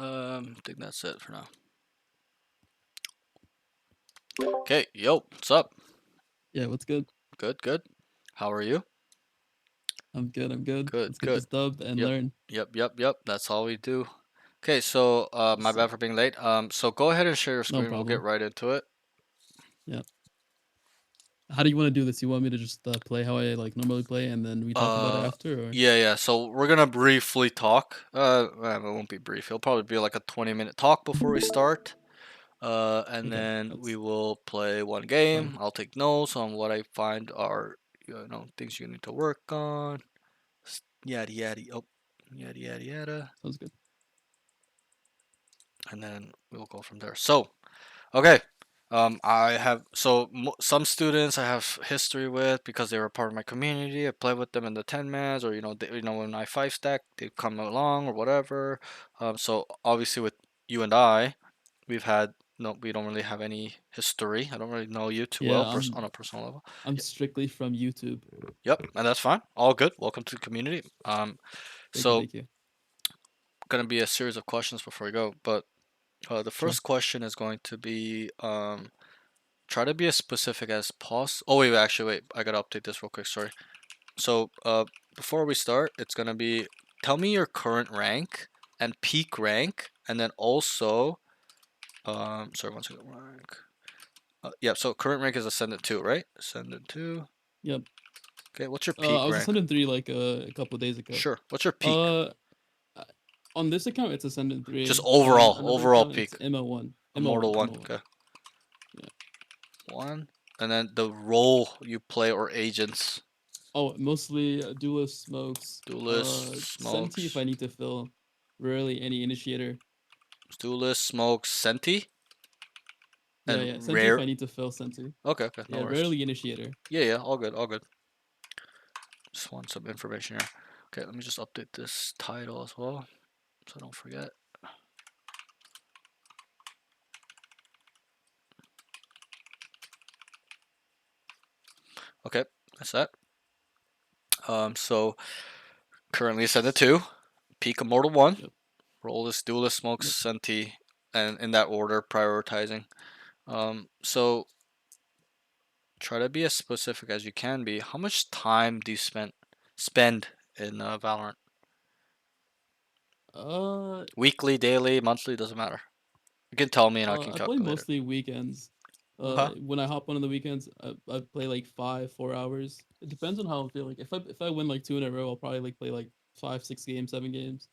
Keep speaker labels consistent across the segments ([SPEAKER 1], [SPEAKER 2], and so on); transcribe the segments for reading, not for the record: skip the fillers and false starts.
[SPEAKER 1] I think that's it for now. Okay, yo, what's up?
[SPEAKER 2] Yeah, what's good?
[SPEAKER 1] Good, good. How are you?
[SPEAKER 2] I'm good. I'm good.
[SPEAKER 1] Good,
[SPEAKER 2] Let's get
[SPEAKER 1] good.
[SPEAKER 2] this dub and
[SPEAKER 1] Yep,
[SPEAKER 2] learn.
[SPEAKER 1] yep. That's all we do. Okay, so
[SPEAKER 2] Yes,
[SPEAKER 1] my
[SPEAKER 2] sir.
[SPEAKER 1] bad for being late. So go ahead and share your
[SPEAKER 2] No
[SPEAKER 1] screen. We'll get
[SPEAKER 2] problem.
[SPEAKER 1] right into it.
[SPEAKER 2] Yeah. How do you want to do this? You want me to just play how I like normally play, and then we talk about it
[SPEAKER 1] Uh,
[SPEAKER 2] after, or
[SPEAKER 1] yeah. So we're gonna briefly talk. It won't be brief. It'll probably be like a 20-minute talk before we start. And
[SPEAKER 2] okay,
[SPEAKER 1] then we
[SPEAKER 2] that's
[SPEAKER 1] will play one
[SPEAKER 2] fine.
[SPEAKER 1] game. I'll take notes on what I find are things you need to work on. Yada yada. Oh, yada yada yada.
[SPEAKER 2] Sounds good.
[SPEAKER 1] And then we'll go from there. So, okay. I have some students I have history with because they were part of my community. I play with them in the 10 mans, or when I 5 stack, they come along or whatever. So obviously with you and I, we've had no, we don't really have any history. I don't really know you too
[SPEAKER 2] Yeah,
[SPEAKER 1] well on a personal level.
[SPEAKER 2] I'm strictly from YouTube.
[SPEAKER 1] Yep, and that's fine. All good. Welcome to the community.
[SPEAKER 2] Thank you.
[SPEAKER 1] So
[SPEAKER 2] Thank you.
[SPEAKER 1] gonna be a series of questions before we go, but the
[SPEAKER 2] Sure.
[SPEAKER 1] first question is going to be try to be as specific as possible. Oh wait, actually wait, I gotta update this real quick. Sorry. So before we start, it's gonna be tell me your current rank and peak rank, and then also sorry, one second, rank. Yeah, so current rank is Ascendant 2, right? Ascendant 2.
[SPEAKER 2] Yep.
[SPEAKER 1] Okay, what's your
[SPEAKER 2] I
[SPEAKER 1] peak
[SPEAKER 2] was
[SPEAKER 1] rank?
[SPEAKER 2] Ascendant 3 like a couple days ago.
[SPEAKER 1] Sure. What's your peak?
[SPEAKER 2] Uh, uh, on this account it's Ascendant
[SPEAKER 1] Just
[SPEAKER 2] 3. On another
[SPEAKER 1] overall
[SPEAKER 2] account it's
[SPEAKER 1] peak.
[SPEAKER 2] ML1.
[SPEAKER 1] Immortal
[SPEAKER 2] ML1.
[SPEAKER 1] 1.
[SPEAKER 2] ML1.
[SPEAKER 1] Okay.
[SPEAKER 2] Yeah.
[SPEAKER 1] 1. And then the role you play or agents.
[SPEAKER 2] Oh, mostly duelist smokes.
[SPEAKER 1] Duelist,
[SPEAKER 2] Senti if
[SPEAKER 1] smokes.
[SPEAKER 2] I need to fill. Rarely any initiator.
[SPEAKER 1] Duelist, smokes, Senti.
[SPEAKER 2] Yeah, yeah.
[SPEAKER 1] And
[SPEAKER 2] Senti if
[SPEAKER 1] rare.
[SPEAKER 2] I need to fill Senti.
[SPEAKER 1] Okay, okay, no
[SPEAKER 2] Yeah,
[SPEAKER 1] worries.
[SPEAKER 2] rarely initiator.
[SPEAKER 1] Yeah, all good, all good. Just want some information here. Okay, let me just update this title as well, so I don't forget. Okay, that's that. So currently Ascendant 2, Peak Immortal 1,
[SPEAKER 2] Yep.
[SPEAKER 1] roll is Duelist, Smokes,
[SPEAKER 2] Yep.
[SPEAKER 1] Senti, and in that order, prioritizing. So try to be as specific as you can be. How much time do you spend in Valorant?
[SPEAKER 2] Uh,
[SPEAKER 1] Weekly, daily, monthly, doesn't matter. You can tell me and I can
[SPEAKER 2] I play
[SPEAKER 1] calculate it.
[SPEAKER 2] mostly weekends.
[SPEAKER 1] Okay.
[SPEAKER 2] When I hop on the weekends, I play like 5, 4 hours. It depends on how I'm feeling. If I win like two in a row, I'll probably like play like 5, 6 games, 7 games.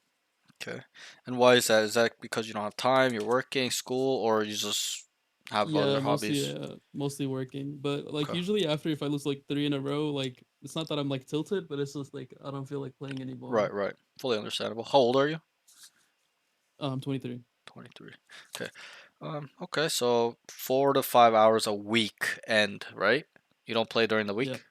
[SPEAKER 1] Okay. And why is that? Is that because you don't have time, you're working, school, or you just have other
[SPEAKER 2] Yeah,
[SPEAKER 1] hobbies?
[SPEAKER 2] mostly working. But like
[SPEAKER 1] Okay.
[SPEAKER 2] usually after if I lose like three in a row, like it's not that I'm like tilted, but it's just like I don't feel like playing anymore.
[SPEAKER 1] Right, right. Fully understandable. How old are you?
[SPEAKER 2] I'm 23.
[SPEAKER 1] 23. Okay. Okay, so 4 to 5 hours a week end, right? You don't play during the
[SPEAKER 2] Yeah.
[SPEAKER 1] week?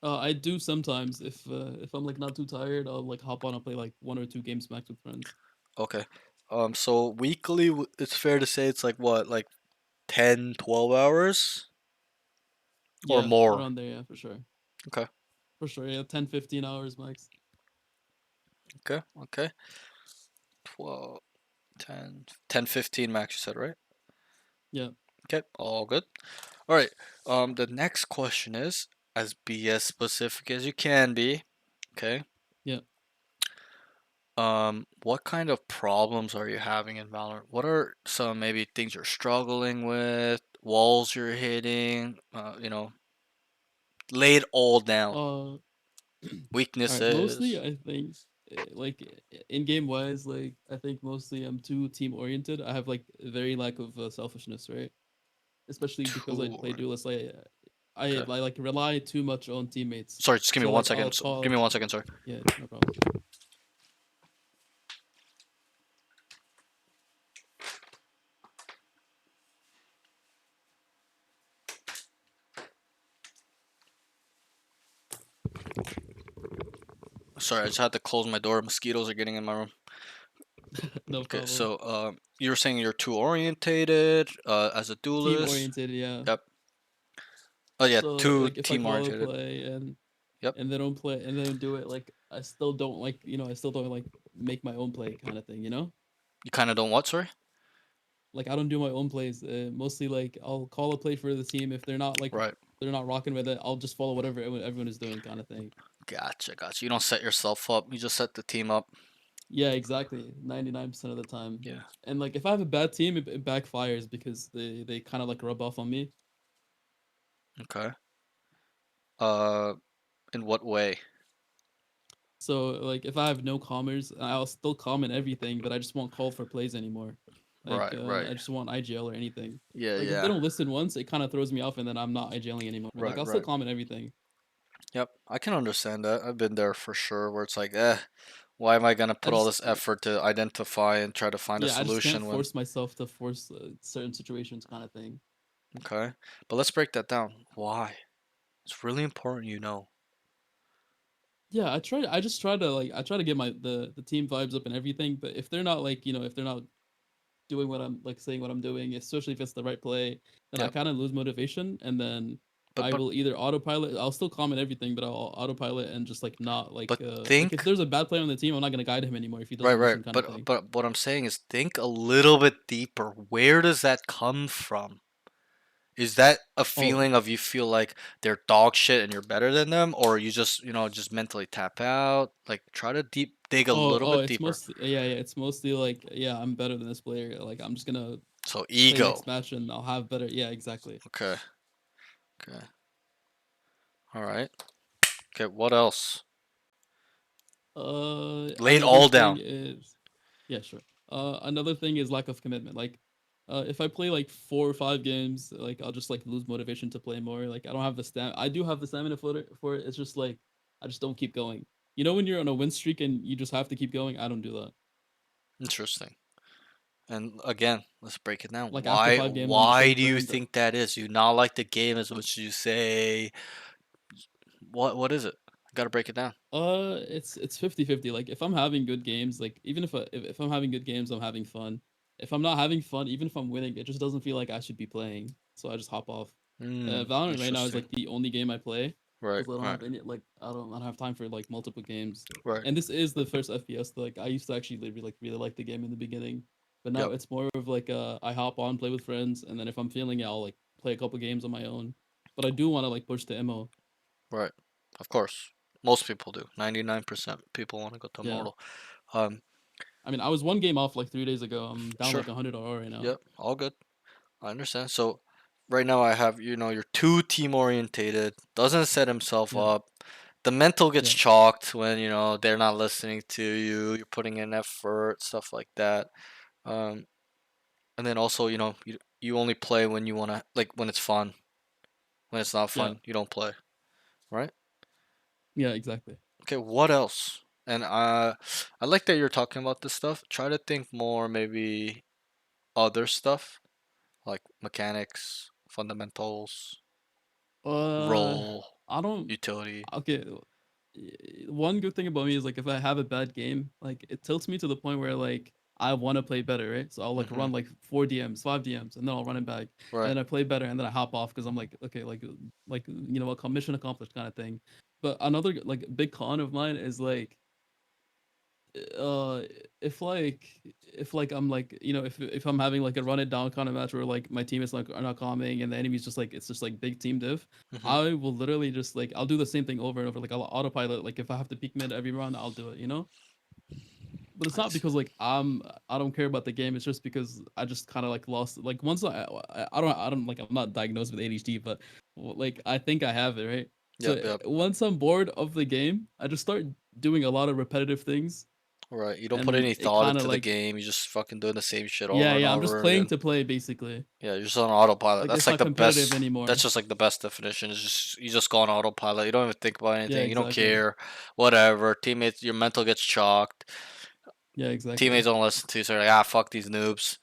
[SPEAKER 2] I do sometimes if I'm like not too tired, I'll like hop on and play like 1 or 2 games max with friends.
[SPEAKER 1] Okay. So weekly, it's fair to say it's like what, like 10, 12 hours or
[SPEAKER 2] Yeah,
[SPEAKER 1] more?
[SPEAKER 2] around there, yeah, for sure.
[SPEAKER 1] Okay.
[SPEAKER 2] For sure, yeah, 10, 15 hours max.
[SPEAKER 1] Okay. Okay. 12, 10, 10, 15 max, you said, right?
[SPEAKER 2] Yeah,
[SPEAKER 1] Okay. All good. All right. The next question is, be as specific as you can be. Okay.
[SPEAKER 2] yeah.
[SPEAKER 1] What kind of problems are you having in Valorant? What are some maybe things you're struggling with, walls you're hitting, lay it all down.
[SPEAKER 2] All right. Mostly,
[SPEAKER 1] Weaknesses.
[SPEAKER 2] I think, like in game wise, like I think mostly I'm too team oriented. I have like very lack of selfishness, right? Especially because I play
[SPEAKER 1] Two.
[SPEAKER 2] duelist.
[SPEAKER 1] Okay.
[SPEAKER 2] I like rely too much on teammates.
[SPEAKER 1] Sorry, just give me
[SPEAKER 2] So
[SPEAKER 1] one
[SPEAKER 2] like I'll
[SPEAKER 1] second. Give
[SPEAKER 2] call.
[SPEAKER 1] me 1 second. Sorry.
[SPEAKER 2] Yeah, no problem.
[SPEAKER 1] Sorry, I just had to close my door. Mosquitoes are getting in my room.
[SPEAKER 2] No
[SPEAKER 1] Okay,
[SPEAKER 2] problem.
[SPEAKER 1] so you were saying you're too orientated as a
[SPEAKER 2] Team
[SPEAKER 1] duelist.
[SPEAKER 2] oriented, yeah.
[SPEAKER 1] Yep. Oh yeah,
[SPEAKER 2] So
[SPEAKER 1] too
[SPEAKER 2] like if I
[SPEAKER 1] team
[SPEAKER 2] call a
[SPEAKER 1] orientated.
[SPEAKER 2] play
[SPEAKER 1] Yep.
[SPEAKER 2] and they don't play and they don't do it, like I still don't like I still don't like make my own play kind of thing, you know?
[SPEAKER 1] You kind of don't what? Sorry.
[SPEAKER 2] Like I don't do my own plays. Mostly like I'll call a play for the team. If
[SPEAKER 1] Right.
[SPEAKER 2] they're not rocking with it, I'll just follow whatever everyone is doing, kind of thing.
[SPEAKER 1] Gotcha. Gotcha. You don't set yourself up. You just set the team up.
[SPEAKER 2] Yeah, exactly. 99% of the time.
[SPEAKER 1] Yeah.
[SPEAKER 2] And like if I have a bad team, it backfires because they kind of like rub off on me.
[SPEAKER 1] Okay. Uh, in what way?
[SPEAKER 2] So like if I have no comers, I'll still comment everything, but I just won't call for plays anymore. Like
[SPEAKER 1] Right. Right.
[SPEAKER 2] I just want IGL or anything.
[SPEAKER 1] Yeah.
[SPEAKER 2] Like if they
[SPEAKER 1] Yeah.
[SPEAKER 2] don't listen once, it kind of throws me off, and then I'm not IGLing anymore. Like
[SPEAKER 1] Right.
[SPEAKER 2] I'll still
[SPEAKER 1] Right.
[SPEAKER 2] comment everything.
[SPEAKER 1] Yep. I can understand that. I've been there for sure. Where it's like, why am I gonna
[SPEAKER 2] I
[SPEAKER 1] put all
[SPEAKER 2] just
[SPEAKER 1] this effort to identify and try to find a
[SPEAKER 2] Yeah, I just can't
[SPEAKER 1] solution when?
[SPEAKER 2] force myself to force certain situations, kind of thing.
[SPEAKER 1] Okay. But let's break that down. Why? It's really important, you know.
[SPEAKER 2] Yeah, I just try to like I try to get the team vibes up and everything, but if they're not like, if they're not doing what I'm like saying what I'm doing, especially if it's the right play, then I
[SPEAKER 1] Yep.
[SPEAKER 2] kind of lose motivation, and then
[SPEAKER 1] But
[SPEAKER 2] I
[SPEAKER 1] but
[SPEAKER 2] will either autopilot. I'll still comment everything, but I'll autopilot and just like not
[SPEAKER 1] but
[SPEAKER 2] like if
[SPEAKER 1] think
[SPEAKER 2] there's a bad player on the team, I'm not gonna guide him anymore if he
[SPEAKER 1] right,
[SPEAKER 2] doesn't
[SPEAKER 1] right.
[SPEAKER 2] listen, kind of
[SPEAKER 1] But
[SPEAKER 2] thing.
[SPEAKER 1] but what I'm saying is think a little bit deeper. Where does that come from? Is that a
[SPEAKER 2] Oh,
[SPEAKER 1] feeling of you feel like they're dog shit and you're better than them, or you just just mentally tap out? Like try to deep dig a little
[SPEAKER 2] oh,
[SPEAKER 1] bit
[SPEAKER 2] it's
[SPEAKER 1] deeper.
[SPEAKER 2] mostly yeah, it's mostly like yeah, I'm better than this player. Like I'm just gonna
[SPEAKER 1] So
[SPEAKER 2] play
[SPEAKER 1] ego.
[SPEAKER 2] next match and I'll have better. Yeah, exactly.
[SPEAKER 1] Okay. Okay. All right. Okay. What else? Lay it
[SPEAKER 2] Another
[SPEAKER 1] all
[SPEAKER 2] thing
[SPEAKER 1] down.
[SPEAKER 2] is, yeah, sure. Another thing is lack of commitment. Like, if I play like 4 or 5 games, like I'll just like lose motivation to play more. Like I don't have the stam. I do have the stamina for it. It's just like I just don't keep going. You know when you're on a win streak and you just have to keep going. I don't do that.
[SPEAKER 1] Interesting. And again, let's break it down.
[SPEAKER 2] Like after
[SPEAKER 1] Why
[SPEAKER 2] 5 games, I'm just
[SPEAKER 1] why
[SPEAKER 2] like
[SPEAKER 1] do you
[SPEAKER 2] burned.
[SPEAKER 1] think that is? You not like the game as much as you say. What is it? Got to break it down.
[SPEAKER 2] It's 50-50. Like if I'm having good games, like even if I'm having good games, I'm having fun. If I'm not having fun, even if I'm winning, it just doesn't feel like I should be playing. So I just hop off. Valorant right now is
[SPEAKER 1] Interesting.
[SPEAKER 2] like the only game I play
[SPEAKER 1] Right,
[SPEAKER 2] because I don't
[SPEAKER 1] right,
[SPEAKER 2] have any like I don't have time for like multiple games.
[SPEAKER 1] right.
[SPEAKER 2] And this is the first FPS that, like I used to actually really like the game in the beginning, but now
[SPEAKER 1] Yep,
[SPEAKER 2] it's more of like I hop on, play with friends, and then if I'm feeling it, I'll like play a couple games on my own. But I do want to like push the MO.
[SPEAKER 1] right. Of course. Most people do. 99% people want to go to
[SPEAKER 2] Yeah.
[SPEAKER 1] Immortal. Um,
[SPEAKER 2] I mean, I was 1 game off like 3 days ago. I'm down
[SPEAKER 1] sure.
[SPEAKER 2] like 100 RR right now.
[SPEAKER 1] Yep, all good. I understand. So, right now I have, you're too team orientated, doesn't set himself
[SPEAKER 2] Yeah,
[SPEAKER 1] up. The mental gets
[SPEAKER 2] yeah.
[SPEAKER 1] chalked when, they're not listening to you, you're putting in effort, stuff like that. Um, and then also, you only play when you want to, like when it's fun. When it's not
[SPEAKER 2] Yeah,
[SPEAKER 1] fun, you don't play, right?
[SPEAKER 2] yeah, exactly.
[SPEAKER 1] Okay, what else? And I like that you're talking about this stuff. Try to think more, maybe other stuff like mechanics, fundamentals,
[SPEAKER 2] Uh,
[SPEAKER 1] role,
[SPEAKER 2] I don't.
[SPEAKER 1] utility.
[SPEAKER 2] Okay, one good thing about me is like if I have a bad game, like it tilts me to the point where like I want to play better, right? So I'll like
[SPEAKER 1] Mm-hmm.
[SPEAKER 2] run like 4 DMs, 5 DMs, and then I'll run it back, and
[SPEAKER 1] Right.
[SPEAKER 2] then I play better, and then I hop off because I'm like, okay, like mission accomplished kind of thing. But another like big con of mine is like uh if like I'm like if I'm having like a run it down kind of match where like my team is like are not calming and the enemy's just like it's just like big team div,
[SPEAKER 1] Mm-hmm.
[SPEAKER 2] I will literally just like I'll do the same thing over and over. Like I'll autopilot, like if I have to peek mid every run, I'll do it. But it's
[SPEAKER 1] I
[SPEAKER 2] not
[SPEAKER 1] see.
[SPEAKER 2] because like I don't care about the game. It's just because I just kind of like lost like once I don't like I'm not diagnosed with ADHD, but like I think I have it, right? So
[SPEAKER 1] Yep. Yep.
[SPEAKER 2] once I'm bored of the game, I just start doing a lot of repetitive things,
[SPEAKER 1] Right. You don't put
[SPEAKER 2] and
[SPEAKER 1] any
[SPEAKER 2] it
[SPEAKER 1] thought
[SPEAKER 2] kind of
[SPEAKER 1] into the
[SPEAKER 2] like
[SPEAKER 1] game. You just fucking doing the same shit over
[SPEAKER 2] yeah,
[SPEAKER 1] and
[SPEAKER 2] yeah, I'm just
[SPEAKER 1] over
[SPEAKER 2] playing
[SPEAKER 1] again.
[SPEAKER 2] to play basically.
[SPEAKER 1] Yeah, you're just on autopilot.
[SPEAKER 2] Like
[SPEAKER 1] That's
[SPEAKER 2] it's
[SPEAKER 1] like
[SPEAKER 2] not
[SPEAKER 1] the
[SPEAKER 2] competitive
[SPEAKER 1] best. That's
[SPEAKER 2] anymore.
[SPEAKER 1] just like the best definition. Is just you just go on autopilot. You don't even think about
[SPEAKER 2] Yeah,
[SPEAKER 1] anything. You don't
[SPEAKER 2] exactly.
[SPEAKER 1] care. Whatever. Teammates, your mental gets chalked.
[SPEAKER 2] Yeah, exactly.
[SPEAKER 1] Teammates don't listen to you, so you're like, fuck these noobs.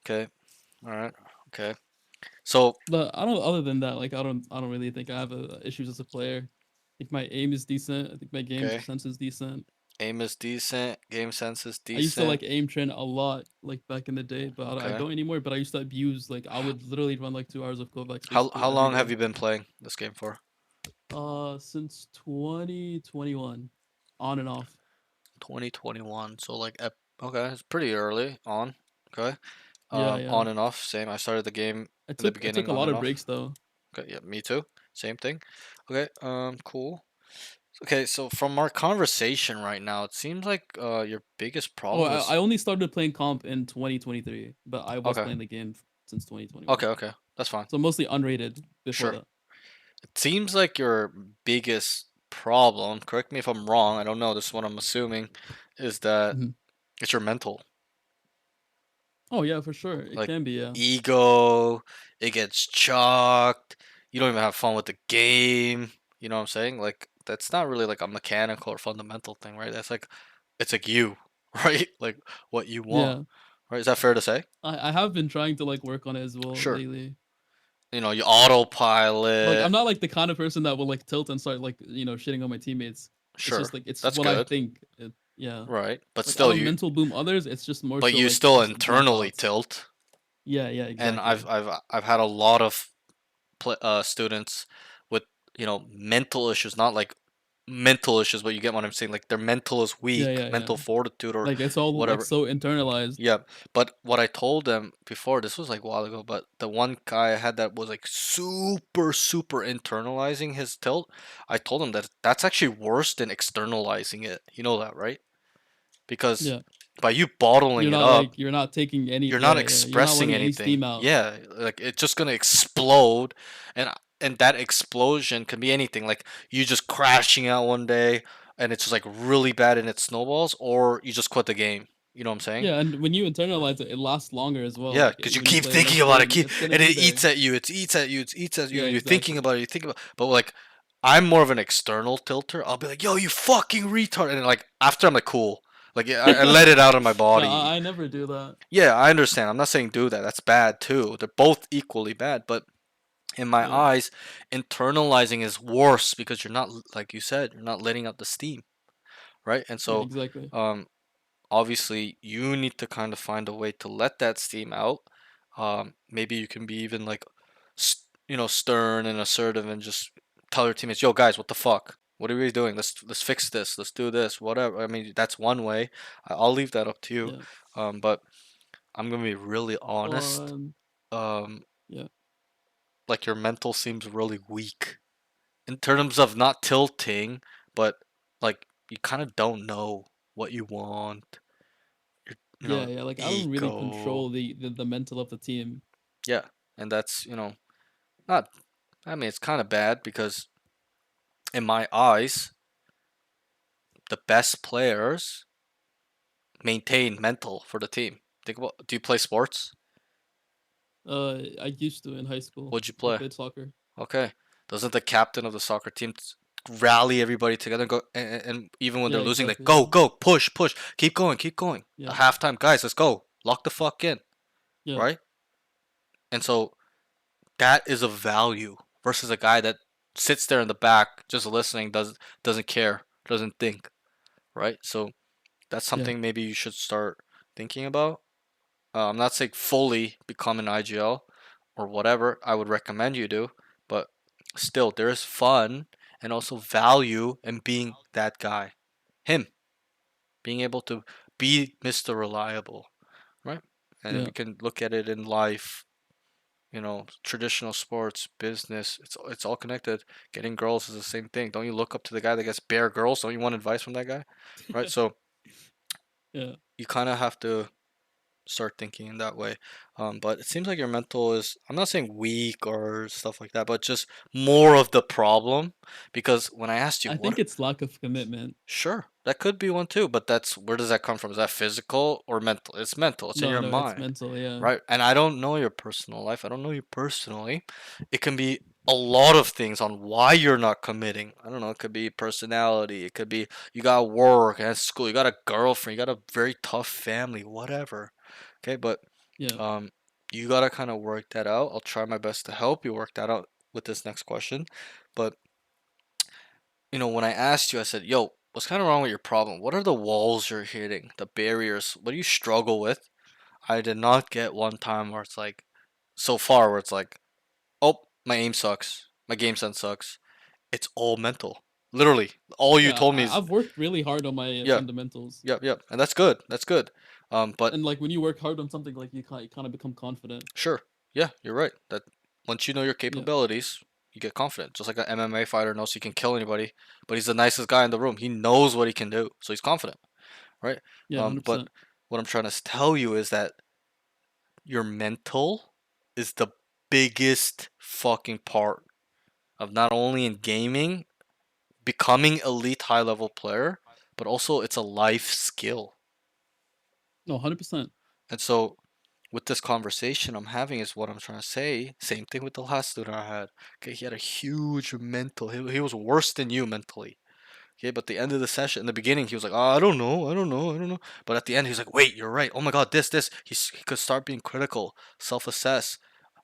[SPEAKER 1] Okay. All right. Okay. So,
[SPEAKER 2] But I don't. Other than that, like I don't really think I have issues as a player. I think my aim is decent. I think my game
[SPEAKER 1] okay.
[SPEAKER 2] sense is decent.
[SPEAKER 1] Aim is decent. Game sense is
[SPEAKER 2] I used to
[SPEAKER 1] decent.
[SPEAKER 2] like aim train a lot, like back in the day, but I
[SPEAKER 1] Okay.
[SPEAKER 2] don't anymore. But I used to abuse, like I would literally run like 2 hours of Kovacs
[SPEAKER 1] How
[SPEAKER 2] basically every
[SPEAKER 1] long have
[SPEAKER 2] day.
[SPEAKER 1] you been playing this game for?
[SPEAKER 2] Since 2021, on and off.
[SPEAKER 1] 2021. So like Okay, it's pretty early on. Okay.
[SPEAKER 2] Yeah, yeah.
[SPEAKER 1] On and off, same. I started the game in the
[SPEAKER 2] I took
[SPEAKER 1] beginning,
[SPEAKER 2] a
[SPEAKER 1] on
[SPEAKER 2] lot
[SPEAKER 1] and
[SPEAKER 2] of
[SPEAKER 1] off.
[SPEAKER 2] breaks though.
[SPEAKER 1] Okay, yeah, me too. Same thing. Okay, cool. Okay, so from our conversation right now, it seems like your biggest
[SPEAKER 2] Oh,
[SPEAKER 1] problem is
[SPEAKER 2] I only started playing comp in 2023, but I was
[SPEAKER 1] okay,
[SPEAKER 2] playing the game since 2021.
[SPEAKER 1] okay, that's fine.
[SPEAKER 2] So mostly unrated before
[SPEAKER 1] Sure.
[SPEAKER 2] that.
[SPEAKER 1] It seems like your biggest problem, correct me if I'm wrong, I don't know, this is what I'm assuming, is that
[SPEAKER 2] Mhm.
[SPEAKER 1] it's your mental.
[SPEAKER 2] Oh yeah, for sure. It
[SPEAKER 1] Like
[SPEAKER 2] can be, yeah.
[SPEAKER 1] ego, it gets chalked. You don't even have fun with the game. You know what I'm saying? Like that's not really like a mechanical or fundamental thing, right? That's like it's like you, right? Like what you want,
[SPEAKER 2] Yeah.
[SPEAKER 1] right? Is that fair to say?
[SPEAKER 2] I have been trying to like work on it as well
[SPEAKER 1] Sure.
[SPEAKER 2] lately.
[SPEAKER 1] You know, you
[SPEAKER 2] Like I'm
[SPEAKER 1] autopilot.
[SPEAKER 2] not like the kind of person that will like tilt and start like, shitting on my teammates. It's
[SPEAKER 1] Sure.
[SPEAKER 2] just like it's
[SPEAKER 1] That's
[SPEAKER 2] what I
[SPEAKER 1] good,
[SPEAKER 2] think. Yeah.
[SPEAKER 1] right? But
[SPEAKER 2] Like I
[SPEAKER 1] still,
[SPEAKER 2] don't
[SPEAKER 1] you
[SPEAKER 2] mental boom others. It's just more
[SPEAKER 1] but
[SPEAKER 2] so
[SPEAKER 1] you
[SPEAKER 2] like
[SPEAKER 1] still
[SPEAKER 2] just my
[SPEAKER 1] internally
[SPEAKER 2] thoughts.
[SPEAKER 1] tilt.
[SPEAKER 2] Yeah, yeah,
[SPEAKER 1] And
[SPEAKER 2] exactly.
[SPEAKER 1] I've had a lot of students with mental issues, not like mental issues, but you get what I'm saying. Like their mental is
[SPEAKER 2] Yeah,
[SPEAKER 1] weak,
[SPEAKER 2] yeah, yeah.
[SPEAKER 1] mental fortitude or
[SPEAKER 2] Like it's all like
[SPEAKER 1] whatever.
[SPEAKER 2] so internalized.
[SPEAKER 1] Yeah, but what I told them before, this was like a while ago, but the one guy I had that was like super internalizing his tilt, I told him that that's actually worse than externalizing it. You know that, right? Because
[SPEAKER 2] Yeah.
[SPEAKER 1] by you bottling it up,
[SPEAKER 2] You're not taking any,
[SPEAKER 1] you're not
[SPEAKER 2] yeah, yeah. You're not
[SPEAKER 1] expressing
[SPEAKER 2] letting any
[SPEAKER 1] anything.
[SPEAKER 2] steam out.
[SPEAKER 1] Yeah, like it's just gonna explode, and that explosion can be anything. Like you just crashing out one day, and it's just like really bad, and it snowballs, or you just quit the game. You know what I'm saying?
[SPEAKER 2] Yeah, and when you internalize it, it lasts longer as well.
[SPEAKER 1] Yeah,
[SPEAKER 2] Like
[SPEAKER 1] because you
[SPEAKER 2] when you
[SPEAKER 1] keep
[SPEAKER 2] play the
[SPEAKER 1] thinking
[SPEAKER 2] next
[SPEAKER 1] about it,
[SPEAKER 2] game, it's gonna
[SPEAKER 1] and
[SPEAKER 2] be
[SPEAKER 1] it
[SPEAKER 2] there.
[SPEAKER 1] eats at you. It eats at you. It eats at you,
[SPEAKER 2] Yeah,
[SPEAKER 1] and you're thinking
[SPEAKER 2] exactly.
[SPEAKER 1] about it. You think about, but like, I'm more of an external tilter. I'll be like, "Yo, you fucking retard," and like after I'm like, "Cool," like I let it out of my
[SPEAKER 2] No,
[SPEAKER 1] body.
[SPEAKER 2] I never do that.
[SPEAKER 1] Yeah, I understand. I'm not saying do that. That's bad too. They're both equally bad, but in my
[SPEAKER 2] Yeah,
[SPEAKER 1] eyes, internalizing is worse because you're not, like you said, you're not letting out the steam, right? And
[SPEAKER 2] yeah,
[SPEAKER 1] so,
[SPEAKER 2] exactly.
[SPEAKER 1] um, obviously, you need to kind of find a way to let that steam out. Maybe you can be even like, stern and assertive, and just tell your teammates, "Yo, guys, what the fuck? What are we doing? Let's fix this. Let's do this. Whatever." I mean, that's one way. I'll leave that up to you.
[SPEAKER 2] Yeah.
[SPEAKER 1] But I'm gonna be really
[SPEAKER 2] Well,
[SPEAKER 1] honest. Um,
[SPEAKER 2] yeah.
[SPEAKER 1] like your mental seems really weak in terms of not tilting, but like you kind of don't know what you want. Your,
[SPEAKER 2] Yeah, yeah. Like I don't really
[SPEAKER 1] ego.
[SPEAKER 2] control the mental of the team.
[SPEAKER 1] Yeah, and that's not. I mean, it's kind of bad because in my eyes, the best players maintain mental for the team. Think about. Do you play sports?
[SPEAKER 2] I used to in high school.
[SPEAKER 1] What'd you
[SPEAKER 2] I
[SPEAKER 1] play?
[SPEAKER 2] played soccer.
[SPEAKER 1] Okay. Doesn't the captain of the soccer team rally everybody together and go and even when they're
[SPEAKER 2] Yeah,
[SPEAKER 1] losing, like
[SPEAKER 2] exactly.
[SPEAKER 1] go,
[SPEAKER 2] Yeah.
[SPEAKER 1] go, push, keep going, keep going. A
[SPEAKER 2] Yeah.
[SPEAKER 1] halftime, guys, let's go. Lock the fuck in,
[SPEAKER 2] Yeah.
[SPEAKER 1] right? And so that is a value versus a guy that sits there in the back just listening, doesn't care, doesn't think, right? So that's
[SPEAKER 2] Yeah.
[SPEAKER 1] something maybe you should start thinking about. I'm not saying fully become an IGL or whatever. I would recommend you do, but still, there is fun and also value in being that guy. Him being able to be Mr. Reliable, right? And
[SPEAKER 2] Yeah.
[SPEAKER 1] we can look at it in life, traditional sports, business. It's all connected. Getting girls is the same thing. Don't you look up to the guy that gets bare girls? Don't you want advice from that guy, right? So
[SPEAKER 2] Yeah.
[SPEAKER 1] you kind of have to start thinking in that way. But it seems like your mental is, I'm not saying weak or stuff like that, but just more of the problem. Because when I asked you,
[SPEAKER 2] I think it's lack of commitment.
[SPEAKER 1] sure, that could be one too, but that's where does that come from? Is that physical or mental? It's mental, it's in
[SPEAKER 2] No,
[SPEAKER 1] your
[SPEAKER 2] no, it's
[SPEAKER 1] mind,
[SPEAKER 2] mental. Yeah.
[SPEAKER 1] right? And I don't know your personal life, I don't know you personally. It can be a lot of things on why you're not committing. I don't know, it could be personality, it could be you got work and school, you got a girlfriend, you got a very tough family, whatever. Okay, but
[SPEAKER 2] Yeah.
[SPEAKER 1] um, you gotta kind of work that out. I'll try my best to help you work that out with this next question. But when I asked you, I said, "Yo, what's kind of wrong with your problem? What are the walls you're hitting? The barriers? What do you struggle with?" I did not get one time where it's like, so far where it's like, "Oh, my aim sucks. My game sense sucks." It's all mental. Literally, all you
[SPEAKER 2] Yeah,
[SPEAKER 1] told me is
[SPEAKER 2] I've worked really hard on my
[SPEAKER 1] yeah,
[SPEAKER 2] fundamentals,
[SPEAKER 1] yep, yep, and that's good. That's good. But
[SPEAKER 2] and like when you work hard on something, like you kind of become confident.
[SPEAKER 1] sure, yeah, you're right. That once you know your
[SPEAKER 2] Yeah,
[SPEAKER 1] capabilities, you get confident. Just like an MMA fighter knows he can kill anybody, but he's the nicest guy in the room. He knows what he can do, so he's confident, right?
[SPEAKER 2] yeah, hundred
[SPEAKER 1] But
[SPEAKER 2] percent.
[SPEAKER 1] what I'm trying to tell you is that your mental is the biggest fucking part of not only in gaming, becoming elite high level player, but also it's a life skill.
[SPEAKER 2] No, 100%.
[SPEAKER 1] And so with this conversation I'm having is what I'm trying to say. Same thing with the last student I had. Okay, he had a huge mental. He was worse than you mentally. Okay, but at the end of the session, in the beginning, he was like, oh, I don't know, I don't know, I don't know. But at the end, he's like, wait, you're right. Oh my God, this. He could start being critical, self assess,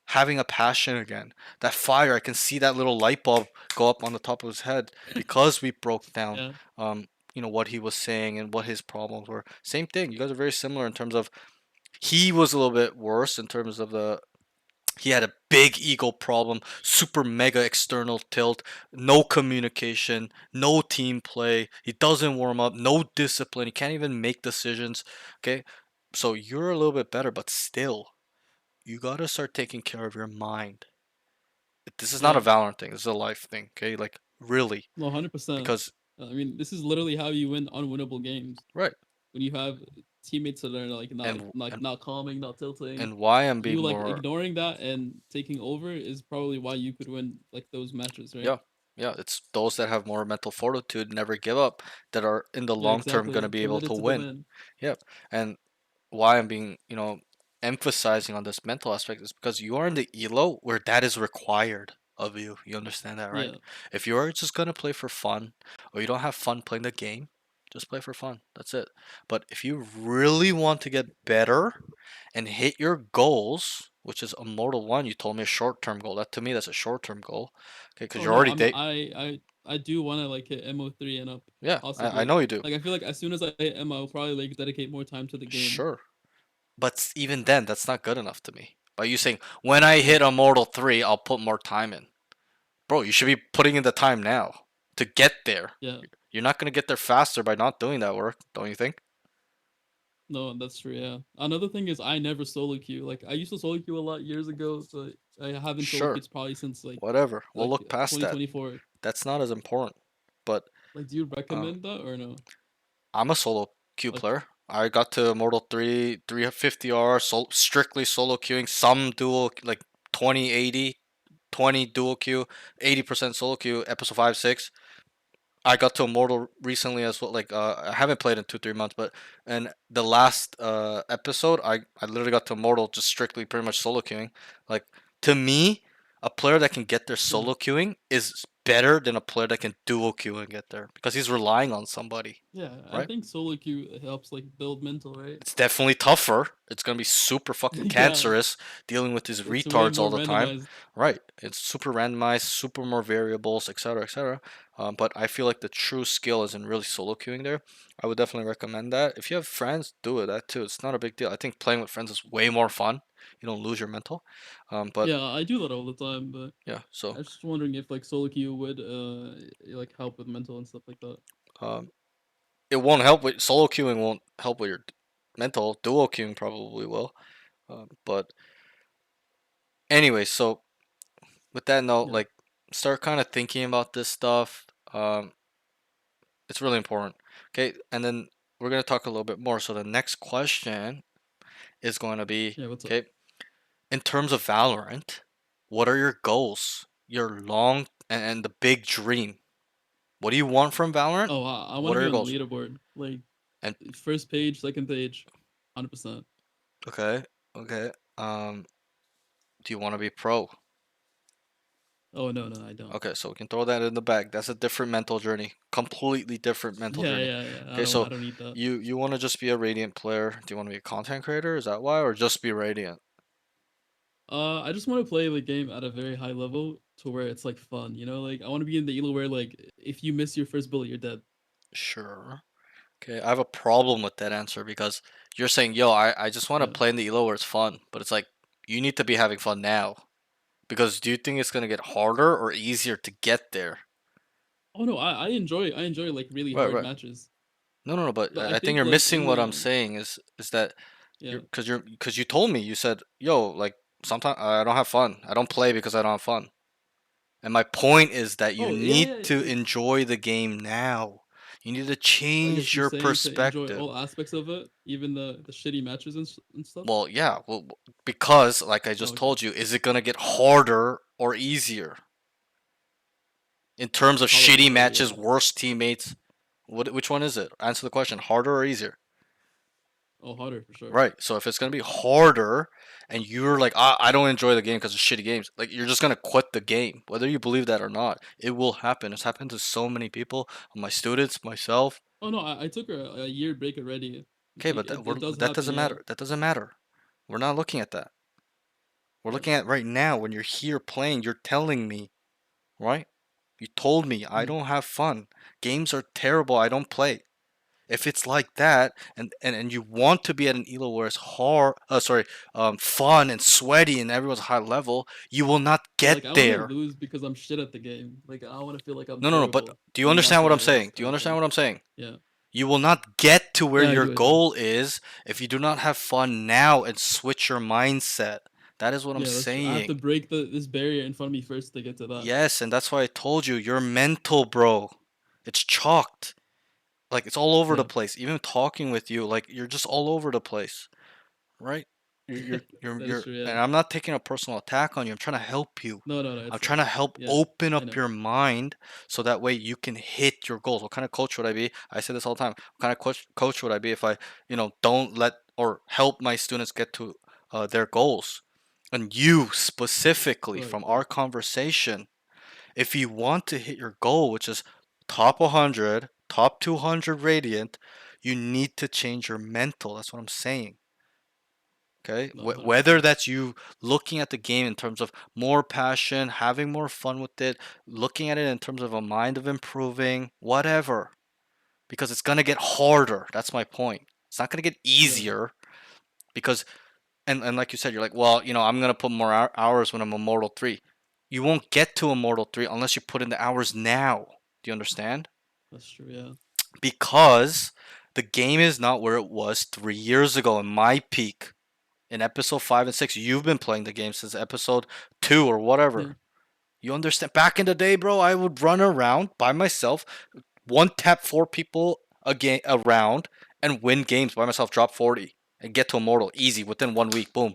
[SPEAKER 1] having a passion again. That fire, I can see that little light bulb go up on the top of his head because we broke down,
[SPEAKER 2] Yeah.
[SPEAKER 1] um, what he was saying and what his problems were. Same thing. You guys are very similar in terms of he was a little bit worse in terms of the he had a big ego problem, super mega external tilt, no communication, no team play. He doesn't warm up, no discipline. He can't even make decisions. Okay. So you're a little bit better, but still, you gotta start taking care of your mind. This is not a
[SPEAKER 2] Yeah.
[SPEAKER 1] Valorant thing. This is a life thing. Okay. Like, really.
[SPEAKER 2] No, 100%.
[SPEAKER 1] Because,
[SPEAKER 2] I mean, this is literally how you win unwinnable games
[SPEAKER 1] right.
[SPEAKER 2] when you have teammates that are like
[SPEAKER 1] And,
[SPEAKER 2] like
[SPEAKER 1] and,
[SPEAKER 2] not calming, not tilting.
[SPEAKER 1] and why I'm
[SPEAKER 2] You
[SPEAKER 1] being
[SPEAKER 2] like
[SPEAKER 1] more.
[SPEAKER 2] ignoring that and taking over is probably why you could win like those matches, right?
[SPEAKER 1] Yeah. Yeah. It's those that have more mental fortitude, never give up, that are in the
[SPEAKER 2] Yeah,
[SPEAKER 1] long term going to
[SPEAKER 2] exactly.
[SPEAKER 1] be able to
[SPEAKER 2] Committed to the
[SPEAKER 1] win.
[SPEAKER 2] win.
[SPEAKER 1] Yep. And why I'm being, emphasizing on this mental aspect is because you are in the elo where that is required of you. You understand that, right?
[SPEAKER 2] Yeah.
[SPEAKER 1] If you are just gonna play for fun or you don't have fun playing the game, just play for fun. That's it. But if you really want to get better and hit your goals, which is Immortal 1, you told me a short-term goal. That to me that's a short-term goal. Okay, because
[SPEAKER 2] Oh
[SPEAKER 1] you're
[SPEAKER 2] no,
[SPEAKER 1] already
[SPEAKER 2] I mean
[SPEAKER 1] date.
[SPEAKER 2] I do want to like hit MO3 and up
[SPEAKER 1] Yeah, I
[SPEAKER 2] possibly.
[SPEAKER 1] know you do.
[SPEAKER 2] Like I feel like as soon as I hit M, I'll probably like dedicate more time to the game.
[SPEAKER 1] Sure. But even then, that's not good enough to me. By you saying, when I
[SPEAKER 2] Yeah.
[SPEAKER 1] hit Immortal 3, I'll put more time in. Bro, you should be putting in the time now to get there.
[SPEAKER 2] Yeah.
[SPEAKER 1] You're not going to get there faster by not doing that work, don't you think?
[SPEAKER 2] No, that's true. Yeah. Another thing is I never solo queue. Like I used to solo queue a lot years ago, but I haven't solo
[SPEAKER 1] Sure,
[SPEAKER 2] queued probably since
[SPEAKER 1] whatever. We'll look past that.
[SPEAKER 2] 2024.
[SPEAKER 1] That's not as important. But
[SPEAKER 2] Like, do you
[SPEAKER 1] um,
[SPEAKER 2] recommend that or no?
[SPEAKER 1] I'm a solo queue
[SPEAKER 2] Like,
[SPEAKER 1] player. I got to Immortal 3, 350R, strictly solo queuing, some dual, like 20, 80, 20 dual queue, 80% solo queue, episode 5, 6. I got to Immortal recently as well. Like I haven't played in 2 3 months, but and the last episode, I literally got to Immortal just strictly pretty much solo queuing. Like to me, a player that can get there
[SPEAKER 2] yeah,
[SPEAKER 1] solo queuing is better than a player that can dual queue and get there because he's relying on somebody,
[SPEAKER 2] yeah. I
[SPEAKER 1] right?
[SPEAKER 2] think solo queue helps like build mental, right?
[SPEAKER 1] It's definitely tougher. It's gonna be super fucking
[SPEAKER 2] Yeah,
[SPEAKER 1] cancerous dealing with these
[SPEAKER 2] it's way
[SPEAKER 1] retards
[SPEAKER 2] more
[SPEAKER 1] all the time.
[SPEAKER 2] randomized.
[SPEAKER 1] Right. It's super randomized, super more variables, etc., etc. But I feel like the true skill is in really solo queuing there. I would definitely recommend that. If you have friends, do it. That too. It's not a big deal. I think playing with friends is way more fun. You don't lose your mental. But
[SPEAKER 2] Yeah, I do that all the time, but
[SPEAKER 1] yeah.
[SPEAKER 2] I
[SPEAKER 1] So
[SPEAKER 2] was just wondering if like solo queue would like help with mental and stuff like that.
[SPEAKER 1] um, it won't help with solo queuing. Won't help with your mental. Duo queuing probably will. But anyway, so with that note,
[SPEAKER 2] Yeah,
[SPEAKER 1] like start kind of thinking about this stuff. Um, it's really important. Okay, and then we're gonna talk a little bit more. So the next question is going to be,
[SPEAKER 2] yeah. What's up?
[SPEAKER 1] okay, in terms of Valorant, what are your goals? Your long and the big dream. What do you want from Valorant?
[SPEAKER 2] Oh, I want
[SPEAKER 1] What
[SPEAKER 2] to
[SPEAKER 1] are
[SPEAKER 2] be
[SPEAKER 1] your
[SPEAKER 2] on the
[SPEAKER 1] goals?
[SPEAKER 2] leaderboard. Like
[SPEAKER 1] And
[SPEAKER 2] first page, second page, 100%.
[SPEAKER 1] okay, okay. Do you want to be pro?
[SPEAKER 2] Oh no, no, I don't.
[SPEAKER 1] Okay, so we can throw that in the bag. That's a different mental journey. Completely different mental
[SPEAKER 2] Yeah,
[SPEAKER 1] journey.
[SPEAKER 2] yeah, yeah.
[SPEAKER 1] Okay, so
[SPEAKER 2] I don't need that.
[SPEAKER 1] you want to just be a Radiant player. Do you want to be a content creator? Is that why? Or just be Radiant?
[SPEAKER 2] I just want to play the game at a very high level to where it's like fun, you know? Like I want to be in the elo where like if you miss your first bullet, you're dead.
[SPEAKER 1] Sure. Okay, I have a problem with that answer because you're saying, yo, I just want to
[SPEAKER 2] Yeah.
[SPEAKER 1] play in the elo where it's fun. But it's like, you need to be having fun now. Because do you think it's going to get harder or easier to get there?
[SPEAKER 2] Oh no, I enjoy like really
[SPEAKER 1] Right,
[SPEAKER 2] hard
[SPEAKER 1] right.
[SPEAKER 2] matches.
[SPEAKER 1] No, no, no. But
[SPEAKER 2] I
[SPEAKER 1] I think
[SPEAKER 2] think
[SPEAKER 1] you're
[SPEAKER 2] like
[SPEAKER 1] missing
[SPEAKER 2] in
[SPEAKER 1] what I'm
[SPEAKER 2] the
[SPEAKER 1] saying is that
[SPEAKER 2] yeah.
[SPEAKER 1] because you told me you said, yo, like sometimes I don't have fun. I don't play because I don't have fun. And my point is that you
[SPEAKER 2] Oh yeah,
[SPEAKER 1] need
[SPEAKER 2] yeah.
[SPEAKER 1] to enjoy the game now. You need to
[SPEAKER 2] I guess
[SPEAKER 1] change
[SPEAKER 2] you're
[SPEAKER 1] your
[SPEAKER 2] saying to enjoy
[SPEAKER 1] perspective.
[SPEAKER 2] all aspects of it, even the shitty matches and stuff.
[SPEAKER 1] Well, yeah, well, because like I
[SPEAKER 2] Oh,
[SPEAKER 1] just
[SPEAKER 2] okay.
[SPEAKER 1] told you, is it gonna get harder or easier in terms of
[SPEAKER 2] Probably
[SPEAKER 1] shitty
[SPEAKER 2] harder,
[SPEAKER 1] matches,
[SPEAKER 2] yeah.
[SPEAKER 1] worse teammates? Which one is it? Answer the question: harder or easier?
[SPEAKER 2] Oh, harder for sure.
[SPEAKER 1] Right. So if it's gonna be harder, and you're like, I don't enjoy the game because of shitty games, like you're just gonna quit the game, whether you believe that or not. It will happen. It's happened to so many people, my students, myself.
[SPEAKER 2] Oh no, I took a year break already.
[SPEAKER 1] Okay,
[SPEAKER 2] Like
[SPEAKER 1] but
[SPEAKER 2] it does
[SPEAKER 1] that
[SPEAKER 2] happen,
[SPEAKER 1] doesn't
[SPEAKER 2] yeah.
[SPEAKER 1] matter. That doesn't matter. We're not looking at that. We're
[SPEAKER 2] What?
[SPEAKER 1] looking at right now when you're here playing. You're telling me, right? You told me I
[SPEAKER 2] Hmm.
[SPEAKER 1] don't have fun. Games are terrible. I don't play. If it's like that, and you want to be at an elo where it's hard, fun and sweaty and everyone's high level, you will not
[SPEAKER 2] Yeah,
[SPEAKER 1] get
[SPEAKER 2] like I want to
[SPEAKER 1] there.
[SPEAKER 2] lose because I'm shit at the game. Like I want to feel like I'm
[SPEAKER 1] No, no, no. But
[SPEAKER 2] terrible
[SPEAKER 1] do you
[SPEAKER 2] and
[SPEAKER 1] understand
[SPEAKER 2] watch
[SPEAKER 1] what I'm
[SPEAKER 2] everyone
[SPEAKER 1] saying?
[SPEAKER 2] else
[SPEAKER 1] Do you
[SPEAKER 2] kind of
[SPEAKER 1] understand
[SPEAKER 2] thing.
[SPEAKER 1] what I'm saying?
[SPEAKER 2] Yeah.
[SPEAKER 1] You will not get to where
[SPEAKER 2] Yeah, I
[SPEAKER 1] your
[SPEAKER 2] do, I do.
[SPEAKER 1] goal is if you do not have fun now and switch your mindset. That is what I'm
[SPEAKER 2] Yeah, that's true. I have to
[SPEAKER 1] saying.
[SPEAKER 2] break the this barrier in front of me first to get to that.
[SPEAKER 1] Yes, and that's why I told you you're mental, bro. It's chalked. Like it's all over the
[SPEAKER 2] Yeah.
[SPEAKER 1] place. Even talking with you, like you're just all over the place. Right?
[SPEAKER 2] That is true, yeah.
[SPEAKER 1] And I'm not taking a personal attack on you. I'm trying to help you.
[SPEAKER 2] No, no, no,
[SPEAKER 1] I'm
[SPEAKER 2] it's
[SPEAKER 1] trying to help
[SPEAKER 2] yeah,
[SPEAKER 1] open
[SPEAKER 2] I
[SPEAKER 1] up
[SPEAKER 2] know.
[SPEAKER 1] your mind so that way you can hit your goals. What kind of coach would I be? I say this all the time. What kind of coach would I be if I, don't let or help my students get to their goals? And you specifically
[SPEAKER 2] Right,
[SPEAKER 1] from
[SPEAKER 2] right.
[SPEAKER 1] our conversation, if you want to hit your goal, which is top 100, top 200 radiant, you need to change your mental. That's what I'm saying. Okay,
[SPEAKER 2] No,
[SPEAKER 1] Whether
[SPEAKER 2] 100%.
[SPEAKER 1] that's you looking at the game in terms of more passion, having more fun with it, looking at it in terms of a mind of improving, whatever, because it's gonna get harder. That's my point. It's not gonna get
[SPEAKER 2] Yeah.
[SPEAKER 1] easier because, and like you said, you're like, well, I'm gonna put more hours when I'm Immortal 3. You won't get to Immortal 3 unless you put in the hours now. Do you understand?
[SPEAKER 2] That's true, yeah.
[SPEAKER 1] Because the game is not where it was 3 years ago in my peak. In episode 5 and 6, you've been playing the game since episode 2 or
[SPEAKER 2] Yeah.
[SPEAKER 1] whatever. You understand? Back in the day, bro, I would run around by myself, one tap four people a game around, and win games by myself. Drop 40 and get to Immortal easy within 1 week. Boom.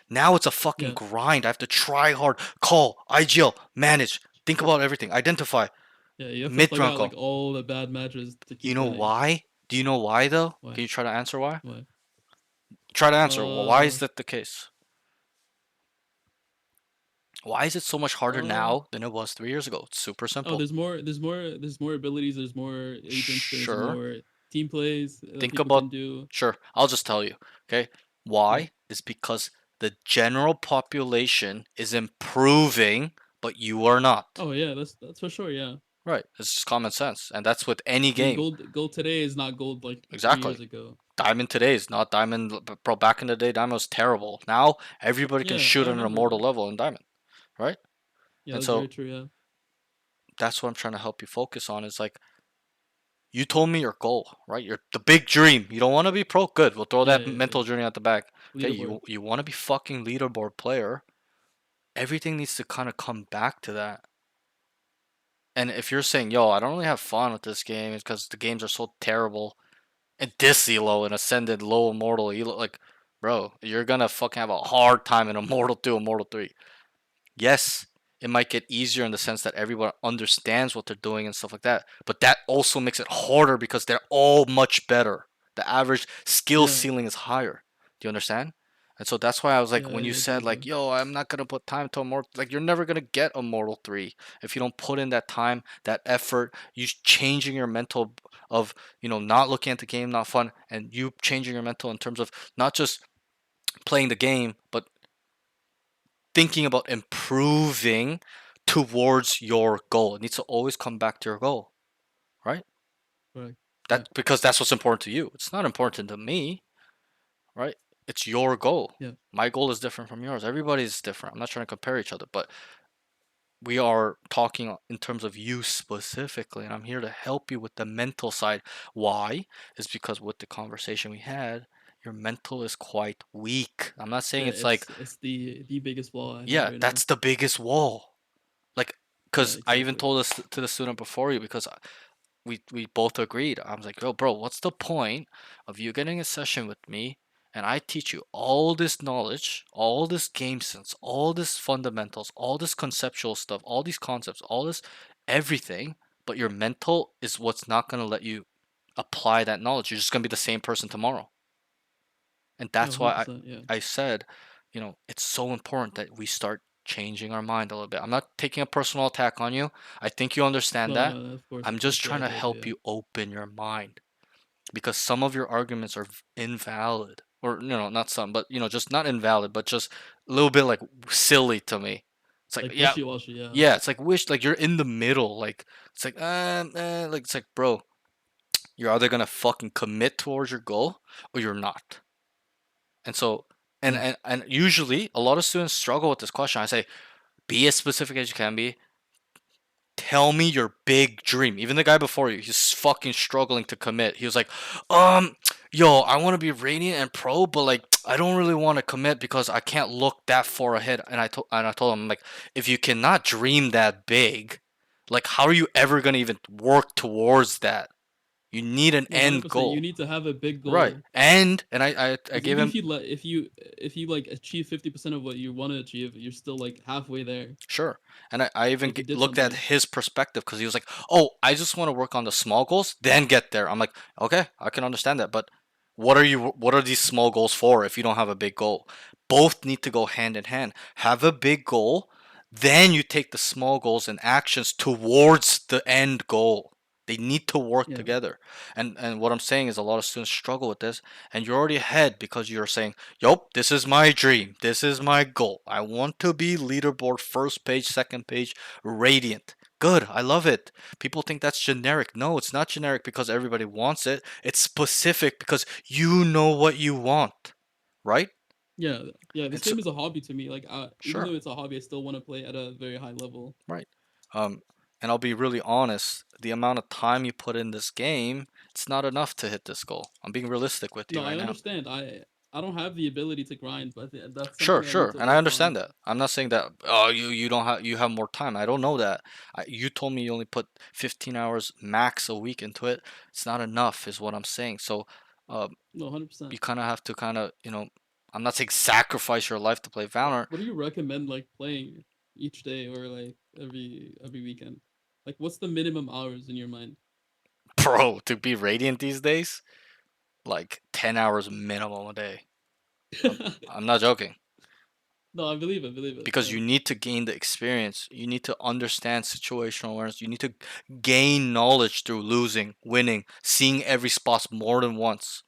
[SPEAKER 1] Now it's a fucking
[SPEAKER 2] Yeah.
[SPEAKER 1] grind. I have to try hard, call, IGL, manage, think about everything, identify,
[SPEAKER 2] Yeah, you have to
[SPEAKER 1] mid
[SPEAKER 2] plug
[SPEAKER 1] rank
[SPEAKER 2] out like
[SPEAKER 1] call.
[SPEAKER 2] all the bad matches to
[SPEAKER 1] You
[SPEAKER 2] keep
[SPEAKER 1] know
[SPEAKER 2] winning.
[SPEAKER 1] why? Do you know why though?
[SPEAKER 2] Why?
[SPEAKER 1] Can you try to answer why?
[SPEAKER 2] Why?
[SPEAKER 1] Try to answer. Why is
[SPEAKER 2] Uh
[SPEAKER 1] that the case? Why is it so much harder
[SPEAKER 2] uh
[SPEAKER 1] now than it was 3 years ago? It's super
[SPEAKER 2] oh,
[SPEAKER 1] simple.
[SPEAKER 2] there's more abilities, there's more agents, there's
[SPEAKER 1] Sure.
[SPEAKER 2] more team plays that
[SPEAKER 1] Think
[SPEAKER 2] people
[SPEAKER 1] about.
[SPEAKER 2] can do.
[SPEAKER 1] Sure. I'll just tell you. Okay.
[SPEAKER 2] Yeah.
[SPEAKER 1] Why? Is because the general population is improving, but you are not.
[SPEAKER 2] Oh yeah, that's for sure, yeah.
[SPEAKER 1] Right. It's just common sense. And that's with any
[SPEAKER 2] I mean,
[SPEAKER 1] game.
[SPEAKER 2] gold today is not gold like 3 years
[SPEAKER 1] Exactly.
[SPEAKER 2] ago.
[SPEAKER 1] Diamond today is not Diamond. Bro, back in the day, Diamond was terrible. Now, everybody can
[SPEAKER 2] Yeah,
[SPEAKER 1] shoot
[SPEAKER 2] I
[SPEAKER 1] at an
[SPEAKER 2] remember,
[SPEAKER 1] immortal
[SPEAKER 2] yeah.
[SPEAKER 1] level in Diamond. Right?
[SPEAKER 2] Yeah,
[SPEAKER 1] And
[SPEAKER 2] that's very
[SPEAKER 1] so
[SPEAKER 2] true, yeah.
[SPEAKER 1] that's what I'm trying to help you focus on is like, you told me your goal, right? Your the big dream. You don't want to be pro. Good. We'll throw
[SPEAKER 2] Yeah,
[SPEAKER 1] that
[SPEAKER 2] yeah, yeah.
[SPEAKER 1] mental journey at the back. Okay.
[SPEAKER 2] Leaderboard.
[SPEAKER 1] You want to be fucking leaderboard player. Everything needs to kind of come back to that. And if you're saying, yo, I don't really have fun with this game, it's because the games are so terrible. And this elo and ascended low immortal elo, like, bro, you're gonna fucking have a hard time in Immortal 2, Immortal 3. Yes, it might get easier in the sense that everyone understands what they're doing and stuff like that. But that also makes it harder because they're all much better. The average skill
[SPEAKER 2] Yeah.
[SPEAKER 1] ceiling is higher. Do you understand? And so that's why I was like,
[SPEAKER 2] Yeah,
[SPEAKER 1] when you
[SPEAKER 2] I do, I
[SPEAKER 1] said like,
[SPEAKER 2] do.
[SPEAKER 1] "Yo, I'm not gonna put time to Immortal," like you're never gonna get Immortal 3 if you don't put in that time, that effort, you changing your mental of not looking at the game, not fun, and you changing your mental in terms of not just playing the game, but thinking about improving towards your goal. It needs to always come back to your goal, right?
[SPEAKER 2] Correct. Yeah.
[SPEAKER 1] That because that's what's important to you. It's not important to me, right? It's your goal.
[SPEAKER 2] Yeah.
[SPEAKER 1] My goal is different from yours. Everybody's different. I'm not trying to compare each other, but we are talking in terms of you specifically, and I'm here to help you with the mental side. Why? Is because with the conversation we had, your mental is quite weak. I'm not saying
[SPEAKER 2] Yeah,
[SPEAKER 1] it's like,
[SPEAKER 2] it's the biggest flaw I have
[SPEAKER 1] yeah,
[SPEAKER 2] right now.
[SPEAKER 1] that's the biggest wall. Like,
[SPEAKER 2] Yeah,
[SPEAKER 1] because I even
[SPEAKER 2] exactly.
[SPEAKER 1] told this to the student before you, because we both agreed. I was like, yo, bro, what's the point of you getting a session with me and I teach you all this knowledge, all this game sense, all this fundamentals, all this conceptual stuff, all these concepts, all this everything, but your mental is what's not gonna let you apply that knowledge. You're just gonna be the same person tomorrow. And
[SPEAKER 2] Yeah,
[SPEAKER 1] that's why
[SPEAKER 2] 100%. Yeah.
[SPEAKER 1] I said, it's so important that we start changing our mind a little bit. I'm not taking a personal attack on you. I think you understand
[SPEAKER 2] No,
[SPEAKER 1] that.
[SPEAKER 2] no,
[SPEAKER 1] I'm
[SPEAKER 2] of course.
[SPEAKER 1] just
[SPEAKER 2] Yeah,
[SPEAKER 1] trying
[SPEAKER 2] I
[SPEAKER 1] to
[SPEAKER 2] do, I do.
[SPEAKER 1] help
[SPEAKER 2] Yeah.
[SPEAKER 1] you open your mind because some of your arguments are invalid. Or, not some, but, just not invalid, but just a little bit like silly to me. It's like,
[SPEAKER 2] Like
[SPEAKER 1] yeah,
[SPEAKER 2] wishy washy. Yeah.
[SPEAKER 1] yeah, it's like like you're in the middle. Like, it's like, like, it's like, bro, you're either gonna fucking commit towards your goal or you're not. And so,
[SPEAKER 2] Yeah.
[SPEAKER 1] and usually a lot of students struggle with this question. I say, be as specific as you can be. Tell me your big dream. Even the guy before you, he's fucking struggling to commit. He was like, um, yo, I want to be Radiant and Pro, but like, I don't really want to commit because I can't look that far ahead. And I told him like, if you cannot dream that big, like, how are you ever gonna even work towards that? You need an
[SPEAKER 2] No,
[SPEAKER 1] end
[SPEAKER 2] 100%. You
[SPEAKER 1] goal,
[SPEAKER 2] need to have a big
[SPEAKER 1] right?
[SPEAKER 2] goal.
[SPEAKER 1] And I
[SPEAKER 2] Because
[SPEAKER 1] gave
[SPEAKER 2] even if
[SPEAKER 1] him.
[SPEAKER 2] you let if you like achieve 50% of what you want to achieve, you're still like halfway there.
[SPEAKER 1] Sure. And I even
[SPEAKER 2] Like you did
[SPEAKER 1] looked at
[SPEAKER 2] something.
[SPEAKER 1] his perspective because he was like, oh, I just want to work on the small goals, then get there. I'm like, okay, I can understand that. But what are these small goals for if you don't have a big goal? Both need to go hand in hand. Have a big goal, then you take the small goals and actions towards the end goal. They need to work
[SPEAKER 2] Yeah.
[SPEAKER 1] together. And what I'm saying is a lot of students struggle with this, and you're already ahead because you're saying, yup, this is my dream. This is my goal. I want to be leaderboard first page, second page, radiant. Good. I love it. People think that's generic. No, it's not generic because everybody wants it. It's specific because you know what you want. Right?
[SPEAKER 2] Yeah. Yeah. This
[SPEAKER 1] And so,
[SPEAKER 2] game is a hobby to me. Like even
[SPEAKER 1] sure.
[SPEAKER 2] though it's a hobby, I still want to play at a very high level.
[SPEAKER 1] Right. Um, and I'll be really honest, the amount of time you put in this game, it's not enough to hit this goal. I'm being realistic with you
[SPEAKER 2] No,
[SPEAKER 1] right
[SPEAKER 2] I
[SPEAKER 1] now.
[SPEAKER 2] understand. I don't have the ability to grind, but that's
[SPEAKER 1] Sure,
[SPEAKER 2] something I need
[SPEAKER 1] sure,
[SPEAKER 2] to
[SPEAKER 1] and I
[SPEAKER 2] work on.
[SPEAKER 1] understand that. I'm not saying that. Oh, you don't have you have more time. I don't know that. You told me you only put 15 hours max a week into it. It's not enough, is what I'm saying. So, um,
[SPEAKER 2] No, 100%.
[SPEAKER 1] you kind of have to I'm not saying sacrifice your life to play Valorant,
[SPEAKER 2] What do you recommend like playing each day or like every weekend? Like what's the minimum hours in your mind?
[SPEAKER 1] bro. To be Radiant these days, like 10 hours minimum a day. I'm not joking.
[SPEAKER 2] No, I believe it, believe it.
[SPEAKER 1] Because
[SPEAKER 2] Yeah.
[SPEAKER 1] you need to gain the experience. You need to understand situational awareness. You need to gain knowledge through losing, winning, seeing every spot more than once,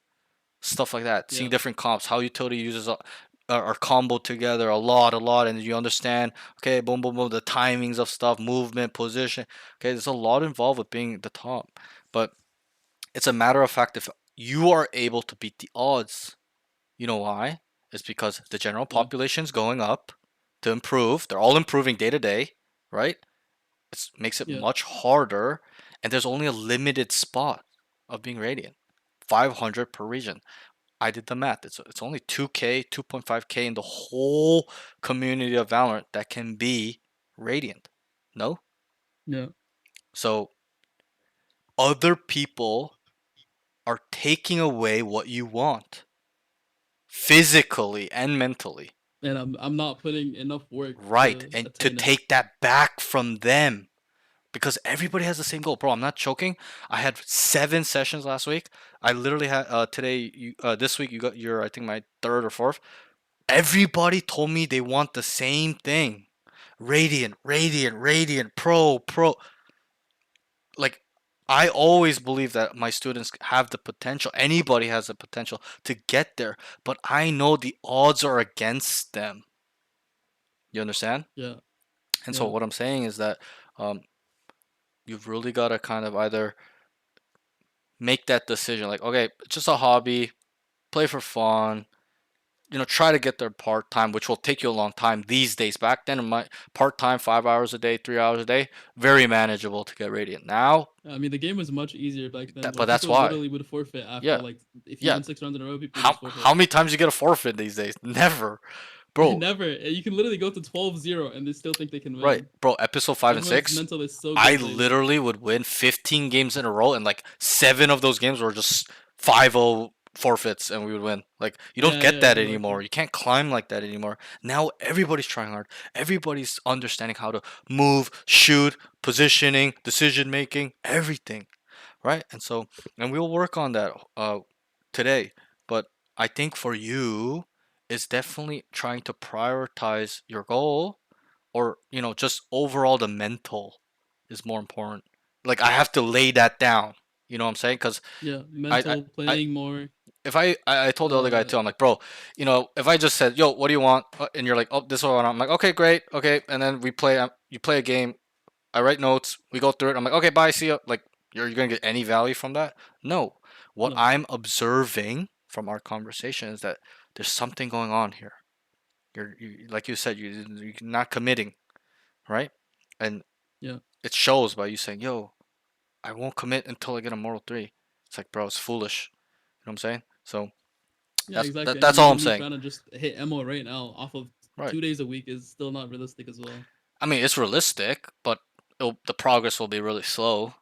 [SPEAKER 1] stuff like that. Seeing
[SPEAKER 2] Yeah.
[SPEAKER 1] different comps, how utility uses are comboed together a lot, and you understand. Okay, boom, boom, boom. The timings of stuff, movement, position. Okay, there's a lot involved with being the top, but it's a matter of fact if you are able to beat the odds. You know why? It's because the general
[SPEAKER 2] Why?
[SPEAKER 1] population is going up to improve. They're all improving day to day, right? It makes it
[SPEAKER 2] Yeah.
[SPEAKER 1] much harder, and there's only a limited spot of being radiant. 500 per region. I did the math. It's only 2K, 2.5K in the whole community of Valorant that can be radiant. No?
[SPEAKER 2] Yeah.
[SPEAKER 1] So other people are taking away what you want physically and mentally.
[SPEAKER 2] And I'm not putting enough work
[SPEAKER 1] Right.
[SPEAKER 2] to
[SPEAKER 1] And to
[SPEAKER 2] attain it.
[SPEAKER 1] take that back from them because everybody has the same goal. Bro, I'm not joking. I had 7 sessions last week. I literally had today this week you got your I think my third or fourth. Everybody told me they want the same thing. Radiant, radiant, radiant, pro, pro. Like I always believe that my students have the potential. Anybody has the potential to get there, but I know the odds are against them. You understand?
[SPEAKER 2] Yeah.
[SPEAKER 1] And so
[SPEAKER 2] Yeah.
[SPEAKER 1] what I'm saying is that um, you've really got to kind of either make that decision like, okay, it's just a hobby, play for fun, try to get there part time, which will take you a long time these days. Back then, my part time, 5 hours a day, 3 hours a day, very manageable to get Radiant. Now,
[SPEAKER 2] I mean, the game was much easier back then.
[SPEAKER 1] but
[SPEAKER 2] Like
[SPEAKER 1] that's
[SPEAKER 2] people
[SPEAKER 1] why.
[SPEAKER 2] literally would forfeit after
[SPEAKER 1] Yeah,
[SPEAKER 2] like if you
[SPEAKER 1] yeah.
[SPEAKER 2] win 6 rounds in a row, people would
[SPEAKER 1] How
[SPEAKER 2] just
[SPEAKER 1] how
[SPEAKER 2] forfeit.
[SPEAKER 1] many times you get a forfeit these days? Never, bro.
[SPEAKER 2] Never. You can literally go to 12-0 and they still think they can
[SPEAKER 1] Right,
[SPEAKER 2] win.
[SPEAKER 1] bro. Episode 5 and 6,
[SPEAKER 2] Everyone's mental is so
[SPEAKER 1] I
[SPEAKER 2] good playing.
[SPEAKER 1] literally would win 15 games in a row, and like 7 of those games were just 5-0 forfeits, and we would win. Like you don't
[SPEAKER 2] Yeah,
[SPEAKER 1] get
[SPEAKER 2] yeah,
[SPEAKER 1] that anymore.
[SPEAKER 2] exactly.
[SPEAKER 1] You can't climb like that anymore. Now everybody's trying hard. Everybody's understanding how to move, shoot, positioning, decision making, everything. Right, and we'll work on that today. But I think for you, it's definitely trying to prioritize your goal, or just overall the mental is more important. Like I have to lay that down, you know what I'm saying? Because
[SPEAKER 2] Yeah,
[SPEAKER 1] I, I
[SPEAKER 2] mental
[SPEAKER 1] I
[SPEAKER 2] playing more.
[SPEAKER 1] if I told the other guy
[SPEAKER 2] Uh,
[SPEAKER 1] too, I'm like, bro, if I just said, yo, what do you want? And you're like, oh, this is what I want. I'm like, okay, great, okay. And then we play, you play a game, I write notes, we go through it, I'm like, okay, bye, see you. Like, you're gonna get any value from that? No. What
[SPEAKER 2] no.
[SPEAKER 1] I'm observing from our conversation is that there's something going on here. Like you said, you're not committing, right? And
[SPEAKER 2] Yeah.
[SPEAKER 1] it shows by you saying, "Yo, I won't commit until I get Immortal 3." It's like, bro, it's foolish. You know what I'm saying? So
[SPEAKER 2] Yeah,
[SPEAKER 1] that's
[SPEAKER 2] exactly.
[SPEAKER 1] that,
[SPEAKER 2] And
[SPEAKER 1] that's all I'm
[SPEAKER 2] even me
[SPEAKER 1] saying.
[SPEAKER 2] trying to just hit MO right now off of
[SPEAKER 1] Right.
[SPEAKER 2] 2 days a week is still not realistic as well.
[SPEAKER 1] I mean, it's realistic, but the progress will be really slow.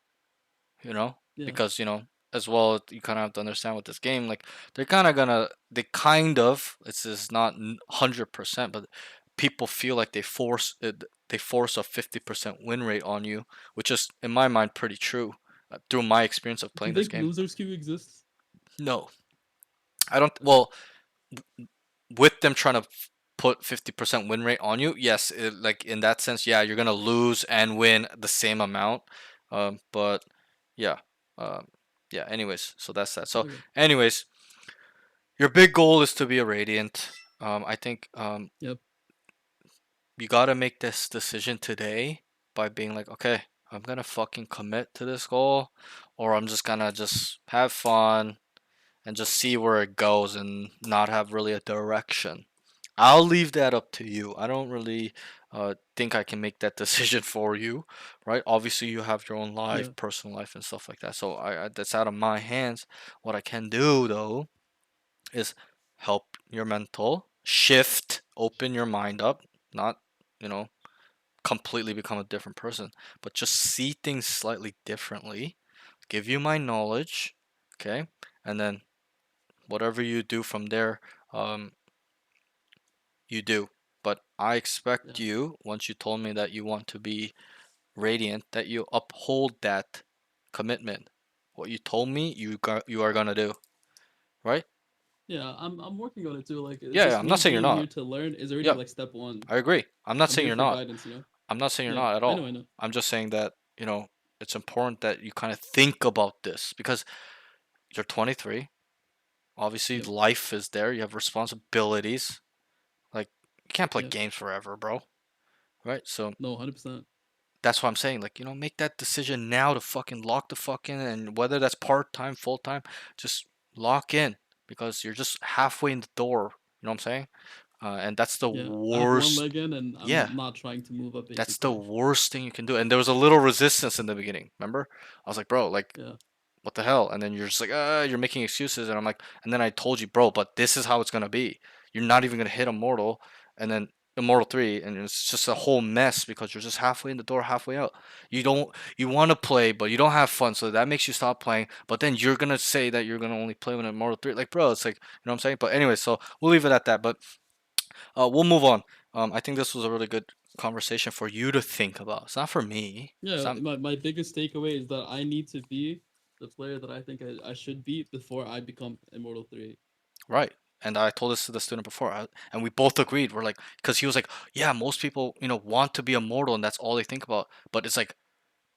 [SPEAKER 1] You know,
[SPEAKER 2] Yeah.
[SPEAKER 1] because as well, you kind of have to understand with this game, like they kind of, it's just not 100%, but people feel like they force a 50% win rate on you, which is in my mind pretty true, through my experience of
[SPEAKER 2] Do you
[SPEAKER 1] playing this
[SPEAKER 2] think
[SPEAKER 1] game.
[SPEAKER 2] losers queue exists?
[SPEAKER 1] No, I don't.
[SPEAKER 2] Okay.
[SPEAKER 1] Well, with them trying to put 50% win rate on you, yes, like in that sense, yeah, you're gonna lose and win the same amount. But yeah, um, yeah. Anyways, so that's that. So,
[SPEAKER 2] Okay.
[SPEAKER 1] anyways, your big goal is to be a radiant. I think
[SPEAKER 2] Yep.
[SPEAKER 1] you gotta make this decision today by being like, okay, I'm gonna fucking commit to this goal, or I'm just gonna just have fun and just see where it goes and not have really a direction. I'll leave that up to you. I don't really think I can make that decision for you, right? Obviously, you have your own life,
[SPEAKER 2] Yeah.
[SPEAKER 1] personal life, and stuff like that. So that's out of my hands. What I can do though is help your mental shift, open your mind up, not you know completely become a different person, but just see things slightly differently. Give you my knowledge, okay, and then whatever you do from there, um, you do. But I expect
[SPEAKER 2] Yeah.
[SPEAKER 1] you, once you told me that you want to be radiant, that you uphold that commitment. What you told me, you are gonna do, right?
[SPEAKER 2] Yeah. I'm working on it too. Like
[SPEAKER 1] Yeah, yeah.
[SPEAKER 2] just
[SPEAKER 1] I'm not
[SPEAKER 2] me
[SPEAKER 1] saying you're
[SPEAKER 2] being here
[SPEAKER 1] not.
[SPEAKER 2] to learn is already
[SPEAKER 1] Yeah,
[SPEAKER 2] like step one.
[SPEAKER 1] I agree. I'm not
[SPEAKER 2] I'm
[SPEAKER 1] saying
[SPEAKER 2] here
[SPEAKER 1] you're
[SPEAKER 2] for
[SPEAKER 1] not.
[SPEAKER 2] guidance, you know?
[SPEAKER 1] I'm not saying you're
[SPEAKER 2] Yeah.
[SPEAKER 1] not at
[SPEAKER 2] I know, I
[SPEAKER 1] all.
[SPEAKER 2] know.
[SPEAKER 1] I'm just saying that it's important that you kind of think about this because you're 23. Obviously,
[SPEAKER 2] Yep.
[SPEAKER 1] life is there. You have responsibilities. Like you can't play
[SPEAKER 2] Yeah.
[SPEAKER 1] games forever, bro. Right? So
[SPEAKER 2] No, 100%.
[SPEAKER 1] that's what I'm saying. Like, make that decision now to fucking lock the fucking, and whether that's part time, full time, just lock in because you're just halfway in the door. You know what I'm saying? And that's the
[SPEAKER 2] Yeah. I have one
[SPEAKER 1] worst.
[SPEAKER 2] leg in and
[SPEAKER 1] Yeah,
[SPEAKER 2] I'm not trying to move up A too
[SPEAKER 1] that's the
[SPEAKER 2] fast.
[SPEAKER 1] worst thing you can do. And there was a little resistance in the beginning. Remember? I was like, bro, like,
[SPEAKER 2] Yeah.
[SPEAKER 1] what the hell? And then you're just like, you're making excuses. And I'm like, and then I told you, bro, but this is how it's gonna be. You're not even gonna hit Immortal, and then Immortal 3, and it's just a whole mess because you're just halfway in the door, halfway out. You want to play, but you don't have fun, so that makes you stop playing. But then you're gonna say that you're gonna only play when Immortal 3. Like, bro, it's like, you know what I'm saying? But anyway, so we'll leave it at that. But we'll move on. I think this was a really good conversation for you to think about. It's not for me. It's
[SPEAKER 2] Yeah.
[SPEAKER 1] not
[SPEAKER 2] My biggest takeaway is that I need to be the player that I think I should be before I become Immortal 3.
[SPEAKER 1] right. And I told this to the student before, and we both agreed. We're like, because he was like, yeah, most people, want to be immortal, and that's all they think about. But it's like,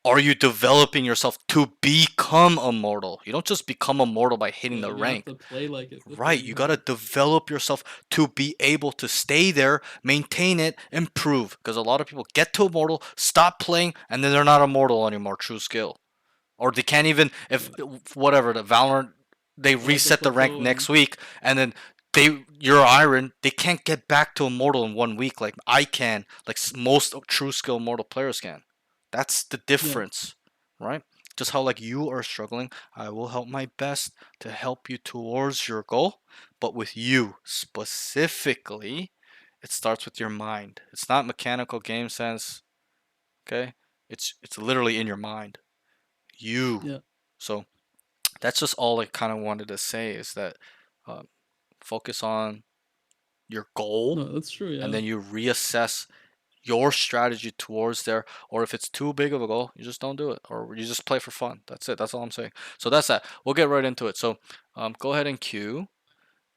[SPEAKER 1] are you developing yourself to become immortal? You don't just become immortal by hitting
[SPEAKER 2] Yeah,
[SPEAKER 1] the
[SPEAKER 2] you have
[SPEAKER 1] rank.
[SPEAKER 2] to play like it before
[SPEAKER 1] Right,
[SPEAKER 2] you
[SPEAKER 1] you
[SPEAKER 2] have
[SPEAKER 1] gotta
[SPEAKER 2] it.
[SPEAKER 1] develop yourself to be able to stay there, maintain it, improve. Because a lot of people get to immortal, stop playing, and then they're not immortal anymore. True skill, or they can't even if
[SPEAKER 2] Yeah.
[SPEAKER 1] whatever the Valorant they
[SPEAKER 2] Or like they
[SPEAKER 1] reset the rank
[SPEAKER 2] plateau
[SPEAKER 1] next
[SPEAKER 2] and
[SPEAKER 1] week, and then you're Iron. They can't get back to Immortal in 1 week like I can, like most true skill Immortal players can. That's the
[SPEAKER 2] Yeah.
[SPEAKER 1] difference, right? Just how like you are struggling, I will help my best to help you towards your goal. But with you specifically, it starts with your mind. It's not mechanical game sense, okay? It's literally in your mind. You.
[SPEAKER 2] Yeah.
[SPEAKER 1] So that's just all I kind of wanted to say is that uh, focus on your goal
[SPEAKER 2] No, that's true.
[SPEAKER 1] and
[SPEAKER 2] Yeah.
[SPEAKER 1] then you reassess your strategy towards there, or if it's too big of a goal you just don't do it, or you just play for fun. That's it, that's all I'm saying. So that's that. We'll get right into it. So go ahead and queue.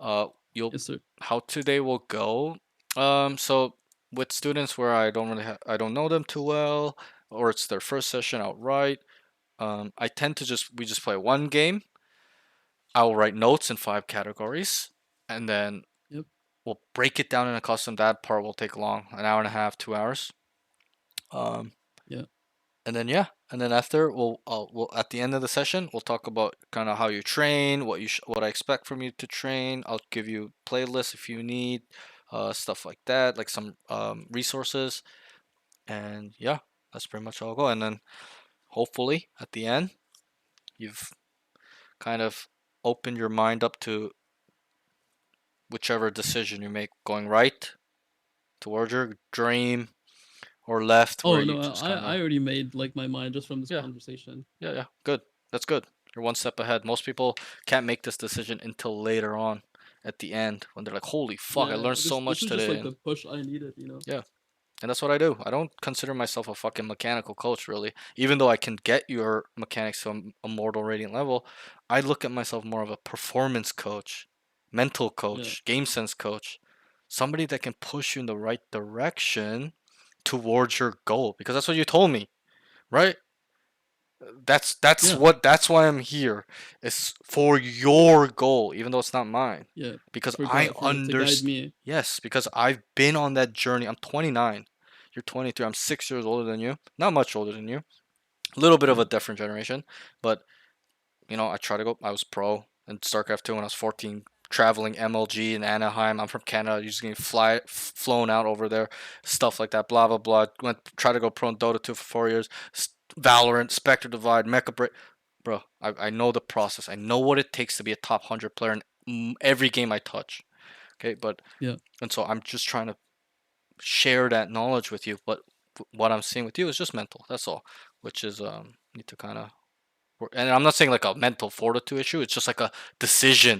[SPEAKER 1] You'll
[SPEAKER 2] Yes, sir.
[SPEAKER 1] How today will go. So with students where I don't know them too well, or it's their first session outright, I tend to just we just play one game. I'll write notes in 5 categories, and then
[SPEAKER 2] Yep.
[SPEAKER 1] we'll break it down in a custom. That part will take long, an hour and a half, 2 hours. Um,
[SPEAKER 2] Yeah.
[SPEAKER 1] and then yeah, and then after we'll at the end of the session we'll talk about kind of how you train, what I expect from you to train. I'll give you playlists if you need, stuff like that, like some resources, and yeah, that's pretty much all I'll go. And then hopefully at the end you've kind of opened your mind up to whichever decision you make, going right towards your dream or left where
[SPEAKER 2] Oh
[SPEAKER 1] you
[SPEAKER 2] no,
[SPEAKER 1] just kind
[SPEAKER 2] I
[SPEAKER 1] of
[SPEAKER 2] already made like my mind just from this
[SPEAKER 1] yeah.
[SPEAKER 2] conversation.
[SPEAKER 1] Yeah, good. That's good. You're one step ahead. Most people can't make this decision until later on at the end when they're like, holy fuck, I
[SPEAKER 2] Yeah.
[SPEAKER 1] learned so
[SPEAKER 2] This
[SPEAKER 1] much
[SPEAKER 2] was just
[SPEAKER 1] today.
[SPEAKER 2] like
[SPEAKER 1] And
[SPEAKER 2] the push I needed.
[SPEAKER 1] yeah, and that's what I do. I don't consider myself a fucking mechanical coach, really. Even though I can get your mechanics to a mortal rating level, I look at myself more of a performance coach, mental
[SPEAKER 2] Yeah.
[SPEAKER 1] coach, game sense coach, somebody that can push you in the right direction towards your goal. Because that's what you told me, right?
[SPEAKER 2] Yeah.
[SPEAKER 1] That's why I'm here. It's for your goal, even though it's not mine.
[SPEAKER 2] Yeah.
[SPEAKER 1] Because
[SPEAKER 2] For
[SPEAKER 1] I
[SPEAKER 2] God, for to guide
[SPEAKER 1] understand.
[SPEAKER 2] me.
[SPEAKER 1] Yes, because I've been on that journey. I'm 29. You're 23. I'm 6 years older than you. Not much older than you. A little bit of
[SPEAKER 2] Yeah.
[SPEAKER 1] a different generation, but I try to go. I was pro in StarCraft 2 when I was 14, traveling MLG in Anaheim. I'm from Canada, used to get flown out over there, stuff like that. Blah blah blah. Went try to go pro in Dota 2 for 4 years. Valorant, Spectre Divide, Mecha Break. Bro, I know the process. I know what it takes to be a top 100 player in every game I touch. Okay, but
[SPEAKER 2] Yeah.
[SPEAKER 1] and so I'm just trying to share that knowledge with you. But what I'm seeing with you is just mental. That's all. Which is need to kind of, and I'm not saying like a mental fortitude issue. It's just like a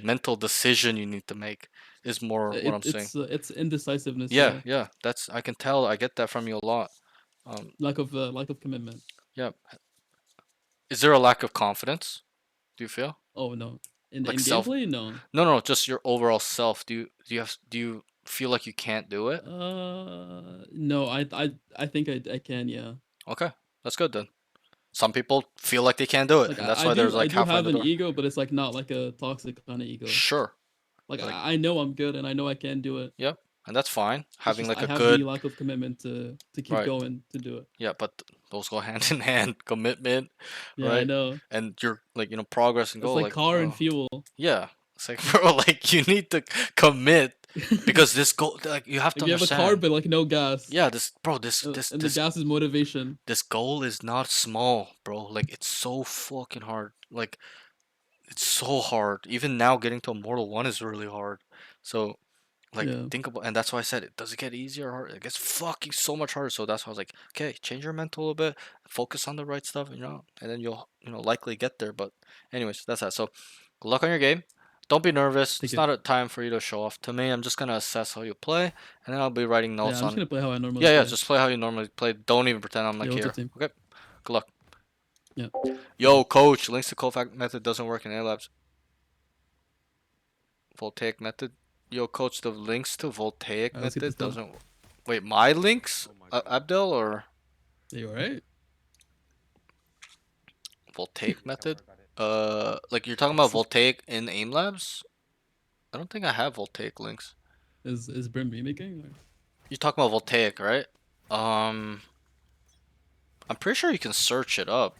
[SPEAKER 1] mental decision you need to make is more what I'm saying.
[SPEAKER 2] It's indecisiveness.
[SPEAKER 1] Yeah,
[SPEAKER 2] Yeah.
[SPEAKER 1] yeah, that's I can tell. I get that from you a lot.
[SPEAKER 2] Lack of commitment.
[SPEAKER 1] Yeah. Is there a lack of confidence? Do you feel
[SPEAKER 2] Oh no.
[SPEAKER 1] like
[SPEAKER 2] In
[SPEAKER 1] self?
[SPEAKER 2] gameplay, no.
[SPEAKER 1] No, no, just your overall self. Do you feel like you can't do it?
[SPEAKER 2] No. I think I can. Yeah.
[SPEAKER 1] Okay, that's good then. Some people feel like they can't do it,
[SPEAKER 2] Like
[SPEAKER 1] and that's why there's
[SPEAKER 2] I
[SPEAKER 1] like
[SPEAKER 2] do
[SPEAKER 1] halfway in
[SPEAKER 2] have
[SPEAKER 1] the
[SPEAKER 2] an
[SPEAKER 1] door.
[SPEAKER 2] ego, but it's like not like a toxic kind of ego.
[SPEAKER 1] Sure,
[SPEAKER 2] Like
[SPEAKER 1] like
[SPEAKER 2] I know I'm good and I know I can do it.
[SPEAKER 1] yeah, and that's fine.
[SPEAKER 2] It's
[SPEAKER 1] Having
[SPEAKER 2] just
[SPEAKER 1] like
[SPEAKER 2] I
[SPEAKER 1] a
[SPEAKER 2] have the
[SPEAKER 1] good
[SPEAKER 2] lack of commitment to keep
[SPEAKER 1] right.
[SPEAKER 2] going to do it.
[SPEAKER 1] Yeah, but those go hand in hand. Commitment,
[SPEAKER 2] Yeah, I
[SPEAKER 1] right?
[SPEAKER 2] know.
[SPEAKER 1] And your like progress and
[SPEAKER 2] It's
[SPEAKER 1] goal.
[SPEAKER 2] like
[SPEAKER 1] Like
[SPEAKER 2] car and fuel.
[SPEAKER 1] yeah, it's like bro, like you need to commit because this goal. Like you have to
[SPEAKER 2] Like you have a car
[SPEAKER 1] understand.
[SPEAKER 2] but like no gas,
[SPEAKER 1] Yeah, this bro,
[SPEAKER 2] and the gas is motivation.
[SPEAKER 1] this goal is not small, bro. Like it's so fucking hard. Like it's so hard. Even now, getting to Immortal 1 is really hard. So like
[SPEAKER 2] Yeah,
[SPEAKER 1] think about, and that's why I said it. Does it get easier or harder? It gets fucking so much harder. So that's why I was like, okay, change your mental a little bit, focus on the right stuff, and then you'll likely get there. But anyways, that's that. So good luck on your game. Don't be nervous.
[SPEAKER 2] take
[SPEAKER 1] It's
[SPEAKER 2] it.
[SPEAKER 1] not a time for you to show off to me. I'm just gonna assess how you play, and then I'll be writing
[SPEAKER 2] Yeah,
[SPEAKER 1] notes
[SPEAKER 2] I'm just
[SPEAKER 1] on.
[SPEAKER 2] gonna play how I normally
[SPEAKER 1] Yeah, yeah.
[SPEAKER 2] play.
[SPEAKER 1] Just play how you normally play. Don't even pretend I'm
[SPEAKER 2] Yeah,
[SPEAKER 1] like
[SPEAKER 2] what's up,
[SPEAKER 1] here.
[SPEAKER 2] team?
[SPEAKER 1] Okay. Good luck.
[SPEAKER 2] Yeah, take
[SPEAKER 1] Yo,
[SPEAKER 2] it.
[SPEAKER 1] coach. Links to Kovac method doesn't work in A labs. Voltaic method. Yo, coach. The links to Voltaic
[SPEAKER 2] All right, let's get this
[SPEAKER 1] method
[SPEAKER 2] done.
[SPEAKER 1] doesn't. Wait, my links, Abdel, or
[SPEAKER 2] Are you alright?
[SPEAKER 1] Voltaic method? Like you're talking about Voltaic in Aim Labs? I don't think I have Voltaic links.
[SPEAKER 2] Is Brim mimicking? Or?
[SPEAKER 1] You're talking about Voltaic, right? Um, I'm pretty sure you can search it up.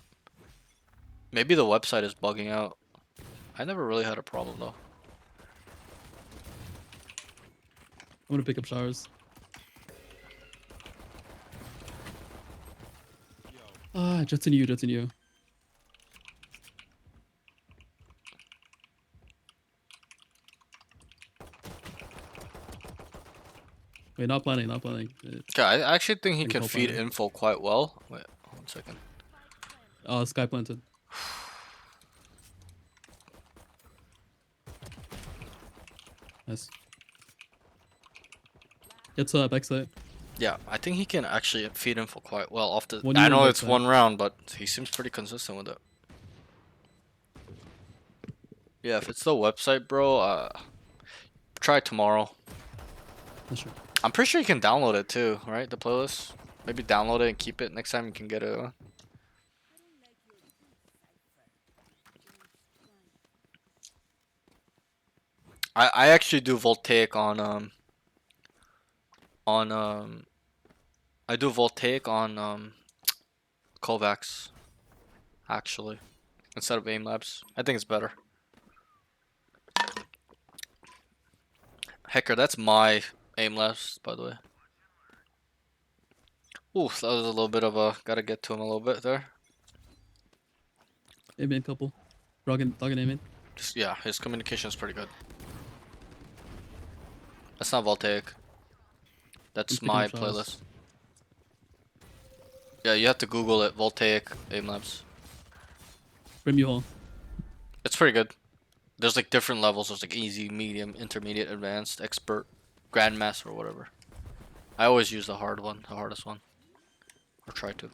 [SPEAKER 1] Maybe the website is bugging out. I never really had a problem though.
[SPEAKER 2] I'm gonna pick up showers. Ah, Jets in you, Jets in you. Wait, not planning, not planning.
[SPEAKER 1] Okay, I actually think he
[SPEAKER 2] Can
[SPEAKER 1] can
[SPEAKER 2] call
[SPEAKER 1] feed
[SPEAKER 2] planning.
[SPEAKER 1] info quite well. Wait, 1 second.
[SPEAKER 2] Sky planted. Nice. Gets backside.
[SPEAKER 1] Yeah, I think he can actually feed info quite well off the.
[SPEAKER 2] One
[SPEAKER 1] I
[SPEAKER 2] you and
[SPEAKER 1] know it's
[SPEAKER 2] backside.
[SPEAKER 1] one round, but he seems pretty consistent with it. Yeah, if it's the website, bro, try it tomorrow.
[SPEAKER 2] That's true.
[SPEAKER 1] I'm pretty sure you can download it too, right? The playlist. Maybe download it and keep it. Next time you can get it. I actually do voltaic on I do voltaic on Kovacs actually instead of aim labs. I think it's better. Hecker, that's my aim labs, by the way. Oof, that was a little bit of a gotta get to him a little bit there.
[SPEAKER 2] A-main couple. Dog and A-main.
[SPEAKER 1] Just yeah, his communication is pretty good. That's not voltaic. That's
[SPEAKER 2] picking
[SPEAKER 1] my
[SPEAKER 2] up showers.
[SPEAKER 1] playlist. Yeah, you have to Google it. Voltaic aim labs.
[SPEAKER 2] Brim you hall.
[SPEAKER 1] It's pretty good. There's like different levels. There's like easy, medium, intermediate, advanced, expert, grandmaster, or whatever. I always use the hard one, the hardest one, or try to.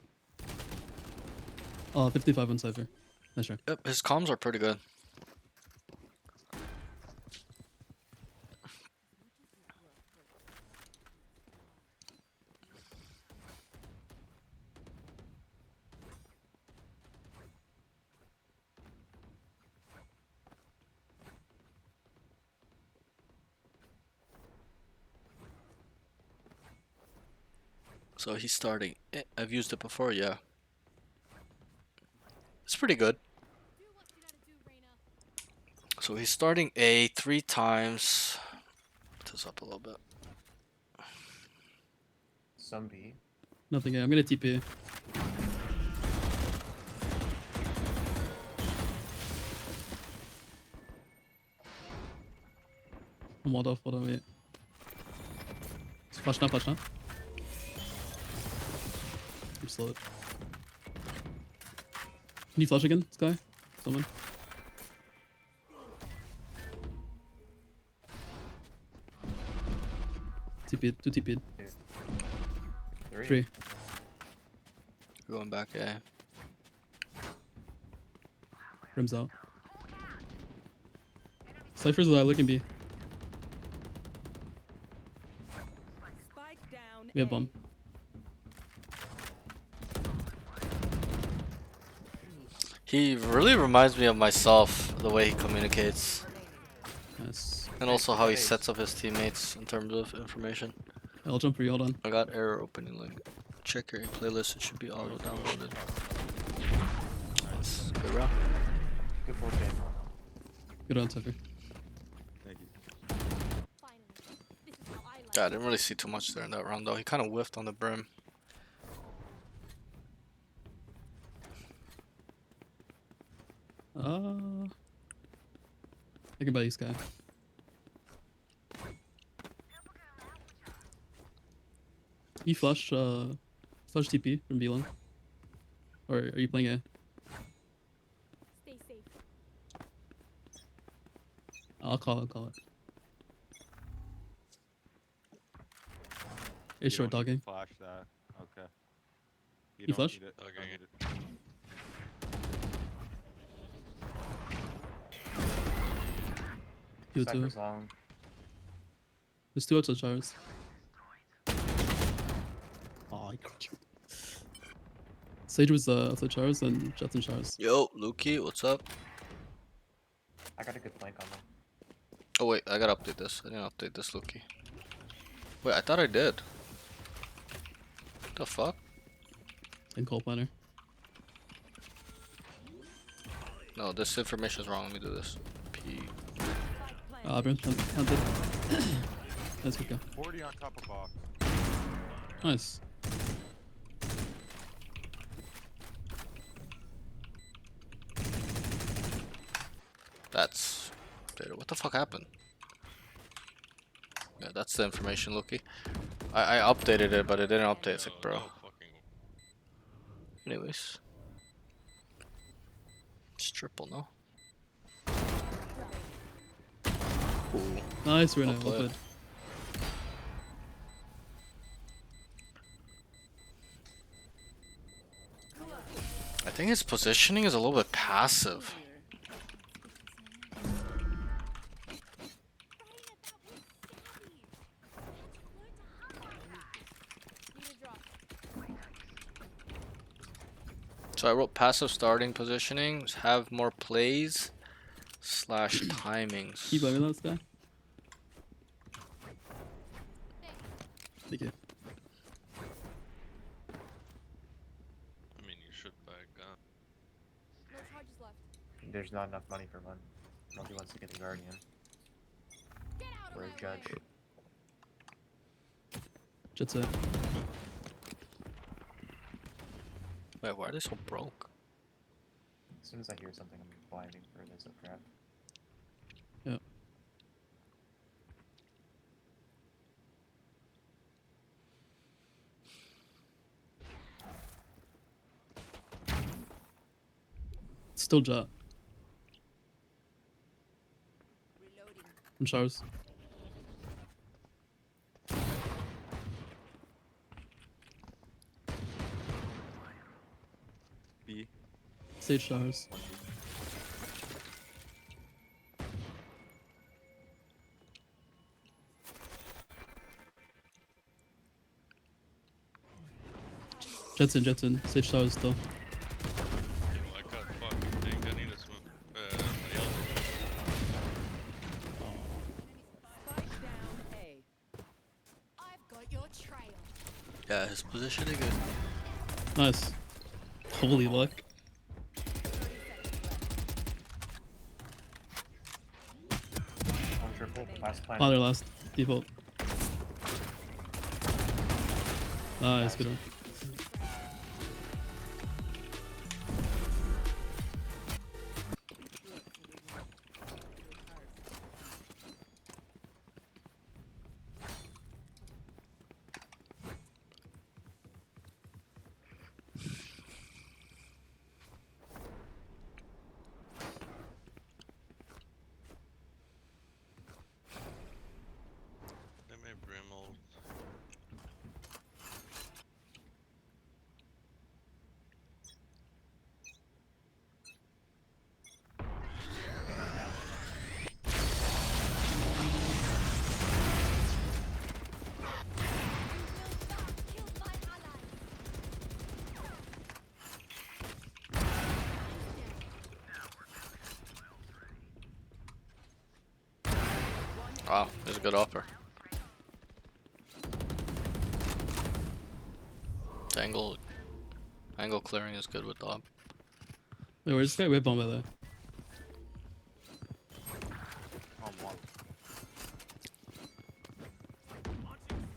[SPEAKER 2] 55 on Cypher. Nice try.
[SPEAKER 1] Yep, his comms are pretty good. So he's starting. I've used it before, yeah. It's pretty good. So he's starting A 3 times. Put this up a little bit.
[SPEAKER 3] Some B.
[SPEAKER 2] Nothing. I'm gonna TP. I'm walled off. Hold on, wait. Flash now, flash now. I'm slow. Can you flash again, Sky? Someone. TP'd. 2 TP'd.
[SPEAKER 3] Three.
[SPEAKER 2] 3.
[SPEAKER 1] Going back A.
[SPEAKER 2] Rims out. Cypher's looking B. We have bomb.
[SPEAKER 1] He really reminds me of myself, the way he communicates.
[SPEAKER 2] Nice.
[SPEAKER 1] And also how he sets up his teammates in terms of information.
[SPEAKER 2] I'll jump for you. Hold on.
[SPEAKER 1] I got error opening link. Check your playlist, it should be auto downloaded. Nice. Good round.
[SPEAKER 3] Good for game.
[SPEAKER 2] Good on, Cypher.
[SPEAKER 4] Thank you.
[SPEAKER 1] Yeah, I didn't really see too much there in that round though. He kind of whiffed on the brim.
[SPEAKER 2] I can buy you, Sky. You flush TP from B1. Or are you playing A?
[SPEAKER 5] Stay safe.
[SPEAKER 2] I'll call it. A short
[SPEAKER 4] don't need to
[SPEAKER 2] dogging.
[SPEAKER 4] Flash that. Okay.
[SPEAKER 2] You
[SPEAKER 4] don't
[SPEAKER 2] flash?
[SPEAKER 4] need it.
[SPEAKER 1] Okay.
[SPEAKER 4] Don't need it.
[SPEAKER 2] You too.
[SPEAKER 3] Cypher's long.
[SPEAKER 2] There's 2 outside showers. Oh, I got you. Sage was outside showers and Jets in showers.
[SPEAKER 1] Yo, Lukey, what's up?
[SPEAKER 3] I got a good flank on them.
[SPEAKER 1] Oh wait, I gotta update this. I didn't update this, Lukey. Wait, I thought I did. What the fuck?
[SPEAKER 2] And call planner.
[SPEAKER 1] No, this information is wrong. Let me do this. P.
[SPEAKER 2] Brim hunted. That's okay.
[SPEAKER 4] 40 on top of box.
[SPEAKER 2] Nice.
[SPEAKER 1] That's... Dude, what the fuck happened? Yeah, that's the information, Loki. I updated it, but it didn't update. It's like, bro. Anyways. It's triple, no? Ooh.
[SPEAKER 2] Nice, Rena.
[SPEAKER 1] Well
[SPEAKER 2] Well
[SPEAKER 1] played.
[SPEAKER 2] played.
[SPEAKER 1] I think his positioning is a little bit passive.
[SPEAKER 5] Need a drop.
[SPEAKER 1] So I wrote passive starting positioning, have more plays / timings.
[SPEAKER 2] Keep blaming this guy. Thank you.
[SPEAKER 6] I mean, you should buy a gun.
[SPEAKER 5] No charges left.
[SPEAKER 3] There's not enough money for one. Nobody wants to get the Guardian.
[SPEAKER 5] Get out
[SPEAKER 3] Or
[SPEAKER 5] of
[SPEAKER 3] a
[SPEAKER 5] my
[SPEAKER 3] Judge.
[SPEAKER 5] way.
[SPEAKER 2] Jet's it.
[SPEAKER 1] Wait, why are they so broke?
[SPEAKER 3] As soon as I hear something, I'm blinding for this trap.
[SPEAKER 2] Yeah. Still Jet. From showers.
[SPEAKER 4] B.
[SPEAKER 2] Stage showers. Jet's in. Stage showers still.
[SPEAKER 6] Yo, I got fucking thing. I need to swim. Yellow.
[SPEAKER 7] Spike down A.
[SPEAKER 5] I've got your trail.
[SPEAKER 1] Yeah, his positioning is...
[SPEAKER 2] Nice. Holy luck.
[SPEAKER 5] 30 seconds left.
[SPEAKER 3] One triple, last plan.
[SPEAKER 2] Oh, their last default. Nice, good one.
[SPEAKER 6] They may brim ult.
[SPEAKER 5] Killed my ally.
[SPEAKER 1] Wow, there's a good offer. Angle clearing is good with Dob.
[SPEAKER 2] Wait, where's this guy? Whip bomb by the way.
[SPEAKER 4] On one.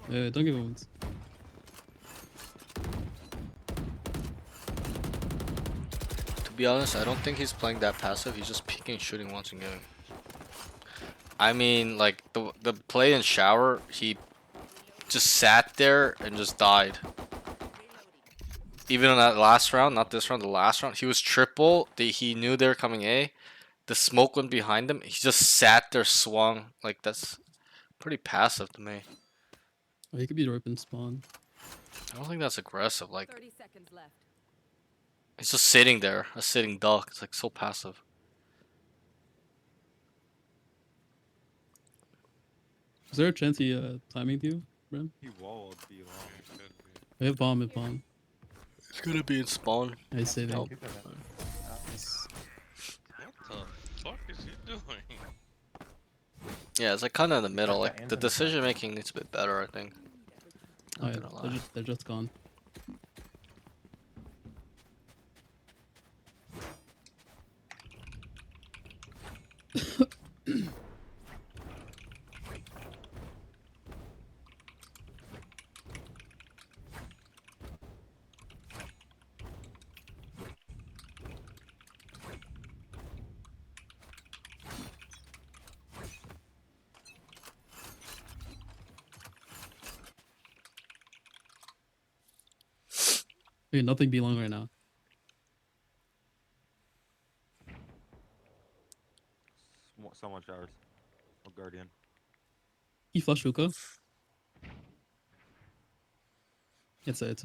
[SPEAKER 2] Yeah, don't give it wounds.
[SPEAKER 1] To be honest, I don't think he's playing that passive. He's just peeking and shooting once in game. I mean, like, the play in shower, he just sat there and just died. Even in that last round, not this round, the last round, he was triple. He knew they were coming A. The smoke went behind him. He just sat there, swung. Like, that's pretty passive to me.
[SPEAKER 2] Oh, he could be open spawn.
[SPEAKER 1] I don't think that's aggressive. Like,
[SPEAKER 7] 30 seconds left.
[SPEAKER 1] he's just sitting there, a sitting duck. It's like so passive.
[SPEAKER 2] Is there a chance he timing you, Brim?
[SPEAKER 4] He walled B long.
[SPEAKER 6] It could be.
[SPEAKER 2] We have bomb, mid bomb.
[SPEAKER 1] It's gonna be in spawn.
[SPEAKER 2] I say that.
[SPEAKER 1] Nope.
[SPEAKER 3] People are
[SPEAKER 6] What the fuck is he doing?
[SPEAKER 1] Yeah, it's like kind of in the middle.
[SPEAKER 3] Got
[SPEAKER 1] Like,
[SPEAKER 3] the
[SPEAKER 1] the
[SPEAKER 3] end
[SPEAKER 1] decision making needs to be better, I think.
[SPEAKER 2] Oh,
[SPEAKER 1] Not
[SPEAKER 2] yeah,
[SPEAKER 1] gonna lie.
[SPEAKER 2] they're just gone. Okay, nothing be long right now.
[SPEAKER 4] Someone showers. Or guardian.
[SPEAKER 2] He flush hookah. It's a.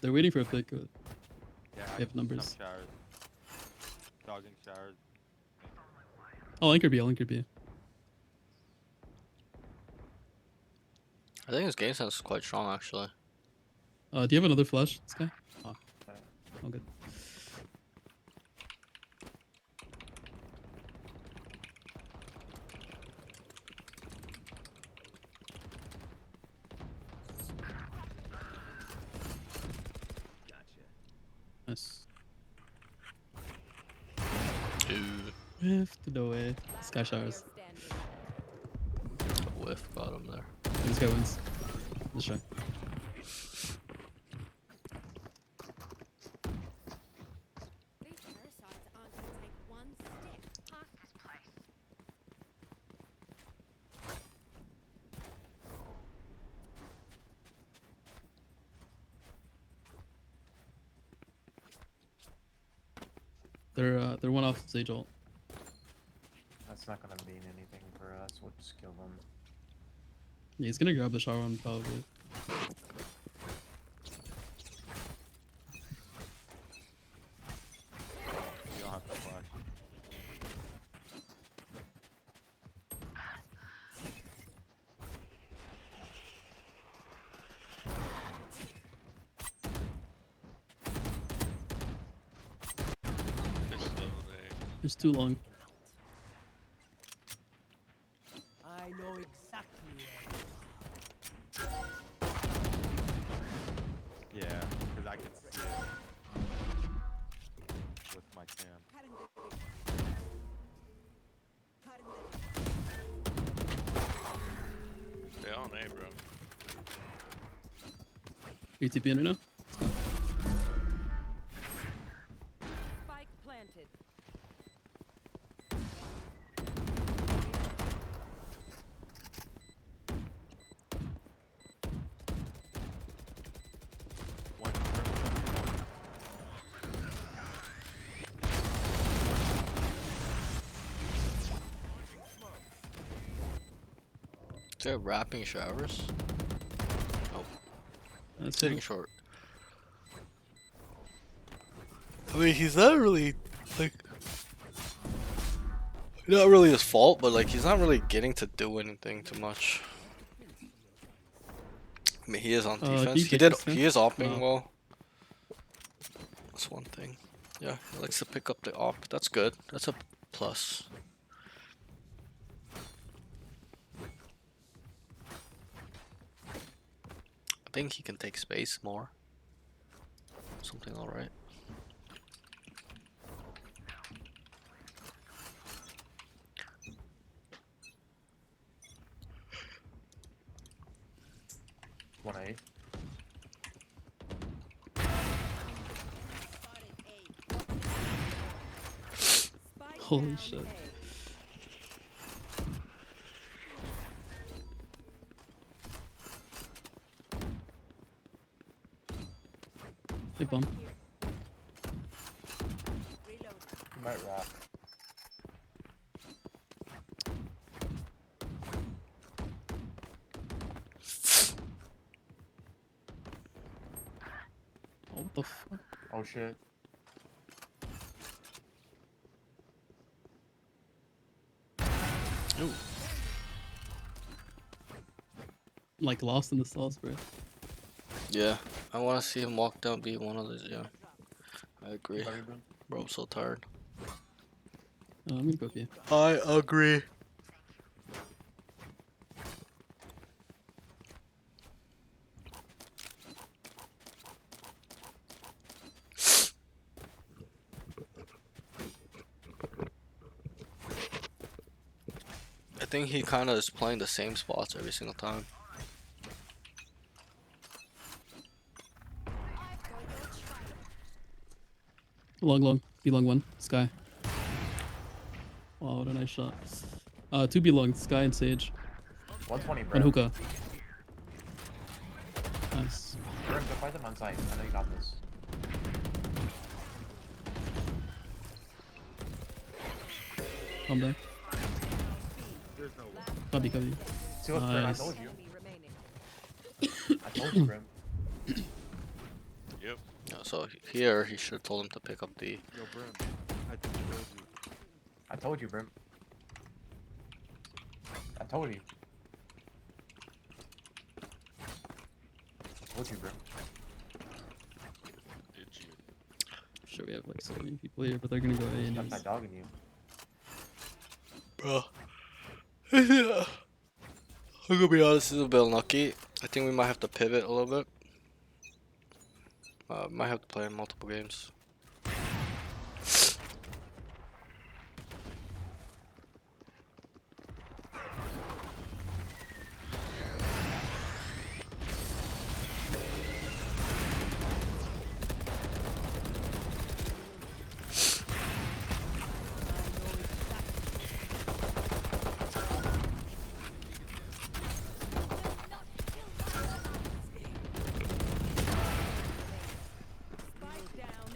[SPEAKER 2] They're waiting for a pick.
[SPEAKER 4] Yeah,
[SPEAKER 2] They have numbers.
[SPEAKER 4] Some showers. Dogging showers.
[SPEAKER 2] Oh, anchor B. I'll anchor B.
[SPEAKER 1] I think his game sense is quite strong actually.
[SPEAKER 2] Do you have another flush, this guy? Oh, all good. Nice.
[SPEAKER 1] Dude,
[SPEAKER 2] Whiffed no way. Sky showers.
[SPEAKER 7] Standing.
[SPEAKER 1] whiff got him there.
[SPEAKER 2] This guy wins. Let's try.
[SPEAKER 5] These parasites aren't going to take one step past this place.
[SPEAKER 2] They're one off Sage ult.
[SPEAKER 3] That's not gonna mean anything for us. We'll just kill them.
[SPEAKER 2] Yeah, he's gonna grab the shower one probably.
[SPEAKER 4] You don't have to flash.
[SPEAKER 6] Pistol, they.
[SPEAKER 2] It's too long.
[SPEAKER 8] I know exactly.
[SPEAKER 4] Yeah, because I can see it. With my cam.
[SPEAKER 6] They on A, bro.
[SPEAKER 2] Are you TPing right now?
[SPEAKER 7] Spike planted.
[SPEAKER 4] One.
[SPEAKER 1] Is there wrapping showers?
[SPEAKER 2] That's
[SPEAKER 1] Sitting
[SPEAKER 2] it.
[SPEAKER 1] short. I mean, he's not really like not really his fault, but like he's not really getting to do anything too much. I mean, he is on
[SPEAKER 2] Can you
[SPEAKER 1] defense.
[SPEAKER 2] take this guy?
[SPEAKER 1] He is opping
[SPEAKER 2] No.
[SPEAKER 1] well. That's one thing. Yeah, he likes to pick up the op. That's good. That's a plus. I think he can take space more. Something alright.
[SPEAKER 3] One A.
[SPEAKER 7] Spike
[SPEAKER 2] Holy
[SPEAKER 7] down
[SPEAKER 2] shit.
[SPEAKER 7] A.
[SPEAKER 2] Big bomb.
[SPEAKER 7] Reload.
[SPEAKER 3] You might wrap.
[SPEAKER 2] Oh, what the fuck?
[SPEAKER 3] Oh shit.
[SPEAKER 1] Ooh.
[SPEAKER 2] I'm like lost in the sauce, bro.
[SPEAKER 1] Yeah, I want to see him walk down B one of these. Yeah, I agree.
[SPEAKER 3] Sorry, bro.
[SPEAKER 1] Bro, I'm so tired.
[SPEAKER 2] I'm gonna go B.
[SPEAKER 1] I agree. I think he kind of is playing the same spots every single time.
[SPEAKER 5] I've got your trail.
[SPEAKER 2] Long. B long one. Sky. Wow, what a nice shot. 2 B long. Sky and Sage.
[SPEAKER 3] 120, bro.
[SPEAKER 2] And hookah. Nice.
[SPEAKER 3] Brim, go fight them on site. I know you got this.
[SPEAKER 2] Calm down.
[SPEAKER 4] There's no way.
[SPEAKER 2] Copy, copy.
[SPEAKER 3] See what, Brim? I
[SPEAKER 2] Nice.
[SPEAKER 3] told you.
[SPEAKER 7] Enemy remaining.
[SPEAKER 3] I told you, Brim.
[SPEAKER 6] Yep.
[SPEAKER 1] Yeah, so here he should have told him to pick up the.
[SPEAKER 4] Yo, Brim. I just told you.
[SPEAKER 3] I told you, Brim. I told you. I told you, Brim.
[SPEAKER 6] Did you?
[SPEAKER 2] Sure, we have like so many people here, but they're gonna go A
[SPEAKER 3] That's
[SPEAKER 2] anyways.
[SPEAKER 3] my dog in you.
[SPEAKER 1] Bro. I'm gonna be honest, this is a bit unlucky. I think we might have to pivot a little bit. Might have to play multiple games.
[SPEAKER 7] Spike down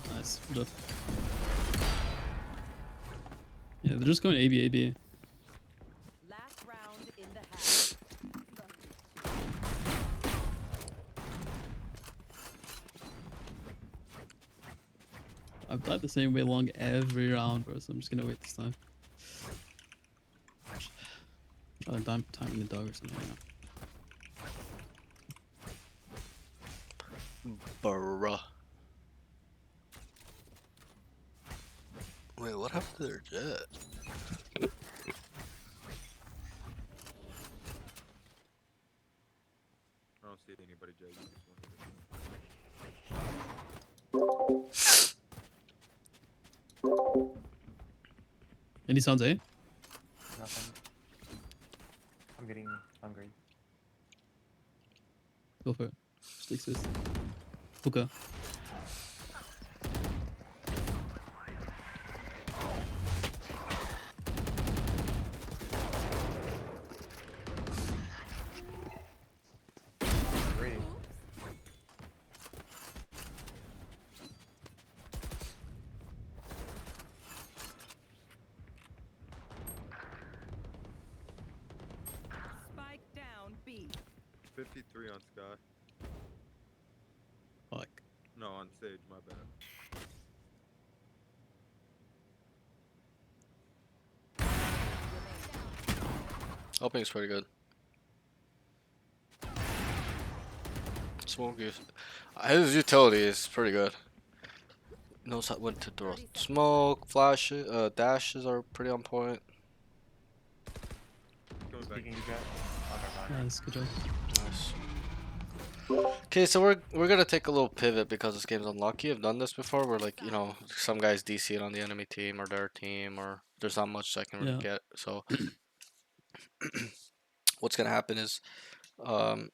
[SPEAKER 7] A.
[SPEAKER 2] Nice. Good. Yeah, they're just going A B A B.
[SPEAKER 7] Last round in the half.
[SPEAKER 2] I've died the same way long every round, bro. So I'm just gonna wait this time. Try to time the dog or something.
[SPEAKER 1] Bruh. Wait, what happened to their jet?
[SPEAKER 4] I don't see anybody, Jay. You just wanted to-
[SPEAKER 2] Any sounds, eh?
[SPEAKER 3] Nothing. I'm getting hungry.
[SPEAKER 2] Go for it. Just exist. Hookah.
[SPEAKER 3] Three.
[SPEAKER 7] Spike down B.
[SPEAKER 4] 53 on Sky.
[SPEAKER 2] Fuck.
[SPEAKER 4] No, on Sage, my bad.
[SPEAKER 1] Opening's pretty good. Smoke is. His utility is pretty good. Knows how when to throw smoke, flashes, dashes are pretty on point.
[SPEAKER 4] Coming back.
[SPEAKER 3] Speaking of jet. Oh, never mind.
[SPEAKER 2] Nice. Good job.
[SPEAKER 1] Nice. Okay, so we're gonna take a little pivot because this game's unlucky. I've done this before where like, you know, some guys DC it on the enemy team or their team or there's not much I can really
[SPEAKER 2] Yeah.
[SPEAKER 1] get. So what's gonna happen is I'm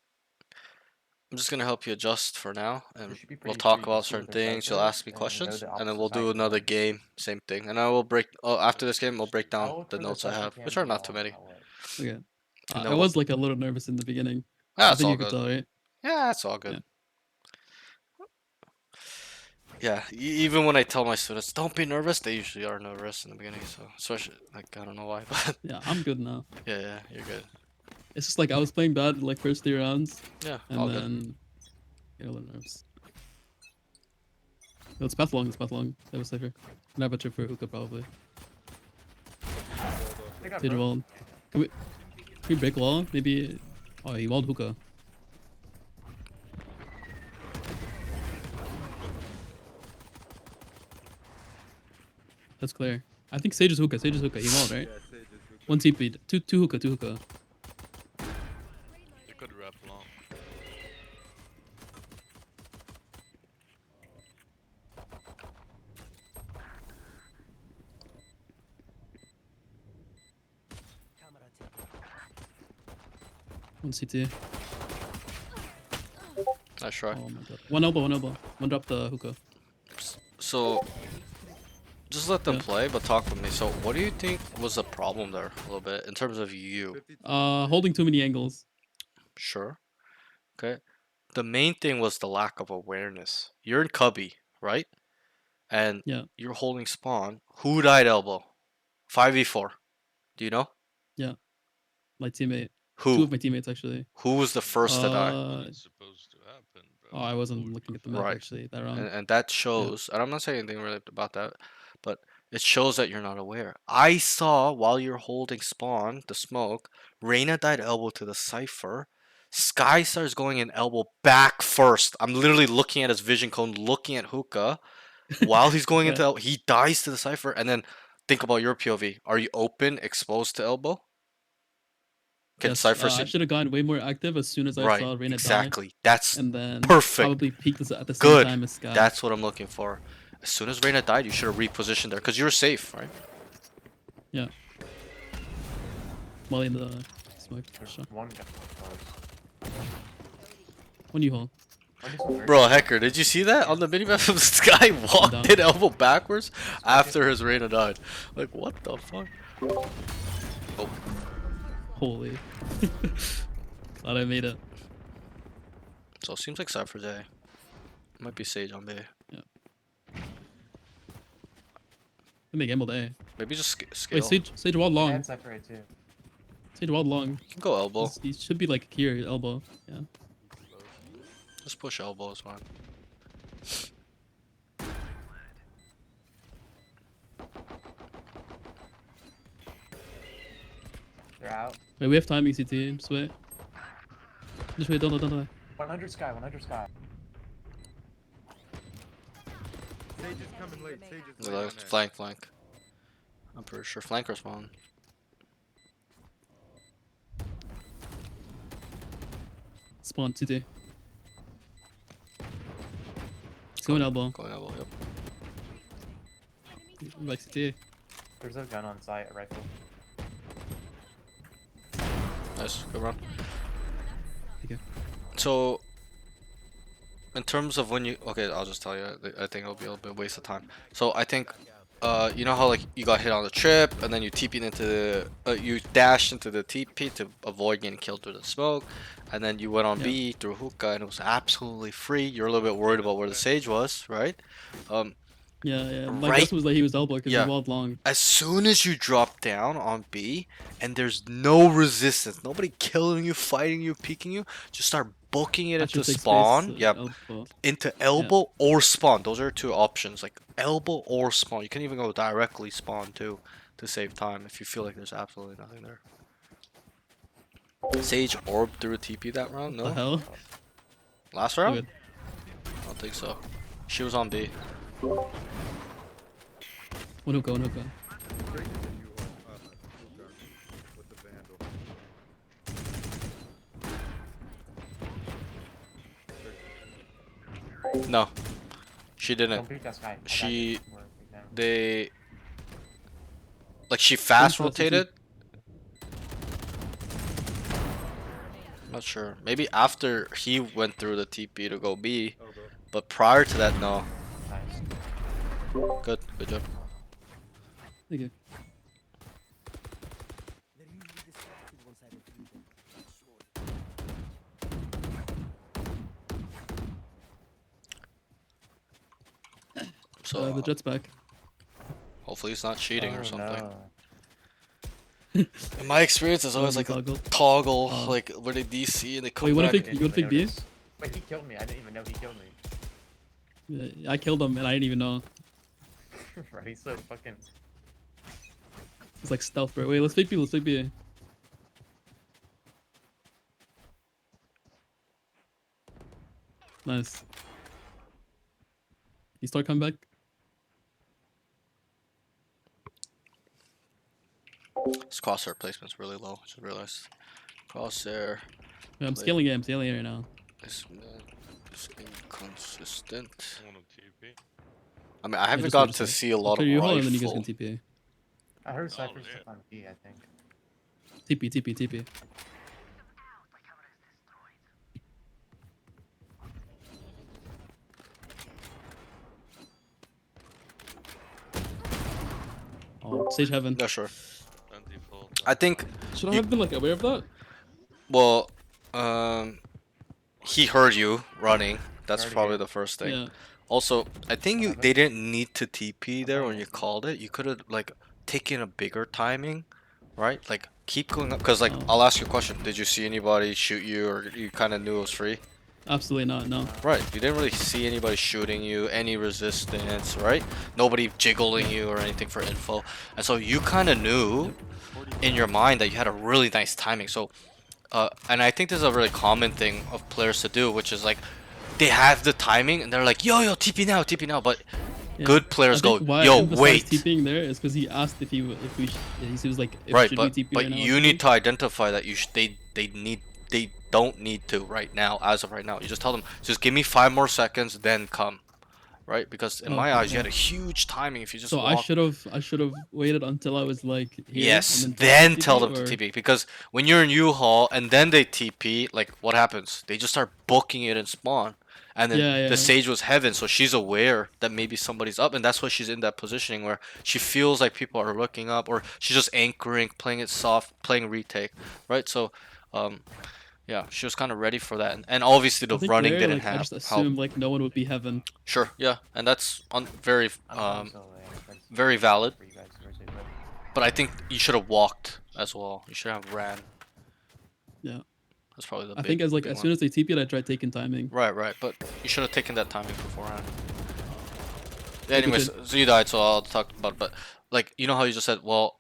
[SPEAKER 1] just gonna help you adjust for now and
[SPEAKER 3] It should be
[SPEAKER 1] we'll
[SPEAKER 3] pretty
[SPEAKER 1] talk
[SPEAKER 3] free.
[SPEAKER 1] about
[SPEAKER 3] See what
[SPEAKER 1] certain
[SPEAKER 3] their
[SPEAKER 1] things.
[SPEAKER 3] sites
[SPEAKER 1] You'll
[SPEAKER 3] are,
[SPEAKER 1] ask me
[SPEAKER 3] and then go
[SPEAKER 1] questions
[SPEAKER 3] to
[SPEAKER 1] and then
[SPEAKER 3] opposite
[SPEAKER 1] we'll
[SPEAKER 3] site
[SPEAKER 1] do
[SPEAKER 3] and
[SPEAKER 1] another
[SPEAKER 3] then-
[SPEAKER 1] game, same thing. And I will break after this game we'll break
[SPEAKER 3] I'll
[SPEAKER 1] down
[SPEAKER 3] look
[SPEAKER 1] the
[SPEAKER 3] for
[SPEAKER 1] notes I
[SPEAKER 3] stuff you
[SPEAKER 1] have,
[SPEAKER 3] can
[SPEAKER 1] which are
[SPEAKER 3] do
[SPEAKER 1] not too
[SPEAKER 3] on
[SPEAKER 1] many.
[SPEAKER 3] outlet.
[SPEAKER 2] Okay.
[SPEAKER 1] And
[SPEAKER 2] I
[SPEAKER 1] then
[SPEAKER 2] was like a little nervous in the beginning.
[SPEAKER 1] Yeah,
[SPEAKER 2] I
[SPEAKER 1] that's
[SPEAKER 2] think
[SPEAKER 1] all
[SPEAKER 2] you could
[SPEAKER 1] good.
[SPEAKER 2] tell, right?
[SPEAKER 1] Yeah, it's all good. Yeah, even when I tell my students don't be nervous, they usually are nervous in the beginning. So especially like I don't know why, but
[SPEAKER 2] Yeah, I'm good now.
[SPEAKER 1] yeah, you're good.
[SPEAKER 2] It's just like I was playing bad like first 3 rounds,
[SPEAKER 1] Yeah,
[SPEAKER 2] and
[SPEAKER 1] all good.
[SPEAKER 2] then get a little nervous. No, it's path long. It's path long. That was safer. And I have a trip for hookah probably.
[SPEAKER 3] They got
[SPEAKER 2] Did
[SPEAKER 3] broke.
[SPEAKER 2] wall. Can we break wall? Maybe. Oh, he walled hookah. That's clear. I think Sage is hookah. Sage is hookah. He walled, right?
[SPEAKER 4] Yeah, Sage is hookah.
[SPEAKER 2] One TP. Two hookah. Two hookah.
[SPEAKER 6] You could wrap long.
[SPEAKER 8] Camera taken.
[SPEAKER 2] One CT.
[SPEAKER 1] Nice try.
[SPEAKER 2] Oh my god. One elbow. One elbow. One drop the hookah.
[SPEAKER 1] So just let them
[SPEAKER 2] Yeah.
[SPEAKER 1] play, but talk with me. So, what do you think was the problem there, a little bit, in terms of you?
[SPEAKER 4] 52.
[SPEAKER 2] Holding too many angles.
[SPEAKER 1] Sure. Okay. The main thing was the lack of awareness. You're in cubby, right? And
[SPEAKER 2] Yeah.
[SPEAKER 1] you're holding spawn. Who died elbow? 5v4. Do you know?
[SPEAKER 2] Yeah. My teammate.
[SPEAKER 1] Who?
[SPEAKER 2] 2 of my teammates actually.
[SPEAKER 1] Who was the first to die?
[SPEAKER 6] It's supposed to happen, bro.
[SPEAKER 2] Oh, I wasn't looking at the map
[SPEAKER 1] Right.
[SPEAKER 2] actually that round.
[SPEAKER 1] And that shows, and I'm not saying anything really about that, but it shows that you're not aware. I saw while you're holding spawn, the smoke, Reyna died elbow to the Cypher. Sky starts going in elbow back first. I'm literally looking at his vision cone, looking at Hookah. While he's going
[SPEAKER 2] Yeah.
[SPEAKER 1] into elbow, he dies to the Cypher. And then think about your POV. Are you open, exposed to elbow? Can
[SPEAKER 2] Yes,
[SPEAKER 1] Cypher
[SPEAKER 2] I
[SPEAKER 1] see?
[SPEAKER 2] should have gotten way more active as soon as I
[SPEAKER 1] Right,
[SPEAKER 2] saw Reyna
[SPEAKER 1] exactly.
[SPEAKER 2] die,
[SPEAKER 1] That's
[SPEAKER 2] and then
[SPEAKER 1] perfect.
[SPEAKER 2] probably peeked at the same
[SPEAKER 1] Good.
[SPEAKER 2] time as Sky.
[SPEAKER 1] That's what I'm looking for. As soon as Reyna died, you should have repositioned there because you're safe, right?
[SPEAKER 2] Yeah. Molly in the smoke.
[SPEAKER 3] There's
[SPEAKER 2] Sure.
[SPEAKER 3] one guy close.
[SPEAKER 2] One you hold.
[SPEAKER 3] One is very
[SPEAKER 1] Bro,
[SPEAKER 3] close.
[SPEAKER 1] Hecker, did you see that on the minimap of Sky walked
[SPEAKER 2] down.
[SPEAKER 1] in elbow backwards after his Reyna died? Like, what the fuck? Oh,
[SPEAKER 2] Holy. Glad I made it.
[SPEAKER 1] so it seems like Cypher's A. Might be Sage on B.
[SPEAKER 2] I make Emerald A.
[SPEAKER 1] Maybe just scale.
[SPEAKER 2] Wait, Sage walled long.
[SPEAKER 3] And Cypher A too.
[SPEAKER 2] Sage walled long.
[SPEAKER 1] You can go elbow.
[SPEAKER 2] He should be like here, elbow. Yeah.
[SPEAKER 1] Just push elbow is fine.
[SPEAKER 3] They're out.
[SPEAKER 2] Wait, we have time, ECT. Just wait. Just wait, don't die.
[SPEAKER 3] 100 Sky, 100 Sky.
[SPEAKER 4] Sage is coming late. Sage is
[SPEAKER 1] No,
[SPEAKER 4] late on
[SPEAKER 1] that's
[SPEAKER 4] that.
[SPEAKER 1] flank. I'm pretty sure flanker spawn.
[SPEAKER 2] Spawn CT. He's going elbow.
[SPEAKER 1] Going elbow, yep.
[SPEAKER 2] Like CT.
[SPEAKER 3] There's a gun on site, a rifle.
[SPEAKER 1] Nice, good run.
[SPEAKER 2] Thank you.
[SPEAKER 1] So, in terms of when you, okay, I'll just tell you. I think it'll be a little bit waste of time. So I think, you know how like you got hit on the trip, and then you TP'd into the, you dashed into the TP to avoid getting killed through the smoke, and then you went on B through hookah, and it was absolutely free. You're a little bit worried about where the Sage was, right?
[SPEAKER 2] Yeah. My
[SPEAKER 1] Right-
[SPEAKER 2] guess was that he was elbow because
[SPEAKER 1] Yeah.
[SPEAKER 2] he walled long.
[SPEAKER 1] As soon as you drop down on B and there's no resistance, nobody killing you, fighting you, peeking you, just start booking it
[SPEAKER 2] Actually
[SPEAKER 1] into
[SPEAKER 2] take
[SPEAKER 1] spawn.
[SPEAKER 2] space,
[SPEAKER 1] Yep.
[SPEAKER 2] elbow.
[SPEAKER 1] Into elbow or spawn. Those are two options. Like elbow or spawn. You can even go directly spawn too to save time if you feel like there's absolutely nothing there. Sage orb through a TP that round?
[SPEAKER 2] The
[SPEAKER 1] No?
[SPEAKER 2] hell?
[SPEAKER 1] Last round?
[SPEAKER 2] Good.
[SPEAKER 1] I don't think so. She was on B.
[SPEAKER 2] One hookah.
[SPEAKER 4] Great that you gun with the vandal.
[SPEAKER 1] No. She didn't.
[SPEAKER 3] Don't peek that Sky. I got
[SPEAKER 1] She-
[SPEAKER 3] you. We're peek down.
[SPEAKER 1] They like she fast
[SPEAKER 2] Don't trust the
[SPEAKER 1] rotated. Not sure. Maybe after he went through the TP to go B,
[SPEAKER 4] Elbow.
[SPEAKER 1] but prior to that, no.
[SPEAKER 3] Nice.
[SPEAKER 1] Good job.
[SPEAKER 2] Thank you.
[SPEAKER 8] They're usually distracted once I retrieve them.
[SPEAKER 1] So
[SPEAKER 2] The jet's back.
[SPEAKER 1] hopefully he's not cheating or
[SPEAKER 3] Oh,
[SPEAKER 1] something.
[SPEAKER 3] no.
[SPEAKER 1] In my experience, it's always like a
[SPEAKER 2] Toggle.
[SPEAKER 1] toggle,
[SPEAKER 2] Oh.
[SPEAKER 1] like where they DC and they come
[SPEAKER 2] Wait, you wanna
[SPEAKER 1] back.
[SPEAKER 2] pick- you wanna pick B?
[SPEAKER 3] notice. Wait, he killed me. I didn't even know he killed me.
[SPEAKER 2] Yeah, I killed him and I didn't even know.
[SPEAKER 3] Right, he's so fucking.
[SPEAKER 2] It's like stealth, bro. Wait, let's pick B. Let's pick B. Nice. You start coming back?
[SPEAKER 1] His crosshair placement's really low. I just realized. Crosshair
[SPEAKER 2] Yeah, I'm
[SPEAKER 1] Wait.
[SPEAKER 2] scaling it. I'm scaling it right now.
[SPEAKER 1] is inconsistent.
[SPEAKER 6] One of TP.
[SPEAKER 1] I mean, I haven't
[SPEAKER 2] just
[SPEAKER 1] gotten
[SPEAKER 2] noticed
[SPEAKER 1] to
[SPEAKER 2] it.
[SPEAKER 1] see a lot
[SPEAKER 2] Okay,
[SPEAKER 1] of
[SPEAKER 2] you hold and then you guys
[SPEAKER 1] rifle.
[SPEAKER 2] can TP.
[SPEAKER 3] I heard
[SPEAKER 6] Oh,
[SPEAKER 3] Cypher's
[SPEAKER 6] yeah.
[SPEAKER 3] stuff on B, I think.
[SPEAKER 2] TP. Oh, Sage Heaven.
[SPEAKER 1] Yeah, sure.
[SPEAKER 6] And default.
[SPEAKER 1] I think,
[SPEAKER 2] Should I
[SPEAKER 1] You-
[SPEAKER 2] have been like aware of that?
[SPEAKER 1] well, he heard you running. That's
[SPEAKER 3] Already
[SPEAKER 1] probably
[SPEAKER 3] gave-
[SPEAKER 1] the first thing.
[SPEAKER 2] Yeah.
[SPEAKER 1] Also, I think
[SPEAKER 3] What
[SPEAKER 1] they
[SPEAKER 3] happened?
[SPEAKER 1] didn't need to TP there when
[SPEAKER 3] Okay.
[SPEAKER 1] you called it. You could have like taken a bigger timing, right? Like keep going up. Cause like
[SPEAKER 2] Oh.
[SPEAKER 1] I'll ask you a question. Did you see anybody shoot you, or you kind of knew it was free?
[SPEAKER 2] Absolutely not. No.
[SPEAKER 1] Right. You didn't really see anybody shooting you, any resistance, right? Nobody jiggling you or anything for info. And so you kind of knew in your mind that you had a really nice timing. So, and I think this is a really common thing of players to do, which is like they have the timing and they're like, yo, TP now, TP now. But
[SPEAKER 2] Yeah.
[SPEAKER 1] good players
[SPEAKER 2] I think
[SPEAKER 1] go,
[SPEAKER 2] why I
[SPEAKER 1] yo,
[SPEAKER 2] emphasized
[SPEAKER 1] wait.
[SPEAKER 2] TPing there is because he asked if he was like, if
[SPEAKER 1] Right,
[SPEAKER 2] should
[SPEAKER 1] but
[SPEAKER 2] we TP right now or
[SPEAKER 1] you need
[SPEAKER 2] something?
[SPEAKER 1] to identify that they don't need to right now, as of right now. You just tell them, just give me 5 more seconds, then come. Right? Because in my
[SPEAKER 2] Okay,
[SPEAKER 1] eyes, you
[SPEAKER 2] yeah.
[SPEAKER 1] had a huge timing if you just
[SPEAKER 2] So
[SPEAKER 1] walk.
[SPEAKER 2] I should have waited until I was like here.
[SPEAKER 1] Yes,
[SPEAKER 2] and
[SPEAKER 1] then
[SPEAKER 2] TP,
[SPEAKER 1] tell them to
[SPEAKER 2] or-
[SPEAKER 1] TP. Because when you're in U-Haul and then they TP, like what happens? They just start booking it in spawn. And then
[SPEAKER 2] Yeah,
[SPEAKER 1] the
[SPEAKER 2] yeah.
[SPEAKER 1] Sage was heaven, so she's aware that maybe somebody's up, and that's why she's in that positioning where she feels like people are looking up, or she's just anchoring, playing it soft, playing retake, right? So, yeah, she was kind of ready for that, and obviously
[SPEAKER 2] I
[SPEAKER 1] the
[SPEAKER 2] think
[SPEAKER 1] running
[SPEAKER 2] there,
[SPEAKER 1] didn't
[SPEAKER 2] like, I
[SPEAKER 1] have
[SPEAKER 2] just
[SPEAKER 1] help.
[SPEAKER 2] assumed like no one would be heaven.
[SPEAKER 1] Sure, yeah, and that's very
[SPEAKER 3] Also, that's
[SPEAKER 1] very valid.
[SPEAKER 3] for you guys to rotate,
[SPEAKER 1] But I think you should have walked as well. You should have ran.
[SPEAKER 2] Yeah.
[SPEAKER 1] That's probably the
[SPEAKER 2] I
[SPEAKER 1] big,
[SPEAKER 2] think as
[SPEAKER 1] big
[SPEAKER 2] soon
[SPEAKER 1] one.
[SPEAKER 2] as they TP'd, I tried taking timing.
[SPEAKER 1] Right, but you should have taken that timing beforehand. Yeah,
[SPEAKER 2] Maybe
[SPEAKER 1] anyways, so you died, so I'll talk about it. But like, you know how you just said, well,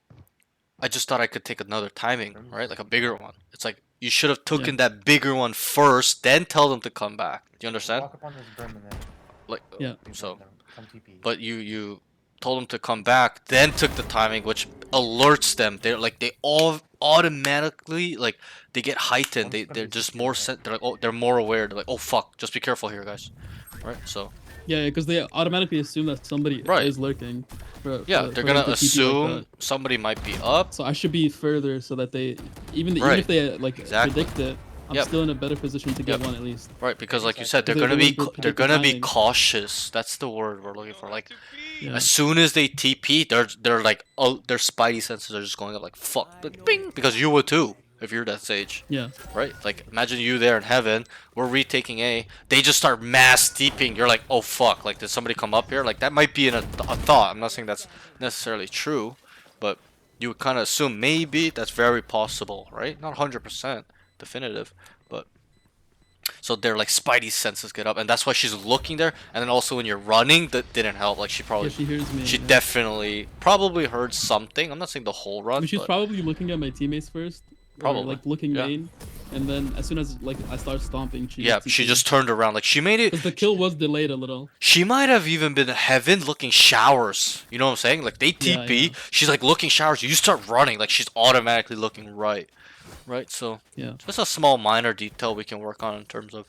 [SPEAKER 1] I just thought I could take another timing, right? Like a bigger one. It's like you should have taken that bigger one first, then tell them to come back. Do you understand?
[SPEAKER 3] Walk up on this brim and then
[SPEAKER 1] Like,
[SPEAKER 2] Yeah.
[SPEAKER 1] so,
[SPEAKER 3] come TP.
[SPEAKER 1] but you told them to come back, then took the timing, which alerts them. They're like they all automatically like they get heightened. They're just more they're like, oh, they're more aware. They're like, oh fuck, just be careful here, guys. Right? So
[SPEAKER 2] Yeah, because they automatically assume that somebody
[SPEAKER 1] Right.
[SPEAKER 2] is lurking.
[SPEAKER 1] yeah, they're
[SPEAKER 2] for them
[SPEAKER 1] gonna
[SPEAKER 2] to TP like
[SPEAKER 1] assume
[SPEAKER 2] that.
[SPEAKER 1] somebody might be up.
[SPEAKER 2] So I should be further so that they even
[SPEAKER 1] Right.
[SPEAKER 2] if they like
[SPEAKER 1] Exactly.
[SPEAKER 2] predict it, I'm
[SPEAKER 1] Yep.
[SPEAKER 2] still in a better position to get
[SPEAKER 1] Yep.
[SPEAKER 2] one at least.
[SPEAKER 1] Right, because like you said,
[SPEAKER 2] Because
[SPEAKER 1] they're
[SPEAKER 2] they
[SPEAKER 1] gonna be
[SPEAKER 2] wouldn't
[SPEAKER 1] they're
[SPEAKER 2] predict the
[SPEAKER 1] gonna be
[SPEAKER 2] timing.
[SPEAKER 1] cautious. That's the word we're looking for. Like
[SPEAKER 2] Yeah.
[SPEAKER 1] as soon as they TP, they're like, oh, their spidey senses are just going up like fuck, like, bing, because you would too if you're that Sage.
[SPEAKER 2] Yeah.
[SPEAKER 1] Right? Like, imagine you there in heaven. We're retaking A. They just start mass deeping. You're like, oh fuck! Like, did somebody come up here? Like, that might be a thought. I'm not saying that's necessarily true, but you would kind of assume maybe that's very possible, right? Not 100% definitive, but so their like spidey senses get up, and that's why she's looking there. And then also when you're running, that didn't help. Like, she
[SPEAKER 2] Yeah,
[SPEAKER 1] probably
[SPEAKER 2] she hears me.
[SPEAKER 1] she
[SPEAKER 2] yeah.
[SPEAKER 1] definitely probably heard something. I'm not saying the whole run,
[SPEAKER 2] I mean, she's
[SPEAKER 1] but
[SPEAKER 2] probably looking at my teammates first.
[SPEAKER 1] Probably,
[SPEAKER 2] Or, like looking
[SPEAKER 1] yeah.
[SPEAKER 2] main, and then as soon as like I start stomping, she
[SPEAKER 1] yeah, she just turned around. Like, she made it.
[SPEAKER 2] because the kill was delayed a little.
[SPEAKER 1] She might have even been heaven looking showers. You know what I'm saying? Like, they
[SPEAKER 2] Yeah,
[SPEAKER 1] TP,
[SPEAKER 2] yeah.
[SPEAKER 1] she's like looking showers. You start running, like she's automatically looking right. Right? So,
[SPEAKER 2] Yeah.
[SPEAKER 1] just a small minor detail we can work on in terms of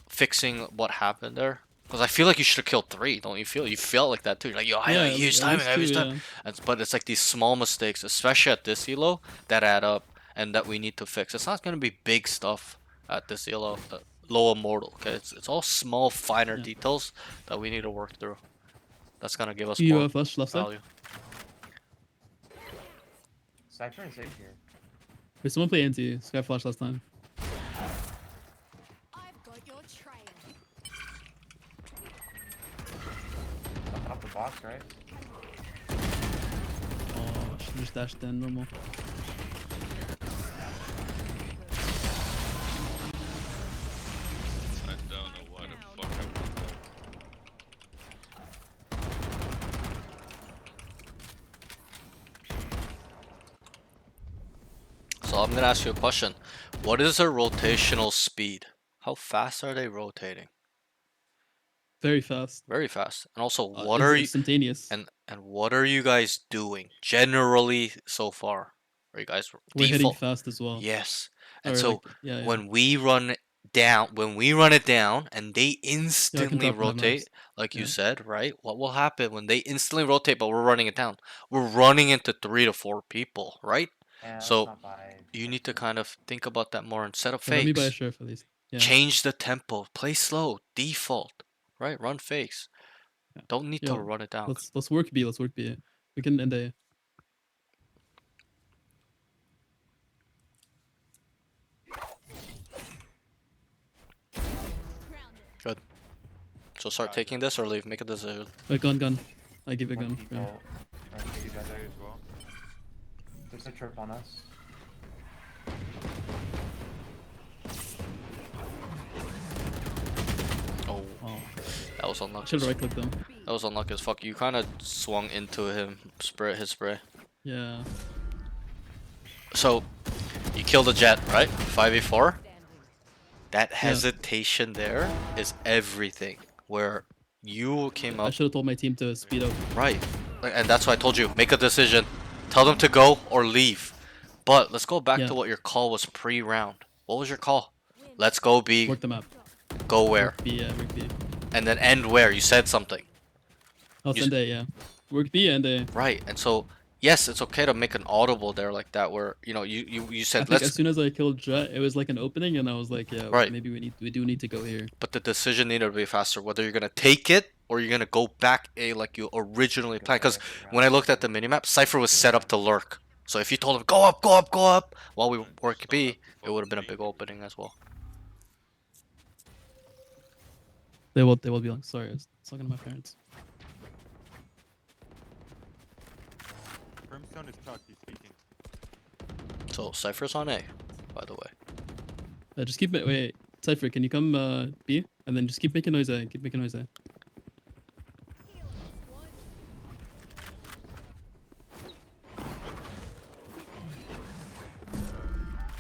[SPEAKER 1] fixing what happened there. Because I feel like you should have killed 3, don't you feel? You felt like that too. You're like, yo, I
[SPEAKER 2] Yeah,
[SPEAKER 1] have huge
[SPEAKER 2] at
[SPEAKER 1] timing,
[SPEAKER 2] least
[SPEAKER 1] I have huge
[SPEAKER 2] two,
[SPEAKER 1] timing. But it's like these small mistakes, especially at this elo, that add up and that we need to fix. It's not going to be big stuff at this elo, low Immortal, okay? It's all small, finer
[SPEAKER 2] Yeah.
[SPEAKER 1] details that we need to work through. That's going to give us
[SPEAKER 2] You
[SPEAKER 1] more
[SPEAKER 2] flash left side.
[SPEAKER 1] value.
[SPEAKER 3] Cypher and Sage here.
[SPEAKER 2] Wait, someone play NT. Sky flash last time.
[SPEAKER 5] I've got your trail.
[SPEAKER 3] Jumping off the box, right?
[SPEAKER 2] Oh, she just dashed in normal.
[SPEAKER 6] I don't know why the fuck I did that.
[SPEAKER 1] So I'm going to ask you a question. What is their rotational speed? How fast are they rotating?
[SPEAKER 2] Very fast.
[SPEAKER 1] Very fast. And also, what
[SPEAKER 2] It's
[SPEAKER 1] are you...
[SPEAKER 2] instantaneous.
[SPEAKER 1] And what are you guys doing generally so far? Are you guys
[SPEAKER 2] We're hitting
[SPEAKER 1] default?
[SPEAKER 2] fast as well.
[SPEAKER 1] Yes. And
[SPEAKER 2] Or,
[SPEAKER 1] so
[SPEAKER 2] like, yeah.
[SPEAKER 1] when we run it down, and they instantly
[SPEAKER 2] top five
[SPEAKER 1] rotate,
[SPEAKER 2] maps.
[SPEAKER 1] like you
[SPEAKER 2] Yeah.
[SPEAKER 1] said, right? What will happen when they instantly rotate, but we're running it down? We're running into 3 to 4 people, right?
[SPEAKER 3] Yeah, let's
[SPEAKER 1] So
[SPEAKER 3] not buy
[SPEAKER 1] you need to
[SPEAKER 3] expensive.
[SPEAKER 1] kind of think about that more instead of
[SPEAKER 2] Yeah, let me buy a
[SPEAKER 1] fakes.
[SPEAKER 2] sheriff at least. Yeah.
[SPEAKER 1] Change the tempo, play slow, default, right? Run fakes.
[SPEAKER 2] Yeah.
[SPEAKER 1] Don't need to
[SPEAKER 2] Yo,
[SPEAKER 1] run it down.
[SPEAKER 2] Let's work B. Let's work B. We can end A.
[SPEAKER 1] So start taking this or leave. Make a decision.
[SPEAKER 2] Wait, gun. I give a
[SPEAKER 3] One
[SPEAKER 2] gun.
[SPEAKER 3] people.
[SPEAKER 2] Yeah.
[SPEAKER 3] You guys
[SPEAKER 4] Stay
[SPEAKER 3] are-
[SPEAKER 4] as well.
[SPEAKER 3] There's a trip on us.
[SPEAKER 1] Oh,
[SPEAKER 2] Oh,
[SPEAKER 1] that was unlucky.
[SPEAKER 2] should have right clicked them.
[SPEAKER 1] That was unlucky as fuck. You kind of swung into him. His spray.
[SPEAKER 2] Yeah.
[SPEAKER 1] So you kill the jet, right? 5v4.
[SPEAKER 7] Standing.
[SPEAKER 1] That hesitation there is everything. Where you came
[SPEAKER 2] I
[SPEAKER 1] up
[SPEAKER 2] should have told my team to speed up.
[SPEAKER 1] right, and that's why I told you make a decision. Tell them to go or leave. But let's go back
[SPEAKER 2] Yeah.
[SPEAKER 1] to what your call was pre-round. What was your call? Let's go B.
[SPEAKER 2] Work the map.
[SPEAKER 1] Go where?
[SPEAKER 2] Work B, yeah, work B.
[SPEAKER 1] And then end where? You said something.
[SPEAKER 2] I'll
[SPEAKER 1] You
[SPEAKER 2] send A, yeah. Work B and A.
[SPEAKER 1] Right. And so yes, it's okay to make an audible there like that where you
[SPEAKER 2] I
[SPEAKER 1] said
[SPEAKER 2] think as
[SPEAKER 1] let's,
[SPEAKER 2] soon as I killed Jet, it was like an opening, and I was like, yeah,
[SPEAKER 1] Right.
[SPEAKER 2] maybe we do need to go here.
[SPEAKER 1] but the decision needed to be faster, whether you're gonna take it or you're gonna go back A like you originally planned. Because when I looked at the minimap, Cypher was set up to lurk. So if you told him go up while we work B, it would have been a big opening as well.
[SPEAKER 2] They will be like, sorry, I was talking to my parents.
[SPEAKER 4] Brimstone is talkie speaking.
[SPEAKER 1] So Cypher's on A, by the way.
[SPEAKER 2] Just keep it. Wait, Cypher, can you come B? And then just keep making noise A. Keep making noise A.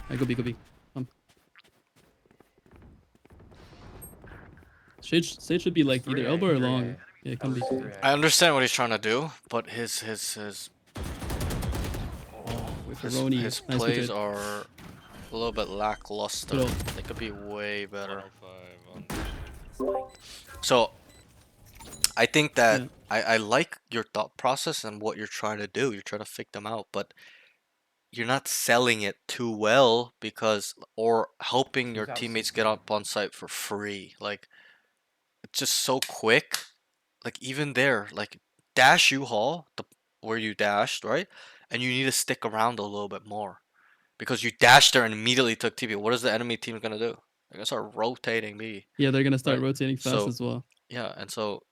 [SPEAKER 2] I go B, go B. Come. Sage should be like either
[SPEAKER 3] 3A,
[SPEAKER 2] elbow or
[SPEAKER 3] 3A.
[SPEAKER 2] long. Yeah, come B.
[SPEAKER 3] That was 3A.
[SPEAKER 1] I understand what he's trying to do, but his
[SPEAKER 2] With Roni.
[SPEAKER 1] his
[SPEAKER 2] Nice
[SPEAKER 1] plays
[SPEAKER 2] wicket.
[SPEAKER 1] are a little bit lackluster.
[SPEAKER 2] Good.
[SPEAKER 1] They could be way better.
[SPEAKER 6] 105 on
[SPEAKER 1] So I think that
[SPEAKER 2] Yeah.
[SPEAKER 1] I like your thought process and what you're trying to do. You're trying to fake them out, but you're not selling it too well because or helping your
[SPEAKER 3] Who's out
[SPEAKER 1] teammates
[SPEAKER 3] 16?
[SPEAKER 1] get up on site for free. Like it's just so quick. Like even there, like dash U-Haul, the where you dashed, right? And you need to stick around a little bit more. Because you dashed there and immediately took TP. What is the enemy team gonna do? They're gonna start rotating B.
[SPEAKER 2] Yeah, they're gonna start
[SPEAKER 1] Right.
[SPEAKER 2] rotating fast
[SPEAKER 1] So-
[SPEAKER 2] as well.
[SPEAKER 1] Yeah, and so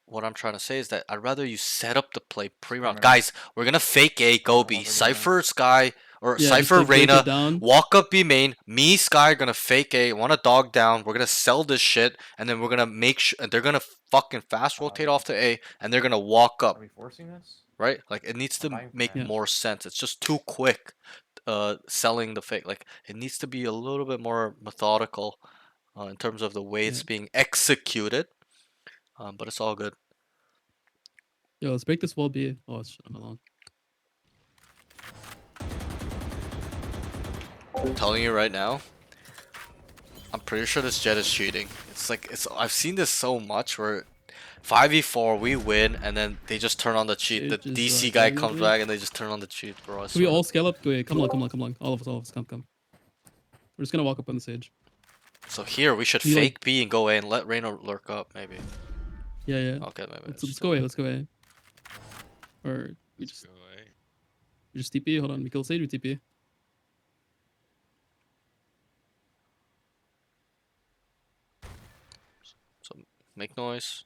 [SPEAKER 1] what I'm trying to say is that I'd rather you set up the play pre-round.
[SPEAKER 3] Corner.
[SPEAKER 1] Guys, we're gonna fake A, go
[SPEAKER 3] I'll
[SPEAKER 1] B.
[SPEAKER 3] over the
[SPEAKER 1] Cypher, Sky, or
[SPEAKER 2] Yeah, just,
[SPEAKER 1] Cypher,
[SPEAKER 2] like, break it
[SPEAKER 1] Reyna,
[SPEAKER 2] down.
[SPEAKER 1] walk up B main. Me, Sky are gonna fake A, want a dog down. We're gonna sell this shit, and then we're gonna make sure, and they're gonna fucking fast rotate off to A, and they're gonna walk
[SPEAKER 3] Are
[SPEAKER 1] up,
[SPEAKER 3] we forcing this?
[SPEAKER 1] right? Like it needs
[SPEAKER 3] I'm
[SPEAKER 1] to
[SPEAKER 3] buying
[SPEAKER 1] make
[SPEAKER 3] from
[SPEAKER 2] it.
[SPEAKER 1] more sense. It's just too quick, selling the fake. Like it needs to be a little bit more methodical, in terms of the way it's
[SPEAKER 2] Yeah.
[SPEAKER 1] being executed. But it's all good.
[SPEAKER 2] Yo, let's break this wall B. Oh, shit, I'm alone.
[SPEAKER 1] I'm telling you right now, I'm pretty sure this jet is cheating. It's like I've seen this so much where 5v4 we win and then they just turn on the cheat. The
[SPEAKER 2] It just,
[SPEAKER 1] DC guy
[SPEAKER 2] doesn't
[SPEAKER 1] comes
[SPEAKER 2] work.
[SPEAKER 1] back and they just turn on the cheat, bro. I
[SPEAKER 2] Can we
[SPEAKER 1] swear.
[SPEAKER 2] all scale up? Wait, come along. All of us, come. We're just gonna walk up on the stage.
[SPEAKER 1] So here we should
[SPEAKER 2] We, like-
[SPEAKER 1] fake B and go A and let Reyna lurk up maybe.
[SPEAKER 2] Yeah.
[SPEAKER 1] Okay, maybe.
[SPEAKER 2] Let's go A. Let's go A. Or we
[SPEAKER 6] Let's
[SPEAKER 2] just
[SPEAKER 6] go A.
[SPEAKER 2] TP. Hold on, we kill stage. We TP.
[SPEAKER 1] So make noise.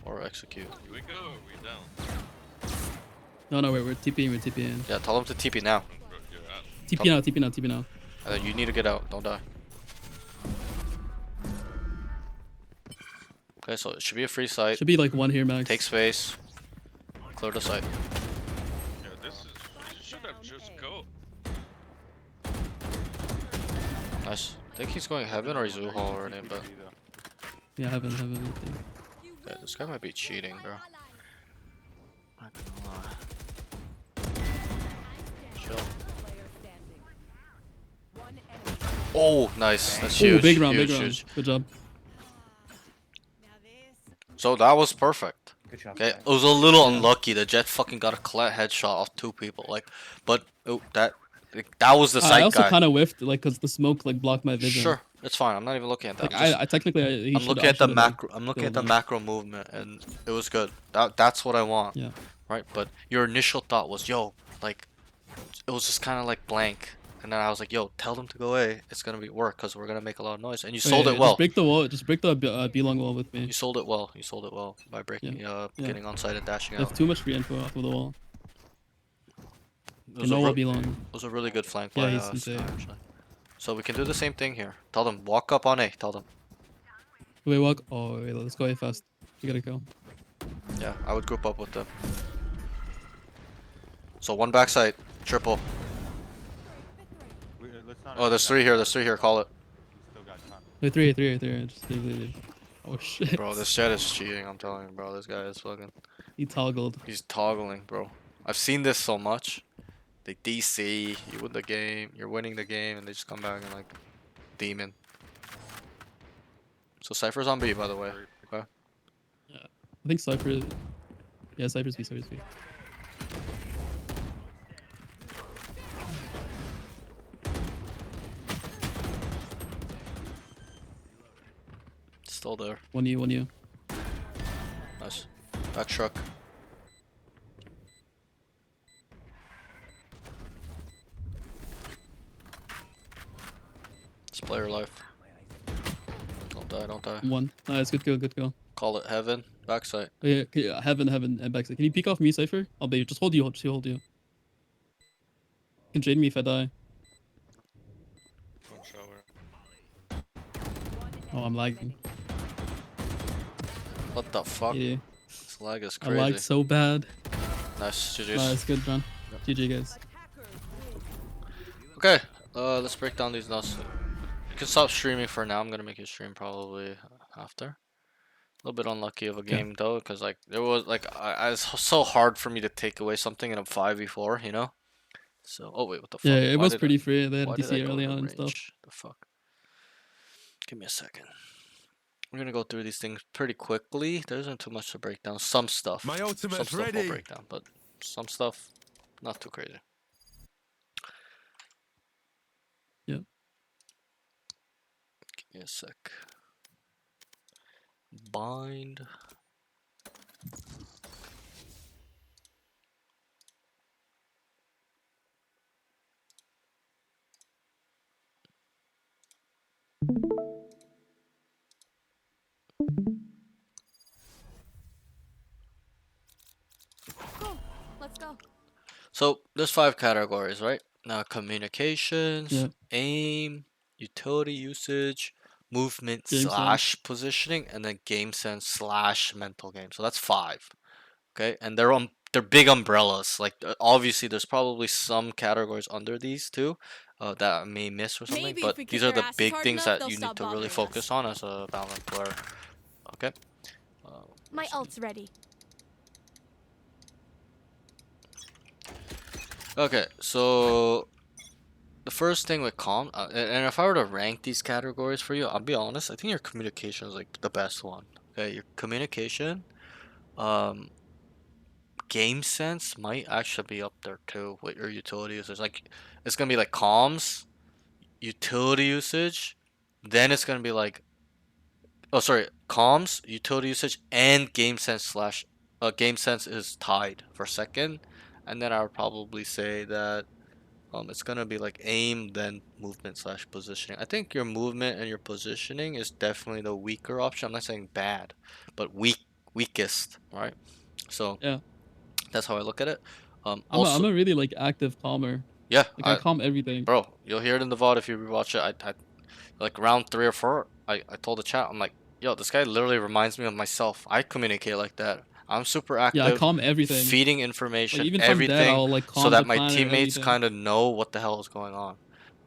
[SPEAKER 1] Or execute.
[SPEAKER 6] Here we go. We down.
[SPEAKER 2] No, wait, we're TPing. We're TPing.
[SPEAKER 1] Yeah, tell them to TP now.
[SPEAKER 6] Bro, you're out.
[SPEAKER 2] TP now.
[SPEAKER 1] And then you need to get out. Don't die. Okay, so it should be a free site.
[SPEAKER 2] Should be like one here max.
[SPEAKER 1] Take space. Clear the site.
[SPEAKER 6] Yeah, this is. You should have just go.
[SPEAKER 1] Nice. I think he's going heaven or he's U-Haul already, but
[SPEAKER 2] Yeah, heaven. I think.
[SPEAKER 1] yeah, this guy might be cheating, bro. Not gonna lie. Chill.
[SPEAKER 7] Player standing. One enemy.
[SPEAKER 1] Oh, nice. That's
[SPEAKER 2] Ooh,
[SPEAKER 1] huge.
[SPEAKER 2] big round.
[SPEAKER 1] huge.
[SPEAKER 2] Good job.
[SPEAKER 5] Now this.
[SPEAKER 1] So that was perfect.
[SPEAKER 3] Good job.
[SPEAKER 1] Okay,
[SPEAKER 3] guys.
[SPEAKER 1] it was a little
[SPEAKER 2] Yeah.
[SPEAKER 1] unlucky. The jet fucking got a collet headshot off two people. Like, but that was the
[SPEAKER 2] I
[SPEAKER 1] site
[SPEAKER 2] also
[SPEAKER 1] guy.
[SPEAKER 2] kind of whiffed, like, cause the smoke like blocked my vision.
[SPEAKER 1] Sure, It's fine. I'm not even looking at that.
[SPEAKER 2] Like
[SPEAKER 1] I'm just
[SPEAKER 2] I technically he
[SPEAKER 1] I'm
[SPEAKER 2] should
[SPEAKER 1] looking
[SPEAKER 2] I
[SPEAKER 1] at the
[SPEAKER 2] should have like
[SPEAKER 1] macro. I'm looking at
[SPEAKER 2] killed
[SPEAKER 1] the
[SPEAKER 2] him.
[SPEAKER 1] macro movement, and it was good. That's what I want,
[SPEAKER 2] Yeah.
[SPEAKER 1] right? But your initial thought was, yo, like it was just kind of like blank, and then I was like, yo, tell them to go away. It's gonna be work because we're gonna make a lot of noise. And you
[SPEAKER 2] Oh, yeah,
[SPEAKER 1] sold it
[SPEAKER 2] yeah, just
[SPEAKER 1] well.
[SPEAKER 2] break the wall. Just break the B long wall with me.
[SPEAKER 1] You sold it well. You sold it well by
[SPEAKER 2] Yeah.
[SPEAKER 1] breaking,
[SPEAKER 2] Yeah.
[SPEAKER 1] getting on site and dashing
[SPEAKER 2] They have
[SPEAKER 1] out.
[SPEAKER 2] too much free info off of the wall.
[SPEAKER 1] It
[SPEAKER 2] You
[SPEAKER 1] was a
[SPEAKER 2] know
[SPEAKER 1] re-
[SPEAKER 2] wall B long.
[SPEAKER 1] it was a really good flank
[SPEAKER 2] Yeah,
[SPEAKER 1] by
[SPEAKER 2] he's
[SPEAKER 1] Sky,
[SPEAKER 2] A.
[SPEAKER 1] actually. So we can do the same thing here. Tell them walk up on A. Tell them.
[SPEAKER 2] Wait, walk. Oh, wait, let's go A fast. We gotta go.
[SPEAKER 1] Yeah, I would group up with them. So one backside, triple.
[SPEAKER 4] Let's not.
[SPEAKER 1] Oh, there's three here. There's three here. Call it.
[SPEAKER 4] We still got time.
[SPEAKER 2] Wait, three. Just leave. Oh shit.
[SPEAKER 1] Bro, this Jet is cheating. I'm telling you, bro. This guy is fucking.
[SPEAKER 2] He toggled.
[SPEAKER 1] He's toggling, bro. I've seen this so much. They DC, you win the game, you're winning the game, and they just come back and like demon. So Cypher's on B, by the way. Okay.
[SPEAKER 2] I think Cypher. Yeah, Cypher's B.
[SPEAKER 1] Still there.
[SPEAKER 2] One you.
[SPEAKER 1] Nice. Back truck. It's player life. Don't die.
[SPEAKER 2] One. Nice, good go.
[SPEAKER 1] Call it heaven. Backside.
[SPEAKER 2] Oh, yeah, heaven, and backside. Can you peek off me, Cypher? I'll bait you. Just hold you. You can trade me if I die.
[SPEAKER 6] One shower.
[SPEAKER 2] Oh, I'm lagging.
[SPEAKER 1] What the fuck?
[SPEAKER 2] Yeah,
[SPEAKER 1] This lag is
[SPEAKER 2] I
[SPEAKER 1] crazy.
[SPEAKER 2] lagged so bad.
[SPEAKER 1] Nice. GG's.
[SPEAKER 2] Nice, good, John. GG, guys.
[SPEAKER 1] Okay. Let's break down these nuts. You can stop streaming for now. I'm gonna make you stream probably after. A little bit unlucky of a game though, because like it was like it's so hard for me to take away something in a 5v4, you know. So oh wait, what the fuck?
[SPEAKER 2] Yeah, it
[SPEAKER 1] Why
[SPEAKER 2] was
[SPEAKER 1] did
[SPEAKER 2] pretty free. They had
[SPEAKER 1] why did I
[SPEAKER 2] DC
[SPEAKER 1] go
[SPEAKER 2] early
[SPEAKER 1] to
[SPEAKER 2] on and stuff.
[SPEAKER 1] range? The fuck. Give me a second. We're gonna go through these things pretty quickly. There isn't too much to break down. Some stuff.
[SPEAKER 9] My
[SPEAKER 1] Some
[SPEAKER 9] ultimate's
[SPEAKER 1] stuff
[SPEAKER 9] ready.
[SPEAKER 1] will break down, but some stuff not too crazy.
[SPEAKER 2] Yeah.
[SPEAKER 1] Give me a sec. Bind.
[SPEAKER 5] Cool. Let's go.
[SPEAKER 1] So there's 5 categories, right? Now communications,
[SPEAKER 2] Yeah.
[SPEAKER 1] aim, utility usage, movement
[SPEAKER 2] Game
[SPEAKER 1] slash positioning, and then game sense slash mental game. So that's 5. Okay, and they're big umbrellas. Like obviously, there's probably some categories under these too that I may miss or something.
[SPEAKER 5] Maybe if
[SPEAKER 1] but
[SPEAKER 5] we kick
[SPEAKER 1] these are
[SPEAKER 5] their
[SPEAKER 1] the
[SPEAKER 5] asses
[SPEAKER 1] big
[SPEAKER 5] hard
[SPEAKER 1] things
[SPEAKER 5] enough,
[SPEAKER 1] that
[SPEAKER 5] they'll
[SPEAKER 1] you need
[SPEAKER 5] stop
[SPEAKER 1] to really
[SPEAKER 5] bothering
[SPEAKER 1] focus
[SPEAKER 5] us.
[SPEAKER 1] on as a Valorant player. Okay. Uh,
[SPEAKER 5] My ult's ready.
[SPEAKER 1] Okay, so the first thing with calm, and if I were to rank these categories for you, I'll be honest, I think your communication is like the best one. Okay, your communication, um, game sense might actually be up there too with your utility usage. Like, it's gonna be like comms, utility usage, then it's gonna be like, oh sorry, comms, utility usage, and game sense is tied for second, and then I would probably say that it's gonna be like aim, then movement slash positioning. I think your movement and your positioning is definitely the weaker option. I'm not saying bad, but weakest, right? So
[SPEAKER 2] Yeah.
[SPEAKER 1] that's how I look at it.
[SPEAKER 2] I'm
[SPEAKER 1] Also,
[SPEAKER 2] a really like active calmer.
[SPEAKER 1] yeah,
[SPEAKER 2] Like I calm everything.
[SPEAKER 1] bro, you'll hear it in the VOD if you rewatch it. I like round 3 or 4. I told the chat, I'm like, yo, this guy literally reminds me of myself. I communicate like that. I'm super
[SPEAKER 2] Yeah, I
[SPEAKER 1] active.
[SPEAKER 2] calm everything.
[SPEAKER 1] Feeding information,
[SPEAKER 2] Like even if I'm dead,
[SPEAKER 1] everything,
[SPEAKER 2] I'll like calm
[SPEAKER 1] so that
[SPEAKER 2] the
[SPEAKER 1] my
[SPEAKER 2] planet or
[SPEAKER 1] teammates
[SPEAKER 2] anything.
[SPEAKER 1] kind of know what the hell is going on.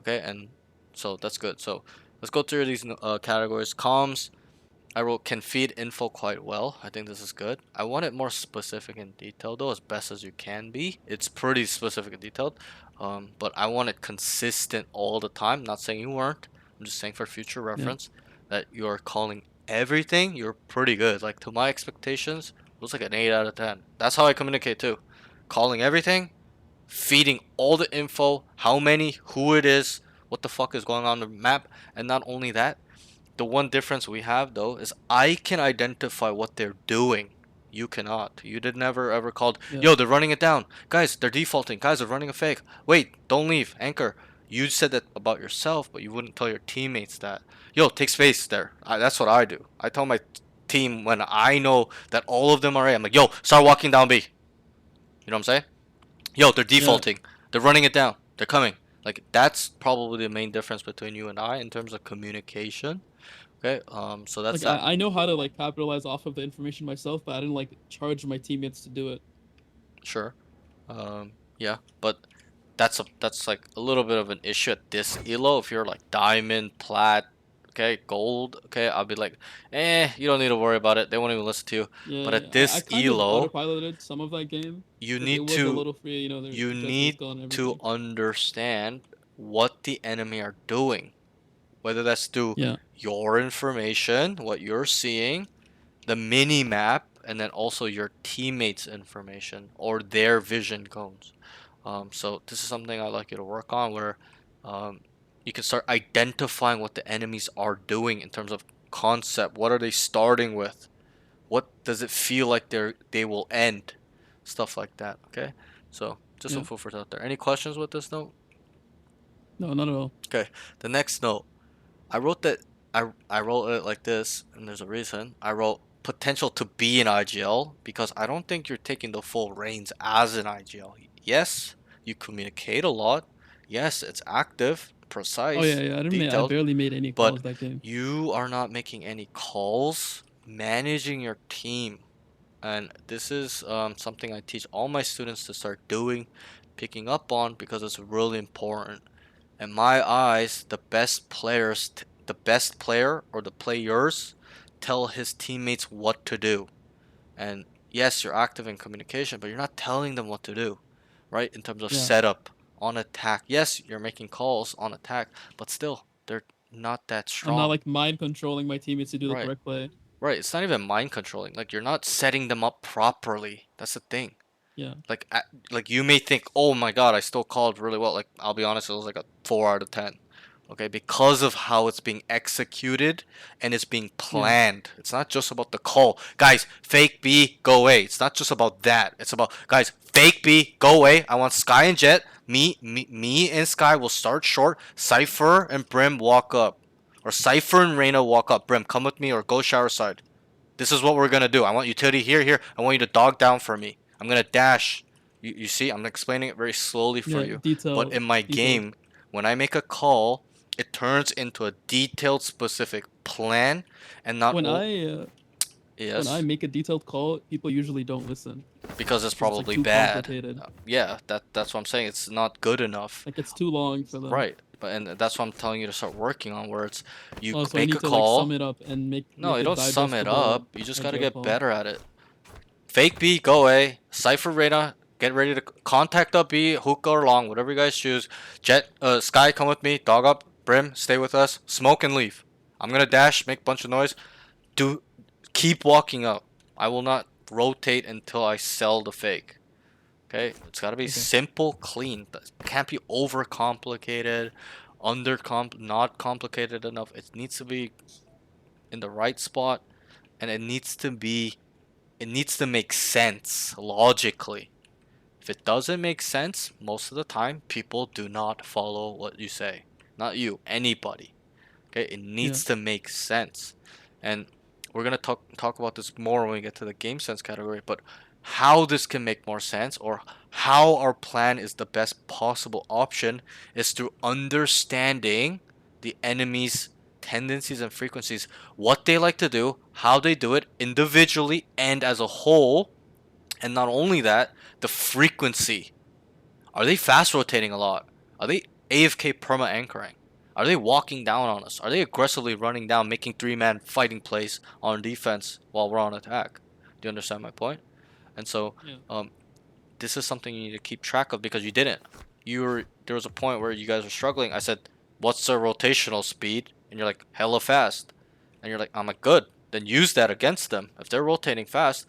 [SPEAKER 1] Okay, and so that's good. So let's go through these categories. Comms, I wrote can feed info quite well. I think this is good. I want it more specific and detailed though, as best as you can be. It's pretty specific and detailed, but I want it consistent all the time. Not saying you weren't. I'm just saying for future reference that you're calling everything. You're pretty good. Like to my expectations, it was like an 8 out of 10. That's how I communicate too. Calling everything, feeding all the info, how many, who it is, what the fuck is going on the map. And not only that, the one difference we have though is I can identify what they're doing. You cannot. You did never ever called,
[SPEAKER 2] Yeah.
[SPEAKER 1] yo, they're running it down. Guys, they're defaulting. Guys, they're running a fake. Wait, don't leave. Anchor. You said that about yourself, but you wouldn't tell your teammates that. Yo, take space there. That's what I do. I tell my team when I know that all of them are A. I'm like, yo, start walking down B. You know what I'm saying? Yo, they're
[SPEAKER 2] Yeah.
[SPEAKER 1] defaulting. They're running it down. They're coming. Like, that's probably the main difference between you and I in terms of communication. Okay, so that's
[SPEAKER 2] Like
[SPEAKER 1] that.
[SPEAKER 2] I know how to like capitalize off of the information myself, but I didn't like charge my teammates to do it.
[SPEAKER 1] Sure. Yeah, but that's like a little bit of an issue at this elo. If you're like diamond, plat, okay, gold, okay, I'll be like, you don't need to worry about it. They won't even listen to you. But
[SPEAKER 2] Yeah,
[SPEAKER 1] at
[SPEAKER 2] I
[SPEAKER 1] this
[SPEAKER 2] kind of
[SPEAKER 1] elo,
[SPEAKER 2] autopiloted some of that game
[SPEAKER 1] you
[SPEAKER 2] because it
[SPEAKER 1] need
[SPEAKER 2] was a
[SPEAKER 1] to
[SPEAKER 2] little free. You know, their
[SPEAKER 1] you
[SPEAKER 2] judgment was
[SPEAKER 1] need
[SPEAKER 2] gone and
[SPEAKER 1] to
[SPEAKER 2] everything.
[SPEAKER 1] understand what the enemy are doing, whether that's through
[SPEAKER 2] Yeah.
[SPEAKER 1] your information, what you're seeing, the mini map, and then also your teammates' information or their vision cones. So this is something I'd like you to work on, where um, you can start identifying what the enemies are doing in terms of concept. What are they starting with? What does it feel like they will end? Stuff like that. Okay. So just some
[SPEAKER 2] Yeah.
[SPEAKER 1] food for thought there. Any questions with this note?
[SPEAKER 2] No, not at all.
[SPEAKER 1] Okay. The next note. I wrote that I wrote it like this, and there's a reason. I wrote potential to be an IGL because I don't think you're taking the full reins as an IGL. Yes, you communicate a lot. Yes, it's active,
[SPEAKER 2] Oh
[SPEAKER 1] precise,
[SPEAKER 2] yeah, I
[SPEAKER 1] detailed,
[SPEAKER 2] barely made any
[SPEAKER 1] but
[SPEAKER 2] calls that game.
[SPEAKER 1] you are not making any calls, managing your team. And this is something I teach all my students to start doing, picking up on, because it's really important. In my eyes, the best player or the players tell his teammates what to do. And yes, you're active in communication, but you're not telling them what to do, right? In terms of
[SPEAKER 2] Yeah,
[SPEAKER 1] setup on attack. Yes, you're making calls on attack, but still, they're not that
[SPEAKER 2] I'm not
[SPEAKER 1] strong.
[SPEAKER 2] like mind controlling my teammates to do the
[SPEAKER 1] Right.
[SPEAKER 2] correct play.
[SPEAKER 1] Right. It's not even mind controlling. Like, you're not setting them up properly. That's the thing.
[SPEAKER 2] Yeah,
[SPEAKER 1] Like you may think, oh my god, I still called really well. Like, I'll be honest, it was like a 4 out of 10. Okay, because of how it's being executed and it's being
[SPEAKER 2] yeah,
[SPEAKER 1] planned. It's not just about the call. Guys, fake B, go away. It's not just about that. It's about, guys, fake B, go away. I want Sky and Jet. Me and Sky will start short. Cypher and Brim walk up. Or Cypher and Reyna walk up. Brim, come with me or go shower side. This is what we're gonna do. I want utility here. I want you to dog down for me. I'm gonna dash. You see, I'm explaining it very slowly for
[SPEAKER 2] yeah.
[SPEAKER 1] you. But
[SPEAKER 2] Detailed,
[SPEAKER 1] in my
[SPEAKER 2] detailed.
[SPEAKER 1] game, when I make a call, it turns into a detailed, specific plan, and not
[SPEAKER 2] When
[SPEAKER 1] all.
[SPEAKER 2] when I
[SPEAKER 1] Yes,
[SPEAKER 2] make a detailed call, people usually don't listen
[SPEAKER 1] because it's
[SPEAKER 2] because it's like
[SPEAKER 1] probably
[SPEAKER 2] too
[SPEAKER 1] bad.
[SPEAKER 2] complicated.
[SPEAKER 1] Yeah, that's what I'm saying. It's not good enough.
[SPEAKER 2] Like it's too long for them.
[SPEAKER 1] Right. But and that's what I'm telling you to start working on, where it's you
[SPEAKER 2] Oh, so I
[SPEAKER 1] make a
[SPEAKER 2] need to like sum
[SPEAKER 1] call.
[SPEAKER 2] it up and
[SPEAKER 1] No,
[SPEAKER 2] make
[SPEAKER 1] you
[SPEAKER 2] a
[SPEAKER 1] don't sum it
[SPEAKER 2] digestible
[SPEAKER 1] up. You just gotta
[SPEAKER 2] IGL
[SPEAKER 1] get
[SPEAKER 2] call.
[SPEAKER 1] better at it. Fake B, go away. Cypher Reyna, get ready to contact up B, hookah or long, whatever you guys choose. Jet, Sky, come with me. Dog up. Brim, stay with us. Smoke and leave. I'm gonna dash, make a bunch of noise. Do keep walking up. I will not rotate until I sell the fake. Okay, it's gotta be
[SPEAKER 2] Okay.
[SPEAKER 1] simple, clean. It can't be overcomplicated, not complicated enough. It needs to be in the right spot, and it needs to make sense logically. If it doesn't make sense, most of the time people do not follow what you say. Not you, anybody. Okay, it
[SPEAKER 2] Yeah,
[SPEAKER 1] needs to make sense. And we're gonna talk about this more when we get to the game sense category, but how this can make more sense, or how our plan is the best possible option, is through understanding the enemy's tendencies and frequencies, what they like to do, how they do it individually and as a whole, and not only that, the frequency. Are they fast rotating a lot? Are they AFK perma anchoring? Are they walking down on us? Are they aggressively running down, making 3-man fighting plays on defense while we're on attack? Do you understand my point? And so,
[SPEAKER 2] yeah,
[SPEAKER 1] this is something you need to keep track of, because you didn't. There was a point where you guys were struggling. I said, "What's the rotational speed?" And you're like, "Hella fast." And you're like, "I'm like, good. Then use that against them. If they're rotating fast,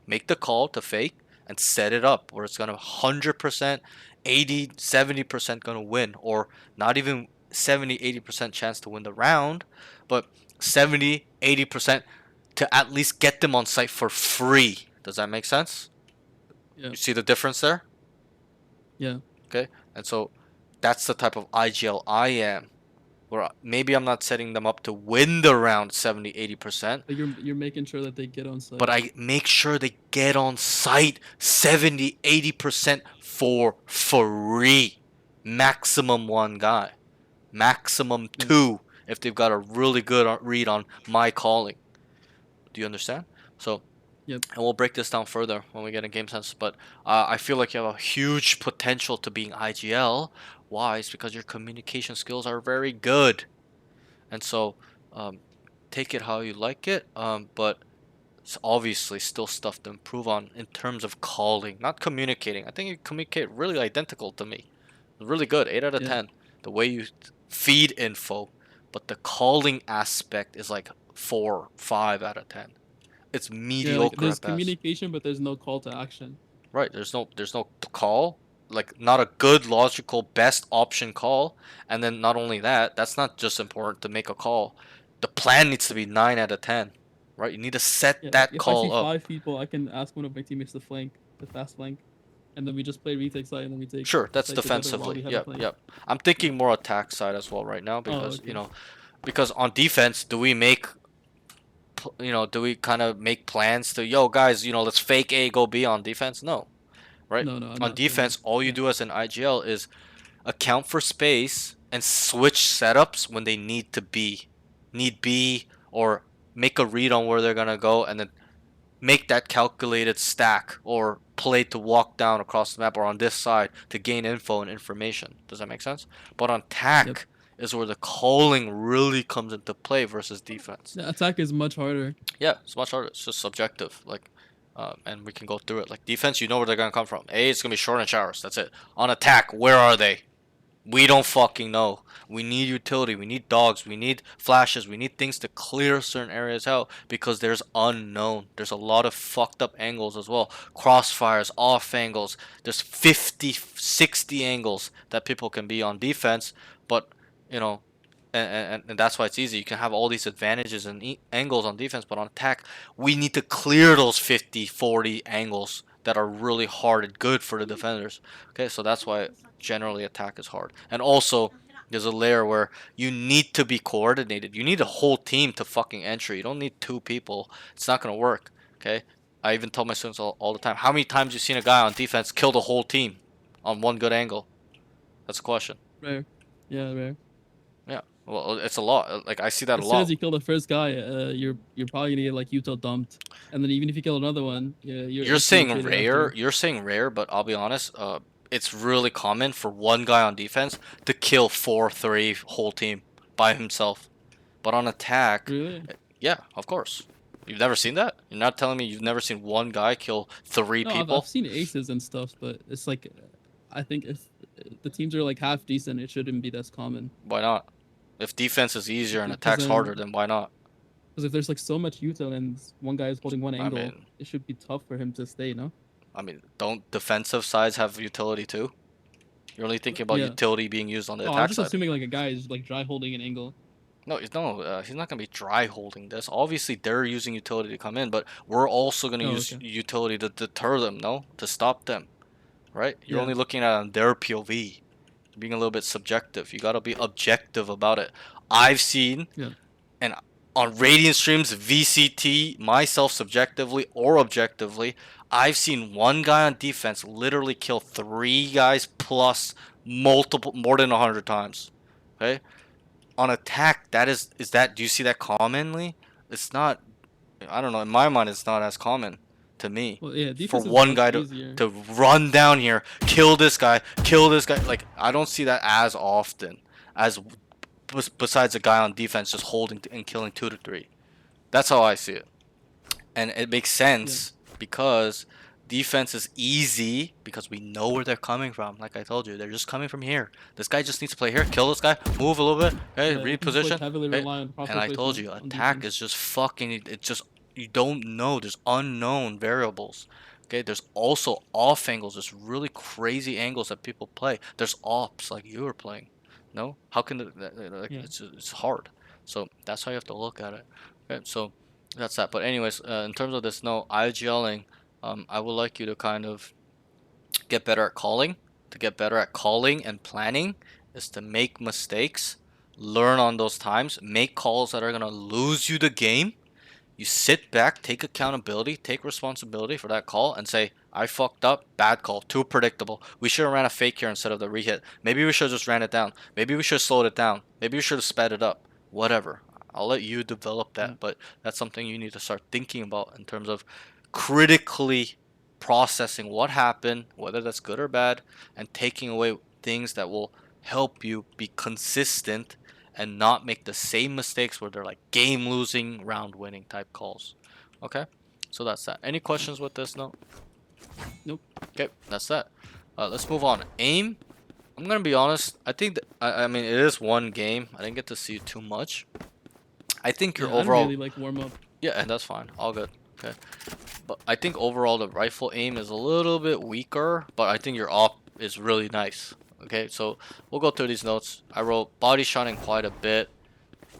[SPEAKER 1] make the call to fake and set it up where it's gonna 100% 80-70% gonna win, or not even 70-80% chance to win the round, but 70-80% to at least get them on site for free. Does that make sense?
[SPEAKER 2] Yeah.
[SPEAKER 1] You see the difference there?
[SPEAKER 2] Yeah.
[SPEAKER 1] Okay, and so that's the type of IGL I am, where maybe I'm not setting them up to win the round 70-80%,
[SPEAKER 2] But you're making sure that they get on site.
[SPEAKER 1] but I make sure they get on site 70-80% for free. Maximum one guy, maximum
[SPEAKER 2] Yeah.
[SPEAKER 1] two if they've got a really good read on my calling. Do you understand? So,
[SPEAKER 2] Yep.
[SPEAKER 1] and we'll break this down further when we get in game sense. But I feel like you have a huge potential to being IGL. Why? It's because your communication skills are very good, and so take it how you like it. But it's obviously still stuff to improve on in terms of calling, not communicating. I think you communicate really identical to me. Really good, 8 out of
[SPEAKER 2] Yeah.
[SPEAKER 1] 10. The way you feed info, but the calling aspect is like 4, 5 out of 10. It's
[SPEAKER 2] Yeah, like
[SPEAKER 1] mediocre
[SPEAKER 2] there's
[SPEAKER 1] at best.
[SPEAKER 2] communication, but there's no call to action.
[SPEAKER 1] Right, there's no call, like not a good logical best option call. And then not only that, that's not just important to make a call. The plan needs to be 9 out of 10. Right? You need to set
[SPEAKER 2] Yeah, like
[SPEAKER 1] that
[SPEAKER 2] if I see
[SPEAKER 1] call up.
[SPEAKER 2] 5 people, I can ask one of my teammates to flank, the fast flank, and then we just play retake side, and then we take
[SPEAKER 1] Sure, that's
[SPEAKER 2] side together while we
[SPEAKER 1] defensively.
[SPEAKER 2] have a
[SPEAKER 1] Yep,
[SPEAKER 2] flank.
[SPEAKER 1] yep. I'm thinking more attack side as well right now
[SPEAKER 2] Oh,
[SPEAKER 1] because,
[SPEAKER 2] okay.
[SPEAKER 1] because on defense, do we make do we kind of make plans to, yo guys, let's fake A go B on defense? No. Right?
[SPEAKER 2] No, I'm
[SPEAKER 1] On
[SPEAKER 2] not doing that.
[SPEAKER 1] defense, all you
[SPEAKER 2] Yeah.
[SPEAKER 1] do as an IGL is account for space and switch setups when they need B, or make a read on where they're gonna go, and then make that calculated stack or play to walk down across the map or on this side to gain info and information. Does that make sense? But on attack
[SPEAKER 2] Yep.
[SPEAKER 1] is where the calling really comes into play versus defense.
[SPEAKER 2] The attack is much harder.
[SPEAKER 1] Yeah, it's much harder. It's just subjective. And we can go through it. Like defense, you know where they're gonna come from. A, it's gonna be short and showers. That's it. On attack, where are they? We don't fucking know. We need utility. We need dogs. We need flashes. We need things to clear certain areas out because there's unknown. There's a lot of fucked up angles as well. Crossfires, off angles. There's 50, 60 angles that people can be on defense, but you know, and that's why it's easy. You can have all these advantages and angles on defense, but on attack, we need to clear those 50, 40 angles that are really hard and good for the defenders. Okay, so that's why generally attack is hard. And also, there's a layer where you need to be coordinated. You need a whole team to fucking entry. You don't need 2 people. It's not gonna work. Okay, I even tell my students all the time. How many times you seen a guy on defense kill the whole team on one good angle? That's a question.
[SPEAKER 2] Rare. Yeah, rare.
[SPEAKER 1] Yeah, well, it's a lot. Like I see that
[SPEAKER 2] As
[SPEAKER 1] a
[SPEAKER 2] soon
[SPEAKER 1] lot.
[SPEAKER 2] as you kill the first guy, you're probably gonna get like util dumped, and then even if you kill another one, yeah,
[SPEAKER 1] You're saying rare. You're saying rare, but I'll be honest. It's really common for one guy on defense to kill 4-3 whole team by himself. But on attack,
[SPEAKER 2] Really?
[SPEAKER 1] yeah, of course. You've never seen that? You're not telling me you've never seen one guy kill 3
[SPEAKER 2] No,
[SPEAKER 1] people?
[SPEAKER 2] I've seen aces and stuff, but it's like, I think if the teams are like half decent, it shouldn't be this common.
[SPEAKER 1] Why not? If defense is easier and
[SPEAKER 2] Because
[SPEAKER 1] attack's
[SPEAKER 2] then-
[SPEAKER 1] harder, then why not?
[SPEAKER 2] Because if there's like so much util and one guy is holding one
[SPEAKER 1] I
[SPEAKER 2] angle,
[SPEAKER 1] mean-
[SPEAKER 2] it should be tough for him to stay, no?
[SPEAKER 1] I mean, don't defensive sides have utility too? You're only thinking about
[SPEAKER 2] Yeah.
[SPEAKER 1] utility being used on the
[SPEAKER 2] Oh, I'm
[SPEAKER 1] attack
[SPEAKER 2] just
[SPEAKER 1] side.
[SPEAKER 2] assuming like a guy is like dry holding an angle.
[SPEAKER 1] No, he's not gonna be dry holding this. Obviously, they're using utility to come in, but we're also gonna
[SPEAKER 2] Oh,
[SPEAKER 1] use
[SPEAKER 2] okay.
[SPEAKER 1] utility to deter them, no, to stop them, right? You're
[SPEAKER 2] Yeah.
[SPEAKER 1] only looking at it on their POV, being a little bit subjective. You gotta be objective about it. I've seen,
[SPEAKER 2] Yeah.
[SPEAKER 1] and on Radiant streams, VCT, myself subjectively or objectively, I've seen one guy on defense literally kill 3 guys plus more than 100 times. Okay. On attack, do you see that commonly? It's not. I don't know. In my mind, it's not as common to me.
[SPEAKER 2] Well, yeah,
[SPEAKER 1] For
[SPEAKER 2] defense is
[SPEAKER 1] one
[SPEAKER 2] much
[SPEAKER 1] guy
[SPEAKER 2] easier.
[SPEAKER 1] to run down here, kill this guy. Like I don't see that as often as besides a guy on defense just holding and killing 2 to 3. That's how I see it, and it makes sense because defense is easy because we know where they're coming from. Like I told you, they're just coming from here. This guy just needs to play here, kill this guy, move a little bit, hey,
[SPEAKER 2] Yeah, you can just, like,
[SPEAKER 1] reposition.
[SPEAKER 2] heavily
[SPEAKER 1] Hey,
[SPEAKER 2] rely on proper
[SPEAKER 1] and I told
[SPEAKER 2] placement
[SPEAKER 1] you,
[SPEAKER 2] on
[SPEAKER 1] attack
[SPEAKER 2] defense.
[SPEAKER 1] is just fucking. It's just you don't know. There's unknown variables. Okay, there's also off angles. There's really crazy angles that people play. There's ops like you were playing. No, how can like
[SPEAKER 2] Yeah.
[SPEAKER 1] it's hard. So that's how you have to look at it. Okay, so that's that. But anyways, in terms of this, no, IGLing, I would like you to kind of get better at calling. To get better at calling and planning is to make mistakes, learn on those times, make calls that are gonna lose you the game. You sit back, take accountability, take responsibility for that call, and say, I fucked up, bad call, too predictable. We should have ran a fake here instead of the rehit. Maybe we should have just ran it down. Maybe we should have slowed it down. Maybe we should have sped it up. Whatever. I'll let you develop
[SPEAKER 2] Yeah.
[SPEAKER 1] that, but that's something you need to start thinking about in terms of critically processing what happened, whether that's good or bad, and taking away things that will help you be consistent and not make the same mistakes where they're like game losing, round winning type calls. Okay, so that's that. Any questions with this note?
[SPEAKER 2] Nope.
[SPEAKER 1] Okay, that's that. Let's move on. Aim. I'm gonna be honest. I think that, I mean it is one game. I didn't get to see too much. I think your
[SPEAKER 2] Yeah, I
[SPEAKER 1] overall
[SPEAKER 2] really like warm up.
[SPEAKER 1] yeah, and that's fine. All good. Okay, but I think overall the rifle aim is a little bit weaker, but I think your op is really nice. Okay, so we'll go through these notes. I wrote body shotting quite a bit.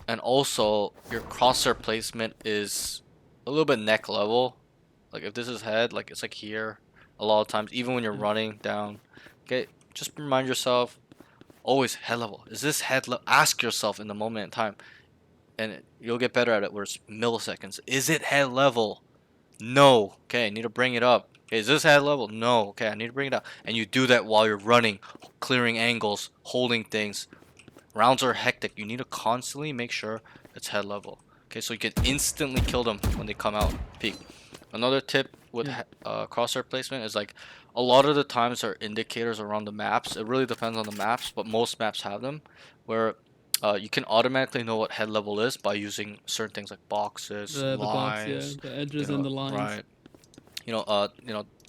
[SPEAKER 1] And also, your crosshair placement is a little bit neck level. Like if this is head, like it's like here. A lot of times, even when you're
[SPEAKER 2] Yeah.
[SPEAKER 1] running down. Okay, just remind yourself, always head level. Is this head level? Ask yourself in the moment in time. And you'll get better at it where it's milliseconds. Is it head level? No. Okay, I need to bring it up. Okay, is this head level? No. Okay, I need to bring it up. And you do that while you're running, clearing angles, holding things. Rounds are hectic. You need to constantly make sure it's head level. Okay, so you can instantly kill them when they come out peak. Another tip with
[SPEAKER 2] Yeah.
[SPEAKER 1] crosshair placement is like a lot of the times there are indicators around the maps. It really depends on the maps, but most maps have them where you can automatically know what head level is by using certain things like boxes,
[SPEAKER 2] The box, yeah,
[SPEAKER 1] lines,
[SPEAKER 2] the edges and the lines.
[SPEAKER 1] right.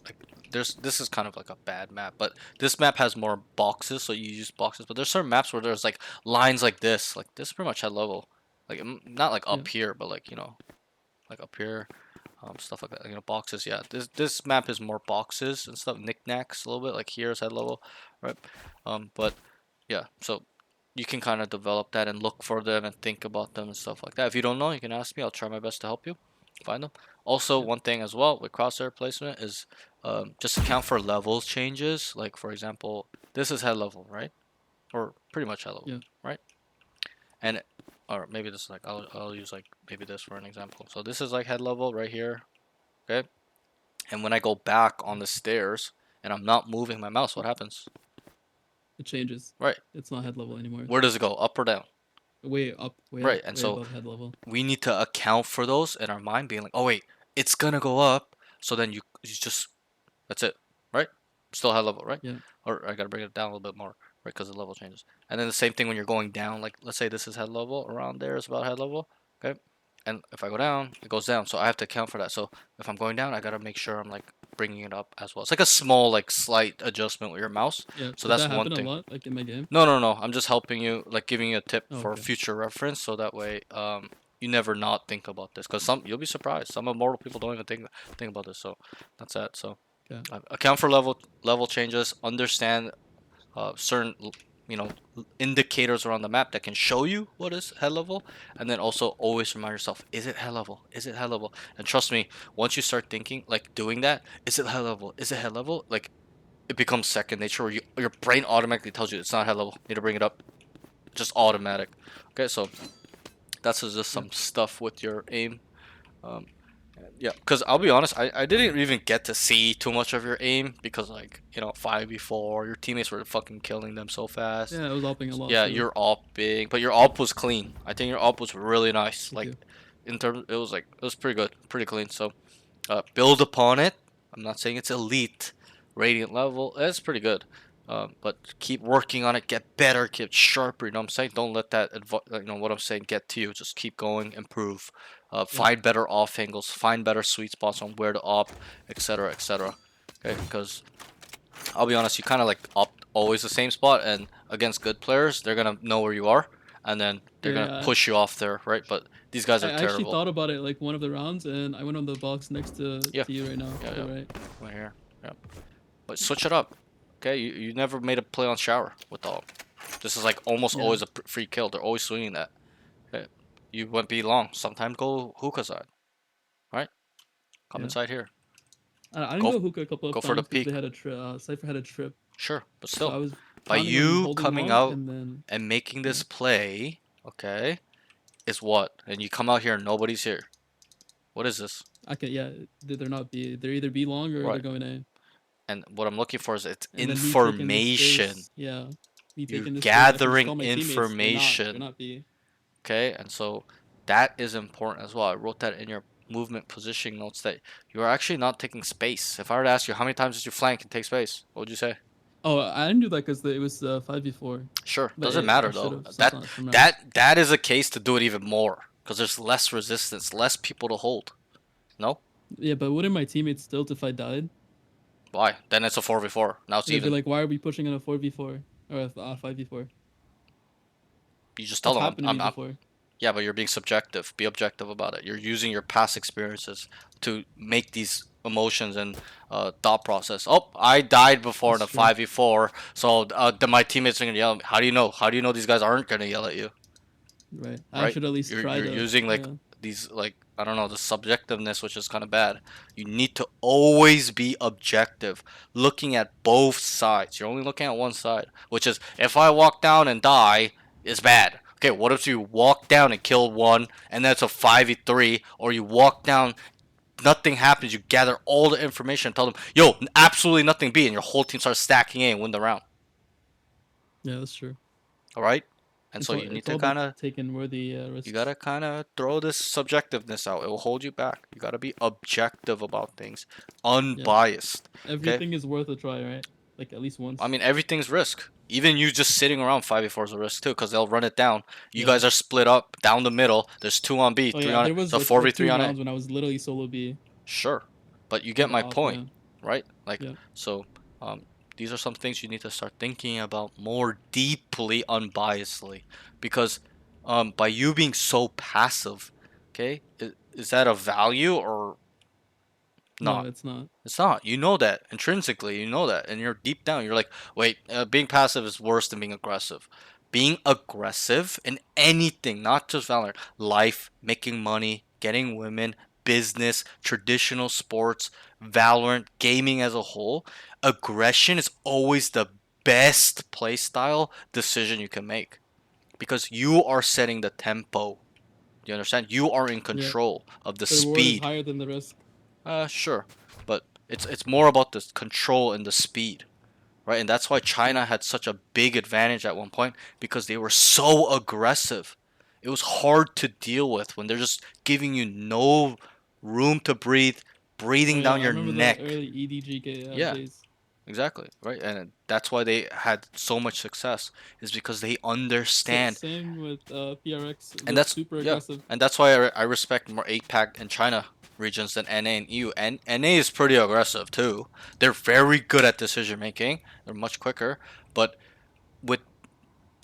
[SPEAKER 1] Like this is kind of like a bad map, but this map has more boxes, so you use boxes. But there's certain maps where there's like lines like this. Like this is pretty much head level. Like not like up here, but like like up here, stuff like that. Boxes. Yeah, this map is more boxes and stuff, knickknacks a little bit. Like here's head level, right? But yeah, so you can kind of develop that and look for them and think about them and stuff like that. If you don't know, you can ask me. I'll try my best to help you find them. Also,
[SPEAKER 2] Yep.
[SPEAKER 1] one thing as well with crosshair placement is just account for levels changes. Like for example, this is head level, right? Or pretty much head level,
[SPEAKER 2] Yeah.
[SPEAKER 1] right? And or maybe this is like I'll use like maybe this for an example. So this is like head level right here, okay? And when I go back on the stairs and I'm not moving my mouse, what happens?
[SPEAKER 2] It changes.
[SPEAKER 1] Right.
[SPEAKER 2] It's not head level anymore.
[SPEAKER 1] Where does it go? Up or down?
[SPEAKER 2] Way up,
[SPEAKER 1] Right, and
[SPEAKER 2] way
[SPEAKER 1] so
[SPEAKER 2] above head level.
[SPEAKER 1] we need to account for those in our mind, being like, oh wait, it's gonna go up. So then you just that's it, right? Still high level, right?
[SPEAKER 2] Yeah.
[SPEAKER 1] Or I gotta bring it down a little bit more, right? Because the level changes. And then the same thing when you're going down. Like let's say this is head level, around there is about head level, okay? And if I go down, it goes down. So I have to account for that. So if I'm going down, I gotta make sure I'm like bringing it up as well. It's like a small, like slight adjustment with your mouse.
[SPEAKER 2] Yeah.
[SPEAKER 1] So
[SPEAKER 2] Does
[SPEAKER 1] that's
[SPEAKER 2] that
[SPEAKER 1] one
[SPEAKER 2] happen
[SPEAKER 1] thing.
[SPEAKER 2] a lot, like in my game?
[SPEAKER 1] No, no, no. I'm just helping you, like giving you a tip
[SPEAKER 2] Oh,
[SPEAKER 1] for
[SPEAKER 2] okay.
[SPEAKER 1] future reference, so that way, you never not think about this. Cause you'll be surprised. Some Immortal people don't even think about this. So that's that. So
[SPEAKER 2] Yeah.
[SPEAKER 1] account for level changes. Understand certain indicators around the map that can show you what is head level, and then also always remind yourself, is it head level, is it head level? And trust me, once you start thinking like doing that, is it head level, is it head level, like it becomes second nature where your brain automatically tells you it's not head level, need to bring it up, just automatic. Okay, so that's just some stuff with your aim. Yeah, because I'll be honest, I didn't even get to see too much of your aim because, like, 5v4, your teammates were fucking killing them so fast.
[SPEAKER 2] Yeah, I was opping a lot.
[SPEAKER 1] Yeah,
[SPEAKER 2] too.
[SPEAKER 1] you're opping, but your op was clean. I think your op was really nice.
[SPEAKER 2] Thank
[SPEAKER 1] Like,
[SPEAKER 2] you.
[SPEAKER 1] in terms, it was pretty good, pretty clean. So, build upon it. I'm not saying it's elite, radiant level. It's pretty good. But keep working on it, get better, get sharper. You know what I'm saying? Don't let that, what I'm saying get to you. Just keep going, improve. Find better off angles, find better sweet spots on where to op, etc., etc. Okay, because I'll be honest, you kind of like opt always the same spot, and against good players, they're gonna know where you are, and then they're gonna
[SPEAKER 2] Yeah,
[SPEAKER 1] push you off there, right? But these guys
[SPEAKER 2] I
[SPEAKER 1] are
[SPEAKER 2] actually
[SPEAKER 1] terrible.
[SPEAKER 2] thought about it like one of the rounds, and I went on the box next
[SPEAKER 1] Yeah.
[SPEAKER 2] to you right now.
[SPEAKER 1] Yeah,
[SPEAKER 2] To
[SPEAKER 1] yeah.
[SPEAKER 2] the right.
[SPEAKER 1] Right here. Yeah. But switch it up. Okay, you never made a play on shower with all. This is like almost
[SPEAKER 2] Yeah.
[SPEAKER 1] always a free kill. They're always swinging that. Okay. You went be long. Sometimes go hookah side. Right? Come
[SPEAKER 2] Yeah.
[SPEAKER 1] inside here.
[SPEAKER 2] I didn't
[SPEAKER 1] Go
[SPEAKER 2] go hookah a couple of
[SPEAKER 1] go for the
[SPEAKER 2] times because
[SPEAKER 1] peek.
[SPEAKER 2] they had a Cypher had a trip,
[SPEAKER 1] Sure, but
[SPEAKER 2] so I
[SPEAKER 1] still,
[SPEAKER 2] was
[SPEAKER 1] by
[SPEAKER 2] counting on
[SPEAKER 1] you
[SPEAKER 2] holding
[SPEAKER 1] coming
[SPEAKER 2] long,
[SPEAKER 1] out
[SPEAKER 2] and then
[SPEAKER 1] and making
[SPEAKER 2] yeah.
[SPEAKER 1] this play, okay, is what? And you come out here and nobody's here. What is this?
[SPEAKER 2] I can yeah. They're not B. They're either B long or they're
[SPEAKER 1] Right.
[SPEAKER 2] going A.
[SPEAKER 1] And what I'm looking for is it's
[SPEAKER 2] And then me taking this
[SPEAKER 1] information.
[SPEAKER 2] space, yeah. Me
[SPEAKER 1] You're
[SPEAKER 2] taking this space, I can just
[SPEAKER 1] gathering
[SPEAKER 2] tell my teammates they're
[SPEAKER 1] information.
[SPEAKER 2] not B.
[SPEAKER 1] Okay, and so that is important as well. I wrote that in your movement positioning notes that you're actually not taking space. If I were to ask you how many times did you flank and take space, what would you say?
[SPEAKER 2] Oh, I didn't do that because it was 5v4,
[SPEAKER 1] Sure,
[SPEAKER 2] but
[SPEAKER 1] doesn't
[SPEAKER 2] I
[SPEAKER 1] matter
[SPEAKER 2] should
[SPEAKER 1] though.
[SPEAKER 2] have
[SPEAKER 1] That
[SPEAKER 2] some rounds.
[SPEAKER 1] that is a case to do it even more because there's less resistance, less people to hold. No?
[SPEAKER 2] Yeah, but wouldn't my teammates stilt if I died?
[SPEAKER 1] Why? Then it's a 4v4. Now it's
[SPEAKER 2] They'd be
[SPEAKER 1] even.
[SPEAKER 2] like, "Why are we pushing in a 4v4 or a 5v4?"
[SPEAKER 1] You just tell
[SPEAKER 2] That's
[SPEAKER 1] them
[SPEAKER 2] happened to me before.
[SPEAKER 1] yeah, but you're being subjective. Be objective about it. You're using your past experiences to make these emotions and thought process. Oh, I died before in
[SPEAKER 2] That's
[SPEAKER 1] a
[SPEAKER 2] true.
[SPEAKER 1] 5v4, so then my teammates are gonna yell at me. How do you know? How do you know these guys aren't gonna yell at you?
[SPEAKER 2] Right. I
[SPEAKER 1] Right?
[SPEAKER 2] should at least try
[SPEAKER 1] You're
[SPEAKER 2] to.
[SPEAKER 1] using like
[SPEAKER 2] Yeah.
[SPEAKER 1] these like I don't know the subjectiveness, which is kind of bad. You need to always be objective, looking at both sides. You're only looking at one side, which is if I walk down and die, it's bad. Okay, what if you walk down and kill one, and that's a 5v3, or you walk down, nothing happens, you gather all the information, and tell them, yo, absolutely nothing B, and your whole team starts stacking A and win the round.
[SPEAKER 2] Yeah, that's true.
[SPEAKER 1] All right, and so you need
[SPEAKER 2] It's
[SPEAKER 1] to
[SPEAKER 2] all about
[SPEAKER 1] kind of
[SPEAKER 2] taking worthy risks.
[SPEAKER 1] you gotta kind of throw this subjectiveness out. It will hold you back. You gotta be objective about things, unbiased. Okay.
[SPEAKER 2] Everything is worth a try, right? Like at least once.
[SPEAKER 1] I mean, everything's risk. Even you just sitting around 5v4 is a risk too, because they'll run it down. You
[SPEAKER 2] Yeah.
[SPEAKER 1] guys are split up down the middle. There's 2 on B,
[SPEAKER 2] Oh
[SPEAKER 1] 3
[SPEAKER 2] yeah,
[SPEAKER 1] on A.
[SPEAKER 2] there was
[SPEAKER 1] So 4v3
[SPEAKER 2] two
[SPEAKER 1] on A.
[SPEAKER 2] rounds when I was literally solo B
[SPEAKER 1] Sure, but you
[SPEAKER 2] on
[SPEAKER 1] get
[SPEAKER 2] the
[SPEAKER 1] my
[SPEAKER 2] op.
[SPEAKER 1] point,
[SPEAKER 2] Yeah.
[SPEAKER 1] right? Like,
[SPEAKER 2] Yeah.
[SPEAKER 1] so these are some things you need to start thinking about more deeply, unbiasedly, because by you being so passive, okay, is that a value or
[SPEAKER 2] No,
[SPEAKER 1] not?
[SPEAKER 2] it's not.
[SPEAKER 1] It's not. You know that intrinsically. You know that, and you're deep down. You're like, wait, being passive is worse than being aggressive. Being aggressive in anything, not just Valorant, life, making money, getting women, business, traditional sports, Valorant, gaming as a whole, aggression is always the best playstyle decision you can make because you are setting the tempo. Do you understand? You are in
[SPEAKER 2] Yeah.
[SPEAKER 1] control of the
[SPEAKER 2] The reward is
[SPEAKER 1] speed.
[SPEAKER 2] higher than the risk.
[SPEAKER 1] Sure, but it's more about the control and the speed, right? And that's why China had such a big advantage at one point because they were so aggressive. It was hard to deal with when they're just giving you no room to breathe,
[SPEAKER 2] Oh
[SPEAKER 1] breathing
[SPEAKER 2] yeah,
[SPEAKER 1] down
[SPEAKER 2] I
[SPEAKER 1] your
[SPEAKER 2] remember the
[SPEAKER 1] neck.
[SPEAKER 2] early EDG
[SPEAKER 1] Yeah,
[SPEAKER 2] days.
[SPEAKER 1] exactly, right? And that's why they had so much success is because they understand.
[SPEAKER 2] Same with PRX.
[SPEAKER 1] And
[SPEAKER 2] They're
[SPEAKER 1] that's
[SPEAKER 2] super
[SPEAKER 1] yeah,
[SPEAKER 2] aggressive.
[SPEAKER 1] and that's why I respect more APAC and China regions than NA and EU. And NA is pretty aggressive too. They're very good at decision making. They're much quicker, but with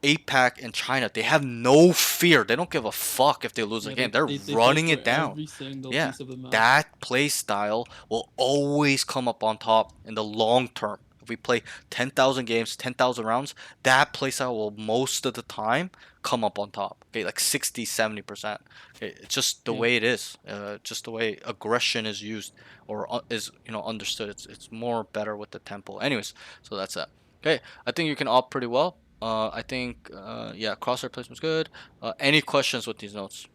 [SPEAKER 1] APAC and China, they have no fear. They don't give a fuck if they lose a
[SPEAKER 2] Yeah,
[SPEAKER 1] game. They're
[SPEAKER 2] they fight
[SPEAKER 1] running
[SPEAKER 2] for
[SPEAKER 1] it down.
[SPEAKER 2] every single
[SPEAKER 1] Yeah,
[SPEAKER 2] piece of the map.
[SPEAKER 1] that play style will always come up on top in the long term. If we play 10,000 games, 10,000 rounds, that play style will most of the time come up on top. Okay, like 60, 70%. Okay, it's just the
[SPEAKER 2] Yeah.
[SPEAKER 1] way it is. Just the way aggression is used or is understood. It's more better with the tempo. Anyways, so that's that. Okay, I think you can opt pretty well. I think yeah, crosshair placement's good. Any questions with these notes?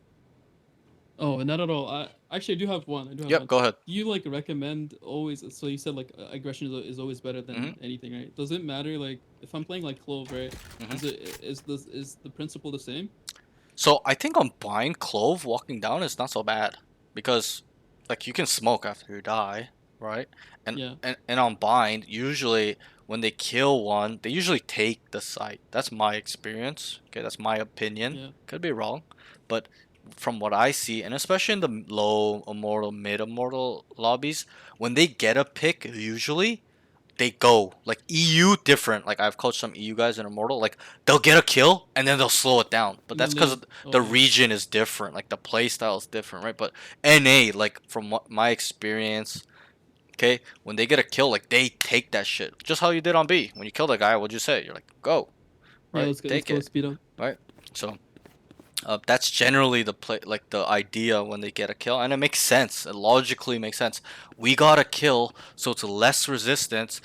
[SPEAKER 2] Oh, not at all. I actually I do have one. I do have
[SPEAKER 1] Yep,
[SPEAKER 2] one.
[SPEAKER 1] go ahead.
[SPEAKER 2] Do you like recommend always? So you said like aggression is always better than
[SPEAKER 1] Mhm.
[SPEAKER 2] anything, right? Does it matter like if I'm playing like Clove, right?
[SPEAKER 1] Mhm.
[SPEAKER 2] Is the principle the same?
[SPEAKER 1] So I think on blind clove walking down is not so bad because like you can smoke after you die, right? And
[SPEAKER 2] Yeah.
[SPEAKER 1] and on bind, usually when they kill one, they usually take the site. That's my experience. Okay, that's my opinion.
[SPEAKER 2] Yeah.
[SPEAKER 1] Could be wrong, but from what I see, and especially in the low immortal, mid immortal lobbies, when they get a pick, usually they go. Like EU different. Like I've coached some EU guys in Immortal. Like they'll get a kill and then they'll slow it down. But
[SPEAKER 2] And
[SPEAKER 1] that's
[SPEAKER 2] then
[SPEAKER 1] because
[SPEAKER 2] leave. Oh,
[SPEAKER 1] the
[SPEAKER 2] yeah.
[SPEAKER 1] region is different. Like the play style is different, right? But NA, like from my experience, okay, when they get a kill, like they take that shit. Just how you did on B. When you kill that guy, what'd you say? You're like, go,
[SPEAKER 2] Yeah,
[SPEAKER 1] right?
[SPEAKER 2] let's go. Let's
[SPEAKER 1] Take
[SPEAKER 2] go.
[SPEAKER 1] it,
[SPEAKER 2] Speed up.
[SPEAKER 1] right? So that's generally the play, like the idea when they get a kill, and it makes sense. It logically makes sense. We got a kill, so it's less resistance.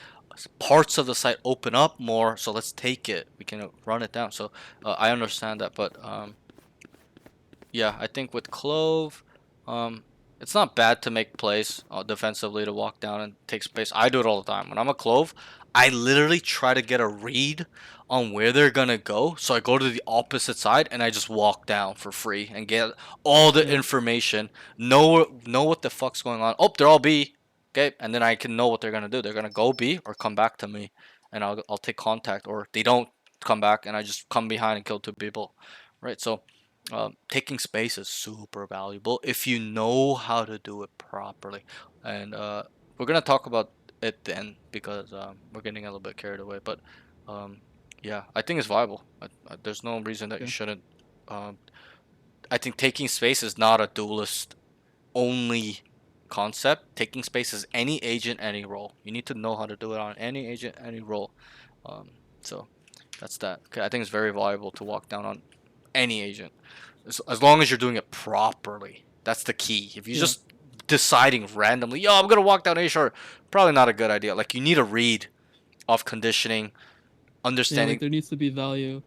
[SPEAKER 1] Parts of the site open up more, so let's take it. We can run it down. So I understand that, but yeah, I think with Clove, it's not bad to make plays defensively to walk down and take space. I do it all the time. When I'm a Clove, I literally try to get a read on where they're gonna go. So I go to the opposite side and I just walk down for free and get all the
[SPEAKER 2] Yeah.
[SPEAKER 1] information. Know what the fuck's going on. Oh, they're all B. Okay, and then I can know what they're gonna do. They're gonna go B or come back to me, and I'll take contact. Or they don't come back, and I just come behind and kill two people. Right. So taking space is super valuable if you know how to do it properly. And we're gonna talk about it then because we're getting a little bit carried away. But yeah, I think it's viable. There's no reason that you
[SPEAKER 2] Okay.
[SPEAKER 1] shouldn't. Um, I think taking space is not a duelist only concept. Taking space is any agent, any role. You need to know how to do it on any agent, any role. So that's that. Okay, I think it's very valuable to walk down on any agent as long as you're doing it properly. That's the key. If you're
[SPEAKER 2] Yeah.
[SPEAKER 1] just deciding randomly, yo, I'm gonna walk down A short, probably not a good idea. Like you need a read of conditioning,
[SPEAKER 2] Yeah,
[SPEAKER 1] understanding.
[SPEAKER 2] like there needs to be value.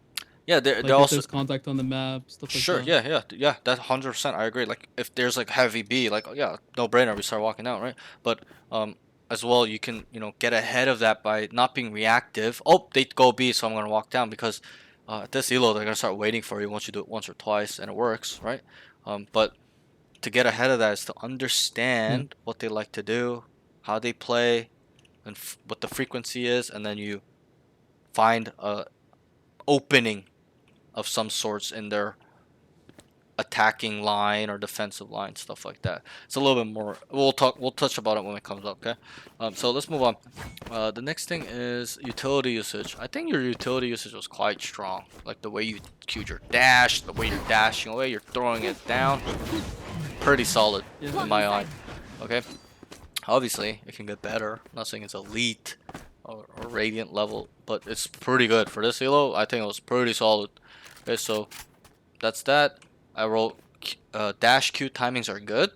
[SPEAKER 1] Yeah,
[SPEAKER 2] Like
[SPEAKER 1] they're
[SPEAKER 2] if
[SPEAKER 1] also
[SPEAKER 2] there's contact on the map, stuff like
[SPEAKER 1] sure.
[SPEAKER 2] that.
[SPEAKER 1] Yeah. That's 100%. I agree. Like if there's like heavy B, like yeah, no brainer. We start walking down, right? But as well, you can get ahead of that by not being reactive. Oh, they go B, so I'm gonna walk down because at this elo they're gonna start waiting for you once you do it once or twice and it works, right? But to get ahead of that is to understand what they like to do, how they play, and what the frequency is, and then you find a opening of some sorts in their attacking line or defensive line, stuff like that. It's a little bit more. We'll touch about it when it comes up. Okay. So let's move on. The next thing is utility usage. I think your utility usage was quite strong. Like the way you queued your dash, the way you're dashing away, you're throwing it down. Pretty solid
[SPEAKER 2] Yeah.
[SPEAKER 1] in my eye. Okay. Obviously, it can get better. I'm not saying it's elite or radiant level, but it's pretty good for this elo. I think it was pretty solid. Okay, so that's that. I wrote dash Q timings are good.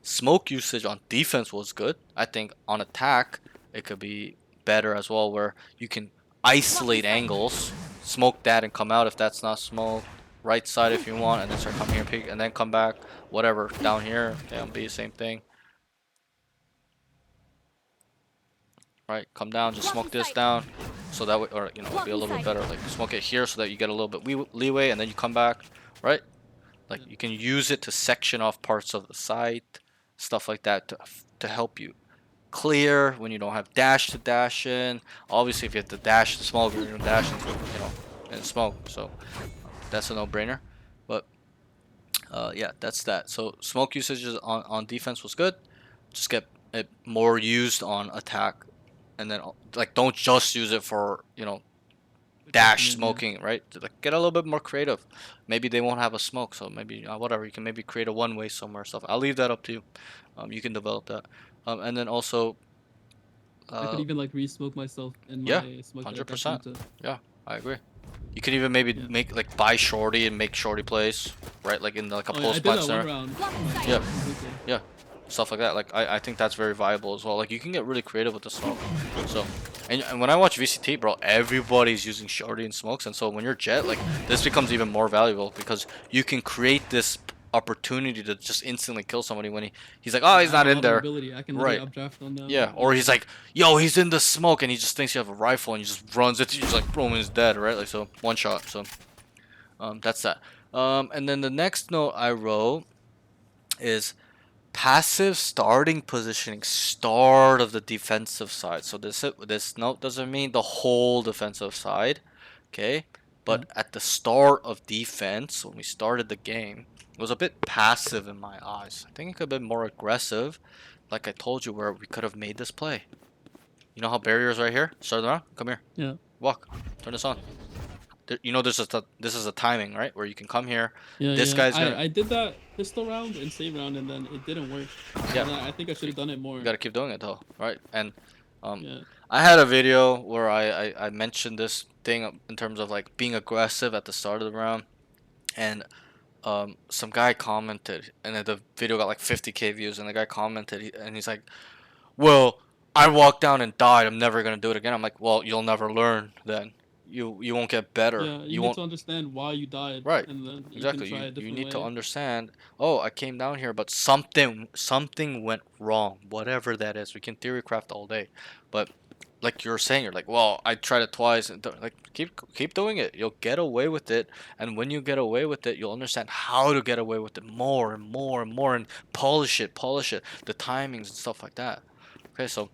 [SPEAKER 1] Smoke usage on defense was good. I think on attack it could be better as well, where you can isolate angles, smoke that and come out if that's not smoke. Right side if you want, and then start coming here, peek, and then come back. Whatever down here, okay, be the same thing. Right, come down, just smoke this down, so that way, or it'll be a little bit better. Like smoke it here so that you get a little bit leeway, and then you come back, right? Like you can use it to section off parts of the site, stuff like that to help you clear when you don't have dash to dash in. Obviously, if you have to dash and smoke, you're gonna dash and smoke. So that's a no-brainer. But yeah, that's that. So smoke usage on defense was good. Just get it more used on attack, and then like don't just use it for dash smoking, right? Like get a little bit more creative. Maybe they won't have a smoke, so maybe whatever, you can maybe create a one way somewhere stuff. I'll leave that up to you. You can develop that. And then also
[SPEAKER 2] I could even like re-smoke myself in
[SPEAKER 1] yeah,
[SPEAKER 2] my smoke.
[SPEAKER 1] 100%. Yeah, I agree. You could even maybe make like buy shorty and make shorty plays, right? Like in like a
[SPEAKER 2] Oh, yeah, I
[SPEAKER 1] post
[SPEAKER 2] did
[SPEAKER 1] plant
[SPEAKER 2] that
[SPEAKER 1] center.
[SPEAKER 2] one round.
[SPEAKER 1] Yeah.
[SPEAKER 2] Completely.
[SPEAKER 1] Yeah, stuff like that. Like I think that's very viable as well. Like you can get really creative with the smoke. So, and when I watch VCT, bro, everybody's using shorty and smokes, and so when you're Jet, like this becomes even more valuable because you can create this opportunity to just instantly kill somebody when he's like, oh, he's
[SPEAKER 2] I have
[SPEAKER 1] not
[SPEAKER 2] a
[SPEAKER 1] in
[SPEAKER 2] lot of
[SPEAKER 1] there.
[SPEAKER 2] mobility. I can
[SPEAKER 1] Right.
[SPEAKER 2] literally updraft on them.
[SPEAKER 1] Yeah, or he's like, yo, he's in the smoke, and he just thinks you have a rifle, and he just runs it. He's like, boom, he's dead, right? Like so, one shot. So, that's that. And then the next note I wrote is passive starting positioning, start of the defensive side. So this note doesn't mean the whole defensive side, okay? But at the start of defense, when we started the game, it was a bit passive in my eyes. I think it could have been more aggressive, like I told you, where we could have made this play. You know how barrier is right here? Start around. Come here.
[SPEAKER 2] Yeah.
[SPEAKER 1] Walk. Turn this on. You know this is a timing, right? Where you can come here.
[SPEAKER 2] Yeah,
[SPEAKER 1] This
[SPEAKER 2] yeah.
[SPEAKER 1] guy's gonna.
[SPEAKER 2] I did that pistol round and save round, and then it didn't work.
[SPEAKER 1] Yeah.
[SPEAKER 2] And I think I should have done it more.
[SPEAKER 1] You gotta keep doing it though, right? And
[SPEAKER 2] Yeah.
[SPEAKER 1] I had a video where I mentioned this thing in terms of like being aggressive at the start of the round, and some guy commented, and then the video got like 50K views, and the guy commented, and he's like, "Well, I walked down and died. I'm never gonna do it again." I'm like, "Well, you'll never learn then. You won't get better.
[SPEAKER 2] Yeah, you
[SPEAKER 1] You
[SPEAKER 2] need
[SPEAKER 1] won't."
[SPEAKER 2] to understand why you died,
[SPEAKER 1] Right.
[SPEAKER 2] and then you can
[SPEAKER 1] Exactly.
[SPEAKER 2] try a
[SPEAKER 1] You
[SPEAKER 2] different
[SPEAKER 1] need to
[SPEAKER 2] way.
[SPEAKER 1] understand. Oh, I came down here, but something went wrong. Whatever that is, we can theory craft all day, but like you're saying, you're like, well, I tried it twice, and like keep doing it. You'll get away with it, and when you get away with it, you'll understand how to get away with it more and more and more, and polish it, the timings and stuff like that. Okay, so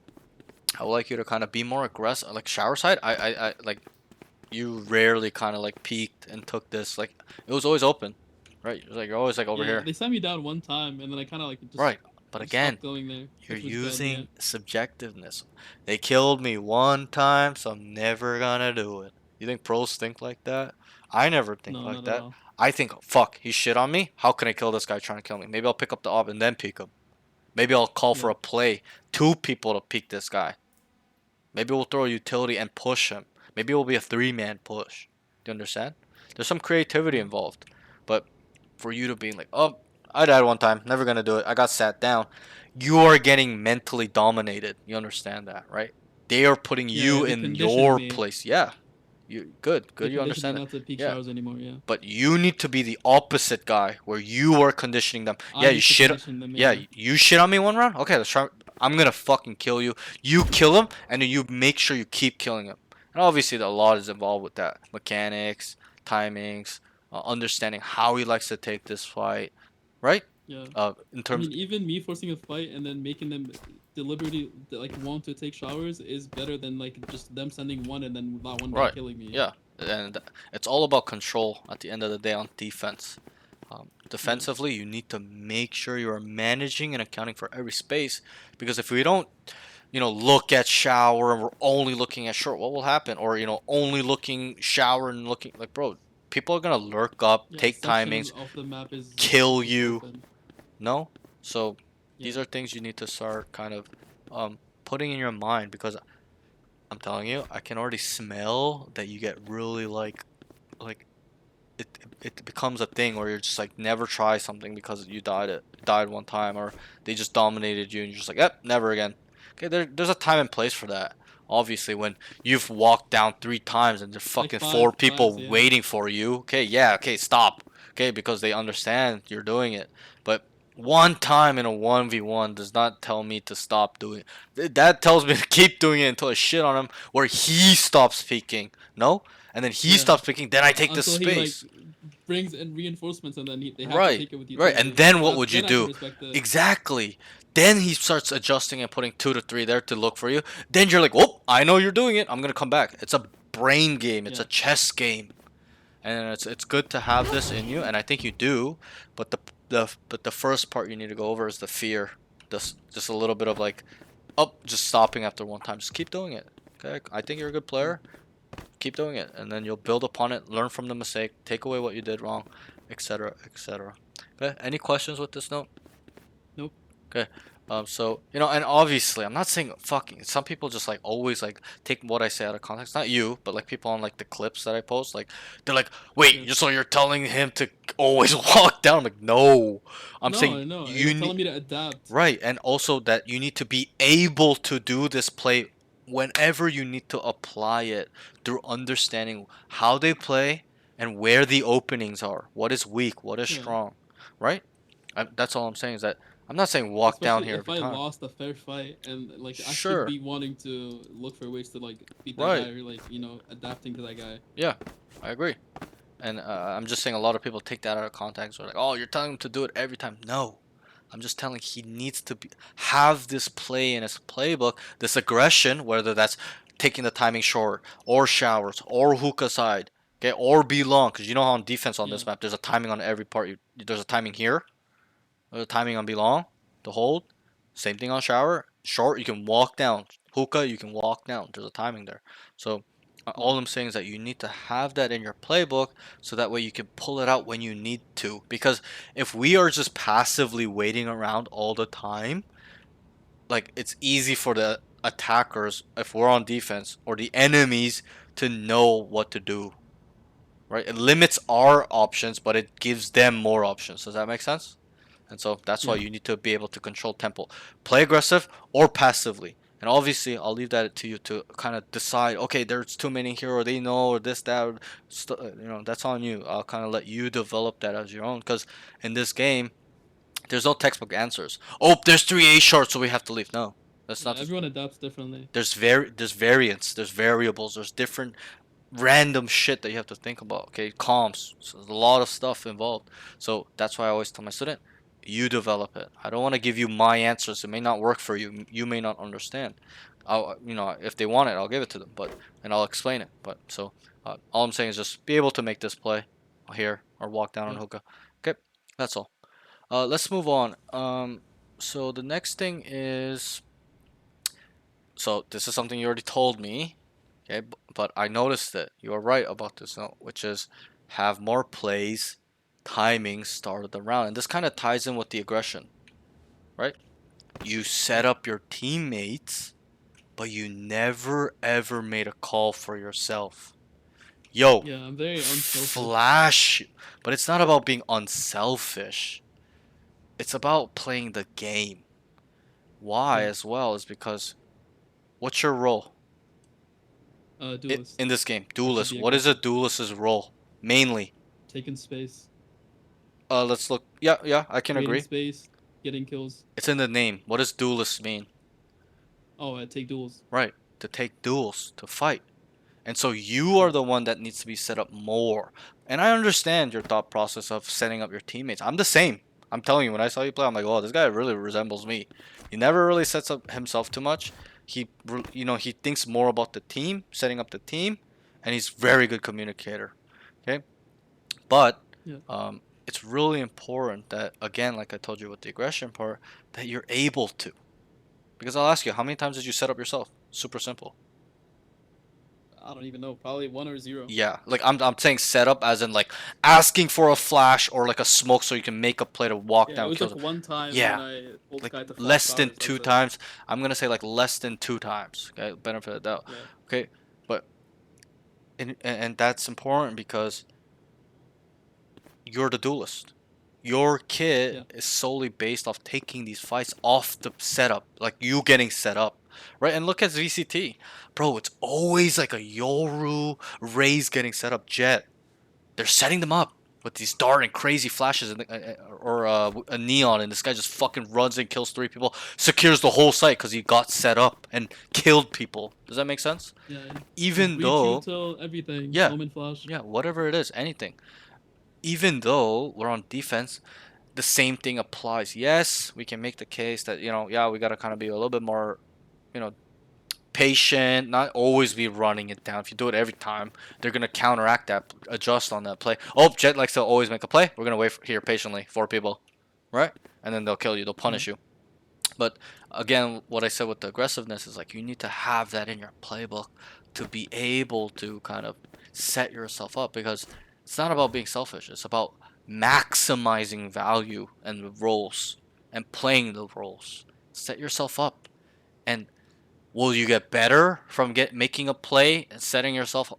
[SPEAKER 1] I would like you to kind of be more aggressive, like shower side. I like you rarely kind of like peeked and took this, like it was always open, right? Like you're always like over
[SPEAKER 2] Yeah,
[SPEAKER 1] here,
[SPEAKER 2] they sent me down one time, and then I kind of like just
[SPEAKER 1] right? But again,
[SPEAKER 2] stopped going there,
[SPEAKER 1] you're
[SPEAKER 2] which was good. Yeah.
[SPEAKER 1] using subjectiveness. They killed me one time, so I'm never gonna do it. You think pros think like that? I never think
[SPEAKER 2] No,
[SPEAKER 1] like
[SPEAKER 2] not at
[SPEAKER 1] that.
[SPEAKER 2] all.
[SPEAKER 1] I think, fuck, he shit on me. How can I kill this guy trying to kill me? Maybe I'll pick up the op and then peek him. Maybe I'll call for
[SPEAKER 2] Yeah.
[SPEAKER 1] a play, two people to peek this guy. Maybe we'll throw a utility and push him. Maybe it will be a three-man push. Do you understand? There's some creativity
[SPEAKER 2] Yeah.
[SPEAKER 1] involved. But for you to be like, oh, I died one time, never gonna do it. I got sat down. You are getting mentally dominated. You understand that, right? They are putting
[SPEAKER 2] Yeah,
[SPEAKER 1] you
[SPEAKER 2] yeah, they
[SPEAKER 1] in
[SPEAKER 2] conditioned
[SPEAKER 1] your
[SPEAKER 2] me.
[SPEAKER 1] place. Yeah. You good.
[SPEAKER 2] They
[SPEAKER 1] You
[SPEAKER 2] conditioned me
[SPEAKER 1] understand it.
[SPEAKER 2] not to peak
[SPEAKER 1] Yeah.
[SPEAKER 2] showers anymore. Yeah.
[SPEAKER 1] But you need to be the opposite guy where you are conditioning them.
[SPEAKER 2] I
[SPEAKER 1] Yeah,
[SPEAKER 2] need
[SPEAKER 1] you
[SPEAKER 2] to
[SPEAKER 1] shit.
[SPEAKER 2] condition them.
[SPEAKER 1] Yeah,
[SPEAKER 2] Yeah.
[SPEAKER 1] you shit on me one round. Okay, let's try. I'm gonna fucking kill you. You kill him, and then you make sure you keep killing him. And obviously, a lot is involved with that: mechanics, timings, understanding how he likes to take this fight, right?
[SPEAKER 2] Yeah.
[SPEAKER 1] In
[SPEAKER 2] I
[SPEAKER 1] terms,
[SPEAKER 2] mean, even me forcing a fight and then making them deliberately like want to take showers is better than like just them sending one and then that one guy
[SPEAKER 1] right?
[SPEAKER 2] killing me.
[SPEAKER 1] Yeah, and it's all about control at the end of the day on defense. Defensively, you need to make sure you are managing and accounting for every space, because if we don't, look at shower and we're only looking at short, what will happen? Or only looking shower and looking like, bro, people are gonna lurk up,
[SPEAKER 2] Yeah. A
[SPEAKER 1] take
[SPEAKER 2] section
[SPEAKER 1] timings,
[SPEAKER 2] of the map is
[SPEAKER 1] kill
[SPEAKER 2] just
[SPEAKER 1] you.
[SPEAKER 2] open.
[SPEAKER 1] No, so these
[SPEAKER 2] Yeah.
[SPEAKER 1] are things you need to start kind of putting in your mind, because I'm telling you, I can already smell that you get really like it becomes a thing where you're just like never try something because you died one time, or they just dominated you and you're just like, yep, never again. Okay, there's a time and place for that. Obviously, when you've walked down 3 times and there's
[SPEAKER 2] Like
[SPEAKER 1] fucking 4
[SPEAKER 2] five
[SPEAKER 1] people
[SPEAKER 2] times. Yeah.
[SPEAKER 1] waiting for you, okay, yeah, okay, stop. Okay, because they understand you're doing it. But one time in a 1v1 does not tell me to stop doing it. That tells me to keep doing it until I shit on him, where he stops speaking. No? And then he
[SPEAKER 2] Yeah.
[SPEAKER 1] stops speaking, then I take the
[SPEAKER 2] Until he like
[SPEAKER 1] space.
[SPEAKER 2] brings in reinforcements and then they have to
[SPEAKER 1] Right,
[SPEAKER 2] take it with
[SPEAKER 1] right. And
[SPEAKER 2] utility.
[SPEAKER 1] then what would you
[SPEAKER 2] Then I can
[SPEAKER 1] do?
[SPEAKER 2] respect it.
[SPEAKER 1] Exactly. Then he starts adjusting and putting 2 to 3 there to look for you. Then you're like, oh, I know you're doing it. I'm gonna come back. It's a brain game. It's a
[SPEAKER 2] Yeah.
[SPEAKER 1] chess game, and it's good to have this in you, and I think you do. But the first part you need to go over is the fear. Just a little bit of like, oh, just stopping after one time. Just keep doing it. Okay, I think you're a good player. Keep doing it, and then you'll build upon it, learn from the mistake, take away what you did wrong, etc., etc. Okay, any questions with this note?
[SPEAKER 2] Nope.
[SPEAKER 1] Okay, so and obviously I'm not saying fucking. Some people just like always like take what I say out of context. Not you, but like people on like the clips that I post. Like they're like, wait,
[SPEAKER 2] Yeah.
[SPEAKER 1] so you're telling him to always walk down? I'm like, no, I'm
[SPEAKER 2] No,
[SPEAKER 1] saying
[SPEAKER 2] no.
[SPEAKER 1] you
[SPEAKER 2] You're
[SPEAKER 1] need.
[SPEAKER 2] telling me to adapt.
[SPEAKER 1] Right, and also that you need to be able to do this play whenever you need to apply it, through understanding how they play and where the openings are, what is weak, what is
[SPEAKER 2] Yeah.
[SPEAKER 1] strong, right? That's all I'm saying, is that I'm not saying walk down
[SPEAKER 2] Especially
[SPEAKER 1] here
[SPEAKER 2] if
[SPEAKER 1] every
[SPEAKER 2] I
[SPEAKER 1] time.
[SPEAKER 2] lost a fair fight and like I
[SPEAKER 1] Sure.
[SPEAKER 2] should be wanting to look for ways to like beat that
[SPEAKER 1] Right.
[SPEAKER 2] guy or like adapting to that guy.
[SPEAKER 1] Yeah, I agree. And I'm just saying a lot of people take that out of context. Or like, oh, you're telling him to do it every time. No, I'm just telling he needs to have this play in his playbook, this aggression, whether that's taking the timing short, or showers, or hookah side, okay, or be long. Because you know how on defense on this
[SPEAKER 2] Yeah.
[SPEAKER 1] map, there's a timing on every part. There's a timing here, there's a timing on be long, to hold. Same thing on shower. Short, you can walk down. Hookah, you can walk down. There's a timing there. So all I'm saying is that you need to have that in your playbook so that way you can pull it out when you need to. Because if we are just passively waiting around all the time, like it's easy for the attackers, if we're on defense, or the enemies to know what to do. Right? It limits our options, but it gives them more options. Does that make sense? And so that's why
[SPEAKER 2] Yeah.
[SPEAKER 1] you need to be able to control tempo. Play aggressive or passively. And obviously, I'll leave that to you to kind of decide, okay, there's too many here, or they know, or this, that, or that's on you. I'll kind of let you develop that as your own. Because in this game, there's no textbook answers. Oh, there's 3 A short, so we have to leave. No, that's
[SPEAKER 2] Yeah,
[SPEAKER 1] not.
[SPEAKER 2] everyone adapts differently.
[SPEAKER 1] There's variance, there's variables, there's different random shit that you have to think about. Okay, comms, so there's a lot of stuff involved. So that's why I always tell my student, you develop it. I don't want to give you my answers. It may not work for you. You may not understand. If they want it, I'll give it to them. And I'll explain it. But so all I'm saying is just be able to make this play here or walk down on
[SPEAKER 2] Yeah.
[SPEAKER 1] hookah. Okay, that's all. Let's move on. So the next thing is, so this is something you already told me. Okay, but I noticed that you are right about this note, which is have more plays, timing, start of the round. And this kind of ties in with the aggression, right? You set up your teammates, but you never ever made a call for yourself. Yo,
[SPEAKER 2] Yeah, I'm very unselfish.
[SPEAKER 1] flash. But it's not about being unselfish. It's about playing the game. Why
[SPEAKER 2] Yeah.
[SPEAKER 1] as well is because what's your role
[SPEAKER 2] Duelist.
[SPEAKER 1] in this game?
[SPEAKER 2] Have to
[SPEAKER 1] Duelist.
[SPEAKER 2] be
[SPEAKER 1] What is a
[SPEAKER 2] aggressive.
[SPEAKER 1] duelist's role? Mainly.
[SPEAKER 2] Taking space.
[SPEAKER 1] Let's look. Yeah, yeah, I can
[SPEAKER 2] Creating
[SPEAKER 1] agree.
[SPEAKER 2] space. Getting kills.
[SPEAKER 1] It's in the name. What does duelist mean?
[SPEAKER 2] Oh, I take duels.
[SPEAKER 1] Right, to take duels, to fight. And so you are
[SPEAKER 2] Yeah.
[SPEAKER 1] the one that needs to be set up more. And I understand your thought process of setting up your teammates. I'm the same. I'm telling you, when I saw you play, I'm like, oh, this guy really resembles me. He never really sets up himself too much. He thinks more about the team, setting up the team, and he's very good communicator. Okay, but
[SPEAKER 2] Yeah.
[SPEAKER 1] it's really important that, again, like I told you with the aggression part, that you're able to. Because I'll ask you, how many times did you set up yourself? Super simple.
[SPEAKER 2] I don't even know. Probably 1 or 0.
[SPEAKER 1] Yeah, like I'm saying set up as in like asking for a flash or like a smoke so you can make a play to walk
[SPEAKER 2] Yeah, it
[SPEAKER 1] down
[SPEAKER 2] was
[SPEAKER 1] kills.
[SPEAKER 2] like one time
[SPEAKER 1] Yeah,
[SPEAKER 2] when I told
[SPEAKER 1] like
[SPEAKER 2] Sky to flash
[SPEAKER 1] less than
[SPEAKER 2] towers.
[SPEAKER 1] two
[SPEAKER 2] That's it.
[SPEAKER 1] times. I'm gonna say like less than 2 times. Okay, benefit of the doubt.
[SPEAKER 2] Yeah.
[SPEAKER 1] Okay, but and that's important because you're the duelist. Your kit
[SPEAKER 2] Yeah.
[SPEAKER 1] is solely based off taking these fights off the setup, like you getting set up, right? And look at VCT, bro. It's always like a Yoru, Raze getting set up. Jet, they're setting them up with these dart and crazy flashes, or a neon, and this guy just fucking runs and kills 3 people, secures the whole site because he got set up and killed people. Does that make sense?
[SPEAKER 2] Yeah.
[SPEAKER 1] Even
[SPEAKER 2] Reach
[SPEAKER 1] though,
[SPEAKER 2] util everything.
[SPEAKER 1] yeah,
[SPEAKER 2] Omen flash.
[SPEAKER 1] yeah, whatever it is, anything. Even though we're on defense, the same thing applies. Yes, we can make the case that, yeah, we gotta kind of be a little bit more, you know, patient, not always be running it down. If you do it every time, they're gonna counteract that, adjust on that play. Oh, Jet likes to always make a play. We're gonna wait here patiently, 4 people, right? And then they'll kill you. They'll punish you. But again, what I said with the aggressiveness is like you need to have that in your playbook to be able to kind of set yourself up, because it's not about being selfish. It's about maximizing value and roles and playing the roles. Set yourself up, and will you get better from making a play and setting yourself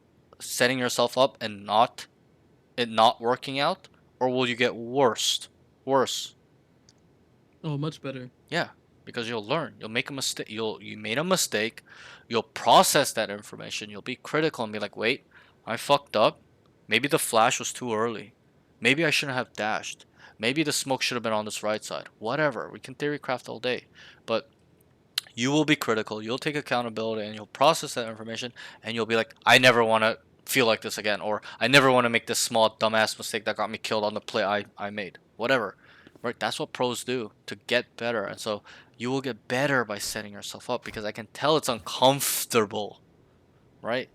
[SPEAKER 1] up and not working out, or will you get worse? Worse.
[SPEAKER 2] Oh, much better.
[SPEAKER 1] Yeah, because you'll learn. You'll make a mistake. You made a mistake. You'll process that information. You'll be critical and be like, wait, I fucked up. Maybe the flash was too early. Maybe I shouldn't have dashed. Maybe the smoke should have been on this right side. Whatever. We can theory craft all day, but you will be critical. You'll take accountability and you'll process that information, and you'll be like, I never want to feel like this again, or I never want to make this small dumbass mistake that got me killed on the play I made. Whatever. Right? That's what pros do to get better. And so you will get better by setting yourself up, because I can tell it's uncomfortable, right?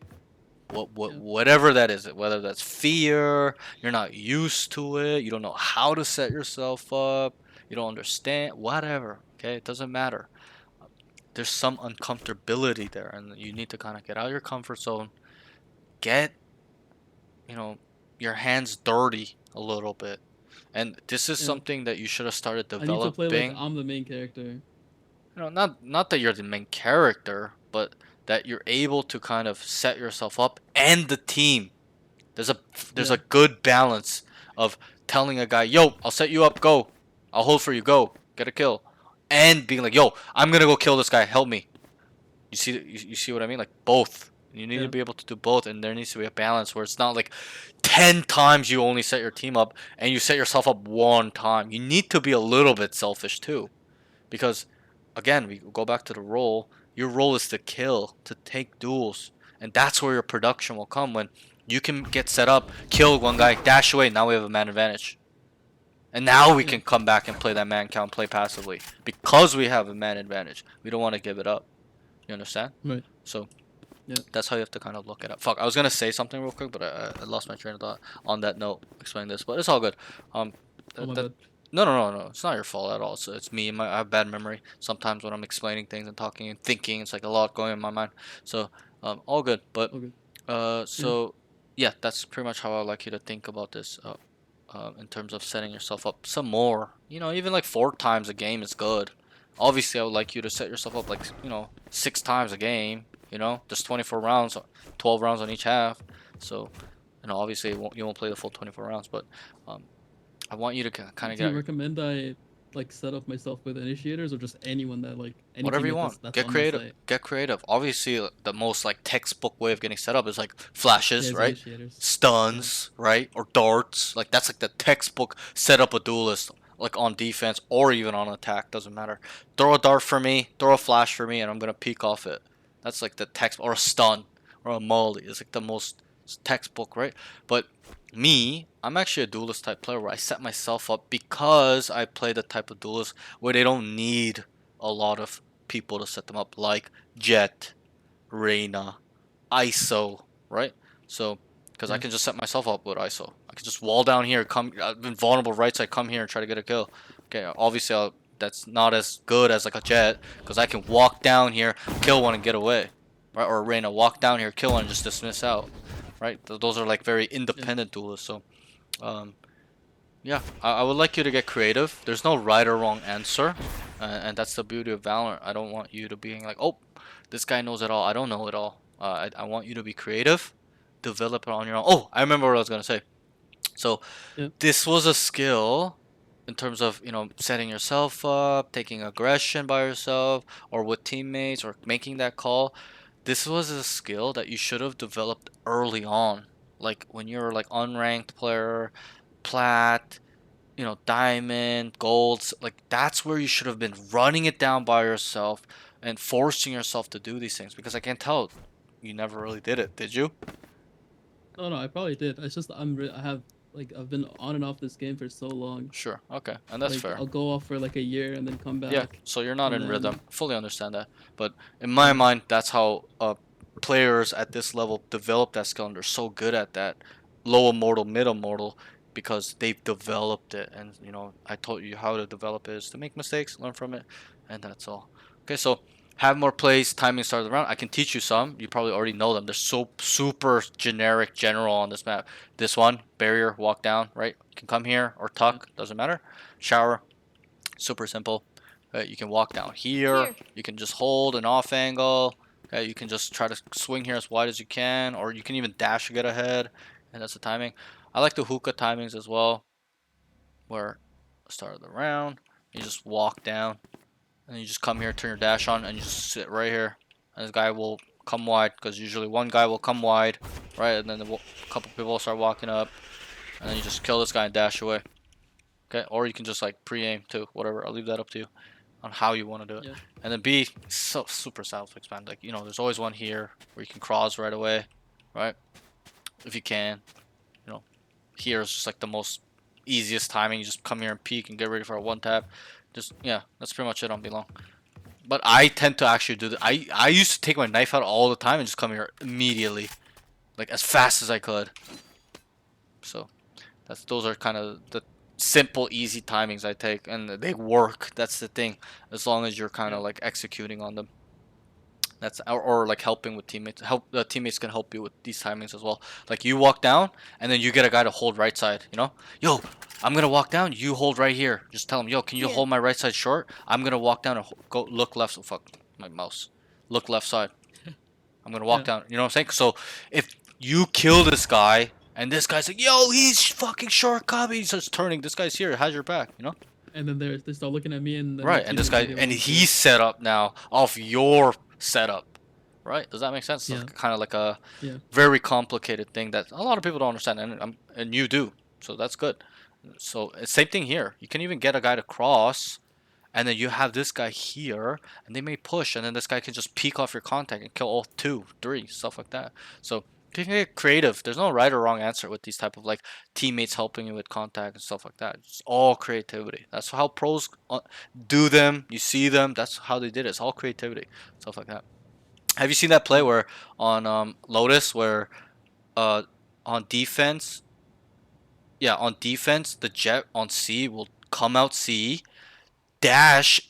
[SPEAKER 2] Yeah.
[SPEAKER 1] Whatever that is, whether that's fear, you're not used to it, you don't know how to set yourself up, you don't understand, whatever. Okay, it doesn't matter. there's some uncomfortability there, and you need to kind of get out of your comfort zone, get, you know, your hands dirty a little bit. And this is
[SPEAKER 2] Yeah.
[SPEAKER 1] something that you should have started
[SPEAKER 2] I need to play like
[SPEAKER 1] developing.
[SPEAKER 2] I'm the main character.
[SPEAKER 1] Not that you're the main character, but that you're able to kind of set yourself up and the team. There's a there's
[SPEAKER 2] Yeah.
[SPEAKER 1] a good balance of telling a guy, "Yo, I'll set you up, go. I'll hold for you, go. Get a kill." And being like, "Yo, I'm going to go kill this guy. Help me." You see what I mean? Like both. You need to
[SPEAKER 2] Yeah.
[SPEAKER 1] be able to do both, and there needs to be a balance where it's not like 10 times you only set your team up and you set yourself up one time. You need to be a little bit selfish too. Because again, we go back to the role. Your role is to kill, to take duels. And that's where your production will come when you can get set up, kill one guy, dash away. Now we have a man advantage. And now we
[SPEAKER 2] Yeah.
[SPEAKER 1] can come back and play that man count, play passively. Because we have a man advantage. We don't want to give it up. You understand?
[SPEAKER 2] Right.
[SPEAKER 1] So
[SPEAKER 2] Yeah.
[SPEAKER 1] that's how you have to kind of look it up. Fuck, I was gonna say something real quick, but I lost my train of thought on that note, explaining this. But it's all good. Um,
[SPEAKER 2] Oh my
[SPEAKER 1] that,
[SPEAKER 2] bad.
[SPEAKER 1] no. It's not your fault at all. It's me. I have bad memory. Sometimes when I'm explaining things and talking and thinking, it's like a lot going in my mind. So, all good. But,
[SPEAKER 2] Okay.
[SPEAKER 1] so yeah, that's pretty much how I would like you to think about this. In terms of setting yourself up some more. You know, even like 4 times a game is good. Obviously, I would like you to set yourself up like 6 times a game. You know, there's 24 rounds, 12 rounds on each half. So, obviously you won't play the full 24 rounds, but um, I want you to kind of
[SPEAKER 2] Do you
[SPEAKER 1] get
[SPEAKER 2] recommend I like set up myself with initiators or just anyone that like any
[SPEAKER 1] whatever you
[SPEAKER 2] teammate
[SPEAKER 1] want.
[SPEAKER 2] that's
[SPEAKER 1] Get
[SPEAKER 2] on my
[SPEAKER 1] creative.
[SPEAKER 2] site?
[SPEAKER 1] Get creative. Obviously, the most like textbook way of getting set up is like
[SPEAKER 2] Yeah,
[SPEAKER 1] flashes,
[SPEAKER 2] it's
[SPEAKER 1] right?
[SPEAKER 2] initiators.
[SPEAKER 1] Stuns, right? Or darts. Like that's like the textbook set up a duelist, like on defense or even on attack. Doesn't matter. Throw a dart for me. Throw a flash for me, and I'm gonna peek off it. That's like the text or a stun or a molly. It's like the most textbook, right? But me, I'm actually a duelist type player where I set myself up because I play the type of duelist where they don't need a lot of people to set them up, like Jet, Reina, ISO, right? So, because I
[SPEAKER 2] Yeah.
[SPEAKER 1] can just set myself up with ISO. I can just wall down here, come, I've been vulnerable right side, come here and try to get a kill. Okay, obviously that's not as good as like a Jet, because I can walk down here, kill one and get away, right? Or Reina, walk down here, kill one and just dismiss out, right? Those are like very independent duelists. So, um, yeah, I would like you to get creative. There's no right or wrong answer, and that's the beauty of Valorant. I don't want you to being like, oh, this guy knows it all. I don't know it all. I want you to be creative, develop it on your own. Oh, I remember what I was gonna say. So,
[SPEAKER 2] Yeah.
[SPEAKER 1] this was a skill in terms of setting yourself up, taking aggression by yourself, or with teammates, or making that call. This was a skill that you should have developed early on, like when you were like unranked player, plat, diamond, golds, like that's where you should have been running it down by yourself and forcing yourself to do these things because I can tell you never really did it, did you?
[SPEAKER 2] No, I probably did. It's just I have like I've been on and off this game for so long.
[SPEAKER 1] Sure, okay, and that's
[SPEAKER 2] Like
[SPEAKER 1] fair.
[SPEAKER 2] I'll go off for like a year and then come
[SPEAKER 1] Yeah,
[SPEAKER 2] back.
[SPEAKER 1] so you're not
[SPEAKER 2] And
[SPEAKER 1] in
[SPEAKER 2] then
[SPEAKER 1] rhythm. Fully understand that. But in my mind, that's how players at this level develop that skill and they're so good at that. Low immortal, mid immortal, because they've developed it. And, I told you how to develop it is to make mistakes, learn from it, and that's all. Okay, so have more plays, timing start of the round. I can teach you some. You probably already know them. They're so super generic, general on this map. This one, barrier, walk down, right? You can come here or tuck, doesn't matter. Shower, super simple. You can walk down here.
[SPEAKER 5] Here.
[SPEAKER 1] You can just hold an off angle. You can just try to swing here as wide as you can, or you can even dash to get ahead, and that's the timing. I like the hookah timings as well, where start of the round, you just walk down, and you just come here, turn your dash on, and you just sit right here. And this guy will come wide, because usually one guy will come wide, right, and then a couple people will start walking up, and then you just kill this guy and dash away. Okay, or you can just like pre-aim too, whatever. I'll leave that up to you on how you want to do it.
[SPEAKER 2] Yeah.
[SPEAKER 1] And then B, so super self-expand. Like there's always one here where you can cross right away, right? If you can, here is just like the most easiest timing. You just come here and peek and get ready for a one tap. Just yeah, that's pretty much it on belong. But I tend to actually do that. I used to take my knife out all the time and just come here immediately, like as fast as I could. So those are kind of the simple, easy timings I take, and they work. That's the thing. As long as you're kind of
[SPEAKER 2] Yeah.
[SPEAKER 1] like executing on them. That's or like helping with teammates. Teammates can help you with these timings as well. Like you walk down and then you get a guy to hold right side. You know, yo, I'm gonna walk down. You hold right here. Just tell him, yo, can you
[SPEAKER 5] Here.
[SPEAKER 1] hold my right side short? I'm gonna walk down and go look left. So fuck my mouse. Look left side. I'm gonna walk
[SPEAKER 2] Yeah.
[SPEAKER 1] down. You know what I'm saying? So if you kill this guy and this guy's like, yo, he's fucking short copy. He starts turning. This guy's here. Has your back. You know?
[SPEAKER 2] And then they start looking at me, and then
[SPEAKER 1] Right.
[SPEAKER 2] next
[SPEAKER 1] And
[SPEAKER 2] thing
[SPEAKER 1] this
[SPEAKER 2] they
[SPEAKER 1] guy
[SPEAKER 2] get
[SPEAKER 1] and
[SPEAKER 2] one
[SPEAKER 1] he's
[SPEAKER 2] too.
[SPEAKER 1] set up now off your setup. Right? Does that make sense?
[SPEAKER 2] Yeah.
[SPEAKER 1] It's kind of like a
[SPEAKER 2] Yeah.
[SPEAKER 1] very complicated thing that a lot of people don't understand, and you do. So that's good. So same thing here. You can even get a guy to cross, and then you have this guy here, and they may push, and then this guy can just peek off your contact and kill all two, three, stuff like that. So you can get creative. There's no right or wrong answer with these type of like teammates helping you with contact and stuff like that. It's all creativity. That's how pros do them. You see them. That's how they did it. It's all creativity, stuff like that. Have you seen that play
[SPEAKER 2] Yeah.
[SPEAKER 1] where on Lotus where uh on defense, yeah, on defense the jet on C will come out C, dash,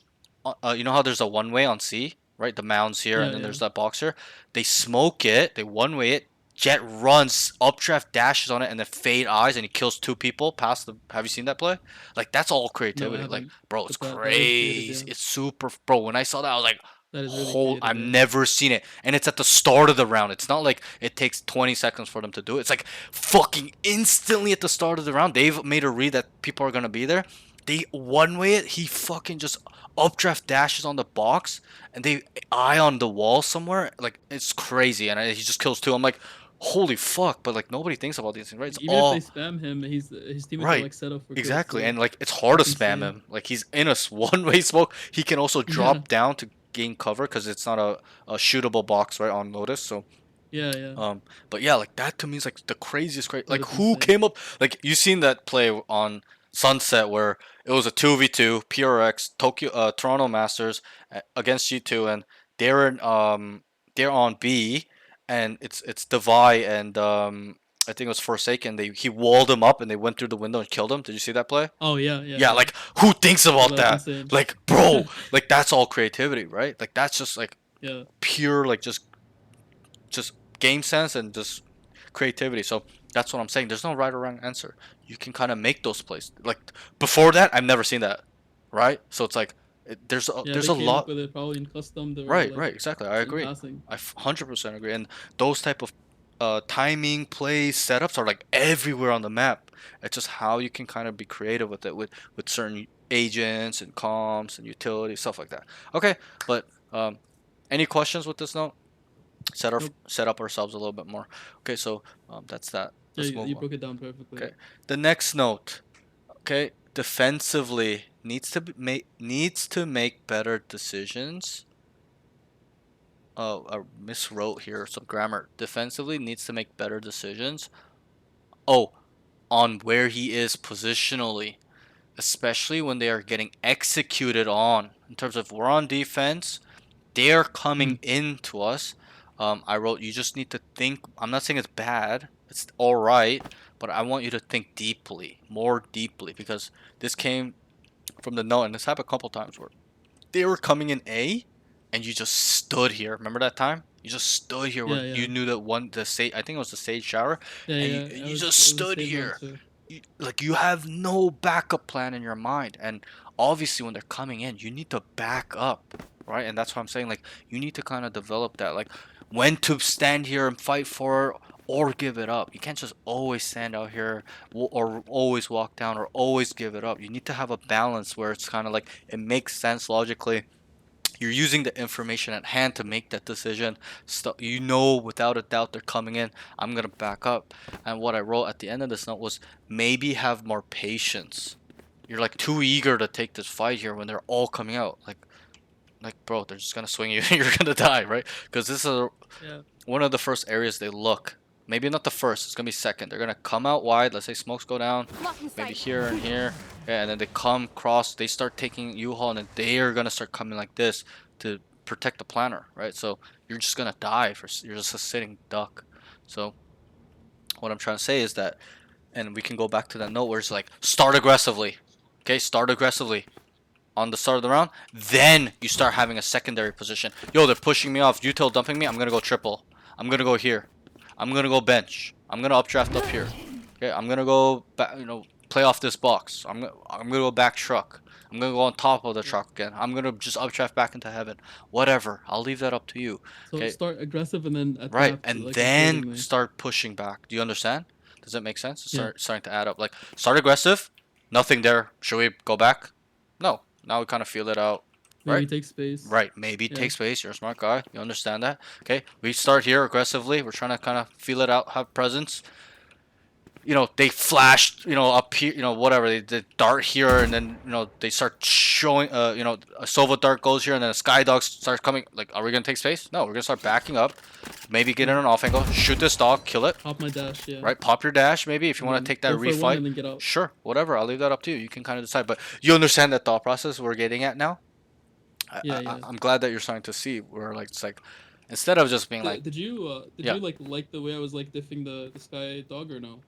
[SPEAKER 1] you know how there's a one way on C, right? The mounds here and
[SPEAKER 2] Yeah.
[SPEAKER 1] then
[SPEAKER 2] Yeah.
[SPEAKER 1] there's that box here. They smoke it, they one way it. Jet runs, updraft dashes on it, and then fade eyes, and he kills two people past the. Have you seen that play? Like that's all
[SPEAKER 2] No, I
[SPEAKER 1] creativity. Like,
[SPEAKER 2] haven't.
[SPEAKER 1] bro, it's
[SPEAKER 2] But that is creative.
[SPEAKER 1] crazy.
[SPEAKER 2] Yeah.
[SPEAKER 1] It's super, bro. When I saw that, I was like,
[SPEAKER 2] That is really
[SPEAKER 1] whole.
[SPEAKER 2] creative.
[SPEAKER 1] I've
[SPEAKER 2] Yeah.
[SPEAKER 1] never seen it, and it's at the start of the round. It's not like it takes 20 seconds for them to do it. It's like fucking instantly at the start of the round. They've made a read that people are gonna be there. They one way it. He fucking just updraft dashes on the box, and they eye on the wall somewhere. Like it's crazy, and he just kills two. I'm like, holy fuck! But like nobody thinks about these things, right? It's
[SPEAKER 2] Even if they
[SPEAKER 1] all
[SPEAKER 2] spam him, his teammates are
[SPEAKER 1] right.
[SPEAKER 2] like set up for kills
[SPEAKER 1] Exactly,
[SPEAKER 2] too.
[SPEAKER 1] and like it's hard to
[SPEAKER 2] That's
[SPEAKER 1] spam
[SPEAKER 2] insane.
[SPEAKER 1] him. Like he's in a one-way smoke. He can also
[SPEAKER 2] Yeah.
[SPEAKER 1] drop down to gain cover because it's not a shootable box right on Lotus. So
[SPEAKER 2] Yeah. Yeah.
[SPEAKER 1] but yeah, like that to me is like the craziest great.
[SPEAKER 2] That
[SPEAKER 1] Like
[SPEAKER 2] is
[SPEAKER 1] who
[SPEAKER 2] insane.
[SPEAKER 1] came up? Like you seen that play on Sunset where it was a 2v2 PRX Toronto Masters against G2, and they're in, they're on B, and it's Devi and I think it was Forsaken. He walled him up and they went through the window and killed him. Did you see that play?
[SPEAKER 2] Oh yeah. Yeah.
[SPEAKER 1] Yeah,
[SPEAKER 2] Yeah.
[SPEAKER 1] like who thinks
[SPEAKER 2] Oh,
[SPEAKER 1] about
[SPEAKER 2] that's
[SPEAKER 1] that?
[SPEAKER 2] insane.
[SPEAKER 1] Like, bro, like that's all creativity, right? Like that's just like
[SPEAKER 2] Yeah.
[SPEAKER 1] pure like just game sense and just creativity. So that's what I'm saying. There's no right or wrong answer. You can kind of make those plays. Like before that, I've never seen that, right? So it's like
[SPEAKER 2] Yeah.
[SPEAKER 1] there's
[SPEAKER 2] They
[SPEAKER 1] a
[SPEAKER 2] came up
[SPEAKER 1] lot.
[SPEAKER 2] with it probably in custom. Or
[SPEAKER 1] Right,
[SPEAKER 2] like
[SPEAKER 1] right, exactly. I
[SPEAKER 2] in
[SPEAKER 1] agree.
[SPEAKER 2] passing.
[SPEAKER 1] 100% agree. And those type of timing plays setups are like everywhere on the map. It's just how you can kind of be creative with it with certain agents and comms and utilities, stuff like that. Okay, but any questions with this note?
[SPEAKER 2] Nope.
[SPEAKER 1] Set up ourselves a little bit more. Okay, so that's that.
[SPEAKER 2] Yeah.
[SPEAKER 1] Let's
[SPEAKER 2] You,
[SPEAKER 1] move
[SPEAKER 2] you
[SPEAKER 1] on.
[SPEAKER 2] broke it down perfectly.
[SPEAKER 1] Okay, the next note. Okay, defensively needs to make better decisions. Oh, I miswrote here some grammar. Defensively needs to make better decisions. Oh, on where he is positionally, especially when they are getting executed on. In terms of we're on defense, they're coming into us. I wrote you just need to think. I'm not saying it's bad. It's all right, but I want you to think deeply, more deeply, because this came from the note, and this happened a couple times where they were coming in A, and you just stood here. Remember that time? You just stood here
[SPEAKER 2] Yeah.
[SPEAKER 1] where
[SPEAKER 2] Yeah.
[SPEAKER 1] you knew that the stage. I think it was the stage shower,
[SPEAKER 2] Yeah.
[SPEAKER 1] and
[SPEAKER 2] Yeah.
[SPEAKER 1] you just
[SPEAKER 2] It was a
[SPEAKER 1] stood
[SPEAKER 2] stage round
[SPEAKER 1] here.
[SPEAKER 2] too.
[SPEAKER 1] Like you have no backup plan in your mind, and obviously when they're coming in, you need to back up, right? And that's what I'm saying. Like you need to kind of develop that, like when to stand here and fight for it or give it up. You can't just always stand out here or always walk down or always give it up. You need to have a balance where it's kind of like it makes sense logically. You're using the information at hand to make that decision. You know without a doubt they're coming in. I'm gonna back up. And what I wrote at the end of this note was maybe have more patience. You're like too eager to take this fight here when they're all coming out. Like bro, they're just gonna swing you and you're gonna die, right? Because this is
[SPEAKER 2] Yeah.
[SPEAKER 1] one of the first areas they look. Maybe not the first, it's gonna be second. They're gonna come out wide. Let's say smokes go down,
[SPEAKER 5] Blocking
[SPEAKER 1] maybe
[SPEAKER 5] sight.
[SPEAKER 1] here and here, yeah, and then they come cross. They start taking U-Haul, and then they are gonna start coming like this to protect the planner, right? So you're just gonna die you're just a sitting duck. So what I'm trying to say is that, and we can go back to that note where it's like start aggressively, okay? Start aggressively. on the start of the round, then you start having a secondary position. Yo, they're pushing me off. Util dumping me. I'm gonna go triple. I'm gonna go here. I'm gonna go bench. I'm gonna updraft up here. Okay, I'm gonna go back. Play off this box. I'm gonna go back truck. I'm gonna go on top of the truck again. I'm gonna just updraft back into heaven. Whatever. I'll leave that up to you.
[SPEAKER 2] So
[SPEAKER 1] Okay.
[SPEAKER 2] start aggressive and then
[SPEAKER 1] Right,
[SPEAKER 2] adapt
[SPEAKER 1] and
[SPEAKER 2] like
[SPEAKER 1] then
[SPEAKER 2] accordingly.
[SPEAKER 1] start pushing back. Do you understand? Does that make sense?
[SPEAKER 2] Yeah.
[SPEAKER 1] Starting to add up. Like start aggressive. Nothing there. Should we go back? No. Now we kind of feel it out.
[SPEAKER 2] Maybe
[SPEAKER 1] Right.
[SPEAKER 2] take space.
[SPEAKER 1] Right, maybe
[SPEAKER 2] Yeah.
[SPEAKER 1] take space. You're a smart guy. You understand that. Okay, we start here aggressively. We're trying to kind of feel it out, have presence. They flashed, up here, whatever. They dart here, and then, they start showing, a Sova dart goes here, and then a Sky Dog starts coming. Like, are we going to take space? No, we're going to start backing up. Maybe get in an off angle. Shoot this dog, kill it.
[SPEAKER 2] Pop my dash, yeah.
[SPEAKER 1] Right, pop your dash, maybe, if you want to take that
[SPEAKER 2] go for one and
[SPEAKER 1] refight.
[SPEAKER 2] then get out.
[SPEAKER 1] Sure, whatever. I'll leave that up to you. You can kind of decide. But you understand that thought process we're getting at now?
[SPEAKER 2] Yeah.
[SPEAKER 1] I'm glad that you're starting to see where, like, it's like, instead of just being like,
[SPEAKER 2] Did you
[SPEAKER 1] Yeah.
[SPEAKER 2] you like the way I was like diffing the Sky Dog or no?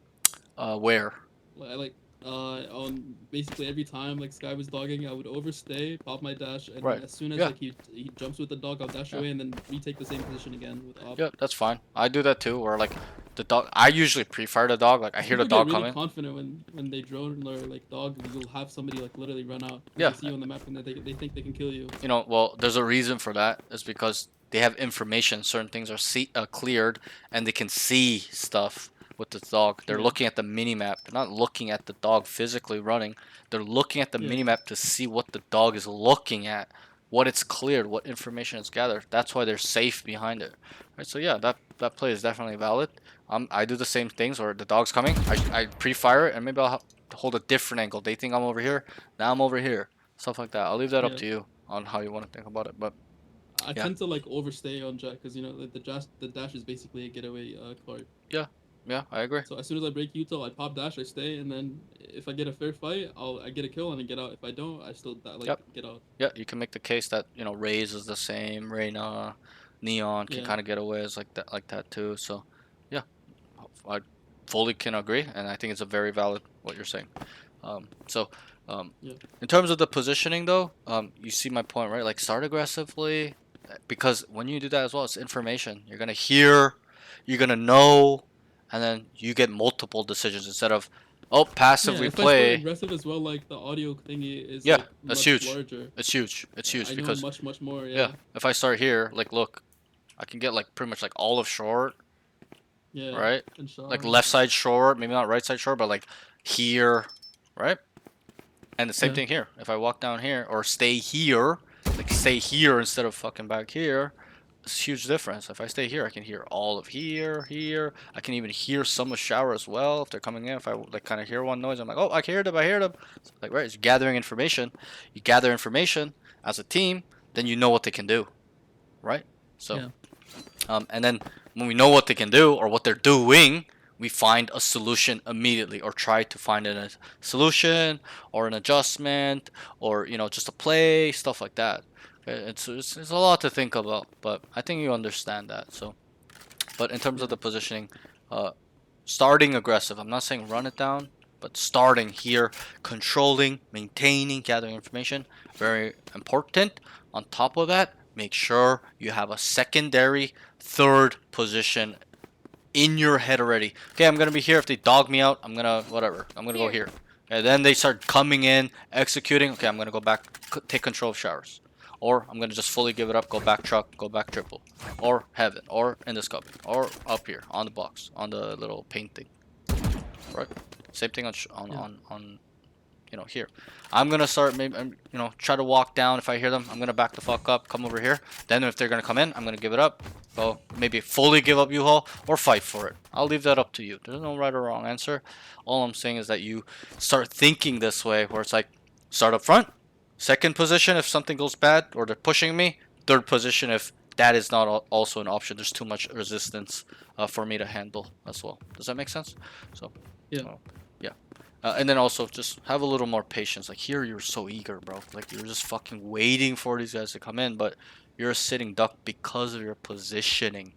[SPEAKER 1] where?
[SPEAKER 2] On basically every time like Sky was dogging, I would overstay, pop my dash, and
[SPEAKER 1] Right.
[SPEAKER 2] as soon as
[SPEAKER 1] Yeah.
[SPEAKER 2] like he jumps with the dog, I'll dash
[SPEAKER 1] Yeah.
[SPEAKER 2] away and then retake the same position again with op.
[SPEAKER 1] Yeah, that's fine. I do that too, where, like, the dog, I usually pre-fire the dog. Like, I hear the
[SPEAKER 2] People
[SPEAKER 1] dog
[SPEAKER 2] get really
[SPEAKER 1] coming.
[SPEAKER 2] confident when they drone or like dog, you'll have somebody like literally run out.
[SPEAKER 1] Yeah.
[SPEAKER 2] They see you on the map and they think they can kill you.
[SPEAKER 1] Well, there's a reason for that. It's because they have information. Certain things are cleared, and they can see stuff with the dog. They're
[SPEAKER 2] Yeah.
[SPEAKER 1] looking at the mini map. They're not looking at the dog physically running. They're looking at the
[SPEAKER 2] Yeah.
[SPEAKER 1] mini map to see what the dog is looking at, what it's cleared, what information it's gathered. That's why they're safe behind it. Right. So yeah, that play is definitely valid. I do the same things, or the dog's coming. I pre-fire it, and maybe I'll hold a different angle. They think I'm over here. Now I'm over here. Stuff like that. I'll leave that up
[SPEAKER 2] Yeah.
[SPEAKER 1] to you on how you want to think about it. But
[SPEAKER 2] I
[SPEAKER 1] Yeah.
[SPEAKER 2] tend to like overstay on Jack because the dash is basically a getaway card.
[SPEAKER 1] yeah, I agree.
[SPEAKER 2] So as soon as I break util, I pop dash, I stay, and then if I get a fair fight, I get a kill and I get out. If I don't, I still get out.
[SPEAKER 1] Yeah, you can make the case that Raze is the same. Reyna, Neon can
[SPEAKER 2] Yeah.
[SPEAKER 1] kind of get away as like that too. So yeah, I fully can agree, and I think it's a very valid what you're saying. So
[SPEAKER 2] Yeah.
[SPEAKER 1] in terms of the positioning though, you see my point, right? Like start aggressively, because when you do that as well, it's information. You're gonna hear, you're gonna know, and then you get multiple decisions instead of passively
[SPEAKER 2] if I start
[SPEAKER 1] play.
[SPEAKER 2] aggressive as well, like the audio thingy is
[SPEAKER 1] Yeah,
[SPEAKER 2] like,
[SPEAKER 1] that's
[SPEAKER 2] much
[SPEAKER 1] huge.
[SPEAKER 2] larger.
[SPEAKER 1] It's huge. It's huge
[SPEAKER 2] I know
[SPEAKER 1] because
[SPEAKER 2] much more.
[SPEAKER 1] yeah,
[SPEAKER 2] Yeah.
[SPEAKER 1] if I start here, like look, I can get like pretty much like all of short,
[SPEAKER 2] Yeah.
[SPEAKER 1] right?
[SPEAKER 2] And Shaw.
[SPEAKER 1] Like left side short, maybe not right side short, but like here, right? And the same
[SPEAKER 2] Yeah.
[SPEAKER 1] thing here. If I walk down here or stay here, like stay here instead of fucking back here, it's a huge difference. If I stay here, I can hear all of here. I can even hear some of shower as well if they're coming in. If I like kind of hear one noise, I'm like, oh, I can hear them. I hear them. Like right, it's gathering information. You gather information as a team, then you know what they can do, right? So,
[SPEAKER 2] Yeah.
[SPEAKER 1] And then when we know what they can do or what they're doing, we find a solution immediately, or try to find a solution or an adjustment, or just a play, stuff like that. It's a lot to think about, but I think you understand that. So, but in terms of the positioning, starting aggressive. I'm not saying run it down, but starting here, controlling, maintaining, gathering information, very important. On top of that, make sure you have a secondary, third position in your head already. Okay, I'm gonna be here. If they dog me out, I'm gonna whatever. I'm gonna go here. And then they start coming in, executing. Okay, I'm gonna go back, take control of showers, or I'm gonna just fully give it up, go back truck, go back triple, or heaven, or in the scupping, or up here on the box, on the little paint thing. Right. Same thing on here. I'm gonna start maybe try to walk down. If I hear them, I'm gonna back the fuck up, come over here. Then if they're gonna come in, I'm gonna give it up. Go maybe fully give up U-Haul or fight for it. I'll leave that up to you. There's no right or wrong answer. All I'm saying is that you start thinking this way, where it's like start up front, second position if something goes bad or they're pushing me, third position if that is not also an option. There's too much resistance for me to handle as well. Does that make sense? So
[SPEAKER 2] Yeah.
[SPEAKER 1] and then also just have a little more patience. Like here, you're so eager, bro. Like you're just fucking waiting for these guys to come in, but you're a sitting duck because of your positioning.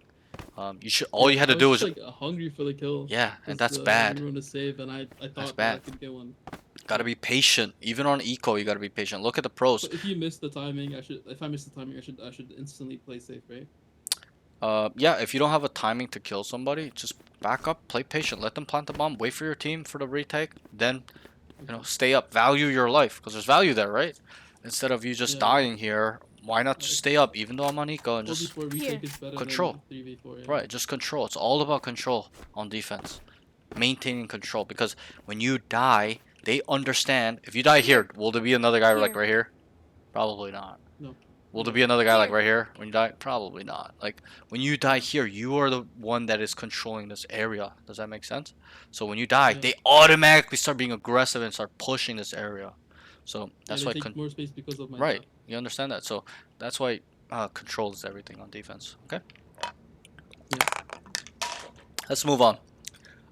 [SPEAKER 1] All you had to do was
[SPEAKER 2] like hungry for the kill.
[SPEAKER 1] yeah, and that's
[SPEAKER 2] 'cause,
[SPEAKER 1] bad.
[SPEAKER 2] Everyone to save, and I thought
[SPEAKER 1] bad.
[SPEAKER 2] I could get one.
[SPEAKER 1] Gotta be patient. Even on eco, you gotta be patient. Look at the pros.
[SPEAKER 2] So if you miss the timing, if I miss the timing, I should instantly play safe, right?
[SPEAKER 1] Yeah, if you don't have a timing to kill somebody, just back up, play patient, let them plant the bomb, wait for your team for the retake, then stay up, value your life, because there's value there, right? Instead of you just
[SPEAKER 2] Yeah.
[SPEAKER 1] dying here, why not just
[SPEAKER 2] Like,
[SPEAKER 1] stay up, even though I'm on eco, and just
[SPEAKER 2] 4v4 retake is better
[SPEAKER 1] control.
[SPEAKER 2] than 3v4. Yeah.
[SPEAKER 1] Right, just control. It's all about control on defense. Maintaining control, because when you die, they understand. If you die here, will there be another guy like
[SPEAKER 5] Here.
[SPEAKER 1] right here? Probably not.
[SPEAKER 2] No.
[SPEAKER 1] Will there be another guy like
[SPEAKER 5] Here.
[SPEAKER 1] right here when you die? Probably not. Like when you die here, you are the one that is controlling this area. Does that make sense? So when you die,
[SPEAKER 2] Yeah.
[SPEAKER 1] they automatically start being aggressive and start pushing this area. So that's
[SPEAKER 2] Yeah,
[SPEAKER 1] why
[SPEAKER 2] they take more space because of my
[SPEAKER 1] right.
[SPEAKER 2] death.
[SPEAKER 1] You understand that? So that's why control is everything on defense. Okay.
[SPEAKER 2] Yeah.
[SPEAKER 1] Let's move on.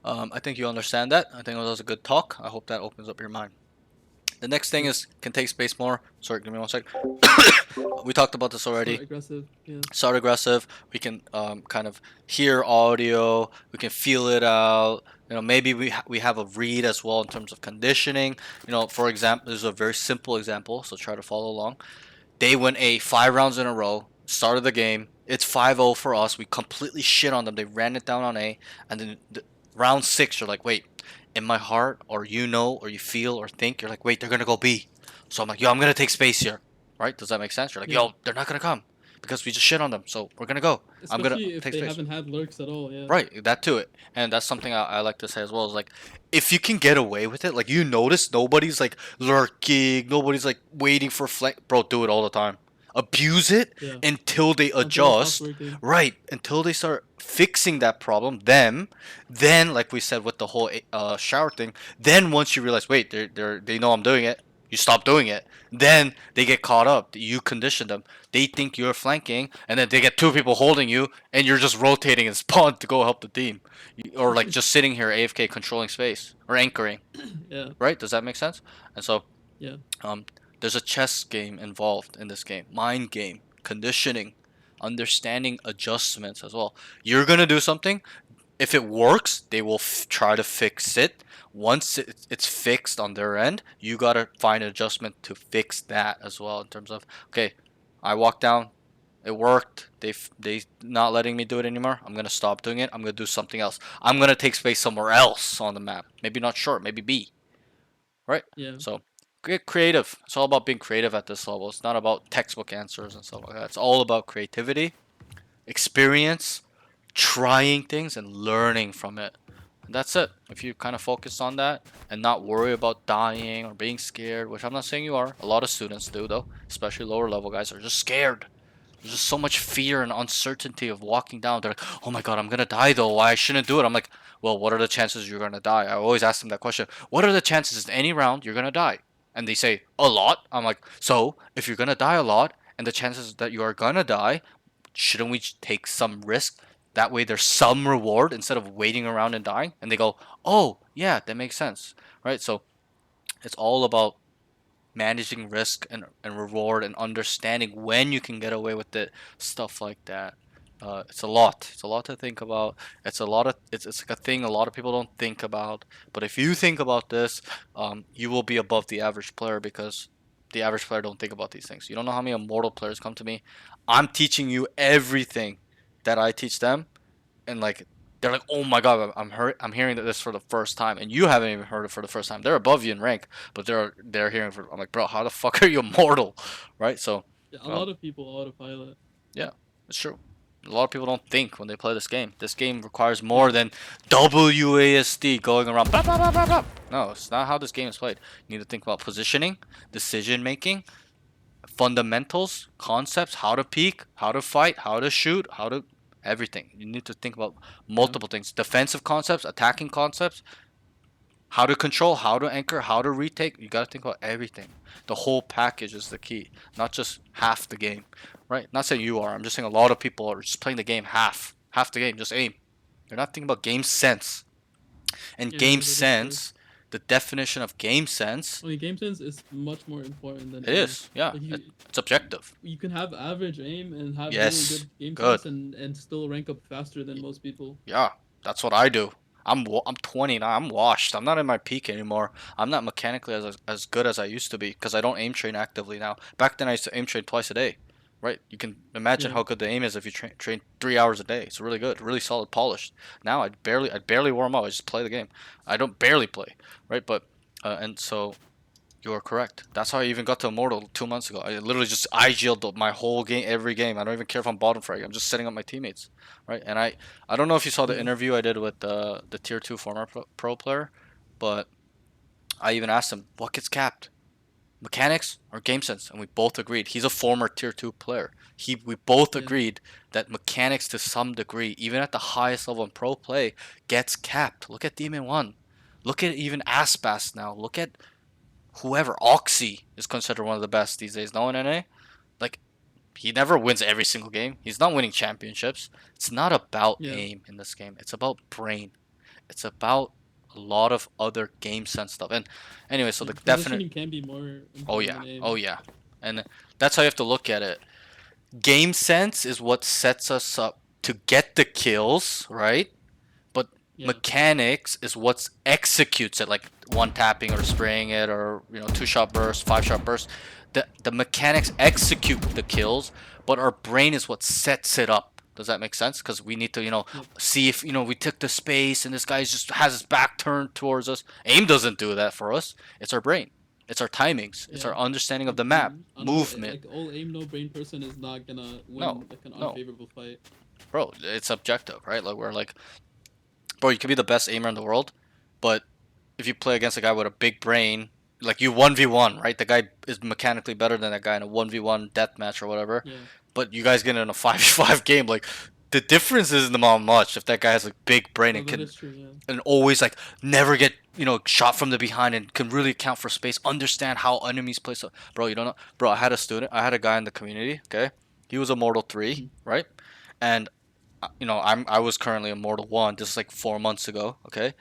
[SPEAKER 1] I think you understand that. I think that was a good talk. I hope that opens up your mind. The next thing is can take space more. Sorry, give me one sec. We talked about this already.
[SPEAKER 2] Start aggressive. Yeah.
[SPEAKER 1] Start aggressive. We can kind of hear audio. We can feel it out. Maybe we have a read as well in terms of conditioning. For example, this is a very simple example, so try to follow along. They went 5 rounds in a row. Started the game. It's 5-0 for us. We completely shit on them. They ran it down on A, and then round 6, you're like, wait, in my heart, or or you feel or think, you're like, wait, they're gonna go B. So I'm like, yo, I'm gonna take space here, right? Does that make sense? You're like,
[SPEAKER 2] Yeah.
[SPEAKER 1] yo, they're not gonna come because we just shit on them, so we're gonna go. I'm gonna
[SPEAKER 2] Especially if
[SPEAKER 1] take
[SPEAKER 2] they
[SPEAKER 1] space.
[SPEAKER 2] haven't had lurks at all. Yeah.
[SPEAKER 1] Right, that to it. And that's something I like to say as well, is like, if you can get away with it, like you notice nobody's like lurking, nobody's like waiting for flank, bro, do it all the time. Abuse it
[SPEAKER 2] Yeah.
[SPEAKER 1] until they
[SPEAKER 2] Until it stops
[SPEAKER 1] adjust.
[SPEAKER 2] working.
[SPEAKER 1] Right, until they start fixing that problem. Then like we said with the whole shower thing, then once you realize, wait, they know I'm doing it, you stop doing it. Then they get caught up. You condition them. They think you're flanking, and then they get 2 people holding you, and you're just rotating and spawn to go help the team, or like just sitting here AFK controlling space or anchoring.
[SPEAKER 2] Yeah.
[SPEAKER 1] Right? Does that make sense? And so,
[SPEAKER 2] Yeah.
[SPEAKER 1] there's a chess game involved in this game, mind game, conditioning, understanding adjustments as well. You're gonna do something. If it works, they will try to fix it. Once it's fixed on their end, you gotta find an adjustment to fix that as well. In terms of, okay, I walked down, it worked. They not letting me do it anymore. I'm gonna stop doing it. I'm gonna do something else. I'm gonna take space somewhere else on the map. Maybe not short, maybe B. Right?
[SPEAKER 2] Yeah.
[SPEAKER 1] So get creative. It's all about being creative at this level. It's not about textbook answers and stuff like that. It's all about creativity, experience, trying things, and learning from it. And that's it. If you kind of focus on that and not worry about dying or being scared, which I'm not saying you are. A lot of students do though, especially lower level guys are just scared. There's just so much fear and uncertainty of walking down. They're like, oh my god, I'm gonna die though. Why I shouldn't do it? I'm like, well, what are the chances you're gonna die? I always ask them that question. What are the chances in any round you're gonna die? And they say, a lot. I'm like, so if you're gonna die a lot and the chances that you are gonna die, shouldn't we take some risk? That way there's some reward instead of waiting around and dying. And they go, oh, yeah, that makes sense. Right? So it's all about managing risk and reward and understanding when you can get away with it, stuff like that. It's a lot. It's a lot to think about. It's a lot of it's like a thing a lot of people don't think about. But if you think about this, you will be above the average player because the average player don't think about these things. You don't know how many Immortal players come to me. I'm teaching you everything that I teach them, and like they're like, oh my god, I'm hearing this for the first time, and you haven't even heard it for the first time. They're above you in rank, but they're hearing for. I'm like, bro, how the fuck are you Immortal, right? So
[SPEAKER 2] Yeah, a lot of people autopilot.
[SPEAKER 1] yeah, it's true. A lot of people don't think when they play this game. This game requires more than WASD going around. Blah, blah, blah, blah, blah. No, it's not how this game is played. You need to think about positioning, decision making, fundamentals, concepts, how to peek, how to fight, how to shoot, how to everything. You need to think about multiple things. Defensive concepts, attacking concepts, how to control, how to anchor, how to retake. You gotta think about everything. The whole package is the key, not just half the game, right? Not saying you are. I'm just saying a lot of people are just playing the game half the game. Just aim. They're not thinking about game sense. And
[SPEAKER 2] Yeah,
[SPEAKER 1] game
[SPEAKER 2] that is true.
[SPEAKER 1] sense, the definition of game sense,
[SPEAKER 2] I mean, game sense is much more important than
[SPEAKER 1] it
[SPEAKER 2] aim.
[SPEAKER 1] is, yeah,
[SPEAKER 2] Like
[SPEAKER 1] it's objective.
[SPEAKER 2] you can have average aim and have
[SPEAKER 1] Yes,
[SPEAKER 2] really good game
[SPEAKER 1] good.
[SPEAKER 2] sense and still rank up faster than most people.
[SPEAKER 1] Yeah, that's what I do. I'm 29. I'm washed. I'm not in my peak anymore. I'm not mechanically as good as I used to be because I don't aim train actively now. Back then I used to aim train twice a day, right? You can imagine
[SPEAKER 2] Yeah.
[SPEAKER 1] how good the aim is if you train 3 hours a day. It's really good, really solid, polished. Now I barely warm up. I just play the game. I don't barely play, right? But and so you are correct. That's how I even got to Immortal 2 months ago. I literally just IGL'd my whole game, every game. I don't even care if I'm bottom frag. I'm just setting up my teammates, right? And I don't know if you saw the
[SPEAKER 2] Yeah.
[SPEAKER 1] interview I did with the tier 2 former pro player, but I even asked him what gets capped, mechanics or game sense, and we both agreed. He's a former tier 2 player. We both
[SPEAKER 2] Yeah.
[SPEAKER 1] agreed that mechanics to some degree, even at the highest level in pro play, gets capped. Look at Demon One. Look at even Aspas now. Look at whoever. Oxy is considered one of the best these days. No in NA. Like, he never wins every single game. He's not winning championships. It's not about
[SPEAKER 2] Yeah.
[SPEAKER 1] aim in this game. It's about brain. It's about a lot of other game sense stuff. And anyway, so
[SPEAKER 2] Yeah.
[SPEAKER 1] the definite.
[SPEAKER 2] Positioning can be more
[SPEAKER 1] Oh
[SPEAKER 2] important
[SPEAKER 1] yeah.
[SPEAKER 2] than aim.
[SPEAKER 1] Oh yeah. And that's how you have to look at it. Game sense is what sets us up to get the kills, right? But
[SPEAKER 2] Yeah.
[SPEAKER 1] mechanics is what executes it, like one tapping or spraying it, or 2 shot burst, 5 shot burst. The mechanics execute the kills, but our brain is what sets it up. Does that make sense? Because we need to
[SPEAKER 2] Yep.
[SPEAKER 1] see if we took the space and this guy just has his back turned towards us. Aim doesn't do that for us. It's our brain. It's our timings. It's
[SPEAKER 2] Yeah.
[SPEAKER 1] our understanding of
[SPEAKER 2] Like
[SPEAKER 1] the map, movement.
[SPEAKER 2] like all aim no brain person is not gonna
[SPEAKER 1] No,
[SPEAKER 2] win like an
[SPEAKER 1] no,
[SPEAKER 2] unfavorable fight.
[SPEAKER 1] bro, it's objective, right? Like we're like, bro, you can be the best aimer in the world, but if you play against a guy with a big brain, like you 1v1, right? The guy is mechanically better than that guy in a 1v1 deathmatch or whatever.
[SPEAKER 2] Yeah.
[SPEAKER 1] But you guys get in a 5v5 game, like the difference isn't about much if that guy has a big brain
[SPEAKER 2] Oh,
[SPEAKER 1] and
[SPEAKER 2] that
[SPEAKER 1] can
[SPEAKER 2] is true. Yeah.
[SPEAKER 1] and always like never get shot from the behind and can really account for space, understand how enemies play. So, bro, you don't know, bro. I had a guy in the community. Okay, he was a Mortal 3,
[SPEAKER 2] Mhm.
[SPEAKER 1] right? And I was currently a Mortal 1. This is like 4 months ago. Okay,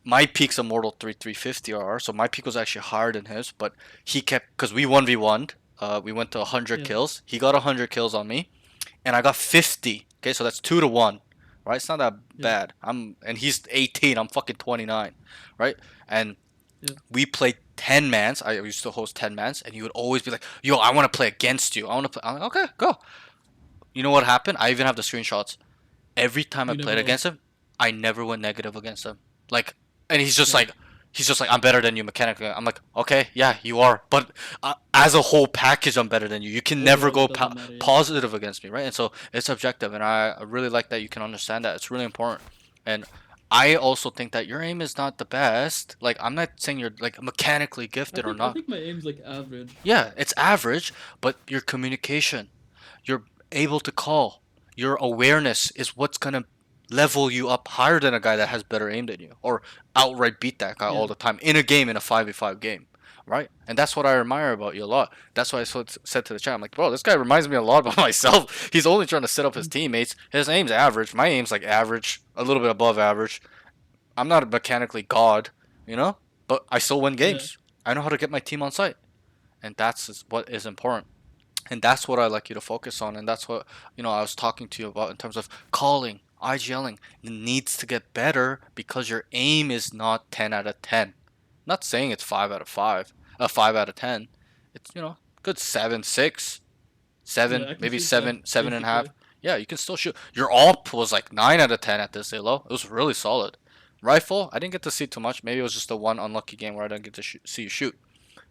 [SPEAKER 1] my peak's a Mortal 3 350 RR, so my peak was actually higher than his, but he kept, because we 1v1'd, we went to 100
[SPEAKER 2] Yeah.
[SPEAKER 1] kills. He got 100 kills on me, and I got 50. Okay, so that's 2 to 1, right? It's not that
[SPEAKER 2] Yeah.
[SPEAKER 1] bad. And he's 18, I'm fucking 29, right? And
[SPEAKER 2] Yeah.
[SPEAKER 1] we played 10 mans. I used to host 10 mans, and he would always be like, yo, I want to play against you. I want to play. I'm like, okay, go. You know what happened? I even have the screenshots. Every time I
[SPEAKER 2] You never
[SPEAKER 1] played against
[SPEAKER 2] lost.
[SPEAKER 1] him, I never went negative against him. Like, and he's just
[SPEAKER 2] Yeah.
[SPEAKER 1] like, I'm better than you mechanically. I'm like, okay, yeah, you are, but as a whole package, I'm better than you. You can never
[SPEAKER 2] Overall,
[SPEAKER 1] go
[SPEAKER 2] it doesn't matter. Yeah.
[SPEAKER 1] positive against me, right? And so it's subjective, and I really like that you can understand that. It's really important, and I also think that your aim is not the best. Like, I'm not saying you're like mechanically gifted or
[SPEAKER 2] I
[SPEAKER 1] not.
[SPEAKER 2] think my aim's like average.
[SPEAKER 1] Yeah, it's average, but your communication, you're able to call, your awareness is what's gonna level you up higher than a guy that has better aim than you, or outright beat that guy
[SPEAKER 2] Yeah.
[SPEAKER 1] all the time in a game, in a 5v5 game, right? And that's what I admire about you a lot. That's why I said to the chat, I'm like, bro, this guy reminds me a lot about myself. He's only trying to set up his teammates. His aim's average. My aim's like average, a little bit above average. I'm not mechanically god, but I still win
[SPEAKER 2] Yeah.
[SPEAKER 1] games. I know how to get my team on site, and that's what is important. And that's what I like you to focus on, and that's what I was talking to you about in terms of calling, IGLing. It needs to get better because your aim is not 10 out of 10. I'm not saying it's 5 out of 5, 5 out of 10. It's good 7, 6,
[SPEAKER 2] Yeah.
[SPEAKER 1] 7,
[SPEAKER 2] I can
[SPEAKER 1] maybe
[SPEAKER 2] shoot that
[SPEAKER 1] 7, 7.5.
[SPEAKER 2] basically.
[SPEAKER 1] Yeah, you can still shoot. Your AWP was like 9 out of 10 at this elo. It was really solid. Rifle, I didn't get to see too much. Maybe it was just the one unlucky game where I didn't get to see you shoot.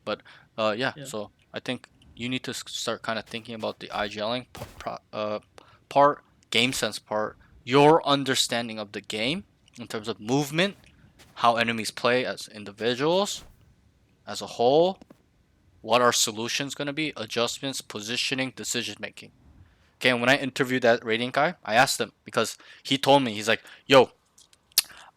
[SPEAKER 1] But yeah,
[SPEAKER 2] Yeah.
[SPEAKER 1] so I think you need to start kind of thinking about the IGLing part, game sense part, your understanding of the game in terms of movement, how enemies play as individuals, as a whole, what our solutions going to be, adjustments, positioning, decision making. Okay, and when I interviewed that Radiant guy, I asked him because he told me, he's like, yo,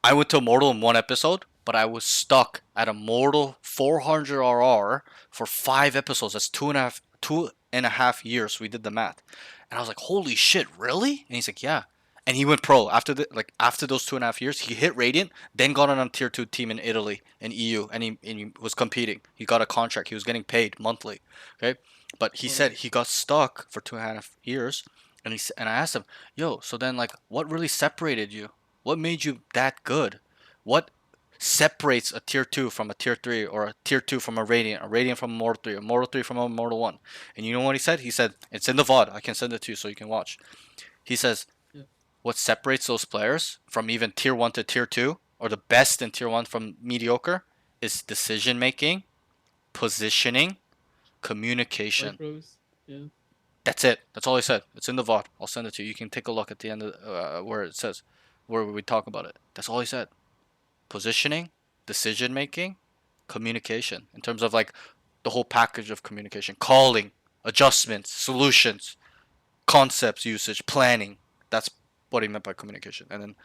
[SPEAKER 1] I went to Immortal in one episode, but I was stuck at Immortal 400 RR for 5 episodes. That's 2.5 years. We did the math, and I was like, "Holy shit, really?" And he's like, "Yeah." And he went pro after those 2.5 years. He hit Radiant, then got on a tier 2 team in Italy and EU, and he was competing. He got a contract. He was getting paid monthly. Okay, but he
[SPEAKER 2] Wow.
[SPEAKER 1] said he got stuck for 2.5 years, and I asked him, "Yo, so then like, what really separated you? What made you that good?" What separates a tier 2 from a tier 3, or a tier 2 from a Radiant from a Mortal 3, a Mortal 3 from a Mortal 1? And you know what he said? He said, it's in the VOD. I can send it to you so you can watch. He says,
[SPEAKER 2] Yeah.
[SPEAKER 1] what separates those players from even tier 1 to tier 2, or the best in tier 1 from mediocre, is decision making, positioning, communication.
[SPEAKER 2] Micros. Yeah.
[SPEAKER 1] That's it. That's all he said. It's in the VOD. I'll send it to you. You can take a look at the end of where it says, where we talk about it. That's all he said. Positioning, decision making, communication. In terms of like the whole package of communication, calling, adjustments, solutions, concepts, usage, planning. That's what he meant by communication. And then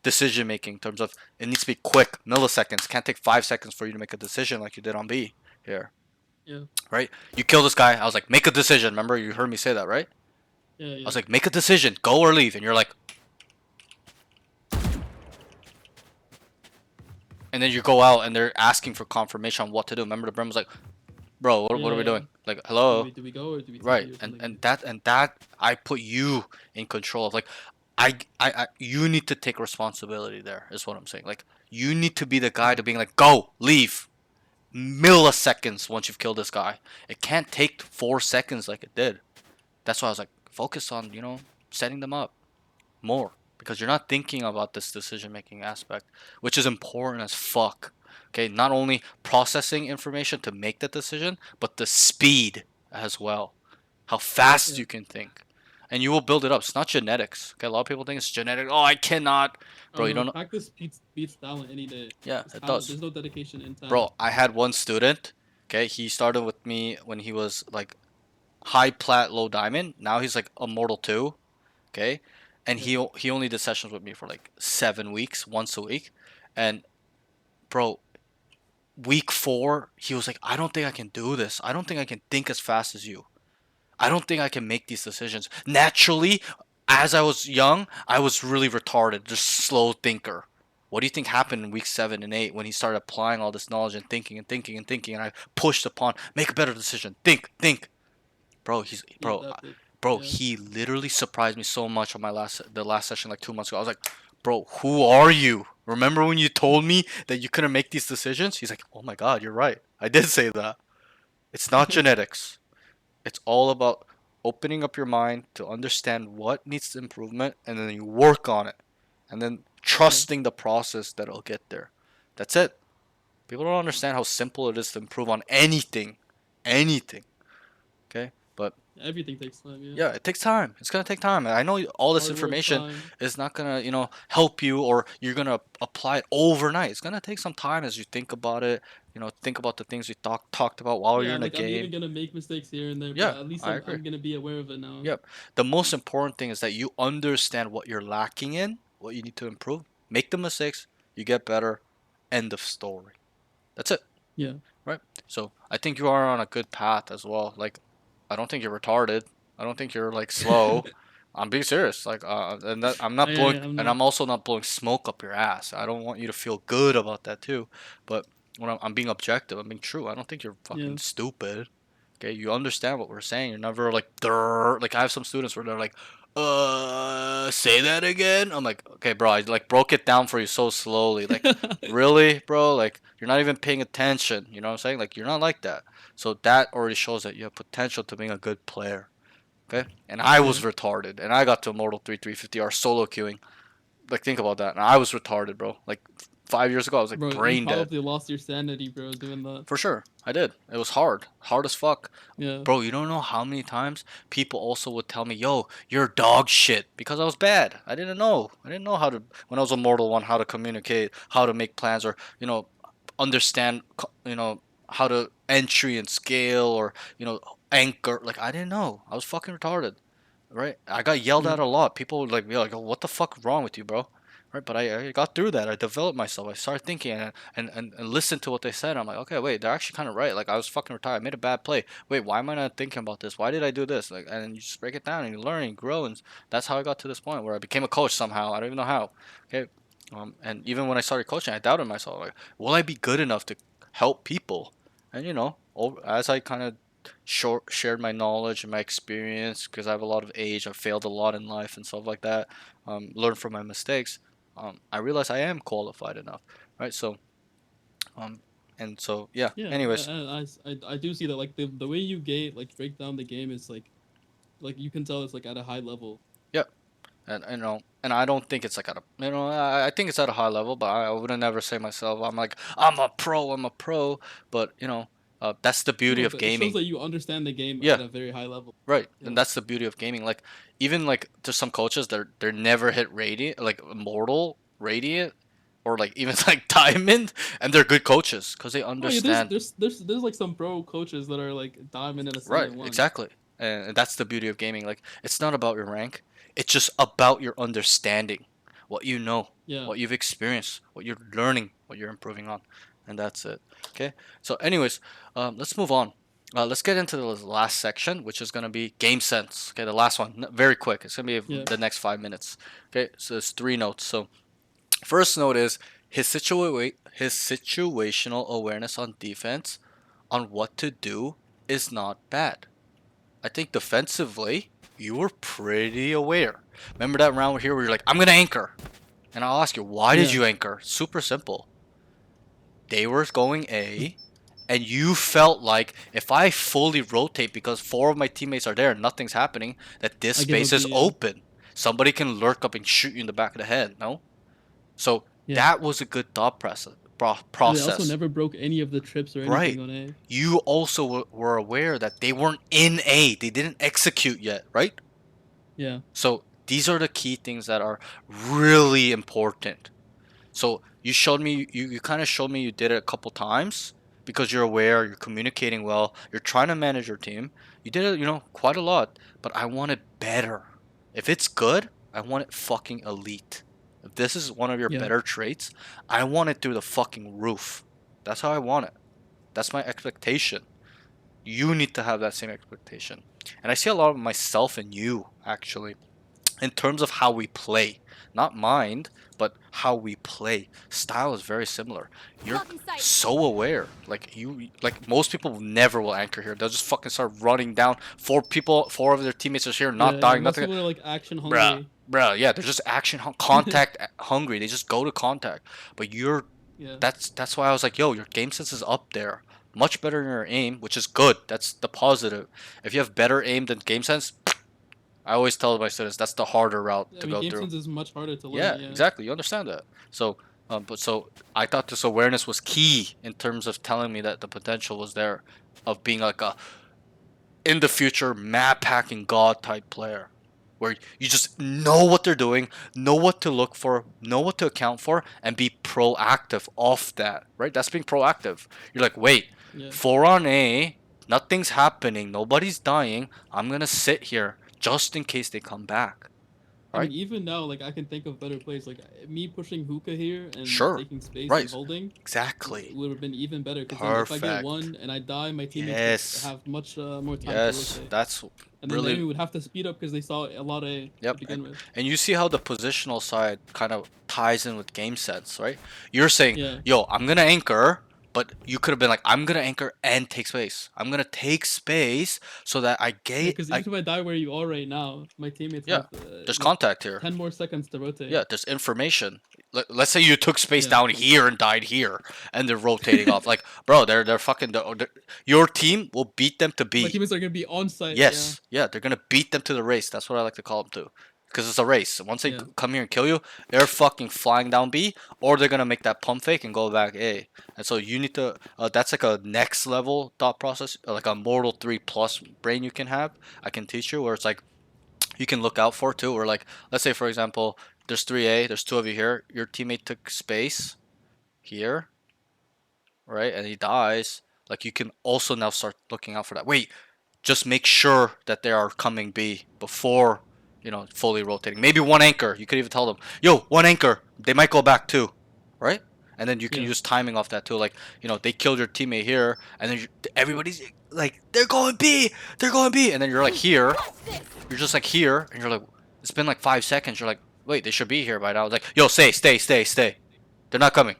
[SPEAKER 1] decision making in terms of it needs to be quick, milliseconds. Can't take 5 seconds for you to make a decision like you did on B here.
[SPEAKER 2] Yeah.
[SPEAKER 1] Right? You kill this guy. I was like, make a decision. Remember, you heard me say that, right?
[SPEAKER 2] Yeah.
[SPEAKER 1] I was like, make a decision, go or leave. And you're like, and then you go out and they're asking for confirmation on what to do. Remember, the Brim was like, bro, what are we doing? Like, hello?
[SPEAKER 2] Do we go or do we
[SPEAKER 1] Right.
[SPEAKER 2] TP or
[SPEAKER 1] And
[SPEAKER 2] something?
[SPEAKER 1] that I put you in control of. Like, I you need to take responsibility there, is what I'm saying. Like, you need to be the guy to being like, go, leave. Milliseconds once you've killed this guy. It can't take 4 seconds like it did. That's why I was like, focus on, setting them up more, because you're not thinking about this decision making aspect, which is important as fuck. Okay, not only processing information to make the decision, but the speed as well. How fast
[SPEAKER 2] Yeah.
[SPEAKER 1] you can think. And you will build it up. It's not genetics. Okay, a lot of people think it's genetic. Oh, I cannot. Bro,
[SPEAKER 2] Oh
[SPEAKER 1] you
[SPEAKER 2] no,
[SPEAKER 1] don't know.
[SPEAKER 2] practice beats talent any day.
[SPEAKER 1] Yeah,
[SPEAKER 2] It's
[SPEAKER 1] it
[SPEAKER 2] talent.
[SPEAKER 1] does.
[SPEAKER 2] There's no dedication in talent.
[SPEAKER 1] Bro, I had one student. Okay, he started with me when he was like high plat, low diamond. Now he's like Immortal 2. Okay, and he only did sessions with me for like 7 weeks, once a week. And bro, week 4 he was like, I don't think I can do this. I don't think I can think as fast as you. I don't think I can make these decisions naturally. As I was young, I was really retarded, just slow thinker. What do you think happened in week 7 and 8 when he started applying all this knowledge and thinking and thinking and thinking, and I pushed upon, make a better decision, think. Bro,
[SPEAKER 2] He adapted.
[SPEAKER 1] bro,
[SPEAKER 2] Yeah.
[SPEAKER 1] he literally surprised me so much on the last session like 2 months ago. I was like, bro, who are you? Remember when you told me that you couldn't make these decisions? He's like, oh my god, you're right. I did say that. It's not genetics. It's all about opening up your mind to understand what needs improvement, and then you work on it, and then trusting the process that it'll get there. That's it. People don't understand how simple it is to improve on anything. Anything. Okay? But
[SPEAKER 2] Everything takes time. Yeah.
[SPEAKER 1] yeah, it takes time. It's gonna take time. I know all this
[SPEAKER 2] Hard work,
[SPEAKER 1] information
[SPEAKER 2] time.
[SPEAKER 1] is not gonna, help you, or you're gonna apply it overnight. It's gonna take some time as you think about it. Think about the things we talked about while you're
[SPEAKER 2] Yeah,
[SPEAKER 1] in the
[SPEAKER 2] like I'm even
[SPEAKER 1] game.
[SPEAKER 2] gonna make mistakes here and there,
[SPEAKER 1] Yeah,
[SPEAKER 2] but at least
[SPEAKER 1] I
[SPEAKER 2] I'm,
[SPEAKER 1] agree.
[SPEAKER 2] I'm gonna be aware of it now.
[SPEAKER 1] Yep. The most important thing is that you understand what you're lacking in, what you need to improve. Make the mistakes, you get better. End of story. That's it.
[SPEAKER 2] Yeah.
[SPEAKER 1] Right? So I think you are on a good path as well. Like, I don't think you're retarded. I don't think you're like slow. I'm being serious. Like, and that, I'm not blowing,
[SPEAKER 2] I'm
[SPEAKER 1] and
[SPEAKER 2] not.
[SPEAKER 1] I'm also not blowing smoke up your ass. I don't want you to feel good about that too. But when I'm being objective, I'm being true. I don't think you're fucking
[SPEAKER 2] Yeah.
[SPEAKER 1] stupid. Okay, you understand what we're saying. You're never like, like I have some students where they're like, say that again. I'm like, okay, bro, I like broke it down for you so slowly. Like, really, bro? Like, you're not even paying attention. You know what I'm saying? Like, you're not like that. So that already shows that you have potential to being a good player. Okay? And I was
[SPEAKER 2] Yeah.
[SPEAKER 1] retarded, and I got to Immortal 3 350R solo queuing. Like, think about that. And I was retarded, bro. Like, 5 years ago, I was like
[SPEAKER 2] Bro, you
[SPEAKER 1] brain dead.
[SPEAKER 2] probably lost your sanity, bro, doing that.
[SPEAKER 1] For sure, I did. It was hard as fuck.
[SPEAKER 2] Yeah.
[SPEAKER 1] Bro, you don't know how many times people also would tell me, yo, you're dog shit, because I was bad. I didn't know. I didn't know how to, when I was a Mortal 1, how to communicate, how to make plans, or, understand, how to entry and scale, or, anchor. Like, I didn't know. I was fucking retarded. Right? I got yelled
[SPEAKER 2] Yeah.
[SPEAKER 1] at a lot. People would like be like, oh, what the fuck wrong with you, bro? Right? But I got through that. I developed myself. I started thinking and listened to what they said. I'm like, okay, wait, they're actually kind of right. Like, I was fucking retired. I made a bad play. Wait, why am I not thinking about this? Why did I do this? Like, and you just break it down and you learn and you grow, and that's how I got to this point where I became a coach somehow. I don't even know how. Okay. And even when I started coaching, I doubted myself. Like, will I be good enough to help people? And as I kind of shared my knowledge and my experience, because I have a lot of age. I've failed a lot in life and stuff like that. Learned from my mistakes. I realized I am qualified enough. right? So, and so yeah.
[SPEAKER 2] Yeah,
[SPEAKER 1] Anyways,
[SPEAKER 2] I do see that like the way you break down the game is like you can tell it's like at a high level.
[SPEAKER 1] yeah, and and I don't think it's like at a I think it's at a high level, but I wouldn't never say myself I'm like I'm a pro, but that's the beauty
[SPEAKER 2] No,
[SPEAKER 1] of
[SPEAKER 2] but it shows
[SPEAKER 1] gaming.
[SPEAKER 2] that you understand the game
[SPEAKER 1] Yeah,
[SPEAKER 2] at a very high level.
[SPEAKER 1] right,
[SPEAKER 2] Yeah.
[SPEAKER 1] and that's the beauty of gaming. Like even like there's some coaches they're never hit radiant like immortal radiant or like even like diamond, and they're good coaches because they
[SPEAKER 2] Oh yeah, there's
[SPEAKER 1] understand.
[SPEAKER 2] there's like some pro coaches that are like diamond and
[SPEAKER 1] Right,
[SPEAKER 2] ascendant one.
[SPEAKER 1] exactly. And that's the beauty of gaming. Like, it's not about your rank. It's just about your understanding, what you know,
[SPEAKER 2] Yeah.
[SPEAKER 1] what you've experienced, what you're learning, what you're improving on, and that's it. Okay. So, anyways, let's move on. Let's get into the last section, which is gonna be game sense. Okay, the last one, very quick. It's gonna be
[SPEAKER 2] Yeah.
[SPEAKER 1] the next 5 minutes. Okay, so there's 3 notes. So, first note is his situational awareness on defense, on what to do, is not bad. I think defensively, you were pretty aware. Remember that round here where you're like, I'm gonna anchor. And I'll ask you, why did
[SPEAKER 2] Yeah.
[SPEAKER 1] you anchor? Super simple. They were going A, and you felt like if I fully rotate because 4 of my teammates are there and nothing's happening, that this
[SPEAKER 2] I give
[SPEAKER 1] space
[SPEAKER 2] up
[SPEAKER 1] is
[SPEAKER 2] B, yeah.
[SPEAKER 1] open. Somebody can lurk up and shoot you in the back of the head, no? So
[SPEAKER 2] Yeah.
[SPEAKER 1] that was a good thought process.
[SPEAKER 2] And they also never broke any of the trips or anything
[SPEAKER 1] Right.
[SPEAKER 2] on A.
[SPEAKER 1] You also were aware that they weren't in A. They didn't execute yet, right?
[SPEAKER 2] Yeah.
[SPEAKER 1] So these are the key things that are really important. So you showed me, you kind of showed me you did it a couple times because you're aware, you're communicating well, you're trying to manage your team. You did it, quite a lot, but I want it better. If it's good, I want it fucking elite. If this is one of your
[SPEAKER 2] Yeah.
[SPEAKER 1] better traits, I want it through the fucking roof. That's how I want it. That's my expectation. You need to have that same expectation. And I see a lot of myself in you, actually, in terms of how we play. Not mind, but how we play. Style is very similar. You're
[SPEAKER 5] Blocking sight.
[SPEAKER 1] so aware. Like most people never will anchor here. They'll just fucking start running down. Four of their teammates are here, not
[SPEAKER 2] Yeah,
[SPEAKER 1] dying,
[SPEAKER 2] most
[SPEAKER 1] nothing.
[SPEAKER 2] people are like action
[SPEAKER 1] Bruh,
[SPEAKER 2] hungry.
[SPEAKER 1] bruh, yeah, they're just contact hungry. They just go to contact. But
[SPEAKER 2] Yeah.
[SPEAKER 1] that's why I was like, yo, your game sense is up there. Much better than your aim, which is good. That's the positive. If you have better aim than game sense, I always tell my students that's the harder route
[SPEAKER 2] I
[SPEAKER 1] to
[SPEAKER 2] mean,
[SPEAKER 1] go
[SPEAKER 2] game
[SPEAKER 1] through.
[SPEAKER 2] sense is much harder to learn.
[SPEAKER 1] Yeah,
[SPEAKER 2] Yeah.
[SPEAKER 1] exactly. You understand that. So, so I thought this awareness was key in terms of telling me that the potential was there of being like a in the future map hacking god type player, where you just know what they're doing, know what to look for, know what to account for, and be proactive off that. Right? That's being proactive. You're like, wait,
[SPEAKER 2] Yeah.
[SPEAKER 1] 4 on A, nothing's happening, nobody's dying. I'm gonna sit here just in case they come back.
[SPEAKER 2] I
[SPEAKER 1] Right?
[SPEAKER 2] mean, even now, like I can think of better plays. Like me pushing hookah here and
[SPEAKER 1] Sure.
[SPEAKER 2] taking space
[SPEAKER 1] Right.
[SPEAKER 2] and holding
[SPEAKER 1] Exactly.
[SPEAKER 2] would have been even better. Because then if I get
[SPEAKER 1] Perfect.
[SPEAKER 2] one and I die, my teammates
[SPEAKER 1] Yes.
[SPEAKER 2] would have much more time to
[SPEAKER 1] Yes,
[SPEAKER 2] rotate.
[SPEAKER 1] that's
[SPEAKER 2] And then
[SPEAKER 1] really.
[SPEAKER 2] they would have to speed up because they saw a lot of
[SPEAKER 1] Yep,
[SPEAKER 2] to begin with.
[SPEAKER 1] And you see how the positional side kind of ties in with game sense, right? You're saying,
[SPEAKER 2] Yeah.
[SPEAKER 1] yo, I'm gonna anchor, but you could have been like, I'm gonna anchor and take space. I'm gonna take space so that I get.
[SPEAKER 2] Because even if I die where you are right now, my teammates
[SPEAKER 1] Yeah,
[SPEAKER 2] have
[SPEAKER 1] there's
[SPEAKER 2] like,
[SPEAKER 1] contact here.
[SPEAKER 2] 10 more seconds to rotate.
[SPEAKER 1] Yeah, there's information. Let's say you took space
[SPEAKER 2] Yeah.
[SPEAKER 1] down here and died here, and they're rotating off. Like, bro, they're fucking. Your team will beat them to
[SPEAKER 2] My
[SPEAKER 1] B.
[SPEAKER 2] teammates are gonna be on site.
[SPEAKER 1] Yes, yeah, they're gonna beat them to the race. That's what I like to call them to, because it's a race. Once they
[SPEAKER 2] Yeah.
[SPEAKER 1] come here and kill you, they're fucking flying down B, or they're gonna make that pump fake and go back A. And so you need to. That's like a next level thought process, like a Mortal 3 plus brain you can have. I can teach you, where it's like you can look out for too. Or like, let's say for example, there's 3A, there's 2 of you here. Your teammate took space here, right, and he dies. Like you can also now start looking out for that. Wait, just make sure that they are coming B before, fully rotating. Maybe one anchor. You could even tell them, yo, one anchor. They might go back too, right? And then you can
[SPEAKER 2] Yeah.
[SPEAKER 1] use timing off that too. Like, they killed your teammate here, and then everybody's like, they're going B, and then you're like here, you're just like here, and you're like, it's been like 5 seconds. You're like, wait, they should be here by now. It's like, yo, stay. They're not coming.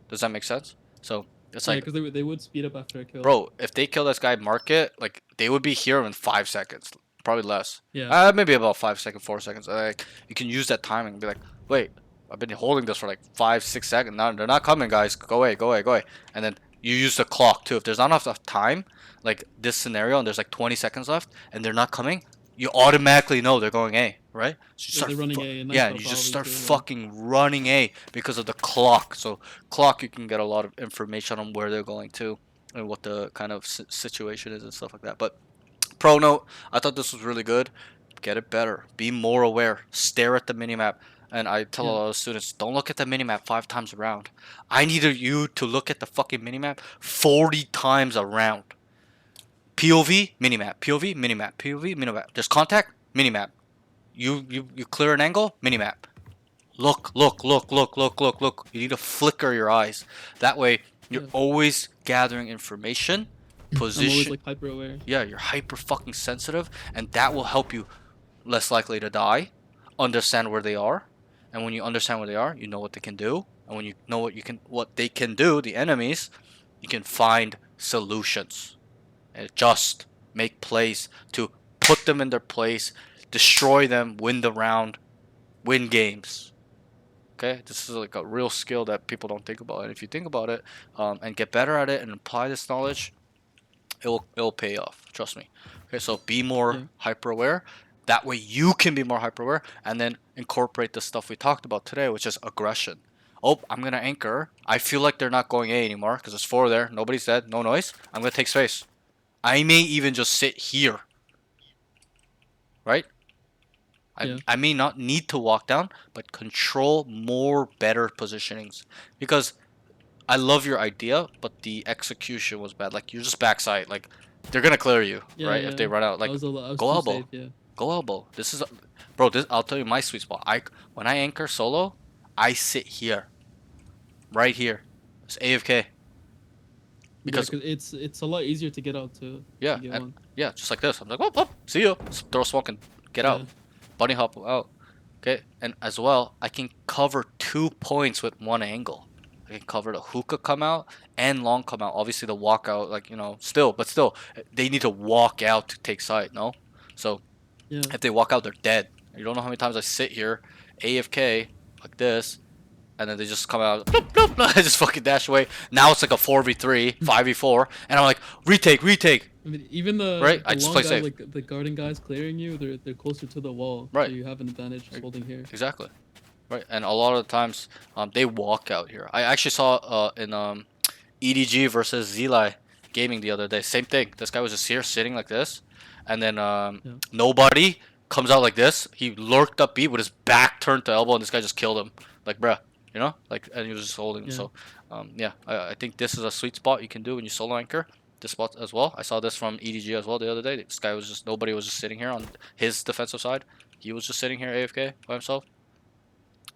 [SPEAKER 1] Does that make sense? So it's
[SPEAKER 2] Yeah,
[SPEAKER 1] like,
[SPEAKER 2] because they would speed up after a kill.
[SPEAKER 1] bro, if they kill this guy Market, like they would be here in 5 seconds, probably less.
[SPEAKER 2] Yeah.
[SPEAKER 1] Maybe about 5 seconds, 4 seconds. Like you can use that timing and be like, wait, I've been holding this for like 5-6 seconds. Now they're not coming, guys. Go away, go away, go away. And then you use the clock too. If there's not enough time, like this scenario, and there's like 20 seconds left, and they're not coming, you automatically know they're going A, right? So you
[SPEAKER 2] Yeah,
[SPEAKER 1] start
[SPEAKER 2] they're running A, and
[SPEAKER 1] yeah,
[SPEAKER 2] nice
[SPEAKER 1] and you just
[SPEAKER 2] probably
[SPEAKER 1] start
[SPEAKER 2] too, yeah.
[SPEAKER 1] fucking running A because of the clock. So clock, you can get a lot of information on where they're going to and what the kind of situation is and stuff like that. But pro note, I thought this was really good. Get it better. Be more aware. Stare at the minimap. And I tell a
[SPEAKER 2] Yeah.
[SPEAKER 1] lot of students, don't look at the minimap 5 times around. I needed you to look at the fucking minimap 40 times around. POV, minimap. POV, minimap. POV, minimap. There's contact, minimap. You clear an angle, minimap. Look, look, look, look, look, look, look. You need to flicker your eyes. That way, you're
[SPEAKER 2] Yeah.
[SPEAKER 1] always gathering information,
[SPEAKER 2] I'm always
[SPEAKER 1] position.
[SPEAKER 2] like hyper aware.
[SPEAKER 1] Yeah, you're hyper fucking sensitive, and that will help you less likely to die, understand where they are, and when you understand where they are, you know what they can do, and when you know what they can do, the enemies, you can find solutions and just make plays to put them in their place, destroy them, win the round, win games. Okay, this is like a real skill that people don't think about, and if you think about it, and get better at it and apply this knowledge, it'll pay off. Trust me. Okay, so be more
[SPEAKER 2] Yeah.
[SPEAKER 1] hyper aware. That way you can be more hyper aware, and then incorporate the stuff we talked about today, which is aggression. Oh, I'm gonna anchor. I feel like they're not going A anymore because there's 4 there. Nobody's dead. No noise. I'm gonna take space. I may even just sit here. Right?
[SPEAKER 2] Yeah.
[SPEAKER 1] I may not need to walk down, but control more better positionings. Because I love your idea, but the execution was bad. Like, you're just backside. Like, they're gonna clear you,
[SPEAKER 2] Yeah,
[SPEAKER 1] right? If they
[SPEAKER 2] yeah.
[SPEAKER 1] run out. Like,
[SPEAKER 2] I was
[SPEAKER 1] go
[SPEAKER 2] too
[SPEAKER 1] elbow.
[SPEAKER 2] safe, yeah.
[SPEAKER 1] Go elbow. This is, bro. This, I'll tell you my sweet spot. When I anchor solo, I sit here, right here. It's AFK. Because
[SPEAKER 2] Yeah, 'cause it's a lot easier to get out to
[SPEAKER 1] yeah,
[SPEAKER 2] get
[SPEAKER 1] and,
[SPEAKER 2] one.
[SPEAKER 1] yeah, just like this. I'm like, whoop, whoop, see you. Throw smoke and get out.
[SPEAKER 2] Yeah.
[SPEAKER 1] Bunny hop out. Okay, and as well, I can cover 2 points with one angle. I can cover the hookah come out and long come out. Obviously, the walkout, like, still, they need to walk out to take side. No, so
[SPEAKER 2] Yeah.
[SPEAKER 1] if they walk out, they're dead. You don't know how many times I sit here, AFK, like this, and then they just come out, bloop, bloop, bloop, I just fucking dash away. Now it's like a 4v3, 5v4, and I'm like, retake, retake.
[SPEAKER 2] I mean, even the,
[SPEAKER 1] Right,
[SPEAKER 2] the
[SPEAKER 1] I just
[SPEAKER 2] long
[SPEAKER 1] play
[SPEAKER 2] guy,
[SPEAKER 1] safe.
[SPEAKER 2] like the guarding guys clearing you, they're closer to the wall.
[SPEAKER 1] Right.
[SPEAKER 2] So you have an advantage just holding here.
[SPEAKER 1] Exactly. Right, and a lot of the times, they walk out here. I actually saw in EDG versus Zeli Gaming the other day. Same thing. This guy was just here sitting like this, and then nobody comes out like this. He lurked up B with his back turned to elbow, and this guy just killed him. Like, bruh, like, and he was just holding.
[SPEAKER 2] Yeah.
[SPEAKER 1] So, yeah, I think this is a sweet spot you can do when you solo anchor. This spot as well. I saw this from EDG as well the other day. This guy was just nobody was just sitting here on his defensive side. He was just sitting here AFK by himself.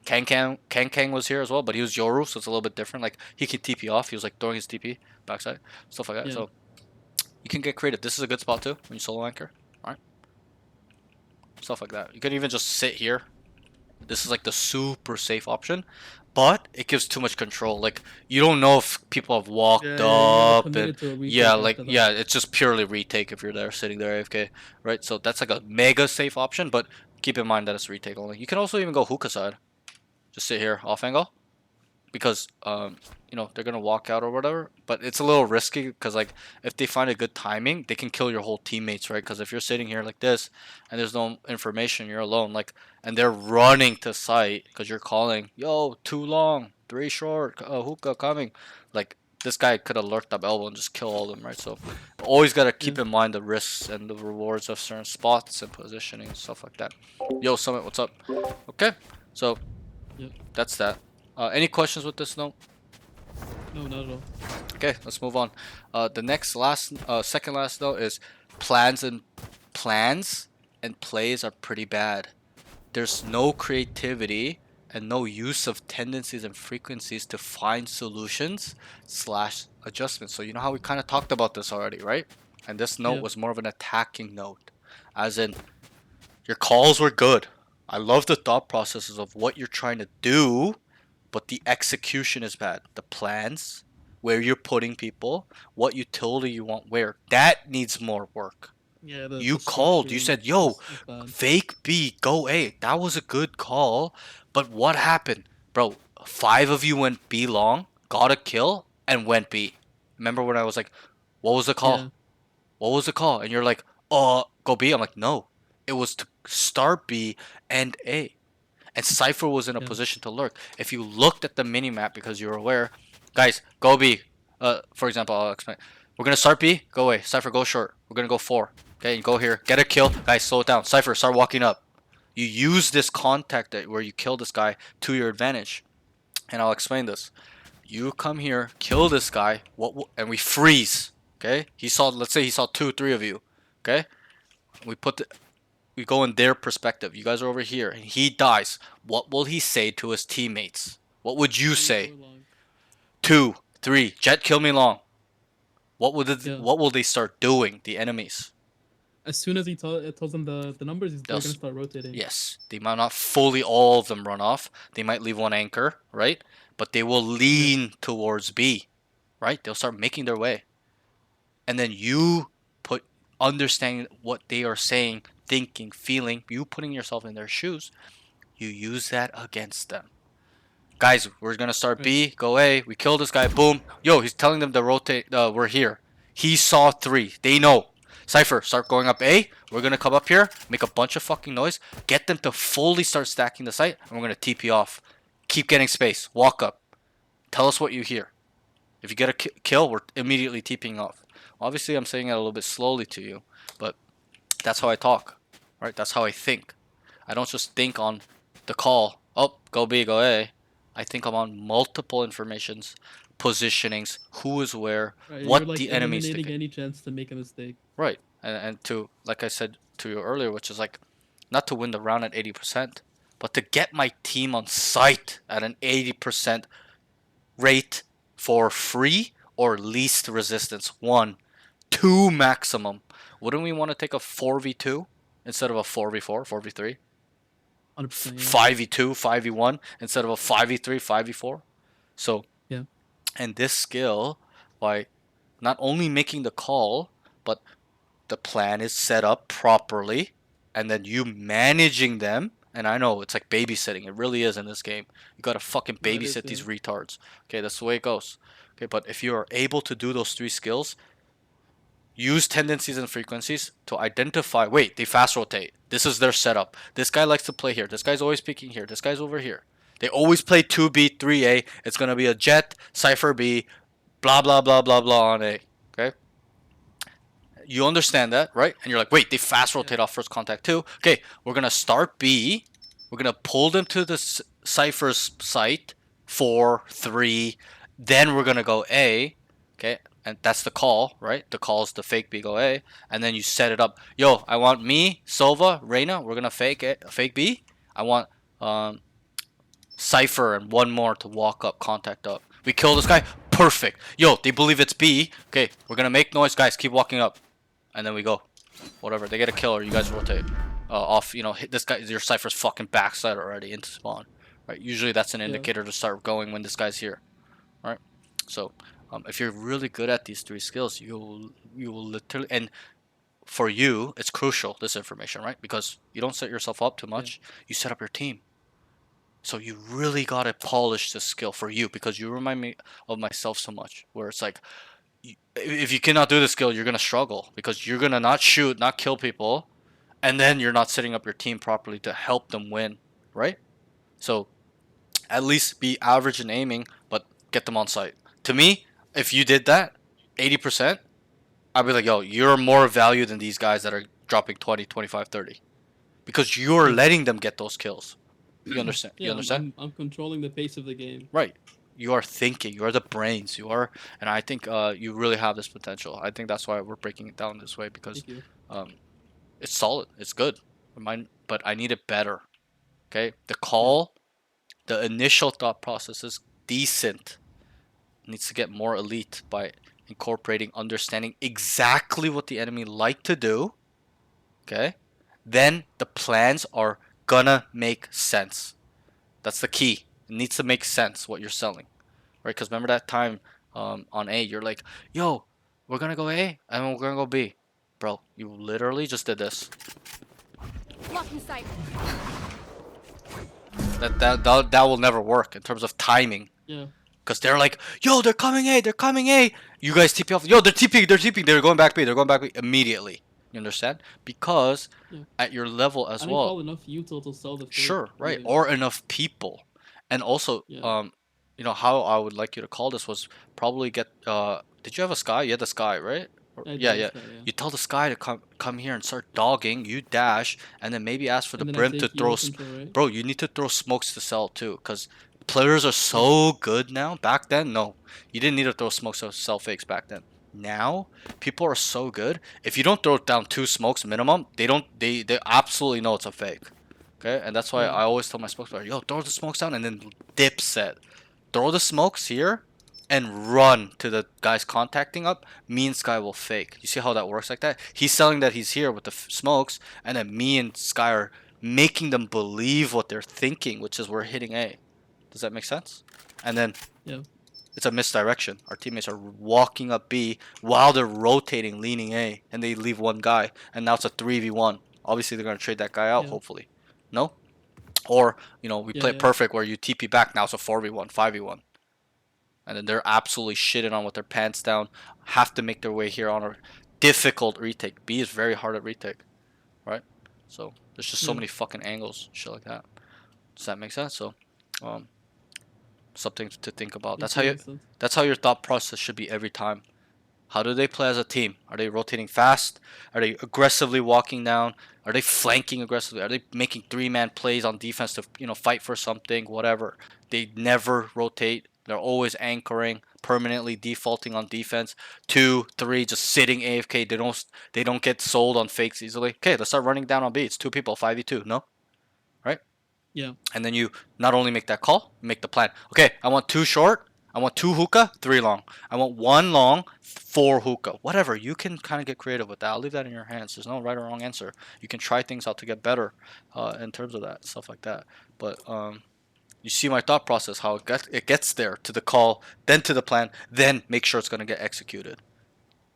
[SPEAKER 1] Kang was here as well, but he was Yoru, so it's a little bit different. Like, he could TP off. He was like throwing his TP backside, stuff like that.
[SPEAKER 2] Yeah.
[SPEAKER 1] So you can get creative. This is a good spot too when you solo anchor. All right, stuff like that. You can even just sit here. This is like the super safe option, but it gives too much control. Like, you don't know if people have walked up and it's just purely retake if you're there sitting there AFK, right? So that's like a mega safe option, but keep in mind that it's retake only. You can also even go hookah side. Just sit here off angle because they're gonna walk out or whatever, but it's a little risky because, like, if they find a good timing, they can kill your whole teammates, right? Because if you're sitting here like this and there's no information, you're alone, like, and they're running to site because you're calling, yo, 2 long, 3 short, hookah coming, like, this guy could have lurked up elbow and just kill all of them, right? So always got to keep in mind the risks and the rewards of certain spots and positioning and stuff like that. Yo, Summit, what's up? Okay, so
[SPEAKER 2] Yep.
[SPEAKER 1] that's that. Any questions with this note?
[SPEAKER 2] No, not at all.
[SPEAKER 1] Okay, let's move on. The second last note is plans and plays are pretty bad. There's no creativity and no use of tendencies and frequencies to find solutions / adjustments. So you know how we kind of talked about this already, right? And this note
[SPEAKER 2] Yeah.
[SPEAKER 1] was more of an attacking note, as in your calls were good. I love the thought processes of what you're trying to do, but the execution is bad. The plans, where you're putting people, what utility you want where, that needs more work.
[SPEAKER 2] Yeah.
[SPEAKER 1] You called. You said, yo,
[SPEAKER 2] is bad.
[SPEAKER 1] fake B, go A. That was a good call, but what happened? Bro, 5 of you went B long, got a kill, and went B. Remember when I was like, what was the call?
[SPEAKER 2] Yeah.
[SPEAKER 1] What was the call? And you're like, go B. I'm like, no. It was to start B and A. And Cypher was in a
[SPEAKER 2] Yeah.
[SPEAKER 1] position to lurk. If you looked at the mini map because you're aware, guys, go B. For example, I'll explain. We're gonna start B, go away. Cypher, go short. We're gonna go 4. Okay, you go here, get a kill. Guys, slow it down. Cypher, start walking up. You use this contact where you kill this guy to your advantage. And I'll explain this. You come here, kill this guy, and we freeze. Okay? Let's say he saw 2, 3 of you. Okay? We go in their perspective. You guys are over here, and he dies. What will he say to his teammates? What would you say? 2, 3, Jet, kill me long. What will they start doing? The enemies.
[SPEAKER 2] As soon as he tells them the numbers, they're
[SPEAKER 1] They'll
[SPEAKER 2] gonna start rotating.
[SPEAKER 1] Yes, they might not fully all of them run off. They might leave one anchor, right? But they will lean towards B, right? They'll start making their way. And then you put understanding what they are saying, thinking, feeling, you putting yourself in their shoes, you use that against them. Guys, we're gonna start B, go A, we kill this guy, boom. Yo, he's telling them to rotate, we're here. He saw 3, they know. Cypher, start going up A. We're gonna come up here, make a bunch of fucking noise, get them to fully start stacking the site, and we're gonna TP off. Keep getting space. Walk up. Tell us what you hear. If you get a kill, we're immediately TPing off. Obviously, I'm saying it a little bit slowly to you, but that's how I talk, right? That's how I think. I don't just think on the call. Oh, go B, go A. I think I'm on multiple informations, positionings, who is where,
[SPEAKER 2] Right,
[SPEAKER 1] what
[SPEAKER 2] you're like
[SPEAKER 1] the enemy's
[SPEAKER 2] eliminating
[SPEAKER 1] thinking.
[SPEAKER 2] any chance to make a mistake.
[SPEAKER 1] Right. And to, like I said to you earlier, which is like, not to win the round at 80%, but to get my team on site at an 80% rate for free or least resistance. 1, 2 maximum. Wouldn't we want to take a 4v2 instead of a 4v4, 4v3?
[SPEAKER 2] 100%.
[SPEAKER 1] 5v2, 5v1 instead of a 5v3, 5v4? So,
[SPEAKER 2] Yeah.
[SPEAKER 1] and this skill, by not only making the call, but the plan is set up properly, and then you managing them. And I know it's like babysitting. It really is in this game. You gotta fucking
[SPEAKER 2] No, it is,
[SPEAKER 1] babysit these
[SPEAKER 2] yeah.
[SPEAKER 1] retards. Okay, that's the way it goes. Okay, but if you are able to do those 3 skills, use tendencies and frequencies to identify, wait, they fast rotate. This is their setup. This guy likes to play here. This guy's always peeking here. This guy's over here. They always play 2B, 3A. It's gonna be a Jet, Cypher B, blah blah blah blah blah on A. Okay? You understand that, right? And you're like, wait, they fast rotate off first contact too. Okay, we're gonna start B. We're gonna pull them to the Cypher's site, 4, 3. Then we're gonna go A. Okay, and that's the call, right? The call is the fake B, go A, and then you set it up. Yo, I want me, Sova, Reyna. We're gonna fake B. I want Cypher and one more to walk up, contact up. We kill this guy. Perfect. Yo, they believe it's B. Okay, we're gonna make noise, guys. Keep walking up. And then we go. Whatever. They get a kill or you guys rotate. Off, hit this guy. Your Cypher's fucking backside already into spawn. Right? Usually that's an indicator to start going when this guy's here. Alright? So, if you're really good at these 3 skills, you will literally... And for you, it's crucial, this information, right? Because you don't set yourself up too much. You set up your team. So you really gotta polish this skill for you, because you remind me of myself so much. Where it's like, if you cannot do the skill, you're gonna struggle because you're gonna not shoot, not kill people, and then you're not setting up your team properly to help them win, right? So at least be average in aiming, but get them on site. To me, if you did that 80%, I'd be like, yo, you're more value than these guys that are dropping 20, 25, 30, because you're letting them get those kills. You understand?
[SPEAKER 2] Yeah,
[SPEAKER 1] You understand?
[SPEAKER 2] I'm controlling the pace of the game.
[SPEAKER 1] Right. You are thinking. You are the brains. You are, and I think you really have this potential. I think that's why we're breaking it down this way, because
[SPEAKER 2] Thank you.
[SPEAKER 1] it's solid. It's good. But I need it better. Okay. The call, the initial thought process is decent. It needs to get more elite by incorporating, understanding exactly what the enemy like to do. Okay. Then the plans are gonna make sense. That's the key. It needs to make sense what you're selling, right? Because remember that time on A, you're like, yo, we're gonna go A and we're gonna go B. Bro, you literally just did this.
[SPEAKER 5] Blocking sight.
[SPEAKER 1] That will never work in terms of timing.
[SPEAKER 2] Yeah.
[SPEAKER 1] Because they're like, yo, they're coming A, they're coming A. You guys TP off. Yo, they're TPing, they're going back B, they're going back B immediately. You understand? Because
[SPEAKER 2] Yeah.
[SPEAKER 1] at your level as
[SPEAKER 2] I didn't
[SPEAKER 1] well.
[SPEAKER 2] call enough util to sell the fake
[SPEAKER 1] Sure, right.
[SPEAKER 2] either.
[SPEAKER 1] Or enough people. And also,
[SPEAKER 2] Yeah.
[SPEAKER 1] you know, how I would like you to call this was probably get did you have a Sky? You had the Sky, right?
[SPEAKER 2] I did
[SPEAKER 1] Yeah,
[SPEAKER 2] this
[SPEAKER 1] yeah.
[SPEAKER 2] guy, yeah.
[SPEAKER 1] You tell the Sky to come here and start dogging, you dash, and then maybe ask for the
[SPEAKER 2] And then I
[SPEAKER 1] Brim to
[SPEAKER 2] take
[SPEAKER 1] throw
[SPEAKER 2] Euro control, right?
[SPEAKER 1] Bro, you need to throw smokes to sell too, because players are so good now. Back then, no. You didn't need to throw smokes to sell fakes back then. Now, people are so good. If you don't throw down 2 smokes minimum, they absolutely know it's a fake. Okay, and that's why
[SPEAKER 2] Yeah.
[SPEAKER 1] I always tell my smokes player, yo, throw the smokes down and then dip set. Throw the smokes here and run to the guys contacting up. Me and Sky will fake. You see how that works like that? He's selling that he's here with the smokes, and then me and Sky are making them believe what they're thinking, which is we're hitting A. Does that make sense? And then
[SPEAKER 2] Yeah.
[SPEAKER 1] it's a misdirection. Our teammates are walking up B while they're rotating, leaning A, and they leave one guy, and now it's a 3v1. Obviously, they're gonna trade that guy out.
[SPEAKER 2] Yeah.
[SPEAKER 1] Hopefully, no. Or you know, we
[SPEAKER 2] Yeah,
[SPEAKER 1] play it
[SPEAKER 2] yeah.
[SPEAKER 1] perfect where you TP back. Now it's a 4v1, 5v1, and then they're absolutely shitting on with their pants down. Have to make their way here on a difficult retake. B is very hard at retake, right? So there's just so
[SPEAKER 2] Yeah.
[SPEAKER 1] many fucking angles, shit like that. Does that make sense? So, um, something to think about.
[SPEAKER 2] Makes a lot of sense.
[SPEAKER 1] That's how your thought process should be every time. How do they play as a team? Are they rotating fast? Are they aggressively walking down? Are they flanking aggressively? Are they making 3-man plays on defense to, you know, fight for something, whatever? They never rotate. They're always anchoring, permanently defaulting on defense. 2, 3, just sitting AFK. They don't get sold on fakes easily. Okay, let's start running down on B. It's 2 people, 5v2. No, right?
[SPEAKER 2] Yeah.
[SPEAKER 1] And then you not only make that call, you make the plan. Okay, I want 2 short. I want 2 hookah, 3 long. I want 1 long, 4 hookah. Whatever. You can kind of get creative with that. I'll leave that in your hands. There's no right or wrong answer. You can try things out to get better in terms of that, stuff like that. But you see my thought process, how it gets there to the call, then to the plan, then make sure it's going to get executed.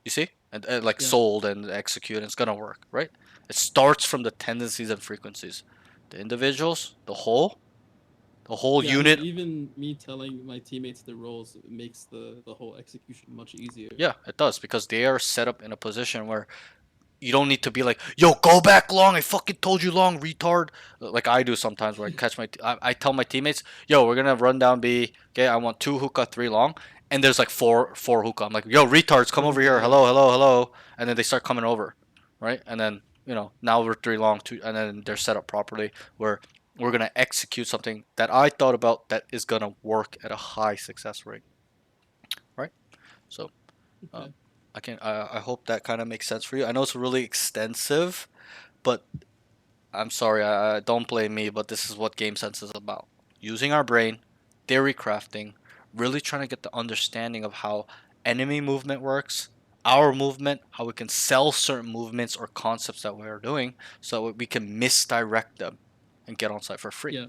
[SPEAKER 1] You see? And like
[SPEAKER 2] Yeah.
[SPEAKER 1] sold and executed. It's going to work, right? It starts from the tendencies and frequencies. The individuals, the whole
[SPEAKER 2] Yeah, I mean,
[SPEAKER 1] unit.
[SPEAKER 2] even me telling my teammates their roles makes the whole execution much easier.
[SPEAKER 1] Yeah, it does, because they are set up in a position where you don't need to be like, yo, go back long. I fucking told you long, retard. Like I do sometimes, where I catch I tell my teammates, yo, we're gonna run down B. Okay, I want 2 hookah, 3 long, and there's like four hookah. I'm like, yo, retards, come over here.
[SPEAKER 2] Yeah.
[SPEAKER 1] Hello, hello, hello. And then they start coming over, right? And then you know, now we're 3 long, 2, and then they're set up properly where we're gonna execute something that I thought about that is gonna work at a high success rate, right? So.
[SPEAKER 2] Okay.
[SPEAKER 1] I hope that kind of makes sense for you. I know it's really extensive, but I'm sorry, I don't blame me, but this is what Game Sense is about. Using our brain, theory crafting, really trying to get the understanding of how enemy movement works, our movement, how we can sell certain movements or concepts that we are doing so we can misdirect them and get on site for free.
[SPEAKER 2] Yeah.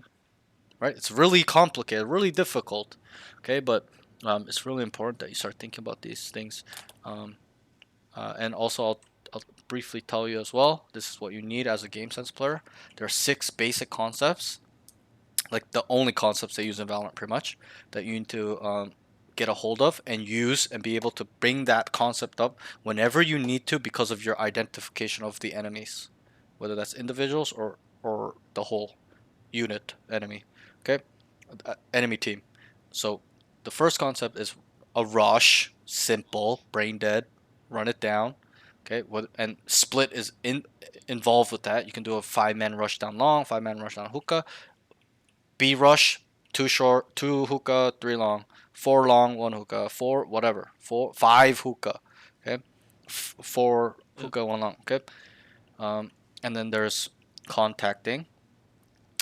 [SPEAKER 1] Right? It's really complicated, really difficult. Okay, but it's really important that you start thinking about these things. And also, I'll briefly tell you as well, this is what you need as a game sense player. There are 6 basic concepts, like the only concepts they use in Valorant pretty much, that you need to get a hold of and use and be able to bring that concept up whenever you need to because of your identification of the enemies, whether that's individuals or the whole unit enemy. Okay, enemy team. So the first concept is a rush, simple, brain dead, run it down. Okay, and split is involved with that. You can do a 5-man rush down long, 5-man rush down hookah, B rush, 2 short, 2 hookah, 3 long, 4 long, 1 hookah, 4 whatever, 5 hookah. Okay, 4 hookah, 1 long. Okay, and then there's contacting.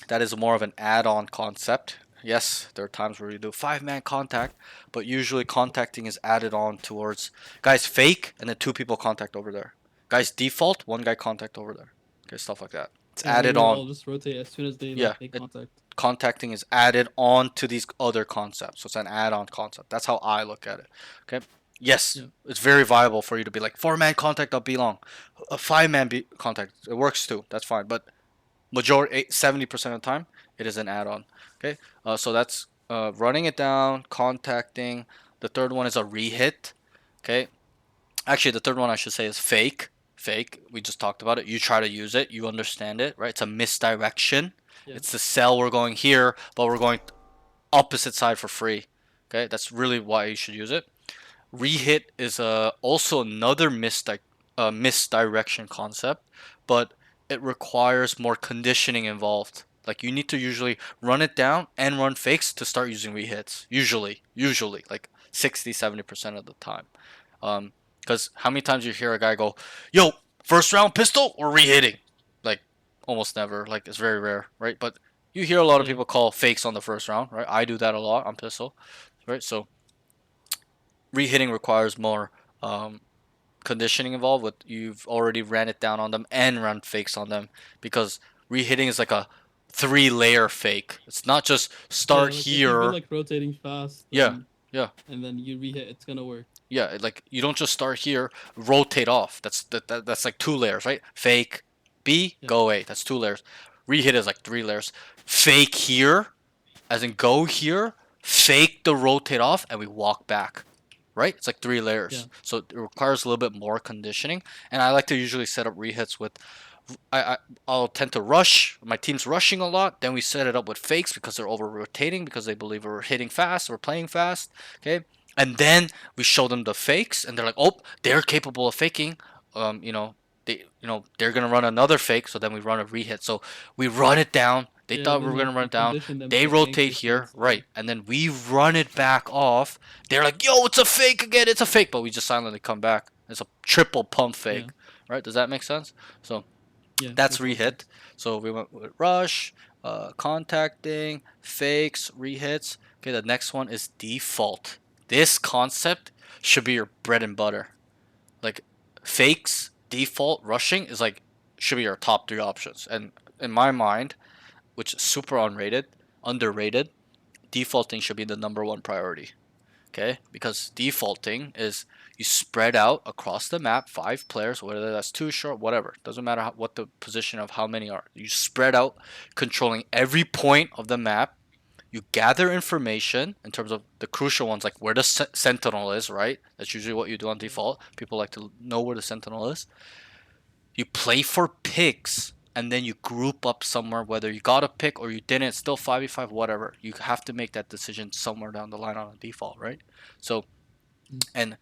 [SPEAKER 1] That is more of an add-on concept. Yes, there are times where you do 5-man contact, but usually contacting is added on towards guys fake and then 2 people contact over there. Guys default, 1 guy contact over there. Okay, stuff like that. It's
[SPEAKER 2] Yeah,
[SPEAKER 1] added
[SPEAKER 2] they
[SPEAKER 1] on.
[SPEAKER 2] all just rotate as soon as they
[SPEAKER 1] Yeah,
[SPEAKER 2] make contact.
[SPEAKER 1] Contacting is added on to these other concepts. So it's an add-on concept. That's how I look at it. Okay. Yes,
[SPEAKER 2] Yeah.
[SPEAKER 1] it's very viable for you to be like 4-man contact, I'll be long. A 5-man contact, it works too. That's fine. But majority 70% of the time It is an add-on. Okay, so that's running it down, contacting. The third one is a rehit. Okay, actually, the third one I should say is fake. Fake. We just talked about it. You try to use it, you understand it, right? It's a misdirection.
[SPEAKER 2] Yeah.
[SPEAKER 1] It's the cell we're going here, but we're going opposite side for free. Okay, that's really why you should use it. Rehit is also another misdirection concept, but it requires more conditioning involved. Like you need to usually run it down and run fakes to start using rehits. Usually, like 60-70% of the time. Because how many times you hear a guy go, "Yo, first round pistol or rehitting?" Like almost never. Like it's very rare, right? But you hear a lot of
[SPEAKER 2] Yeah.
[SPEAKER 1] people call fakes on the first round, right? I do that a lot on pistol, right? So rehitting requires more um, conditioning involved. With you've already ran it down on them and run fakes on them because rehitting is like a 3-layer fake. It's not just
[SPEAKER 2] Yeah,
[SPEAKER 1] start
[SPEAKER 2] like if you've been
[SPEAKER 1] here.
[SPEAKER 2] like rotating fast,
[SPEAKER 1] Yeah,
[SPEAKER 2] then
[SPEAKER 1] yeah.
[SPEAKER 2] and then you rehit, it's gonna work.
[SPEAKER 1] Yeah, like you don't just start here, rotate off. That's like 2 layers, right? Fake, B,
[SPEAKER 2] Yeah.
[SPEAKER 1] go A. That's 2 layers. Rehit is like 3 layers. Fake here, as in go here, fake the rotate off, and we walk back. Right? It's like 3 layers.
[SPEAKER 2] Yeah.
[SPEAKER 1] So it requires a little bit more conditioning. And I like to usually set up rehits with I'll tend to rush. My team's rushing a lot. Then we set it up with fakes because they're over rotating because they believe we're hitting fast, we're playing fast. Okay, and then we show them the fakes, and they're like, "Oh, they're capable of faking." You know, they're gonna run another fake. So then we run a rehit. So we run it down. They
[SPEAKER 2] Yeah,
[SPEAKER 1] thought
[SPEAKER 2] and
[SPEAKER 1] we
[SPEAKER 2] then
[SPEAKER 1] were
[SPEAKER 2] like
[SPEAKER 1] gonna run
[SPEAKER 2] you
[SPEAKER 1] it down.
[SPEAKER 2] condition them
[SPEAKER 1] They
[SPEAKER 2] to
[SPEAKER 1] rotate
[SPEAKER 2] anchor
[SPEAKER 1] here,
[SPEAKER 2] fakes.
[SPEAKER 1] right, and then we run it back off. They're like, "Yo, it's a fake again. It's a fake," but we just silently come back. It's a triple pump fake,
[SPEAKER 2] Yeah.
[SPEAKER 1] right? Does that make sense? So
[SPEAKER 2] Yeah,
[SPEAKER 1] that's
[SPEAKER 2] makes a lot of
[SPEAKER 1] rehit.
[SPEAKER 2] sense.
[SPEAKER 1] So we went with rush, contacting, fakes, rehits. Okay, the next one is default. This concept should be your bread and butter. Like fakes, default, rushing is like should be your top 3 options. And in my mind, which is super underrated, defaulting should be the number 1 priority. Okay, because defaulting is you spread out across the map 5 players, whether that's too short, whatever, doesn't matter what the position of how many are. You spread out, controlling every point of the map. You gather information in terms of the crucial ones, like where the sentinel is, right? That's usually what you do on default. People like to know where the sentinel is. You play for picks, and then you group up somewhere, whether you got a pick or you didn't, still 5v5, whatever. You have to make that decision somewhere down the line on a default, right? So,
[SPEAKER 2] Mm.
[SPEAKER 1] and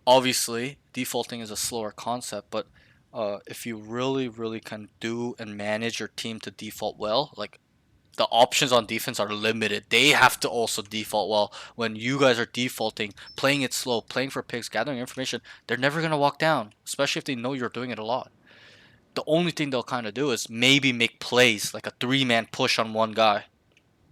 [SPEAKER 1] obviously, defaulting is a slower concept, but if you really can do and manage your team to default well, like the options on defense are limited. They have to also default well. When you guys are defaulting, playing it slow, playing for picks, gathering information, they're never gonna walk down, especially if they know you're doing it a lot. The only thing they'll kind of do is maybe make plays like a 3-man push on one guy,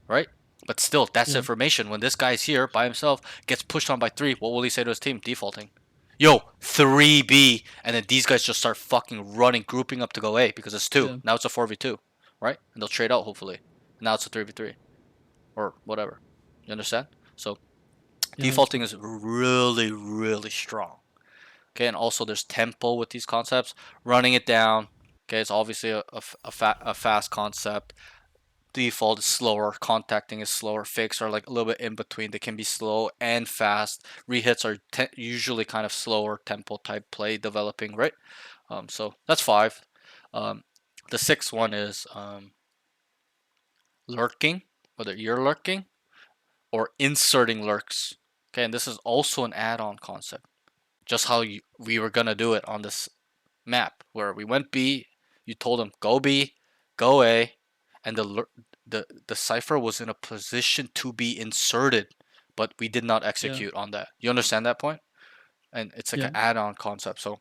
[SPEAKER 1] right? But still, that's
[SPEAKER 2] Yeah.
[SPEAKER 1] information. When this guy's here by himself, gets pushed on by 3, what will he say to his team? Defaulting. Yo, 3B, and then these guys just start fucking running, grouping up to go A because it's 2.
[SPEAKER 2] Yeah.
[SPEAKER 1] Now it's a 4v2, right? And they'll trade out hopefully. Now it's a 3v3 or whatever. You understand? So
[SPEAKER 2] Yeah,
[SPEAKER 1] defaulting is really strong. Okay, and also there's tempo with these concepts. Running it down. Okay, it's obviously a fast concept. Default is slower. Contacting is slower. Fakes are like a little bit in between. They can be slow and fast. Rehits are usually kind of slower tempo type play developing, right? So that's 5. The 6th one is lurking, whether you're lurking or inserting lurks. Okay, and this is also an add-on concept. Just how we were gonna do it on this map, where we went B, you told them go B, go A, and the cipher was in a position to be inserted, but we did not
[SPEAKER 2] Yeah.
[SPEAKER 1] execute on that. You understand that point? And it's like
[SPEAKER 2] Yeah.
[SPEAKER 1] an add-on concept. So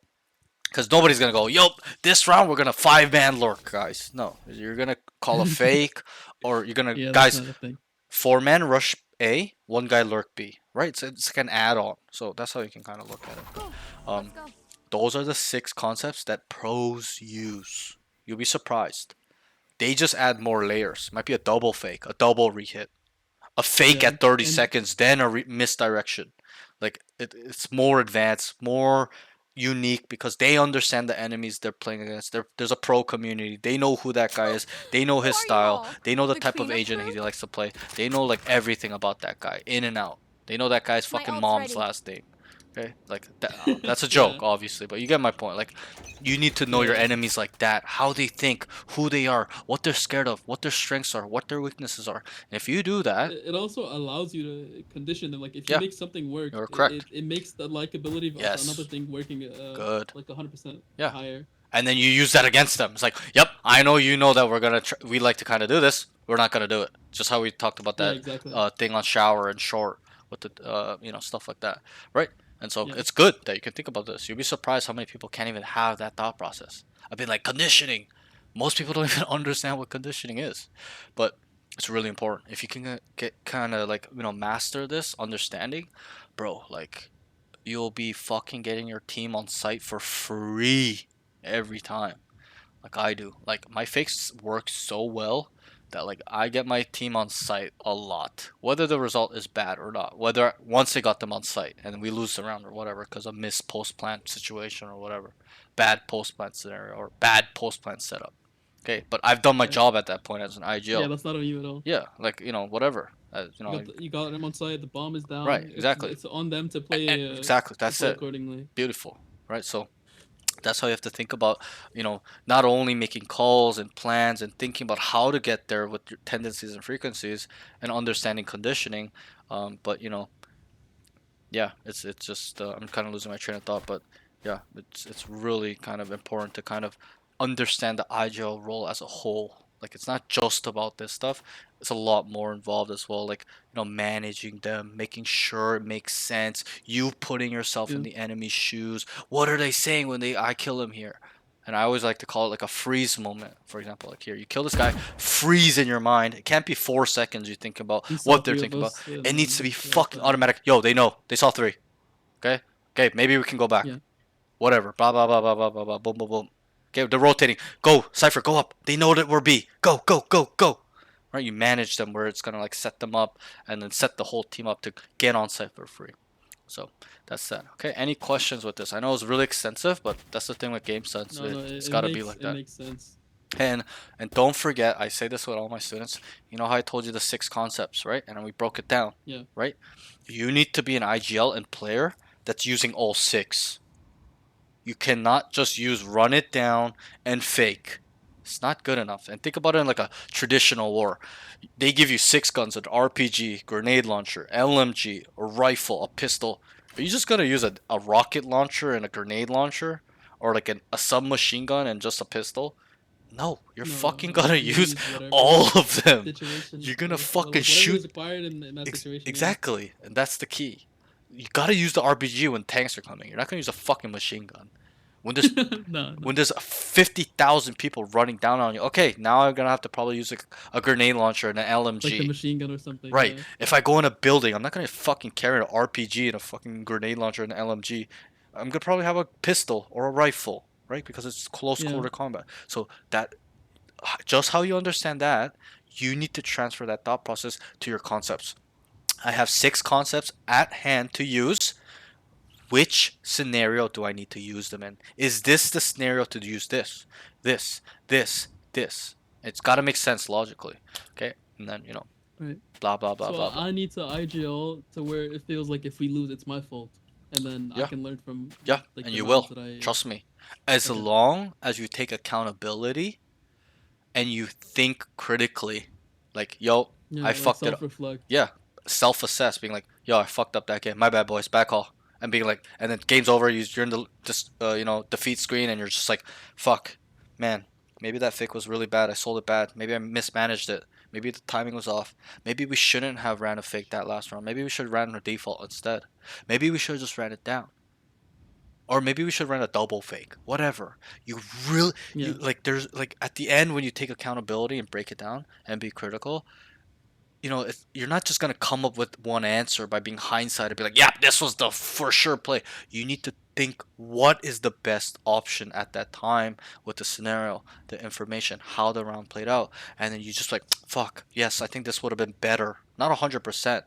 [SPEAKER 1] because nobody's gonna go, yo, this round we're gonna 5-man lurk, guys. No, you're gonna call a fake, or you're gonna
[SPEAKER 2] Yeah, that's
[SPEAKER 1] guys
[SPEAKER 2] not a thing.
[SPEAKER 1] 4-man rush A, 1 guy lurk B, right? So it's like an add-on. So that's how you can kind of look at it.
[SPEAKER 5] Go.
[SPEAKER 1] Um,
[SPEAKER 5] Let's go.
[SPEAKER 1] those are the 6 concepts that pros use. You'll be surprised. They just add more layers. Might be a double fake, a double rehit, a fake
[SPEAKER 2] Yeah,
[SPEAKER 1] at 30
[SPEAKER 2] and
[SPEAKER 1] seconds, then a misdirection. Like it's more advanced, more unique because they understand the enemies they're playing against. There's a pro community. They know who that guy is. They know his
[SPEAKER 5] Who are you
[SPEAKER 1] style.
[SPEAKER 5] all?
[SPEAKER 1] They know the
[SPEAKER 5] The
[SPEAKER 1] type of
[SPEAKER 5] cleanup
[SPEAKER 1] agent
[SPEAKER 5] crew?
[SPEAKER 1] he likes to play. They know like everything about that guy, in and out. They know that guy's
[SPEAKER 5] My
[SPEAKER 1] fucking
[SPEAKER 5] ult's
[SPEAKER 1] mom's
[SPEAKER 5] ready.
[SPEAKER 1] last name. Okay, like that's a
[SPEAKER 2] Yeah.
[SPEAKER 1] joke, obviously, but you get my point. Like, you need to know your
[SPEAKER 2] Yeah.
[SPEAKER 1] enemies like that, how they think, who they are, what they're scared of, what their strengths are, what their weaknesses are. And if you do that,
[SPEAKER 2] It also allows you to condition them. Like if you
[SPEAKER 1] yeah,
[SPEAKER 2] make something work,
[SPEAKER 1] you're
[SPEAKER 2] it,
[SPEAKER 1] correct.
[SPEAKER 2] it, it makes the likability of another
[SPEAKER 1] Yes,
[SPEAKER 2] thing working
[SPEAKER 1] good.
[SPEAKER 2] like 100%
[SPEAKER 1] Yeah.
[SPEAKER 2] higher.
[SPEAKER 1] And then you use that against them. It's like, yep, I know you know that we're gonna we like to kind of do this. We're not gonna do it. Just how we talked about
[SPEAKER 2] Yeah,
[SPEAKER 1] that
[SPEAKER 2] exactly.
[SPEAKER 1] thing on shower and short with the stuff like that, right? And so
[SPEAKER 2] Yeah.
[SPEAKER 1] it's good that you can think about this. You'll be surprised how many people can't even have that thought process. I've been like conditioning. Most people don't even understand what conditioning is, but it's really important. If you can get kind of like master this understanding, bro, like you'll be fucking getting your team on site for free every time, like I do. Like my fakes work so well that like I get my team on site a lot, whether the result is bad or not. Whether once I got them on site and we lose the round or whatever because of missed post plant situation or whatever, bad post plant scenario or bad post plant setup. Okay, but I've done my
[SPEAKER 2] Yeah.
[SPEAKER 1] job at that point as an
[SPEAKER 2] Yeah,
[SPEAKER 1] IGL.
[SPEAKER 2] that's not on you at all.
[SPEAKER 1] Yeah, like whatever.
[SPEAKER 2] You got them on side. The bomb is
[SPEAKER 1] Right,
[SPEAKER 2] down.
[SPEAKER 1] exactly.
[SPEAKER 2] It's on them to play
[SPEAKER 1] Exactly. That's it.
[SPEAKER 2] accordingly.
[SPEAKER 1] Beautiful. Right. So that's how you have to think about, not only making calls and plans and thinking about how to get there with your tendencies and frequencies and understanding conditioning, but yeah, it's just I'm kind of losing my train of thought, but yeah, it's really kind of important to kind of understand the IGL role as a whole. Like it's not just about this stuff. It's a lot more involved as well. Like managing them, making sure it makes sense. You putting yourself in
[SPEAKER 2] Yeah.
[SPEAKER 1] the enemy's shoes. What are they saying when I kill him here? And I always like to call it like a freeze moment. For example, like here, you kill this guy, freeze in your mind. It can't be 4 seconds you think about
[SPEAKER 2] He saw
[SPEAKER 1] what they're
[SPEAKER 2] three of
[SPEAKER 1] thinking about.
[SPEAKER 2] us, and
[SPEAKER 1] It needs to
[SPEAKER 2] then
[SPEAKER 1] be
[SPEAKER 2] yeah, it's
[SPEAKER 1] fucking
[SPEAKER 2] done.
[SPEAKER 1] automatic. Yo, they know. They saw three. Okay? Okay, maybe we can go back.
[SPEAKER 2] Yeah.
[SPEAKER 1] Whatever. Blah, blah, blah, blah, blah, blah, blah. Boom, boom, boom. Okay, they're rotating. Go, Cypher, go up. They know that we're B. Go, go, go, go. Right? You manage them where it's going to like set them up and then set the whole team up to get on Cypher free. So that's that. Okay, any questions with this? I know it's really extensive, but that's the thing with game sense.
[SPEAKER 2] No,
[SPEAKER 1] It's
[SPEAKER 2] it
[SPEAKER 1] got to be
[SPEAKER 2] makes
[SPEAKER 1] like
[SPEAKER 2] it
[SPEAKER 1] that.
[SPEAKER 2] makes sense.
[SPEAKER 1] And don't forget, I say this with all my students. You know how I told you the 6 concepts, right? And then we broke it down.
[SPEAKER 2] Yeah.
[SPEAKER 1] Right? You need to be an IGL and player that's using all 6. You cannot just use run it down and fake. It's not good enough. And think about it in like a traditional war. They give you 6 guns: an RPG, grenade launcher, LMG, a rifle, a pistol. Are you just gonna use a rocket launcher and a grenade launcher, or like a submachine gun and just a pistol? No, you're fucking
[SPEAKER 2] No.
[SPEAKER 1] gonna
[SPEAKER 2] You
[SPEAKER 1] use
[SPEAKER 2] use whatever
[SPEAKER 1] all of them.
[SPEAKER 2] situation.
[SPEAKER 1] You're gonna
[SPEAKER 2] Well,
[SPEAKER 1] fucking
[SPEAKER 2] like whatever is
[SPEAKER 1] shoot.
[SPEAKER 2] required in that situation.
[SPEAKER 1] Exactly, and that's the key. You gotta use the RPG when tanks are coming. You're not gonna use a fucking machine gun. When there's
[SPEAKER 2] Yeah. No.
[SPEAKER 1] when there's 50,000 people running down on you, okay, now I'm gonna have to probably use a grenade launcher and an
[SPEAKER 2] Like the
[SPEAKER 1] LMG.
[SPEAKER 2] machine gun or something.
[SPEAKER 1] Right.
[SPEAKER 2] Yeah.
[SPEAKER 1] If I go in a building, I'm not gonna fucking carry an RPG and a fucking grenade launcher and an LMG. I'm gonna probably have a pistol or a rifle, right? Because it's close
[SPEAKER 2] Yeah.
[SPEAKER 1] quarter combat. So that just how you understand that, you need to transfer that thought process to your concepts. I have 6 concepts at hand to use. Which scenario do I need to use them in? Is this the scenario to use this, this? It's got to make sense logically. Okay, and then
[SPEAKER 2] Right.
[SPEAKER 1] blah blah blah
[SPEAKER 2] So
[SPEAKER 1] blah blah.
[SPEAKER 2] I need to IGL to where it feels like if we lose, it's my fault, and then I
[SPEAKER 1] Yeah.
[SPEAKER 2] can learn from
[SPEAKER 1] Yeah,
[SPEAKER 2] like
[SPEAKER 1] and
[SPEAKER 2] the
[SPEAKER 1] you will.
[SPEAKER 2] rounds that I.
[SPEAKER 1] Trust me. As
[SPEAKER 2] Okay.
[SPEAKER 1] long as you take accountability and you think critically, like, yo,
[SPEAKER 2] Yeah,
[SPEAKER 1] I
[SPEAKER 2] like
[SPEAKER 1] fucked it up.
[SPEAKER 2] self-reflect.
[SPEAKER 1] Yeah, self-assess, being like, yo, I fucked up that game. My bad, boys. Back call. And being like, and then game's over. You're in the defeat screen, and you're just like, fuck, man. Maybe that fake was really bad. I sold it bad. Maybe I mismanaged it. Maybe the timing was off. Maybe we shouldn't have ran a fake that last round. Maybe we should have ran a default instead. Maybe we should have just ran it down. Or maybe we should run a double fake. Whatever. You really,
[SPEAKER 2] Yeah.
[SPEAKER 1] there's like at the end when you take accountability and break it down and be critical, you're not just gonna come up with one answer by being hindsight and be like, yeah, this was the for sure play. You need to think what is the best option at that time with the scenario, the information, how the round played out, and then you just like, fuck, yes, I think this would have been better. Not 100%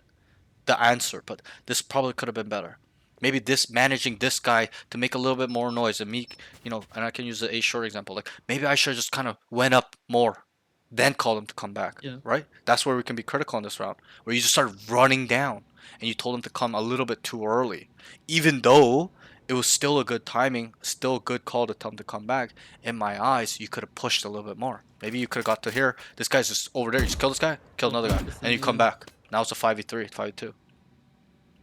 [SPEAKER 1] the answer, but this probably could have been better. Maybe this managing this guy to make a little bit more noise and me, and I can use the A short example. Like maybe I should have just kind of went up more, then call him to come back.
[SPEAKER 2] Yeah.
[SPEAKER 1] Right? That's where we can be critical in this round, where you just started running down and you told him to come a little bit too early, even though it was still a good timing, still a good call to tell him to come back. In my eyes, you could have pushed a little bit more. Maybe you could have got to here. This guy's just over there. You just kill this guy, kill
[SPEAKER 2] Oh,
[SPEAKER 1] another guy, and you
[SPEAKER 2] 100%,
[SPEAKER 1] come
[SPEAKER 2] yeah.
[SPEAKER 1] back. Now it's a 5v3, 5v2.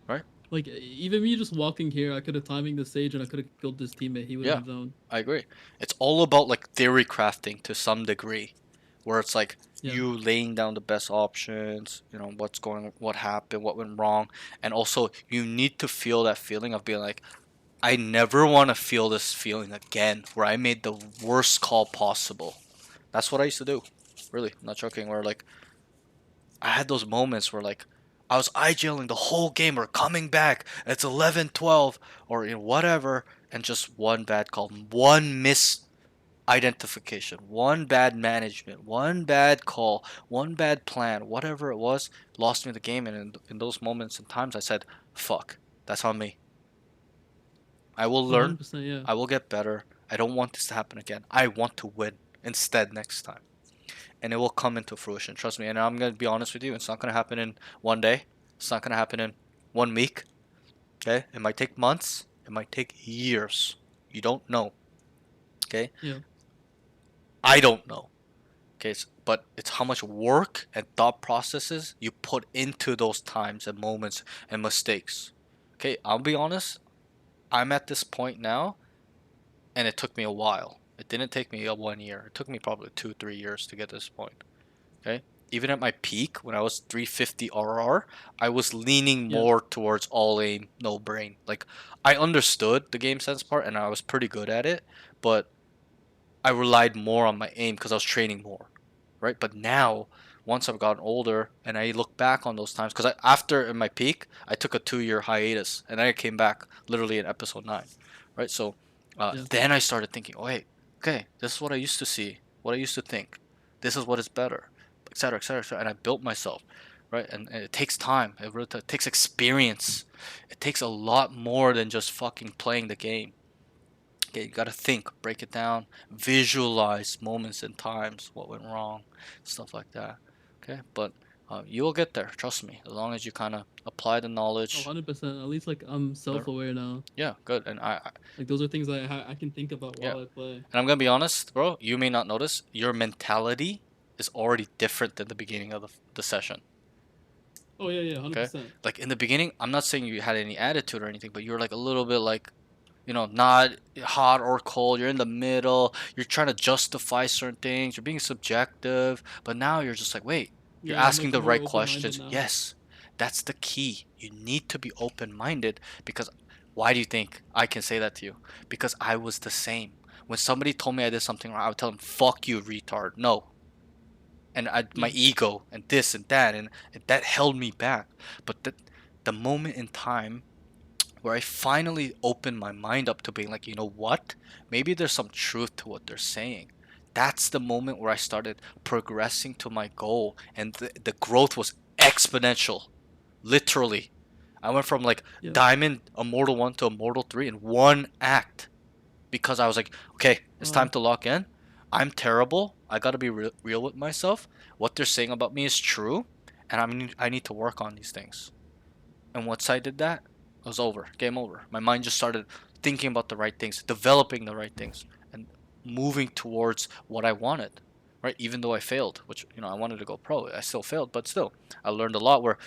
[SPEAKER 1] Right?
[SPEAKER 2] Like even me just walking here, I could have timing the sage and I could have killed this teammate. He would
[SPEAKER 1] Yeah.
[SPEAKER 2] have zoned.
[SPEAKER 1] I agree. It's all about like theory crafting to some degree, where it's like
[SPEAKER 2] Yeah.
[SPEAKER 1] you laying down the best options, what happened, what went wrong, and also you need to feel that feeling of being like, I never want to feel this feeling again, where I made the worst call possible. That's what I used to do. Really, not joking. Where like I had those moments where like I was IGLing the whole game or coming back. It's 11-12 or whatever, and just one bad call, one misidentification, one bad management, one bad call, one bad plan, whatever it was, lost me the game. And in those moments and times, I said, "Fuck, that's on me. I will learn.
[SPEAKER 2] 100%, yeah.
[SPEAKER 1] I will get better. I don't want this to happen again. I want to win instead next time." And it will come into fruition. Trust me. And I'm gonna be honest with you. It's not gonna happen in one day. It's not gonna happen in 1 week. Okay. It might take months. It might take years. You don't know. Okay.
[SPEAKER 2] Yeah.
[SPEAKER 1] I don't know. Okay. But it's how much work and thought processes you put into those times and moments and mistakes. Okay. I'll be honest. I'm at this point now, and it took me a while. It didn't take me 1 year. It took me probably 2-3 years to get to this point. Okay. Even at my peak, when I was 350 RR, I was leaning
[SPEAKER 2] Yeah.
[SPEAKER 1] more towards all aim, no brain. Like, I understood the game sense part and I was pretty good at it, but I relied more on my aim because I was training more, right? But now, once I've gotten older and I look back on those times, because after in my peak, I took a 2 year hiatus and then I came back literally in episode 9, right? So
[SPEAKER 2] Yeah.
[SPEAKER 1] then I started thinking, oh, wait, okay, this is what I used to see, what I used to think. This is what is better, etc., etc., etc. And I built myself, right? And it takes time. It really takes experience. It takes a lot more than just fucking playing the game. Okay, you gotta think, break it down, visualize moments and times, what went wrong, stuff like that. Okay, but you will get there. Trust me. As long as you kind of apply the
[SPEAKER 2] Oh,
[SPEAKER 1] knowledge.
[SPEAKER 2] 100%. At least like I'm self-aware now.
[SPEAKER 1] Yeah, good. And
[SPEAKER 2] Like those are things I can think about
[SPEAKER 1] Yeah.
[SPEAKER 2] while I play.
[SPEAKER 1] and I'm gonna be honest, bro. You may not notice your mentality is already different than the beginning of the session.
[SPEAKER 2] Oh yeah, yeah, 100%.
[SPEAKER 1] Like in the beginning, I'm not saying you had any attitude or anything, but you were like a little bit like, not hot or cold. You're in the middle. You're trying to justify certain things. You're being subjective. But now you're just like, wait, you're
[SPEAKER 2] Yeah, I'm
[SPEAKER 1] asking
[SPEAKER 2] like
[SPEAKER 1] the
[SPEAKER 2] more
[SPEAKER 1] right
[SPEAKER 2] open-minded
[SPEAKER 1] questions.
[SPEAKER 2] now.
[SPEAKER 1] Yes, that's the key. You need to be open-minded because why do you think I can say that to you? Because I was the same. When somebody told me I did something wrong, I would tell them, fuck you, retard. No. And my
[SPEAKER 2] Yeah.
[SPEAKER 1] ego and this and that, and that held me back. But the moment in time where I finally opened my mind up to being like, you know what? Maybe there's some truth to what they're saying. That's the moment where I started progressing to my goal, and the growth was exponential. Literally. I went from like
[SPEAKER 2] Yeah.
[SPEAKER 1] Diamond Immortal 1 to Immortal 3 in one act because I was like, okay, it's time to lock in. I'm terrible. I gotta be real with myself. What they're saying about me is true, and I need to work on these things. And once I did that, it was over. Game over. My mind just started thinking about the right things, developing the right things, and moving towards what I wanted. Right? Even though I failed, which I wanted to go pro, I still failed, but still, I learned a lot. Where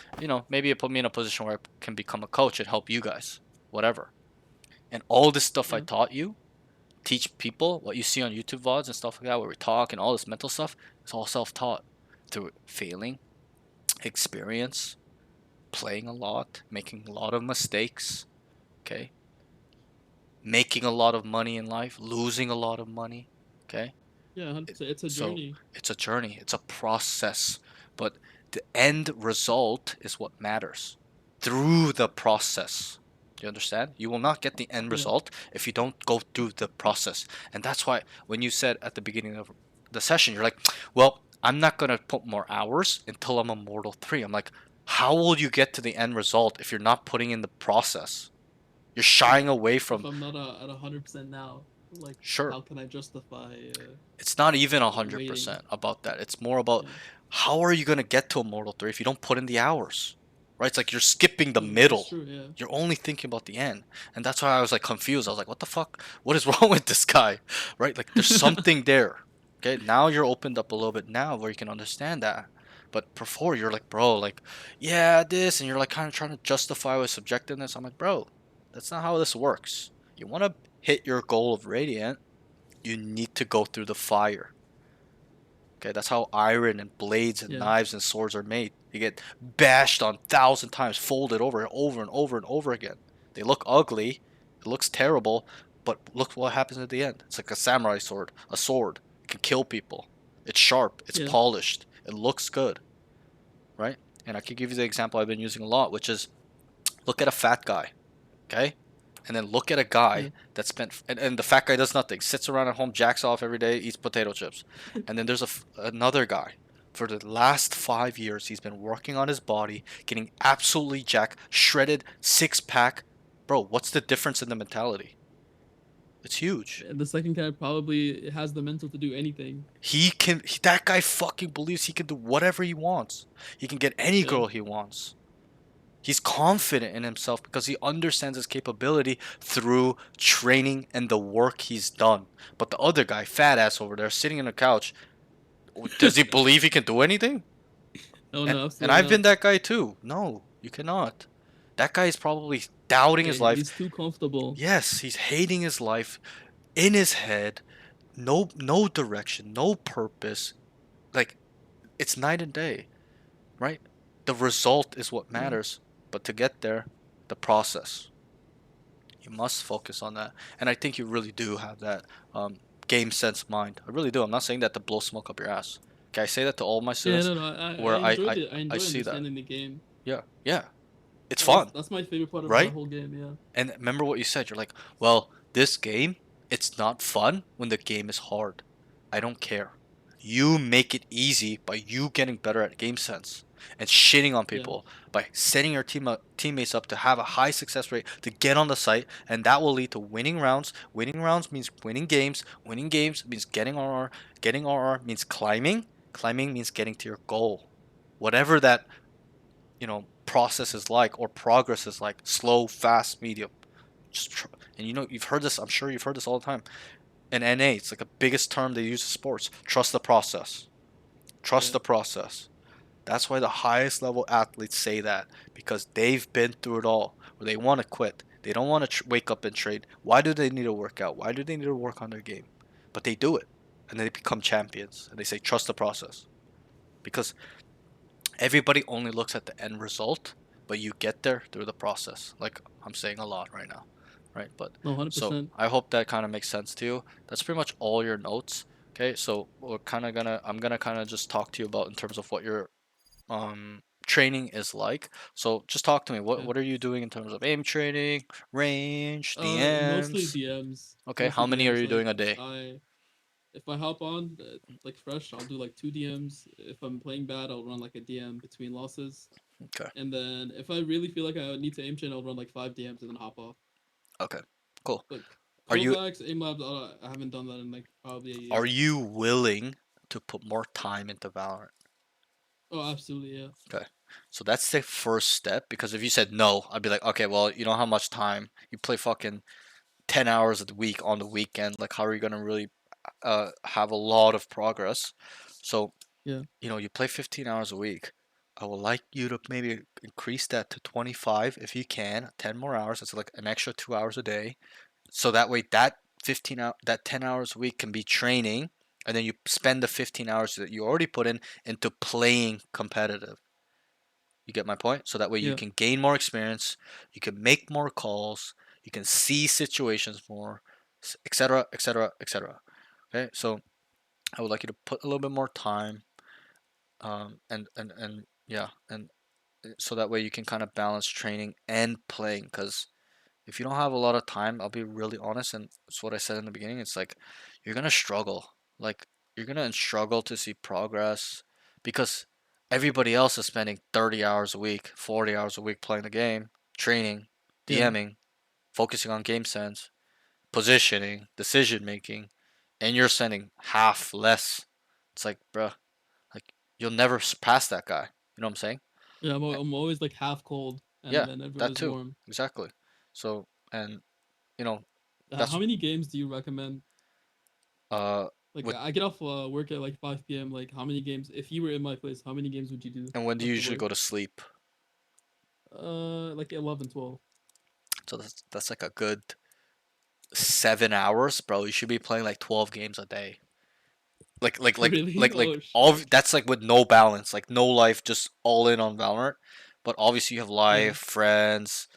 [SPEAKER 1] maybe it put me in a position where I can become a coach and help you guys, whatever. And all this stuff I
[SPEAKER 2] Yeah.
[SPEAKER 1] taught you, teach people what you see on YouTube VODs and stuff like that, where we talk and all this mental stuff, it's all self-taught through failing, experience, playing a lot, making a lot of mistakes, okay? Making a lot of money in life, losing a lot of money, okay?
[SPEAKER 2] Yeah, 100%. It's a
[SPEAKER 1] So
[SPEAKER 2] journey.
[SPEAKER 1] it's a journey, it's a process, but the end result is what matters through the process. Do you understand? You will not get the end
[SPEAKER 2] Yeah.
[SPEAKER 1] result if you don't go through the process. And that's why when you said at the beginning of the session, you're like, well, I'm not going to put more hours until I'm Immortal 3. I'm like, how will you get to the end result if you're not putting in the process? You're shying away
[SPEAKER 2] If
[SPEAKER 1] from
[SPEAKER 2] I'm not at 100% now, like
[SPEAKER 1] sure.
[SPEAKER 2] how can I justify
[SPEAKER 1] It's not even
[SPEAKER 2] waiting?
[SPEAKER 1] 100% about that. It's more about
[SPEAKER 2] Yeah,
[SPEAKER 1] how are you gonna get to Immortal 3 if you don't put in the hours, right? It's like you're skipping the
[SPEAKER 2] that's
[SPEAKER 1] middle.
[SPEAKER 2] true. Yeah,
[SPEAKER 1] You're only thinking about the end, and that's why I was like confused. I was like, "What the fuck? What is wrong with this guy?" Right? Like there's something there. Okay, now you're opened up a little bit now where you can understand that. But before you're like, bro, like, yeah, this, and you're like kind of trying to justify with subjectiveness. I'm like, bro, that's not how this works. You want to hit your goal of Radiant, you need to go through the fire. Okay, that's how iron and blades and
[SPEAKER 2] yeah,
[SPEAKER 1] knives and swords are made. You get bashed on 1,000 times, folded over and over and over and over again. They look ugly, it looks terrible, but look what happens at the end. It's like a samurai sword, a sword. It can kill people. It's sharp, it's
[SPEAKER 2] yeah,
[SPEAKER 1] polished, it looks good, right? And I can give you the example I've been using a lot, which is look at a fat guy, okay? And then look at a
[SPEAKER 2] yeah.
[SPEAKER 1] guy that spent, and the fat guy does nothing, sits around at home, jacks off every day, eats potato chips. And then there's another guy. For the last 5 years, he's been working on his body, getting absolutely jacked, shredded, six pack. Bro, what's the difference in the mentality? It's huge.
[SPEAKER 2] And the second guy probably has the mental to do anything.
[SPEAKER 1] That guy fucking believes he can do whatever he wants. He can get any
[SPEAKER 2] Yeah,
[SPEAKER 1] girl he wants. He's confident in himself because he understands his capability through training and the work he's done. But the other guy, fat ass over there, sitting on the couch, does he believe he can do anything?
[SPEAKER 2] no,
[SPEAKER 1] And
[SPEAKER 2] no,
[SPEAKER 1] and
[SPEAKER 2] absolutely
[SPEAKER 1] I've
[SPEAKER 2] not.
[SPEAKER 1] been that guy too. No, you cannot. That guy is probably doubting
[SPEAKER 2] Yeah,
[SPEAKER 1] his life.
[SPEAKER 2] he's too comfortable.
[SPEAKER 1] Yes, he's hating his life in his head. No direction, no purpose. Like it's night and day, right? The result is what
[SPEAKER 2] Yeah,
[SPEAKER 1] matters, but to get there, the process. You must focus on that. And I think you really do have that game sense mind. I really do. I'm not saying that to blow smoke up your ass. Okay, I say that to all my
[SPEAKER 2] yeah.
[SPEAKER 1] students
[SPEAKER 2] No, no. I
[SPEAKER 1] where
[SPEAKER 2] enjoyed it. I
[SPEAKER 1] I
[SPEAKER 2] enjoy
[SPEAKER 1] see that.
[SPEAKER 2] understanding the game.
[SPEAKER 1] Yeah, yeah. It's
[SPEAKER 2] Yeah, that's
[SPEAKER 1] fun,
[SPEAKER 2] that's my favorite part of the
[SPEAKER 1] right?
[SPEAKER 2] whole game. Yeah,
[SPEAKER 1] And remember what you said. You're like, well, this game, it's not fun when the game is hard. I don't care. You make it easy by you getting better at game sense and shitting on
[SPEAKER 2] yeah,
[SPEAKER 1] people by setting your teammates up to have a high success rate to get on the site, and that will lead to winning rounds. Winning rounds means winning games. Winning games means getting RR. Getting RR means climbing. Climbing means getting to your goal. Whatever that process is like or progress is like, slow, fast, medium. And you've heard this, I'm sure you've heard this all the time in NA. It's like the biggest term they use in sports. Trust the process. Trust
[SPEAKER 2] yeah.
[SPEAKER 1] the process. That's why the highest level athletes say that, because they've been through it all where they want to quit. They don't want to wake up and trade. Why do they need to work out? Why do they need to work on their game? But they do it, and they become champions, and they say trust the process, because everybody only looks at the end result, but you get there through the process. Like I'm saying a lot right now, right? But
[SPEAKER 2] No, hundred
[SPEAKER 1] so
[SPEAKER 2] percent.
[SPEAKER 1] I hope that kind of makes sense to you. That's pretty much all your notes. Okay, so I'm gonna kind of just talk to you about in terms of what your training is like. So just talk to me. What
[SPEAKER 2] Yeah.
[SPEAKER 1] what are you doing in terms of aim training, range,
[SPEAKER 2] Mostly
[SPEAKER 1] DMs?
[SPEAKER 2] DMs.
[SPEAKER 1] Okay, how
[SPEAKER 2] Mostly
[SPEAKER 1] many are
[SPEAKER 2] DMs.
[SPEAKER 1] you doing
[SPEAKER 2] Like
[SPEAKER 1] a day?
[SPEAKER 2] I, if I hop on like fresh, I'll do like two DMs. If I'm playing bad, I'll run like a DM between losses.
[SPEAKER 1] Okay,
[SPEAKER 2] And then if I really feel like I need to aim chain, I'll run like five DMs and then hop off.
[SPEAKER 1] okay, cool.
[SPEAKER 2] But
[SPEAKER 1] Are you
[SPEAKER 2] Kovacs, aim labs, I haven't done that in like probably a
[SPEAKER 1] are
[SPEAKER 2] year.
[SPEAKER 1] you willing to put more time into Valorant?
[SPEAKER 2] Oh, absolutely, yeah.
[SPEAKER 1] Okay. So that's the first step, because if you said no, I'd be like, okay, well, you don't have much time. You play fucking 10 hours a week on the weekend. Like, how are you going to really have a lot of progress? So,
[SPEAKER 2] Yeah.
[SPEAKER 1] you play 15 hours a week. I would like you to maybe increase that to 25 if you can, 10 more hours. That's like an extra 2 hours a day. So that way that 10 hours a week can be training, and then you spend the 15 hours that you already put in into playing competitive. You get my point? So that way you
[SPEAKER 2] Yeah.
[SPEAKER 1] can gain more experience, you can make more calls, you can see situations more, etc., etc., etc. Okay, so I would like you to put a little bit more time, and yeah, and so that way you can kind of balance training and playing. Because if you don't have a lot of time, I'll be really honest, and it's what I said in the beginning. It's like you're gonna struggle. Like you're gonna struggle to see progress because everybody else is spending 30 hours a week, 40 hours a week playing the game, training,
[SPEAKER 2] Yeah.
[SPEAKER 1] DMing. focusing on game sense, positioning, decision making, and you're sending half less. It's like, bruh, like you'll never surpass that guy. You know what I'm saying?
[SPEAKER 2] Yeah,
[SPEAKER 1] Eh,
[SPEAKER 2] I'm always like half cold,
[SPEAKER 1] Yeah,
[SPEAKER 2] and then everyone
[SPEAKER 1] that
[SPEAKER 2] is
[SPEAKER 1] too.
[SPEAKER 2] warm.
[SPEAKER 1] Exactly. So, and you know,
[SPEAKER 2] How
[SPEAKER 1] that's
[SPEAKER 2] many games do you recommend?
[SPEAKER 1] uh
[SPEAKER 2] Like
[SPEAKER 1] with
[SPEAKER 2] I get off work at like 5 p.m. Like how many games? If you were in my place, how many games would you do
[SPEAKER 1] and when do you
[SPEAKER 2] after
[SPEAKER 1] usually
[SPEAKER 2] work?
[SPEAKER 1] go to sleep?
[SPEAKER 2] Like 11, 12.
[SPEAKER 1] So that's like a good 7 hours, bro. You should be playing like 12 games a day.
[SPEAKER 2] Really?
[SPEAKER 1] Like
[SPEAKER 2] Oh
[SPEAKER 1] all
[SPEAKER 2] shit.
[SPEAKER 1] that's like with no balance, like no life, just all in on Valorant. But obviously you have
[SPEAKER 2] Yeah.
[SPEAKER 1] life, friends,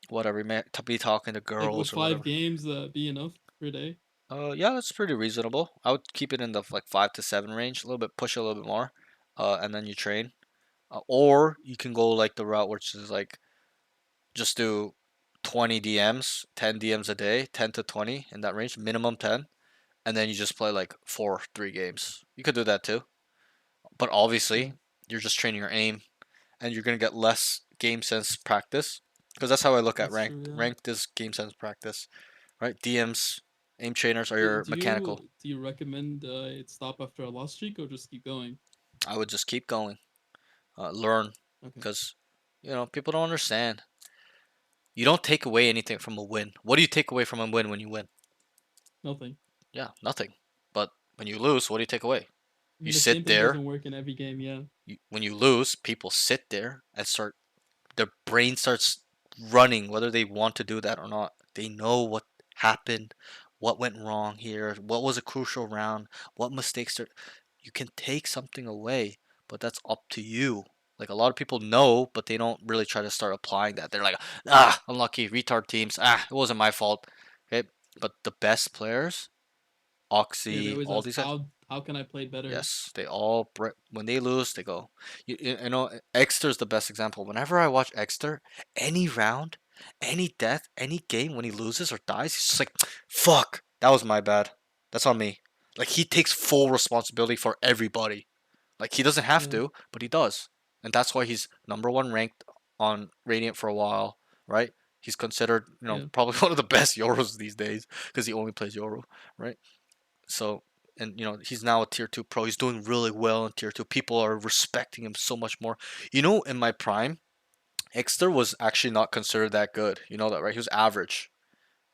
[SPEAKER 1] whatever. You may to be talking to
[SPEAKER 2] Like would
[SPEAKER 1] girls or
[SPEAKER 2] five
[SPEAKER 1] whatever.
[SPEAKER 2] games be enough per day?
[SPEAKER 1] Yeah, that's pretty reasonable. I would keep it in the like 5 to 7 range, a little bit, push it a little bit more, and then you train. Or you can go like the route which is like just do 20 DMs, 10 DMs a day, 10 to 20 in that range, minimum 10, and then you just play like 3 games. You could do that too. But
[SPEAKER 2] Yeah,
[SPEAKER 1] obviously, you're just training your aim and you're going to get less game sense practice because that's how I look at
[SPEAKER 2] that's
[SPEAKER 1] ranked.
[SPEAKER 2] true. Yeah.
[SPEAKER 1] Ranked is game sense practice, right? DMs, aim trainers are
[SPEAKER 2] Do,
[SPEAKER 1] your
[SPEAKER 2] do
[SPEAKER 1] mechanical.
[SPEAKER 2] you do you recommend it stop after a loss streak or just keep going?
[SPEAKER 1] I would just keep going, learn
[SPEAKER 2] Okay.
[SPEAKER 1] because people don't understand. You don't take away anything from a win. What do you take away from a win when you win?
[SPEAKER 2] Nothing.
[SPEAKER 1] Yeah, nothing. But when you lose, what do you take away?
[SPEAKER 2] I
[SPEAKER 1] You
[SPEAKER 2] mean, the same
[SPEAKER 1] sit
[SPEAKER 2] thing
[SPEAKER 1] there.
[SPEAKER 2] doesn't work in every game. Yeah.
[SPEAKER 1] When you lose, people sit there and start. Their brain starts running, whether they want to do that or not. They know what happened, what went wrong here, what was a crucial round, what mistakes are. You can take something away, but that's up to you. Like a lot of people know, but they don't really try to start applying that. They're like, unlucky, retard teams. It wasn't my fault. Okay, but the best players,
[SPEAKER 2] Yeah. They
[SPEAKER 1] Oxy,
[SPEAKER 2] always
[SPEAKER 1] all
[SPEAKER 2] ask
[SPEAKER 1] these guys.
[SPEAKER 2] how can I play better?
[SPEAKER 1] Yes, they all when they lose, they go. You know, Exter's the best example. Whenever I watch Exter, any round, any death, any game when he loses or dies, he's just like, "Fuck, that was my bad. That's on me." Like he takes full responsibility for everybody. Like he doesn't have
[SPEAKER 2] Yeah.
[SPEAKER 1] to, but he does, and that's why he's number one ranked on Radiant for a while, right? He's considered,
[SPEAKER 2] Yeah.
[SPEAKER 1] probably one of the best Euros these days because he only plays Euro, right? So, and he's now a tier 2 pro. He's doing really well in tier 2. People are respecting him so much more. In my prime, Exter was actually not considered that good. You know that, right? He was average.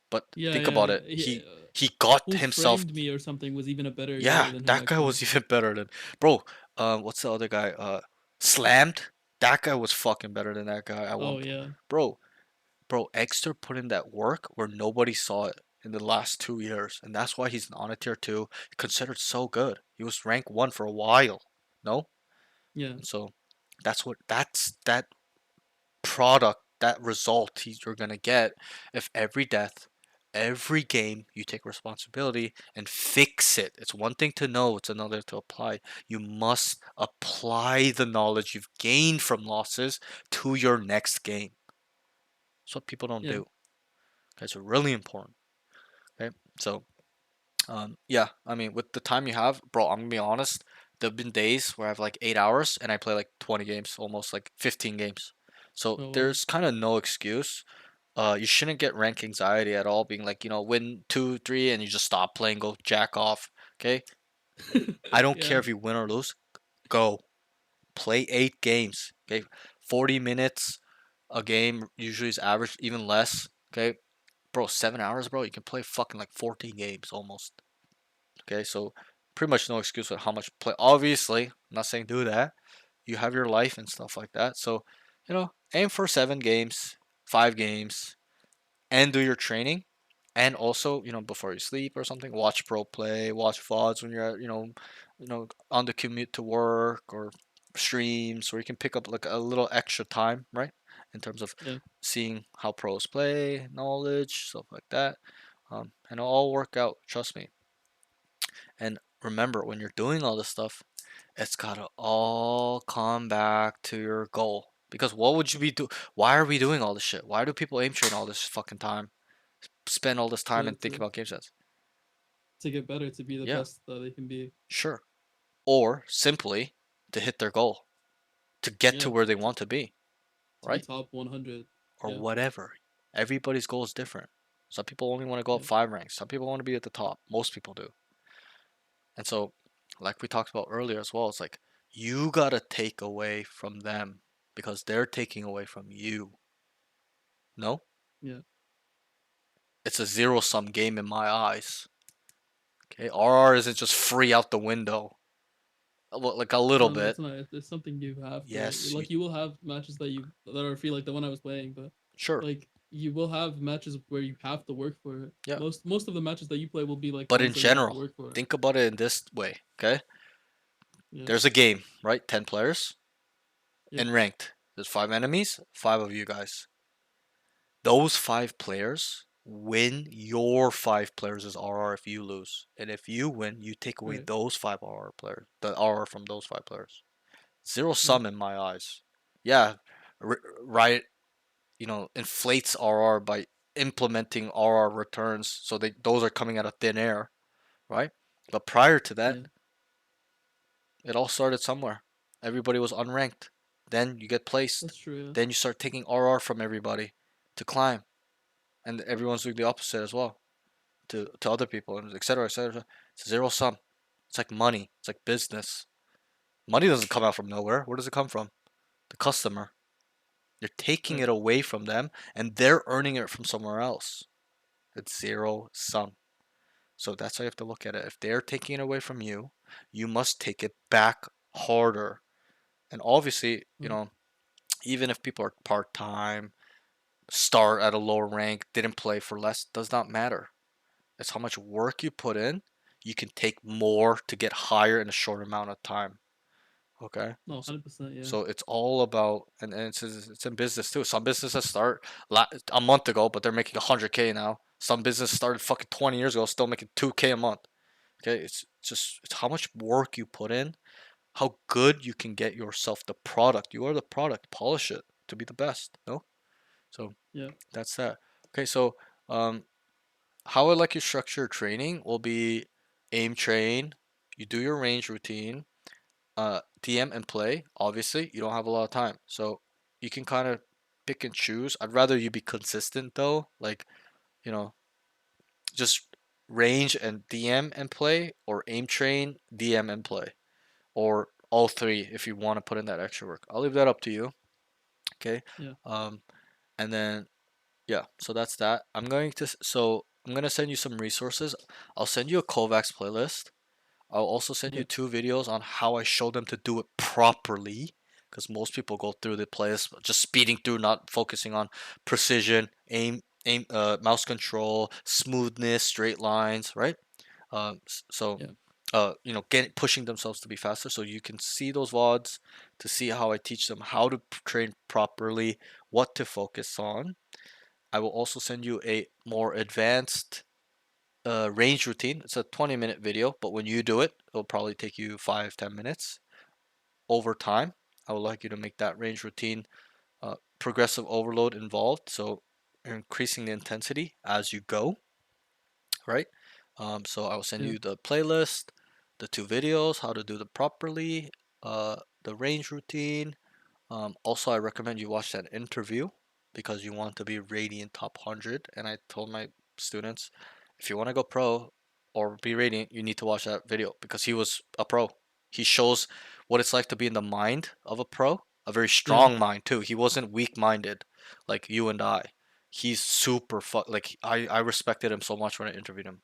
[SPEAKER 1] But
[SPEAKER 2] Yeah.
[SPEAKER 1] think
[SPEAKER 2] Yeah.
[SPEAKER 1] about
[SPEAKER 2] Yeah.
[SPEAKER 1] it. He got
[SPEAKER 2] Who
[SPEAKER 1] himself.
[SPEAKER 2] framed me or something was even a better
[SPEAKER 1] Yeah,
[SPEAKER 2] Euro than him
[SPEAKER 1] that guy
[SPEAKER 2] actually.
[SPEAKER 1] was even better than bro. What's the other guy? Slammed. That guy was fucking better than that guy at one
[SPEAKER 2] Oh
[SPEAKER 1] point.
[SPEAKER 2] yeah.
[SPEAKER 1] Bro, Exter put in that work where nobody saw it in the last 2 years, and that's why he's on a tier 2, considered so good. He was rank 1 for a while, no?
[SPEAKER 2] Yeah.
[SPEAKER 1] And so that's that product, that result you're gonna get if every death, every game you take responsibility and fix it. It's one thing to know, it's another to apply. You must apply the knowledge you've gained from losses to your next game. That's what people don't
[SPEAKER 2] Yeah.
[SPEAKER 1] do. Guys are really important. Okay, so yeah, I mean, with the time you have, bro, I'm gonna be honest. There've been days where I have like 8 hours and I play like 20 games, almost like 15 games. So
[SPEAKER 2] Oh wow.
[SPEAKER 1] there's kind of no excuse. You shouldn't get rank anxiety at all, being like, win 2, 3, and you just stop playing, go jack off. Okay, I don't care
[SPEAKER 2] Yeah.
[SPEAKER 1] if you win or lose. Go play 8 games. Okay, 40 minutes a game usually is average, even less. Okay, bro, 7 hours, bro. You can play fucking like 14 games almost. Okay, so pretty much no excuse with how much play. Obviously, I'm not saying do that. You have your life and stuff like that. So, aim for 7 games, 5 games, and do your training. And also, before you sleep or something, watch pro play, watch VODs when you're on the commute to work or streams where you can pick up like a little extra time, right? In terms of
[SPEAKER 2] Yeah.
[SPEAKER 1] seeing how pros play, knowledge, stuff like that. And it'll all work out, trust me. And remember, when you're doing all this stuff, it's gotta all come back to your goal. Because what would you be do? Why are we doing all this shit? Why do people aim train all this fucking time? Spend all this time
[SPEAKER 2] To
[SPEAKER 1] and think
[SPEAKER 2] to
[SPEAKER 1] about game sets?
[SPEAKER 2] to get better, to be the
[SPEAKER 1] Yeah,
[SPEAKER 2] best that they can be.
[SPEAKER 1] sure. Or simply to hit their goal, to get to
[SPEAKER 2] Yeah.
[SPEAKER 1] where they want to be,
[SPEAKER 2] To be
[SPEAKER 1] right?
[SPEAKER 2] top 100.
[SPEAKER 1] Or
[SPEAKER 2] Yeah.
[SPEAKER 1] whatever. Everybody's goal is different. Some people only want to go up
[SPEAKER 2] Yeah.
[SPEAKER 1] 5 ranks. Some people want to be at the top. Most people do. And so, like we talked about earlier as well, it's like you gotta take away from them because they're taking away from you. No?
[SPEAKER 2] Yeah.
[SPEAKER 1] It's a zero sum game in my eyes. Okay, RR isn't just free out the window. Well, like a little
[SPEAKER 2] No,
[SPEAKER 1] bit.
[SPEAKER 2] it's not. It's something you have to
[SPEAKER 1] Yes,
[SPEAKER 2] like. You will have matches that are free, like the one I was playing, but
[SPEAKER 1] sure.
[SPEAKER 2] like you will have matches where you have to work for it.
[SPEAKER 1] Yeah.
[SPEAKER 2] Most of the matches that you play will be like
[SPEAKER 1] But in
[SPEAKER 2] ones that you have to
[SPEAKER 1] general,
[SPEAKER 2] work for.
[SPEAKER 1] think about it in this way, okay?
[SPEAKER 2] Yeah.
[SPEAKER 1] There's a game, right? 10 players
[SPEAKER 2] Yeah.
[SPEAKER 1] in ranked. There's 5 enemies, 5 of you guys. Those 5 players win your 5 players as RR if you lose. And if you win, you take away
[SPEAKER 2] Right.
[SPEAKER 1] those 5 RR players, the RR from those 5 players. Zero
[SPEAKER 2] Yeah.
[SPEAKER 1] sum in my eyes. Yeah, Riot, inflates RR by implementing RR returns, so those are coming out of thin air, right? But prior to that,
[SPEAKER 2] Yeah.
[SPEAKER 1] it all started somewhere. Everybody was unranked. Then you get placed.
[SPEAKER 2] That's true. Yeah.
[SPEAKER 1] Then you start taking RR from everybody to climb, and everyone's doing the opposite as well to other people, and etc. etc. It's zero sum. It's like money. It's like business. Money doesn't come out from nowhere. Where does it come from? The customer. You're taking
[SPEAKER 2] Right.
[SPEAKER 1] it away from them, and they're earning it from somewhere else. It's zero sum. So that's how you have to look at it. If they're taking it away from you, you must take it back harder. And obviously,
[SPEAKER 2] Right.
[SPEAKER 1] even if people are part time, start at a lower rank, didn't play for less, does not matter. It's how much work you put in. You can take more to get higher in a short amount of time. Okay.
[SPEAKER 2] No, 100%. Yeah.
[SPEAKER 1] So it's all about, and it's in business too. Some businesses start a month ago, but they're making 100K now. Some business started fucking 20 years ago, still making 2K a month. Okay, it's how much work you put in, how good you can get yourself the product. You are the product. Polish it to be the best. No, so
[SPEAKER 2] Yeah.
[SPEAKER 1] that's that. Okay, so how I like you structure your training will be aim train. You do your range routine. DM and play. Obviously, you don't have a lot of time, so you can kind of pick and choose. I'd rather you be consistent though, like you know, just range and DM and play, or aim train, DM and play, or all three if you want to put in that extra work. I'll leave that up to you. Okay.
[SPEAKER 2] Yeah.
[SPEAKER 1] Um, and then yeah, so that's that. I'm gonna send you some resources. I'll send you a Kovacs playlist. I'll also send you
[SPEAKER 2] Yeah.
[SPEAKER 1] 2 videos on how I show them to do it properly, because most people go through the playlist just speeding through, not focusing on precision, mouse control, smoothness, straight lines, right? So,
[SPEAKER 2] Yeah.
[SPEAKER 1] get pushing themselves to be faster. So you can see those VODs to see how I teach them how to train properly, what to focus on. I will also send you a more advanced range routine. It's a 20-minute video, but when you do it, it'll probably take you 5-10 minutes. Over time, I would like you to make that range routine progressive overload involved. So you're increasing the intensity as you go, right? So I will send
[SPEAKER 2] Yeah.
[SPEAKER 1] you the playlist, the 2 videos, how to do them properly, the range routine. Also, I recommend you watch that interview because you want to be Radiant top 100. And I told my students, if you want to go pro or be Radiant, you need to watch that video because he was a pro. He shows what it's like to be in the mind of a pro, a very
[SPEAKER 2] Yeah.
[SPEAKER 1] strong mind too. He wasn't weak-minded like you and I. He's super like I respected him so much when I interviewed him.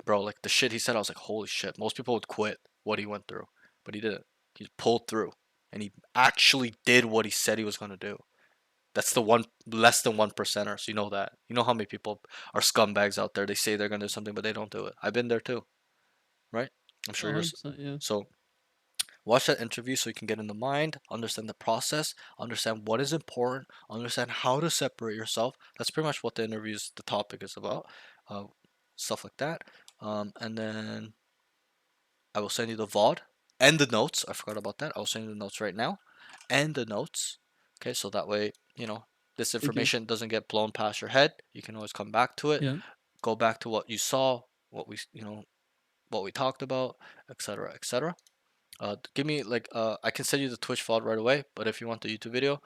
[SPEAKER 1] Bro, like the shit he said, I was like, holy shit. Most people would quit what he went through, but he didn't. He pulled through, and he actually did what he said he was gonna do. That's the one less than 1 percenter. So you know that. You know how many people are scumbags out there. They say they're gonna do something, but they don't do it. I've been there too, right? I'm
[SPEAKER 2] Oh,
[SPEAKER 1] sure you're.
[SPEAKER 2] 100%. Yeah.
[SPEAKER 1] So watch that interview so you can get in the mind, understand the process, understand what is important, understand how to separate yourself. That's pretty much what the interview's the topic is about. Uh, Stuff like that. And then I will send you the VOD and the notes. I forgot about that. I'll send you the notes right now and the notes. Okay, so that way, this
[SPEAKER 2] Thank you.
[SPEAKER 1] information doesn't get blown past your head. You can always come back to it,
[SPEAKER 2] Yeah.
[SPEAKER 1] go back to what you saw, what we talked about, etc., etc. Give me I can send you the Twitch VOD right away, but if you want the YouTube video,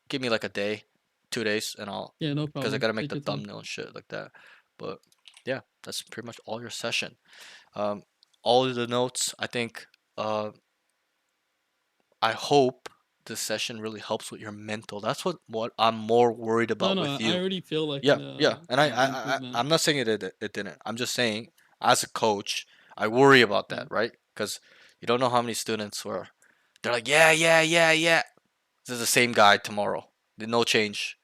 [SPEAKER 1] give me like a day, 2 days, and I'll
[SPEAKER 2] Yeah, no
[SPEAKER 1] because I
[SPEAKER 2] problem.
[SPEAKER 1] gotta make
[SPEAKER 2] Take
[SPEAKER 1] the
[SPEAKER 2] your time.
[SPEAKER 1] thumbnail and shit like that. But yeah, that's pretty much all your session. Um, all of the notes. I think. I hope this session really helps with your mental. That's what I'm more worried
[SPEAKER 2] No,
[SPEAKER 1] about
[SPEAKER 2] no,
[SPEAKER 1] with
[SPEAKER 2] I
[SPEAKER 1] you.
[SPEAKER 2] already feel like
[SPEAKER 1] Yeah, yeah. And
[SPEAKER 2] an improvement.
[SPEAKER 1] I'm not saying it didn't. I'm just saying as a coach, I worry about
[SPEAKER 2] Yeah,
[SPEAKER 1] that, right? Because you don't know how many students were they're like, yeah, yeah, yeah, yeah. This is the same guy tomorrow. Did no change.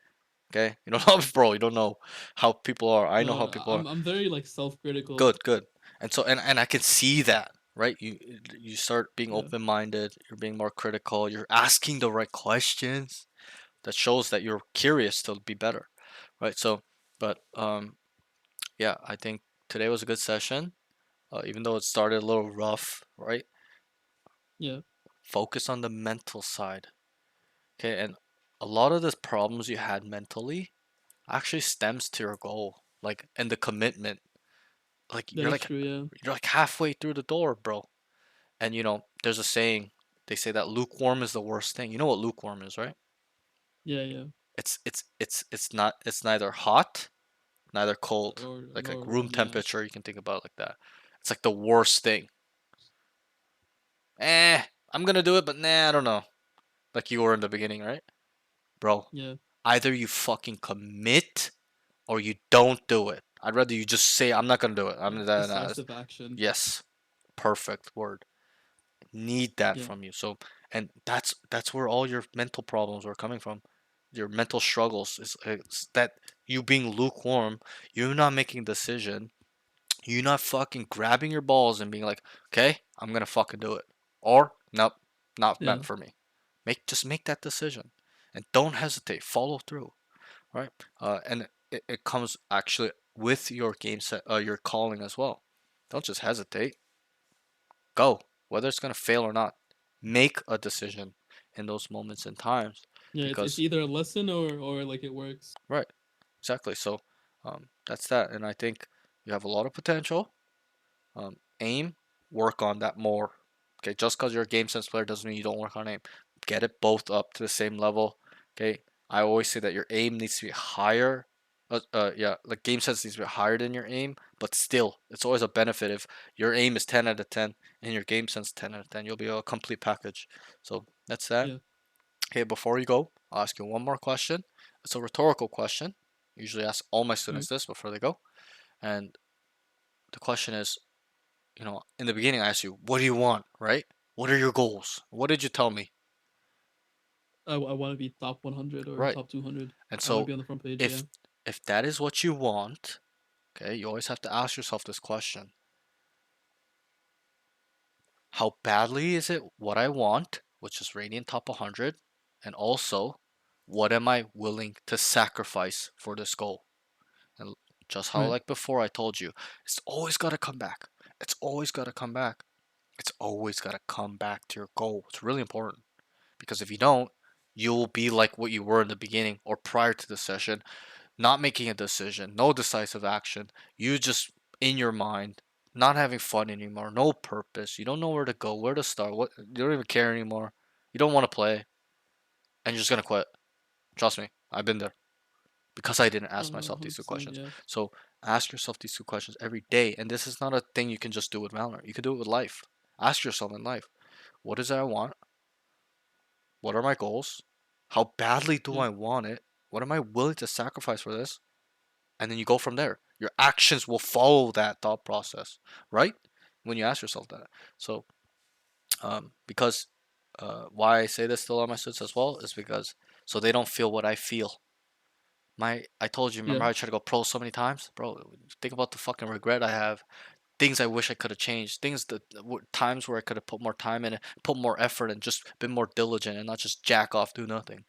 [SPEAKER 1] Okay, you don't know, bro. You don't know how people are. I know how
[SPEAKER 2] no,
[SPEAKER 1] people are.
[SPEAKER 2] I'm very like self-critical.
[SPEAKER 1] Good, good. And so and I can see that, right? You start being
[SPEAKER 2] Yeah,
[SPEAKER 1] open-minded, you're being more critical, you're asking the right questions. That shows that you're curious to be better, right? So, but yeah, I think today was a good session. Even though it started a little rough, right?
[SPEAKER 2] yeah,
[SPEAKER 1] Focus on the mental side. Okay, and a lot of the problems you had mentally actually stems to your goal, like and the commitment. Like
[SPEAKER 2] that is true. Yeah,
[SPEAKER 1] you're like halfway through the door, bro. And there's a saying. They say that lukewarm is the worst thing. You know what lukewarm is, right?
[SPEAKER 2] yeah, yeah.
[SPEAKER 1] It's not. It's neither hot, neither cold. Like
[SPEAKER 2] Or
[SPEAKER 1] room
[SPEAKER 2] warm. Yeah,
[SPEAKER 1] temperature. You can think about it like that. It's like the worst thing. Eh, I'm gonna do it, but nah, I don't know. Like you were in the beginning, right, bro?
[SPEAKER 2] yeah.
[SPEAKER 1] Either you fucking commit or you don't do it. I'd rather you just say I'm not gonna do it.
[SPEAKER 2] Decisive action.
[SPEAKER 1] Yes, perfect word. Need that
[SPEAKER 2] Yeah,
[SPEAKER 1] from you. So, and that's where all your mental problems are coming from. Your mental struggles is that you being lukewarm, you're not making a decision, you're not fucking grabbing your balls and being like, okay, I'm gonna fucking do it, or nope, not
[SPEAKER 2] yeah,
[SPEAKER 1] meant for me. Just make that decision, and don't hesitate. Follow through, right? And it comes actually with your game set, your calling as well. Don't just hesitate. Go, whether it's gonna fail or not. Make a decision in those moments and times,
[SPEAKER 2] yeah. It's
[SPEAKER 1] because
[SPEAKER 2] either a lesson or like it works.
[SPEAKER 1] right, exactly. So, that's that, and I think you have a lot of potential. Aim, work on that more. Okay, just because you're a game sense player doesn't mean you don't work on aim. Get it both up to the same level. Okay, I always say that your aim needs to be higher. Yeah, like game sense needs to be higher than your aim, but still, it's always a benefit if your aim is 10 out of 10 and your game sense 10 out of 10. You'll be a complete package. So that's that.
[SPEAKER 2] Yeah.
[SPEAKER 1] Okay, before you go, I'll ask you one more question. It's a rhetorical question. Usually ask all my
[SPEAKER 2] All right.
[SPEAKER 1] students this before they go. And the question is, in the beginning, I asked you, what do you want, right? What are your goals? What did you tell me?
[SPEAKER 2] I want to be top 100 or
[SPEAKER 1] Right.
[SPEAKER 2] top 200.
[SPEAKER 1] And
[SPEAKER 2] I want to
[SPEAKER 1] so
[SPEAKER 2] be on the front page.
[SPEAKER 1] if
[SPEAKER 2] Yeah.
[SPEAKER 1] if that is what you want, okay, you always have to ask yourself this question. How badly is it what I want, which is Radiant top 100, and also what am I willing to sacrifice for this goal? And just how
[SPEAKER 2] Right.
[SPEAKER 1] like before I told you, it's always got to come back. It's always got to come back. It's always got to come back to your goal. It's really important. Because if you don't, you'll be like what you were in the beginning or prior to the session, not making a decision, no decisive action. You just in your mind, not having fun anymore, no purpose. You don't know where to go, where to start. What you don't even care anymore. You don't want to play, and you're just gonna quit. Trust me, I've been there because I didn't ask myself these two
[SPEAKER 2] 100%.
[SPEAKER 1] questions.
[SPEAKER 2] Yeah.
[SPEAKER 1] So ask yourself these two questions every day, and this is not a thing you can just do with Valorant. You can do it with life. Ask yourself in life, what is it I want? What are my goals? How badly do
[SPEAKER 2] Yeah.
[SPEAKER 1] I want it? What am I willing to sacrifice for this? And then you go from there. Your actions will follow that thought process, right? When you ask yourself that. So, because why I say this to a lot of my students as well is because so they don't feel what I feel. I told you, remember
[SPEAKER 2] Yeah.
[SPEAKER 1] how I tried to go pro so many times, bro. Think about the fucking regret I have. Things I wish I could have changed. Things that times where I could have put more time in it, put more effort, and just been more diligent and not just jack off, do nothing.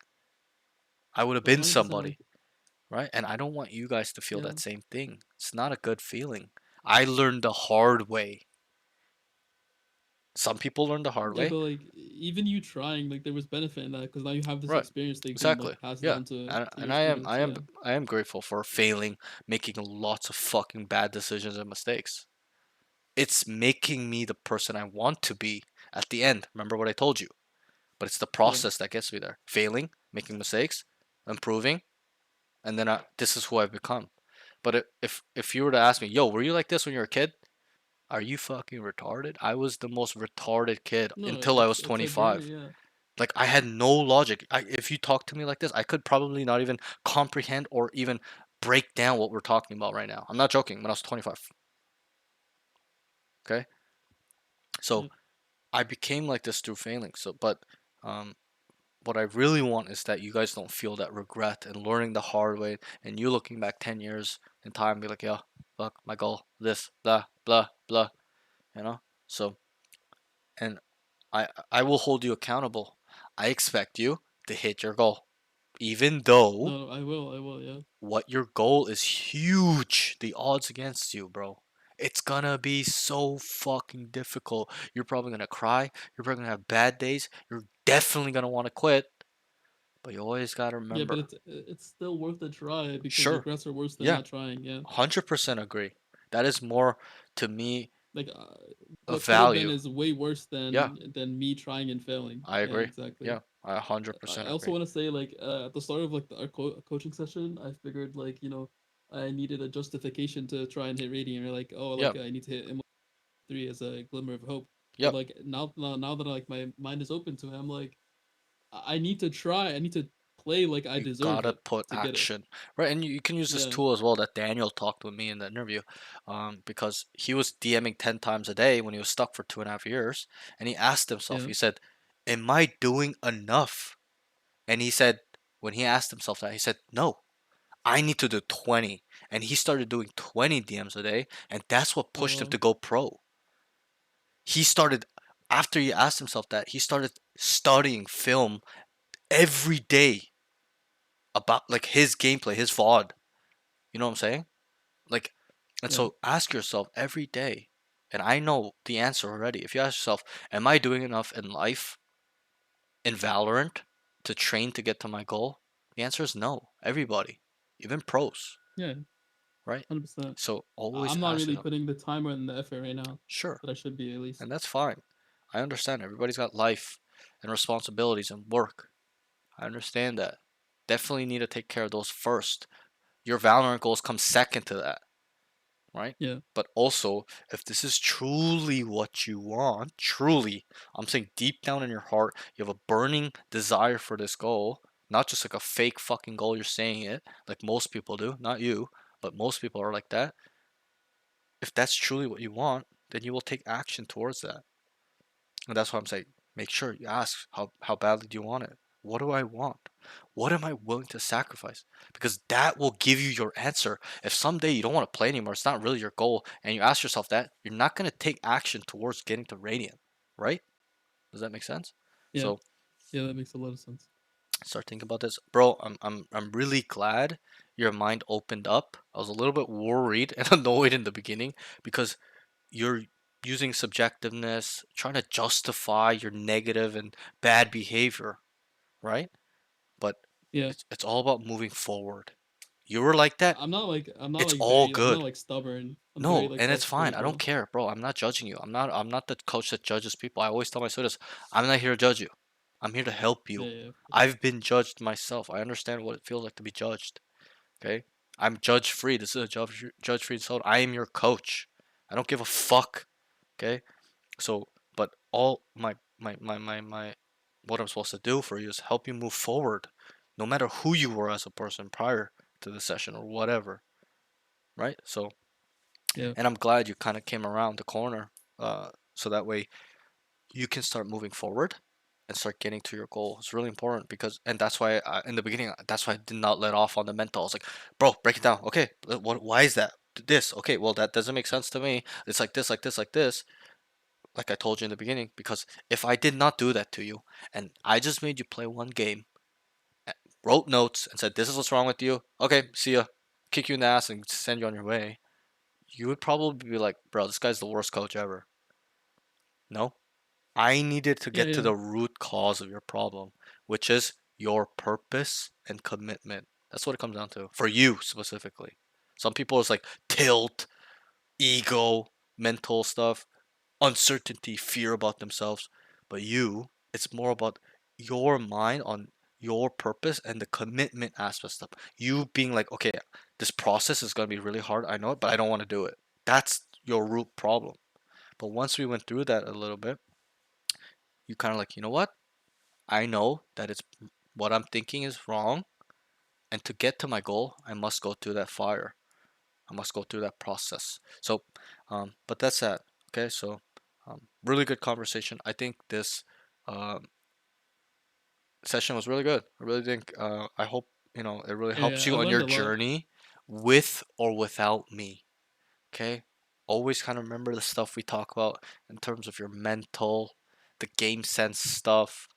[SPEAKER 1] I would have
[SPEAKER 2] No,
[SPEAKER 1] been
[SPEAKER 2] 100%.
[SPEAKER 1] somebody, right? And I don't want you guys to feel
[SPEAKER 2] Yeah.
[SPEAKER 1] that same thing. It's not a good feeling. I learned the hard way. Some people learn the hard
[SPEAKER 2] Yeah,
[SPEAKER 1] way,
[SPEAKER 2] but like even you trying, like there was benefit in that because now you have this
[SPEAKER 1] right?
[SPEAKER 2] experience that you can like
[SPEAKER 1] Exactly.
[SPEAKER 2] pass
[SPEAKER 1] Yeah.
[SPEAKER 2] down
[SPEAKER 1] And,
[SPEAKER 2] to
[SPEAKER 1] and
[SPEAKER 2] your
[SPEAKER 1] I am I
[SPEAKER 2] students.
[SPEAKER 1] am
[SPEAKER 2] Yeah.
[SPEAKER 1] I am grateful for failing, making lots of fucking bad decisions and mistakes. It's making me the person I want to be at the end. Remember what I told you. But it's the
[SPEAKER 2] Yeah.
[SPEAKER 1] process that gets me there. Failing, making mistakes, improving. and then this is who I've become. But if you were to ask me, yo, were you like this when you were a kid? Are you fucking retarded? I was the most retarded kid
[SPEAKER 2] No,
[SPEAKER 1] until I was
[SPEAKER 2] it's a very
[SPEAKER 1] 25.
[SPEAKER 2] yeah.
[SPEAKER 1] Like I had no logic. If you talk to me like this, I could probably not even comprehend or even break down what we're talking about right now. I'm not joking. When I was 25, okay? So
[SPEAKER 2] Yeah.
[SPEAKER 1] I became like this through failing. So, but um, what I really want is that you guys don't feel that regret and learning the hard way, and you looking back 10 years in time, and be like, yeah, fuck my goal, this, blah, blah, blah, you know. So, and I will hold you accountable. I expect you to hit your goal, even though
[SPEAKER 2] No, I will. I will. Yeah.
[SPEAKER 1] what your goal is huge. The odds against you, bro. It's gonna be so fucking difficult. You're probably gonna cry. You're probably gonna have bad days. You're definitely gonna want to quit. But you always gotta
[SPEAKER 2] Yeah, but
[SPEAKER 1] remember.
[SPEAKER 2] it's still worth a try because
[SPEAKER 1] Sure.
[SPEAKER 2] regrets are worse than
[SPEAKER 1] Yeah.
[SPEAKER 2] not trying. Yeah.
[SPEAKER 1] 100% agree. That is more to me
[SPEAKER 2] Like
[SPEAKER 1] a
[SPEAKER 2] what could have been
[SPEAKER 1] value.
[SPEAKER 2] is way worse
[SPEAKER 1] Yeah,
[SPEAKER 2] than me trying and failing.
[SPEAKER 1] I
[SPEAKER 2] Yeah,
[SPEAKER 1] agree.
[SPEAKER 2] exactly.
[SPEAKER 1] Yeah, I
[SPEAKER 2] I
[SPEAKER 1] 100%
[SPEAKER 2] also
[SPEAKER 1] agree.
[SPEAKER 2] want to say like at the start of like our coaching session, I figured like I needed a justification to try and hit radiant or like oh
[SPEAKER 1] Yeah,
[SPEAKER 2] like I need to hit Immortal 3 as a glimmer of hope. But
[SPEAKER 1] yep.
[SPEAKER 2] like now that like my mind is open to it, I'm like I need to try. I need to play like I
[SPEAKER 1] You
[SPEAKER 2] deserve
[SPEAKER 1] gotta
[SPEAKER 2] it
[SPEAKER 1] put
[SPEAKER 2] to get it.
[SPEAKER 1] action, right? And you can use this
[SPEAKER 2] Yeah,
[SPEAKER 1] tool as well that Daniel talked with me in the interview, because he was DMing 10 times a day when he was stuck for 2.5 years, and he asked himself,
[SPEAKER 2] yeah.
[SPEAKER 1] he said, "Am I doing enough?" And he said, when he asked himself that, he said, "No, I need to do 20." And he started doing 20 DMs a day, and that's what
[SPEAKER 2] Oh
[SPEAKER 1] pushed him
[SPEAKER 2] well.
[SPEAKER 1] to go pro. He started, after he asked himself that, he started studying film every day about like his gameplay, his VOD. You know what I'm saying? Like, and
[SPEAKER 2] Yeah,
[SPEAKER 1] so ask yourself every day, and I know the answer already. If you ask yourself, am I doing enough in life, in Valorant, to train to get to my goal? The answer is no. Everybody, even pros,
[SPEAKER 2] yeah,
[SPEAKER 1] right?
[SPEAKER 2] 100%.
[SPEAKER 1] So always
[SPEAKER 2] I'm not
[SPEAKER 1] ask
[SPEAKER 2] really
[SPEAKER 1] yourself,
[SPEAKER 2] putting the time and the effort right now
[SPEAKER 1] sure,
[SPEAKER 2] that I should be at least.
[SPEAKER 1] and that's fine. I understand everybody's got life and responsibilities and work. I understand that. Definitely need to take care of those first. Your Valorant goals come second to that, right?
[SPEAKER 2] Yeah,
[SPEAKER 1] But also, if this is truly what you want, truly, I'm saying deep down in your heart, you have a burning desire for this goal, not just like a fake fucking goal you're saying it, like most people do, not you, but most people are like that. If that's truly what you want, then you will take action towards that. And that's why I'm saying make sure you ask how badly do you want it? What do I want? What am I willing to sacrifice? Because that will give you your answer. If someday you don't want to play anymore, it's not really your goal, and you ask yourself that, you're not going to take action towards getting to Radiant, right? Does that make sense?
[SPEAKER 2] yeah,
[SPEAKER 1] So
[SPEAKER 2] yeah. That makes a lot of sense.
[SPEAKER 1] start thinking about this, bro. I'm really glad your mind opened up. I was a little bit worried and annoyed in the beginning because you're using subjectiveness, trying to justify your negative and bad behavior, right? But
[SPEAKER 2] Yeah,
[SPEAKER 1] it's all about moving forward. You were like that. It's all
[SPEAKER 2] I'm not
[SPEAKER 1] good.
[SPEAKER 2] like stubborn. I'm very
[SPEAKER 1] No,
[SPEAKER 2] like
[SPEAKER 1] and it's
[SPEAKER 2] logical
[SPEAKER 1] fine.
[SPEAKER 2] as
[SPEAKER 1] I don't
[SPEAKER 2] well.
[SPEAKER 1] care, bro. I'm not judging you. I'm not the coach that judges people. I always tell my students, I'm not here to judge you. I'm here to help
[SPEAKER 2] Yeah,
[SPEAKER 1] you.
[SPEAKER 2] yeah, of course.
[SPEAKER 1] I've been judged myself. I understand what it feels like to be judged. Okay? I'm judge free. This is a judge free zone. I am your coach. I don't give a fuck. Okay? So, but all my what I'm supposed to do for you is help you move forward, no matter who you were as a person prior to the session or whatever, right? So,
[SPEAKER 2] Yeah,
[SPEAKER 1] and I'm glad you kind of came around the corner, so that way you can start moving forward and start getting to your goal. It's really important because, and that's why in the beginning, that's why I did not let off on the mental. I was like, bro, break it down. Okay, what? Why is that? This? Okay, well that doesn't make sense to me. It's like this, like this, like this. Like I told you in the beginning, because if I did not do that to you and I just made you play one game, wrote notes and said, this is what's wrong with you, okay, see ya, kick you in the ass and send you on your way, you would probably be like, bro, this guy's the worst coach ever. No, I needed to
[SPEAKER 2] yeah,
[SPEAKER 1] get to
[SPEAKER 2] yeah,
[SPEAKER 1] the root cause of your problem, which is your purpose and commitment. That's what it comes down to for you specifically. Some people it's like tilt, ego, mental stuff, uncertainty, fear about themselves. But you, it's more about your mind on your purpose and the commitment aspect stuff. You being like, okay, this process is gonna be really hard. I know it, but I don't want to do it. That's your root problem. But once we went through that a little bit, you kind of like, you know what? I know that it's what I'm thinking is wrong, and to get to my goal, I must go through that fire. I must go through that process. So, but that's that. Okay, so really good conversation. I think this um, session was really good. I really think. I hope it really helps
[SPEAKER 2] Yeah, I
[SPEAKER 1] you on
[SPEAKER 2] learned
[SPEAKER 1] your
[SPEAKER 2] a lot.
[SPEAKER 1] journey, with or without me. Okay, always kind of remember the stuff we talk about in terms of your mental, the game sense stuff.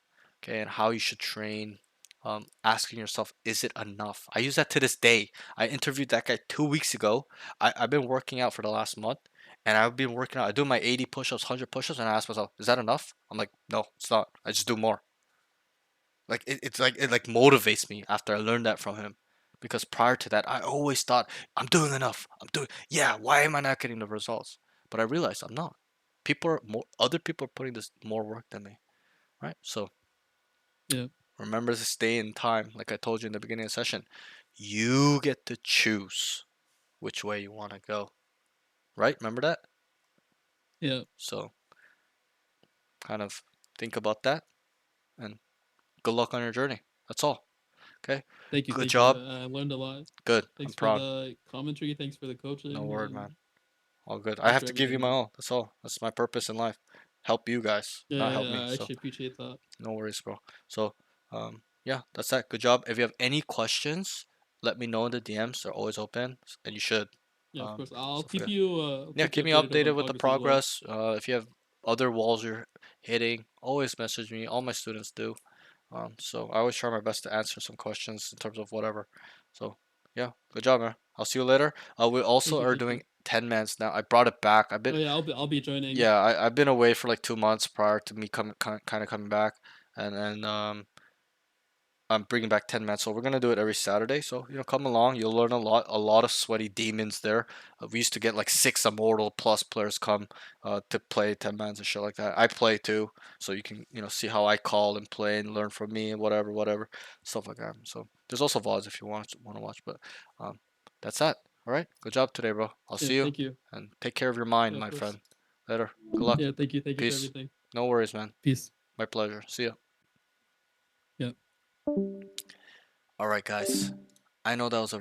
[SPEAKER 1] Okay, and how you should train. Asking yourself, is it enough? I use that to this day. I interviewed that guy 2 weeks ago. I've been working out for the last month, and I've been working out. I do my 80 push-ups, 100 push-ups, and I ask myself, is that enough? I'm like, no, it's not. I just do more. Like it's like it like motivates me after I learned that from him. Because prior to that, I always thought I'm doing enough. I'm doing yeah. Why am I not getting the results? But I realized I'm not. Other people are putting this more work than me, right? So
[SPEAKER 2] Yeah,
[SPEAKER 1] remember to stay in time. Like I told you in the beginning of the session, you get to choose which way you want to go, right? Remember that?
[SPEAKER 2] yeah.
[SPEAKER 1] So kind of think about that and good luck on your journey. That's all. Okay.
[SPEAKER 2] Thank you,
[SPEAKER 1] Good
[SPEAKER 2] thank you.
[SPEAKER 1] job.
[SPEAKER 2] I learned a lot.
[SPEAKER 1] Good. I'm
[SPEAKER 2] Thanks for
[SPEAKER 1] proud.
[SPEAKER 2] the commentary. Thanks for the
[SPEAKER 1] No
[SPEAKER 2] coaching.
[SPEAKER 1] word, man. All good. I
[SPEAKER 2] Thanks
[SPEAKER 1] have
[SPEAKER 2] for
[SPEAKER 1] to give you
[SPEAKER 2] everything,
[SPEAKER 1] my
[SPEAKER 2] man.
[SPEAKER 1] all. That's all. That's my purpose in life. Help you guys,
[SPEAKER 2] Yeah,
[SPEAKER 1] not
[SPEAKER 2] yeah,
[SPEAKER 1] help
[SPEAKER 2] yeah,
[SPEAKER 1] me.
[SPEAKER 2] I
[SPEAKER 1] So
[SPEAKER 2] actually appreciate that.
[SPEAKER 1] no worries, bro. So yeah, that's that. Good job. If you have any questions, let me know in the DMs. They're always open, and you should.
[SPEAKER 2] Yeah, of course.
[SPEAKER 1] So for,
[SPEAKER 2] I'll
[SPEAKER 1] yeah,
[SPEAKER 2] keep you
[SPEAKER 1] keep me
[SPEAKER 2] updated of my
[SPEAKER 1] updated with the
[SPEAKER 2] progress as well.
[SPEAKER 1] progress. If you have other walls you're hitting, always message me. All my students do. So I always try my best to answer some questions in terms of whatever. So yeah, good job, man. I'll see you later. We also are
[SPEAKER 2] Thank
[SPEAKER 1] doing
[SPEAKER 2] you.
[SPEAKER 1] 10 mans now. I brought it back.
[SPEAKER 2] Oh yeah, I'll be joining.
[SPEAKER 1] Yeah, I've been away for like 2 months prior to me kind of coming back, and then I'm bringing back 10 men, so we're gonna do it every Saturday. So come along. You'll learn a lot of sweaty demons there. We used to get like 6 Immortal plus players come to play 10 mans and shit like that. I play too, so you can see how I call and play and learn from me and whatever stuff like that. So there's also VODs if you want to watch, but um, that's that. All right, good job today, bro. I'll
[SPEAKER 2] Yeah,
[SPEAKER 1] see you
[SPEAKER 2] thank you.
[SPEAKER 1] and take care of your mind,
[SPEAKER 2] Yeah, of
[SPEAKER 1] my
[SPEAKER 2] course.
[SPEAKER 1] friend. Later. Good luck.
[SPEAKER 2] Yeah, thank you. Thank you for
[SPEAKER 1] Peace.
[SPEAKER 2] everything.
[SPEAKER 1] No worries, man.
[SPEAKER 2] Peace.
[SPEAKER 1] My pleasure. See ya.
[SPEAKER 2] Yeah.
[SPEAKER 1] All right, guys. I know that was a